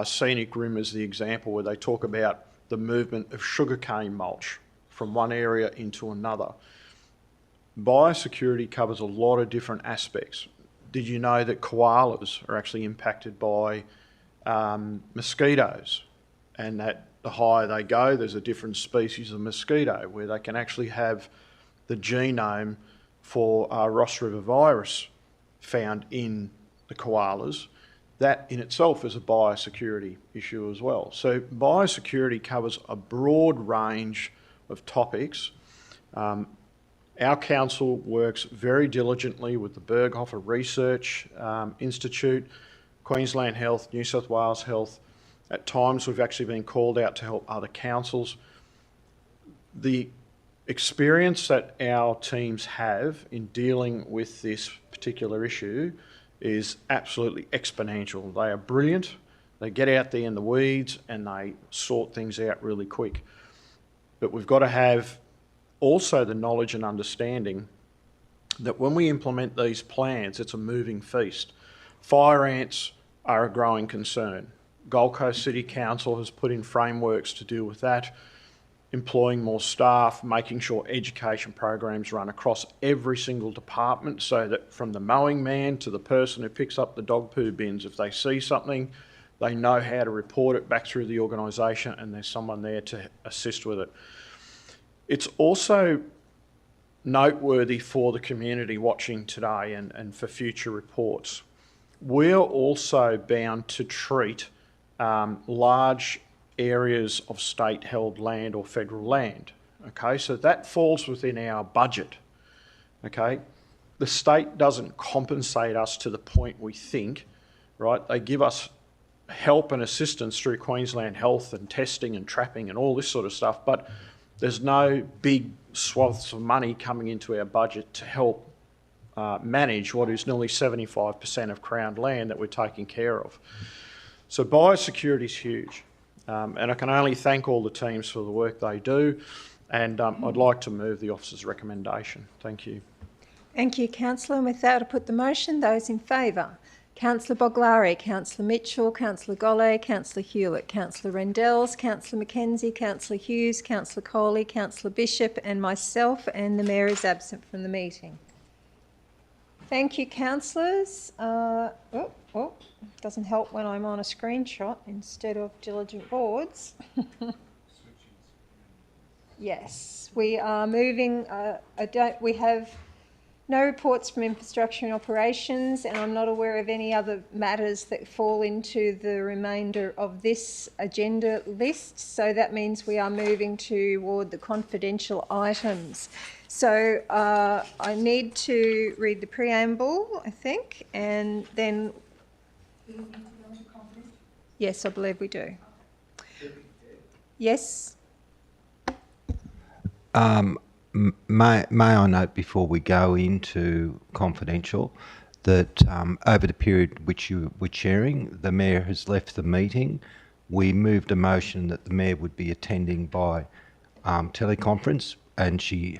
Scenic Rim is the example where they talk about the movement of sugarcane mulch from one area into another. Biosecurity covers a lot of different aspects. Did you know that koalas are actually impacted by mosquitoes, and that the higher they go, there's a different species of mosquito where they can actually have the genome for Ross River virus found in the koalas. That in itself is a biosecurity issue as well. So biosecurity covers a broad range of topics. Our council works very diligently with the Berghofer Research Institute, Queensland Health, New South Wales Health. At times we've actually been called out to help other councils. The experience that our teams have in dealing with this particular issue is absolutely exponential. They are brilliant. They get out there in the weeds and they sort things out really quick. But we've got to have also the knowledge and understanding that when we implement these plans, it's a moving feast. Fire ants are a growing concern. Gold Coast City Council has put in frameworks to deal with that, employing more staff, making sure education programs run across every single department so that from the mowing man to the person who picks up the dog poo bins, if they see something, they know how to report it back through the organisation and there's someone there to assist with it. It's also noteworthy for the community watching today and for future reports. We're also bound to treat large areas of state-held land or federal land. Okay, so that falls within our budget. Okay, the state doesn't compensate us to the point we think, right? They give us help and assistance through Queensland Health and testing and trapping and all this sort of stuff, but there's no big swaths of money coming into our budget to help manage what is nearly 75% of Crown land that we're taking care of. So biosecurity is huge, and I can only thank all the teams for the work they do, and I'd like to move the officer's recommendation. Thank you. Thank you, Councillor. And with that, I put the motion. Those in favour? Councillor Boglari, Councillor Mitchell, Councillor Golay, Councillor Hewlett, Councillor Rendells, Councillor McKenzie, Councillor Hughes, Councillor Coley, Councillor Bishop and myself, and the Mayor is absent from the meeting. Thank you, councillors. Doesn't help when I'm on a screenshot instead of diligent boards. Yes, we are moving. We have no reports from infrastructure and operations, and I'm not aware of any other matters that fall into the remainder of this agenda list. So that means we are moving toward the confidential items. So I need to read the preamble, I think, and then... Yes, I believe we do. Yes? May I note before we go into confidential that over the period which you were chairing, the Mayor has left the meeting. We moved a motion that the Mayor would be attending by teleconference, and she,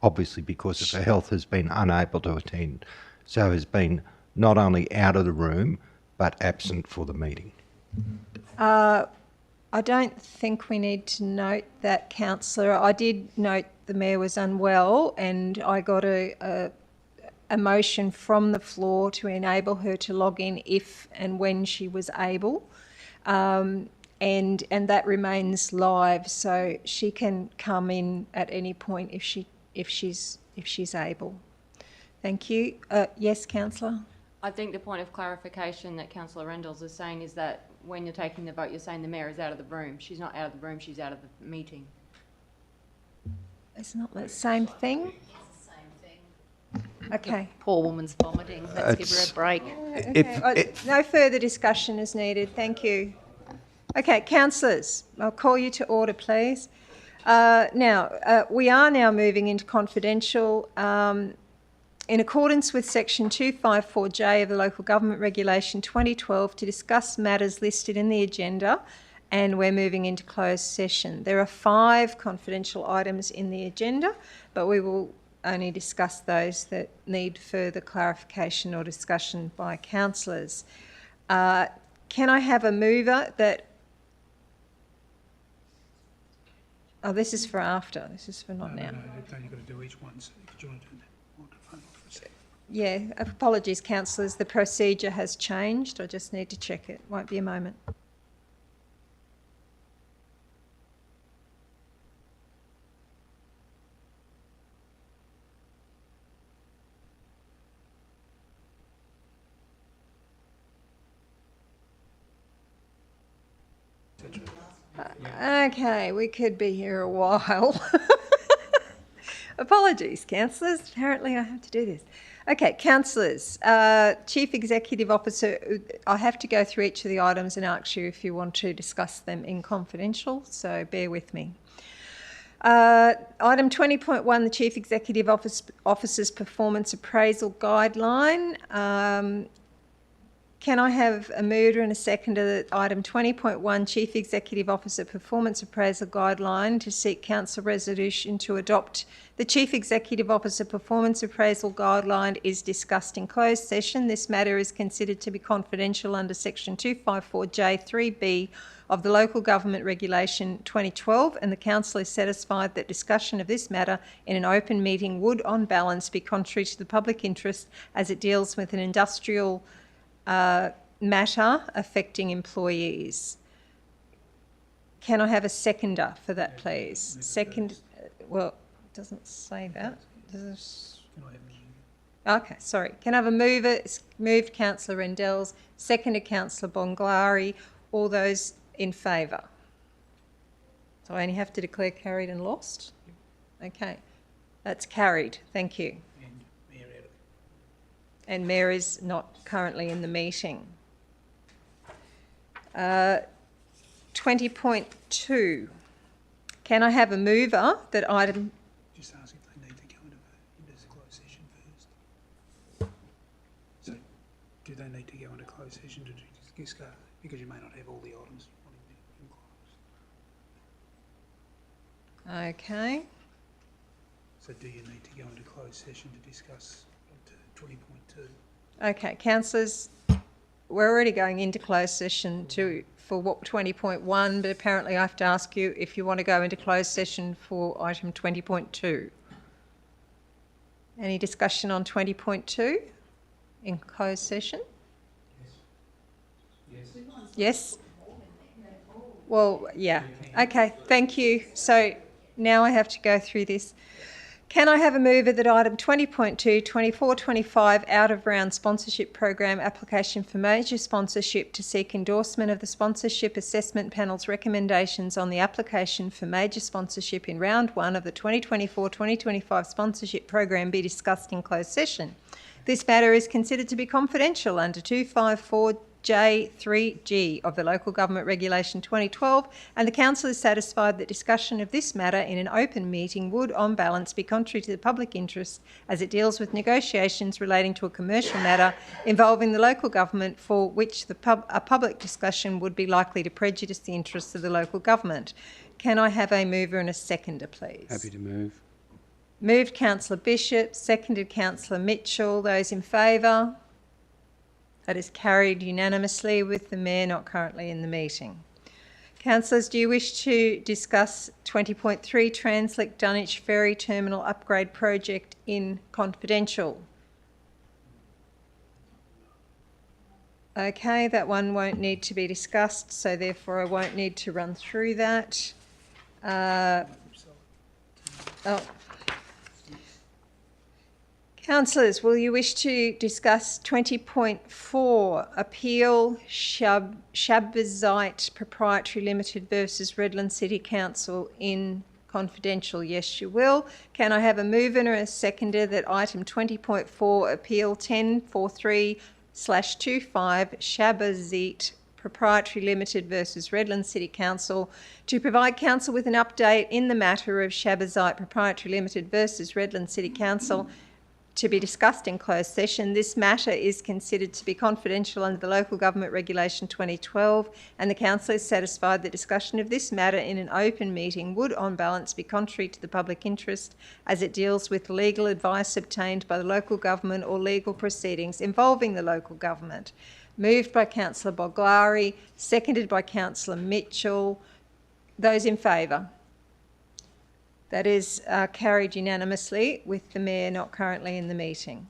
obviously because of her health, has been unable to attend. So has been not only out of the room, but absent for the meeting. I don't think we need to note that, Councillor. I did note the Mayor was unwell, and I got a motion from the floor to enable her to log in if and when she was able, and that remains live, so she can come in at any point if she's able. Thank you. Yes, Councillor. I think the point of clarification that Councillor Rendells is saying is that when you're taking the vote, you're saying the Mayor is out of the room. She's not out of the room, she's out of the meeting. It's not the same thing? It's the same thing. Okay. The poor woman's vomiting. Let's give her a break. Okay. No further discussion is needed. Thank you. Okay, councillors, I'll call you to order, please. We are now moving into confidential. In accordance with Section 254J of the Local Government Regulation 2012 to discuss matters listed in the agenda, and we're moving into closed session. There are 5 confidential items in the agenda, but we will only discuss those that need further clarification or discussion by councillors. Can I have a mover that... Oh, this is for after. This is for not now. No, you've got to do each one. So do you want to turn the microphone off for a second? Yeah, apologies, councillors. The procedure has changed. I just need to check it. Won't be a moment. Okay, we could be here a while. Apologies, councillors. Apparently I have to do this. Okay, councillors, Chief Executive Officer, I have to go through each of the items and ask you if you want to discuss them in confidential, so bear with me. Item 20.1, the Chief Executive Officer's Performance Appraisal Guideline. Can I have a mover and a seconder that item 20.1, Chief Executive Officer Performance Appraisal Guideline, to seek council resolution to adopt the Chief Executive Officer Performance Appraisal Guideline is discussed in closed session. This matter is considered to be confidential under section 254J3B of the Local Government Regulation 2012, and the council is satisfied that discussion of this matter in an open meeting would on balance be contrary to the public interest as it deals with an industrial matter affecting employees. Can I have a seconder for that, please? Second, well, it doesn't say that. Does it? Okay, sorry. Can I have a mover? It's moved Councillor Rendell's, seconded Councillor Bonglari. All those in favour? So I only have to declare carried and lost? Okay, that's carried. Thank you. And Mayor is not currently in the meeting. 20.2. Can I have a mover that item... Just ask if they need to go into closed session first. So, do they need to go into closed session to discuss? Because you may not have all the items in closed. Okay. So do you need to go into closed session to discuss 20.2? Okay, councillors, we're already going into closed session for 20.1, but apparently I have to ask you if you want to go into closed session for item 20.2. Any discussion on 20.2 in closed session? Yes. Yes? Well, yeah. Okay, thank you. So now I have to go through this. Can I have a mover that item 20.2, 24-25 out-of-round sponsorship program application for major sponsorship to seek endorsement of the sponsorship assessment panel's recommendations on the application for major sponsorship in round 1 of the 2024-2025 sponsorship program be discussed in closed session? This matter is considered to be confidential under 254J3G of the Local Government Regulation 2012, and the Council is satisfied that discussion of this matter in an open meeting would, on balance, be contrary to the public interest as it deals with negotiations relating to a commercial matter involving the local government for which a public discussion would be likely to prejudice the interests of the local government. Can I have a mover and a seconder, please? Happy to move. Moved Councillor Bishop, seconded Councillor Mitchell. Those in favour? That is carried unanimously with the Mayor not currently in the meeting. Councillors, do you wish to discuss 20.3 Translick Dunwich Ferry Terminal Upgrade Project in confidential? Okay, that one won't need to be discussed, so therefore I won't need to run through that. Councillors, will you wish to discuss 20.4 Appeal Shabazite Proprietary Limited versus Redland City Council in confidential? Yes, you will. Can I have a mover and a seconder that item 20.4 Appeal 1043/25 Shabazite Proprietary Limited versus Redland City Council to provide Council with an update in the matter of Shabazite Proprietary Limited versus Redland City Council to be discussed in closed session. This matter is considered to be confidential under the Local Government Regulation 2012, and the Council is satisfied that discussion of this matter in an open meeting would, on balance, be contrary to the public interest as it deals with legal advice obtained by the local government or legal proceedings involving the local government. Moved by Councillor Bonglari, seconded by Councillor Mitchell. Those in favour? That is carried unanimously with the Mayor not currently in the meeting.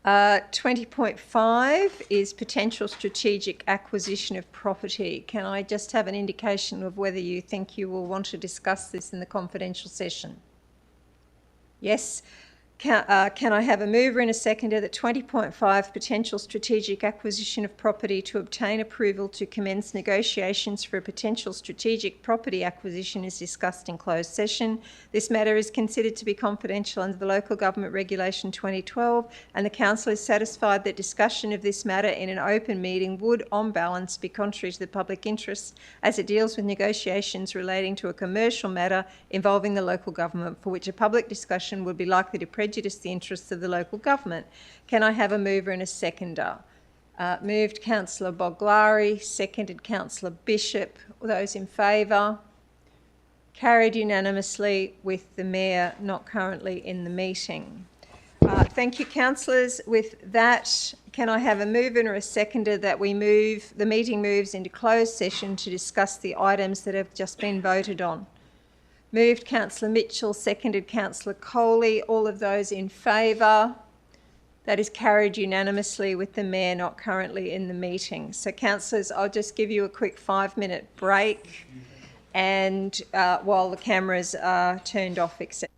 20.5 is potential strategic acquisition of property. Can I just have an indication of whether you think you will want to discuss this in the confidential session? Yes. Can I have a mover and a seconder that 20.5 potential strategic acquisition of property to obtain approval to commence negotiations for a potential strategic property acquisition is discussed in closed session. This matter is considered to be confidential under the Local Government Regulation 2012, and the Council is satisfied that discussion of this matter in an open meeting would, on balance, be contrary to the public interest, as it deals with negotiations relating to a commercial matter involving the local government, for which a public discussion would be likely to prejudice the interests of the local government. Can I have a mover and a seconder? Moved Councillor Boglari, seconded Councillor Bishop. All those in favour? Carried unanimously with the Mayor not currently in the meeting. Thank you, councillors. With that, can I have a mover and a seconder that the meeting moves into closed session to discuss the items that have just been voted on? Moved Councillor Mitchell, seconded Councillor Coley. All of those in favour? That is carried unanimously with the Mayor not currently in the meeting. So, councillors, I'll just give you a quick 5-minute break, and while the cameras are turned off, etc.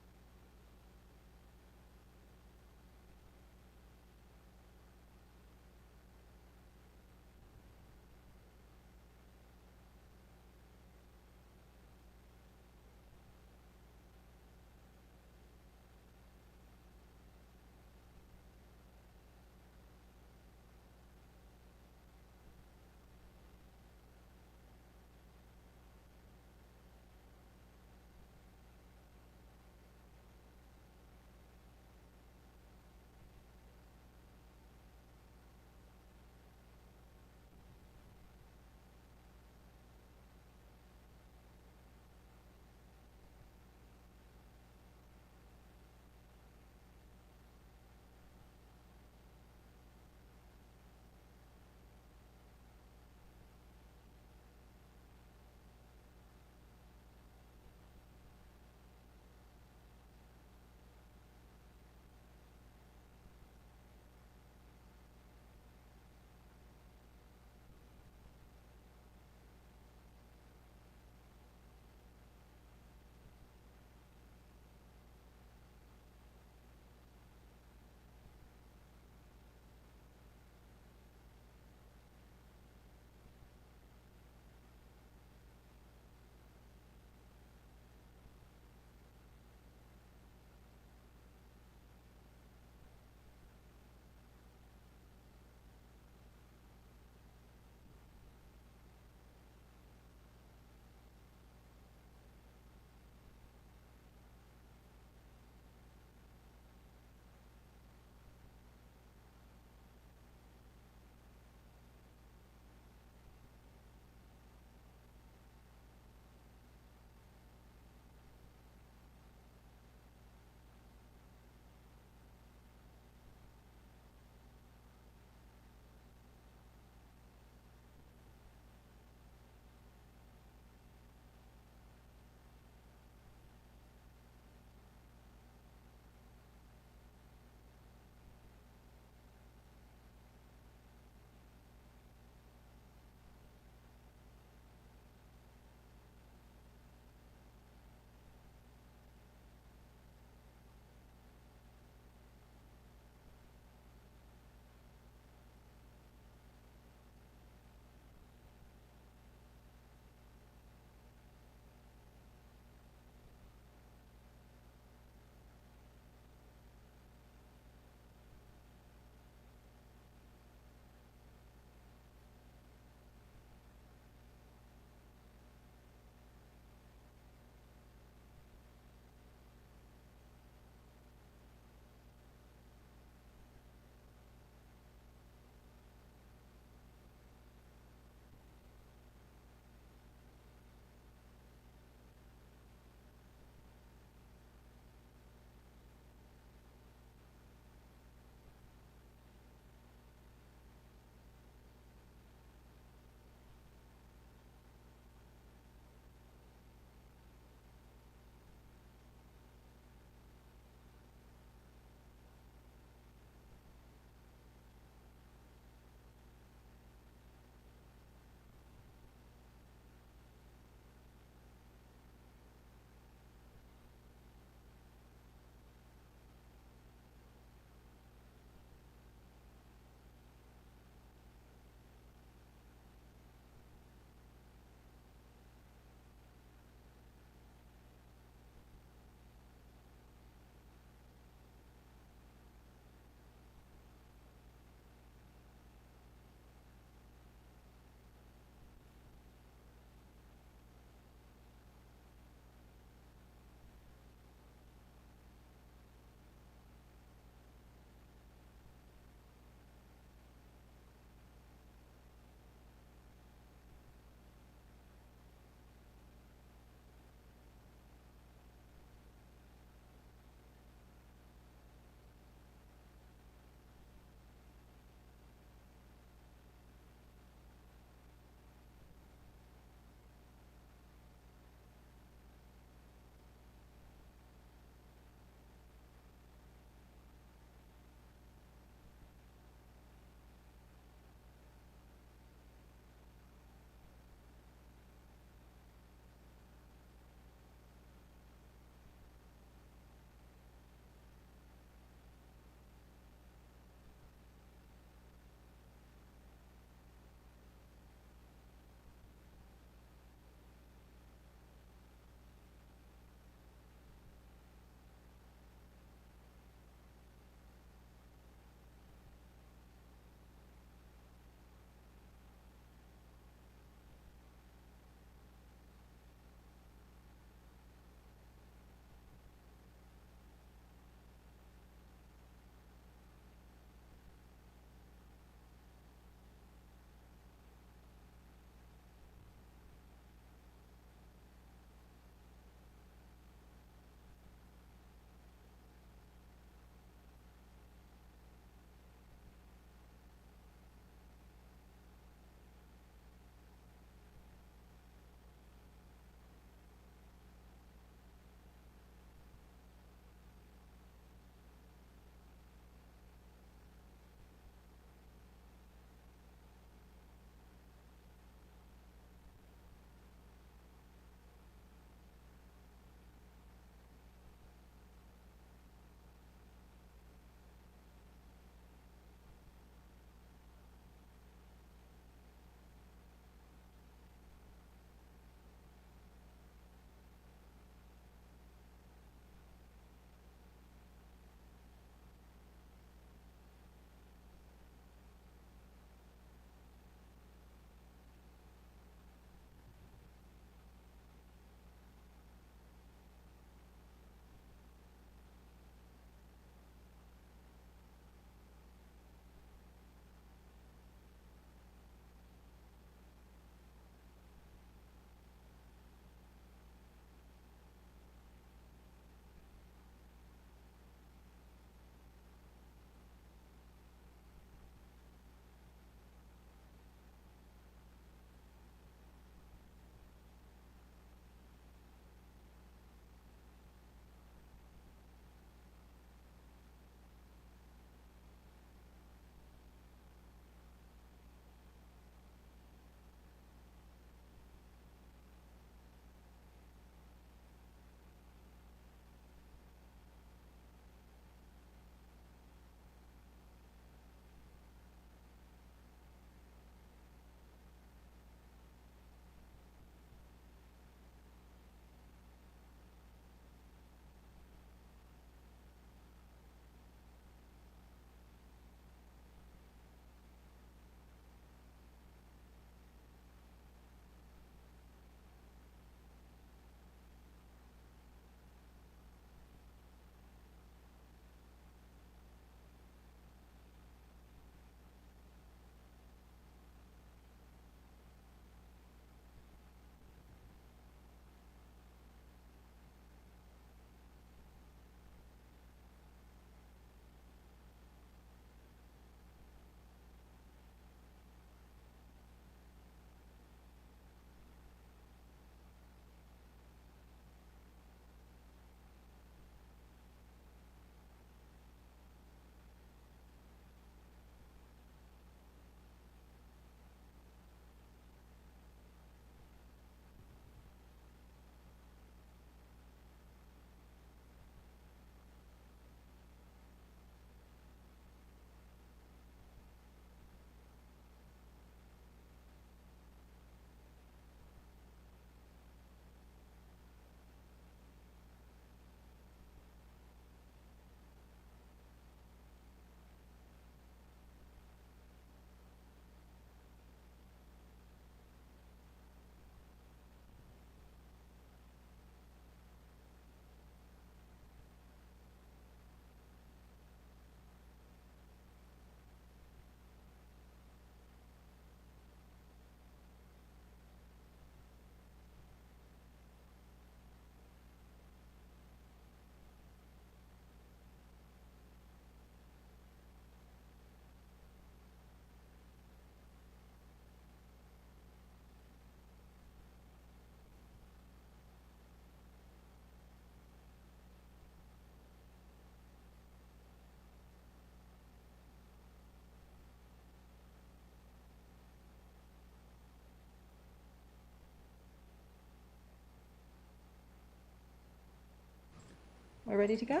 We're ready to go?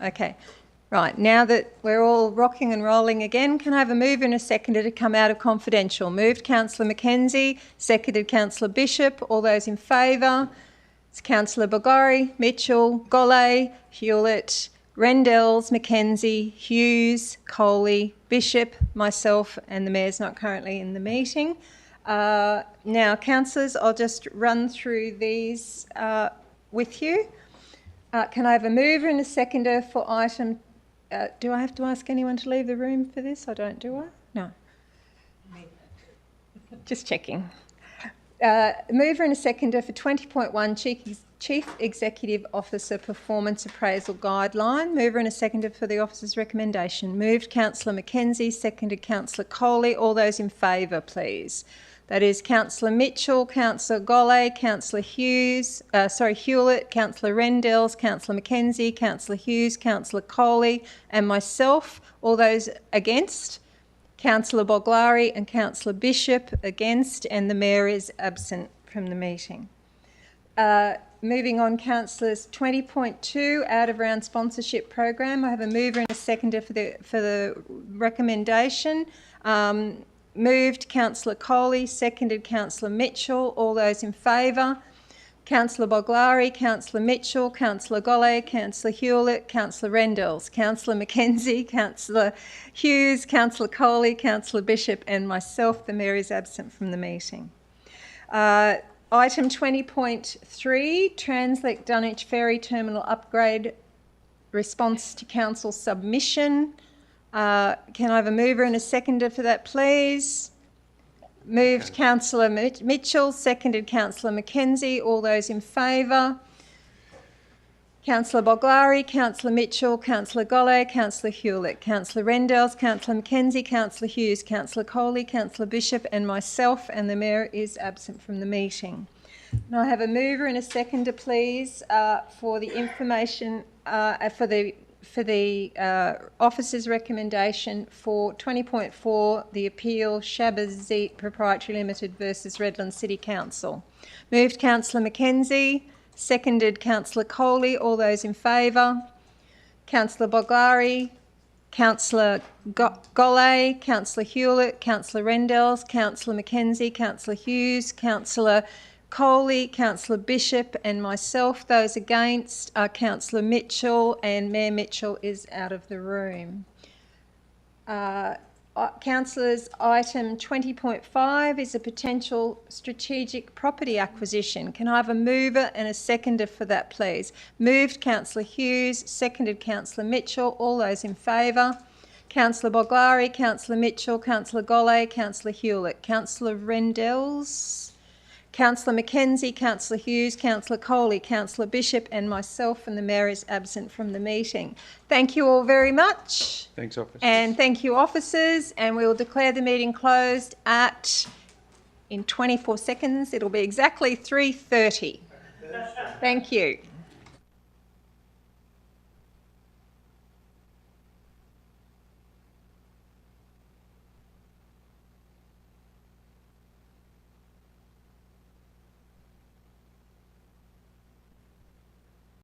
Okay. Right, now that we're all rocking and rolling again, can I have a mover and a seconder to come out of confidential? Moved Councillor Mackenzie, seconded Councillor Bishop. All those in favour? It's Councillor Bogari, Mitchell, Golay, Hewlett, Rendells, Mackenzie, Hughes, Coley, Bishop, myself, and the Mayor's not currently in the meeting. Now, councillors, I'll just run through these with you. Can I have a mover and a seconder for item... do I have to ask anyone to leave the room for this? I don't, do I? No. Just checking. Mover and a seconder for 20.1 Chief Executive Officer Performance Appraisal Guideline. Mover and a seconder for the officer's recommendation. Moved Councillor Mackenzie, seconded Councillor Coley. All those in favour, please. That is Councillor Mitchell, Councillor Golay, Councillor Hewlett, Councillor Rendells, Councillor Mackenzie, Councillor Hughes, Councillor Coley, and myself. All those against? Councillor Boglari and Councillor Bishop against, and the Mayor is absent from the meeting. Moving on, councillors, 20.2 out of round sponsorship program. I have a mover and a seconder for the recommendation. Moved Councillor Coley, seconded Councillor Mitchell. All those in favour? Councillor Boglari, Councillor Mitchell, Councillor Golay, Councillor Hewlett, Councillor Rendells, Councillor Mackenzie, Councillor Hughes, Councillor Coley, Councillor Bishop, and myself. The Mayor is absent from the meeting. Item 20.3, Translink Dunwich Ferry Terminal Upgrade Response to Council Submission. Can I have a mover and a seconder for that, please? Moved Councillor Mitchell, seconded Councillor Mackenzie. All those in favour? Councillor Boglari, Councillor Mitchell, Councillor Golay, Councillor Hewlett, Councillor Rendells, Councillor Mackenzie, Councillor Hughes, Councillor Coley, Councillor Bishop, and myself, and the Mayor is absent from the meeting. Can I have a mover and a seconder, please, for the information, for the officer's recommendation for 20.4, the appeal Shabazit Proprietary Limited versus Redland City Council. Moved Councillor Mackenzie, seconded Councillor Coley. All those in favour? Councillor Boglari, Councillor Golay, Councillor Hewlett, Councillor Rendells, Councillor Mackenzie, Councillor Hughes, Councillor Coley, Councillor Bishop, and myself. Those against are Councillor Mitchell, and Mayor Mitchell is out of the room. Councillors, item 20.5 is a potential strategic property acquisition. Can I have a mover and a seconder for that, please? Moved Councillor Hughes, seconded Councillor Mitchell. All those in favour? Councillor Boglari, Councillor Mitchell, Councillor Golay, Councillor Hewlett, Councillor Rendells, Councillor Mackenzie, Councillor Hughes, Councillor Coley, Councillor Bishop, and myself, and the Mayor is absent from the meeting. Thank you all very much. Thanks, officers. And thank you, officers, and we will declare the meeting closed in 24 seconds. It'll be exactly 3:30. Thank you.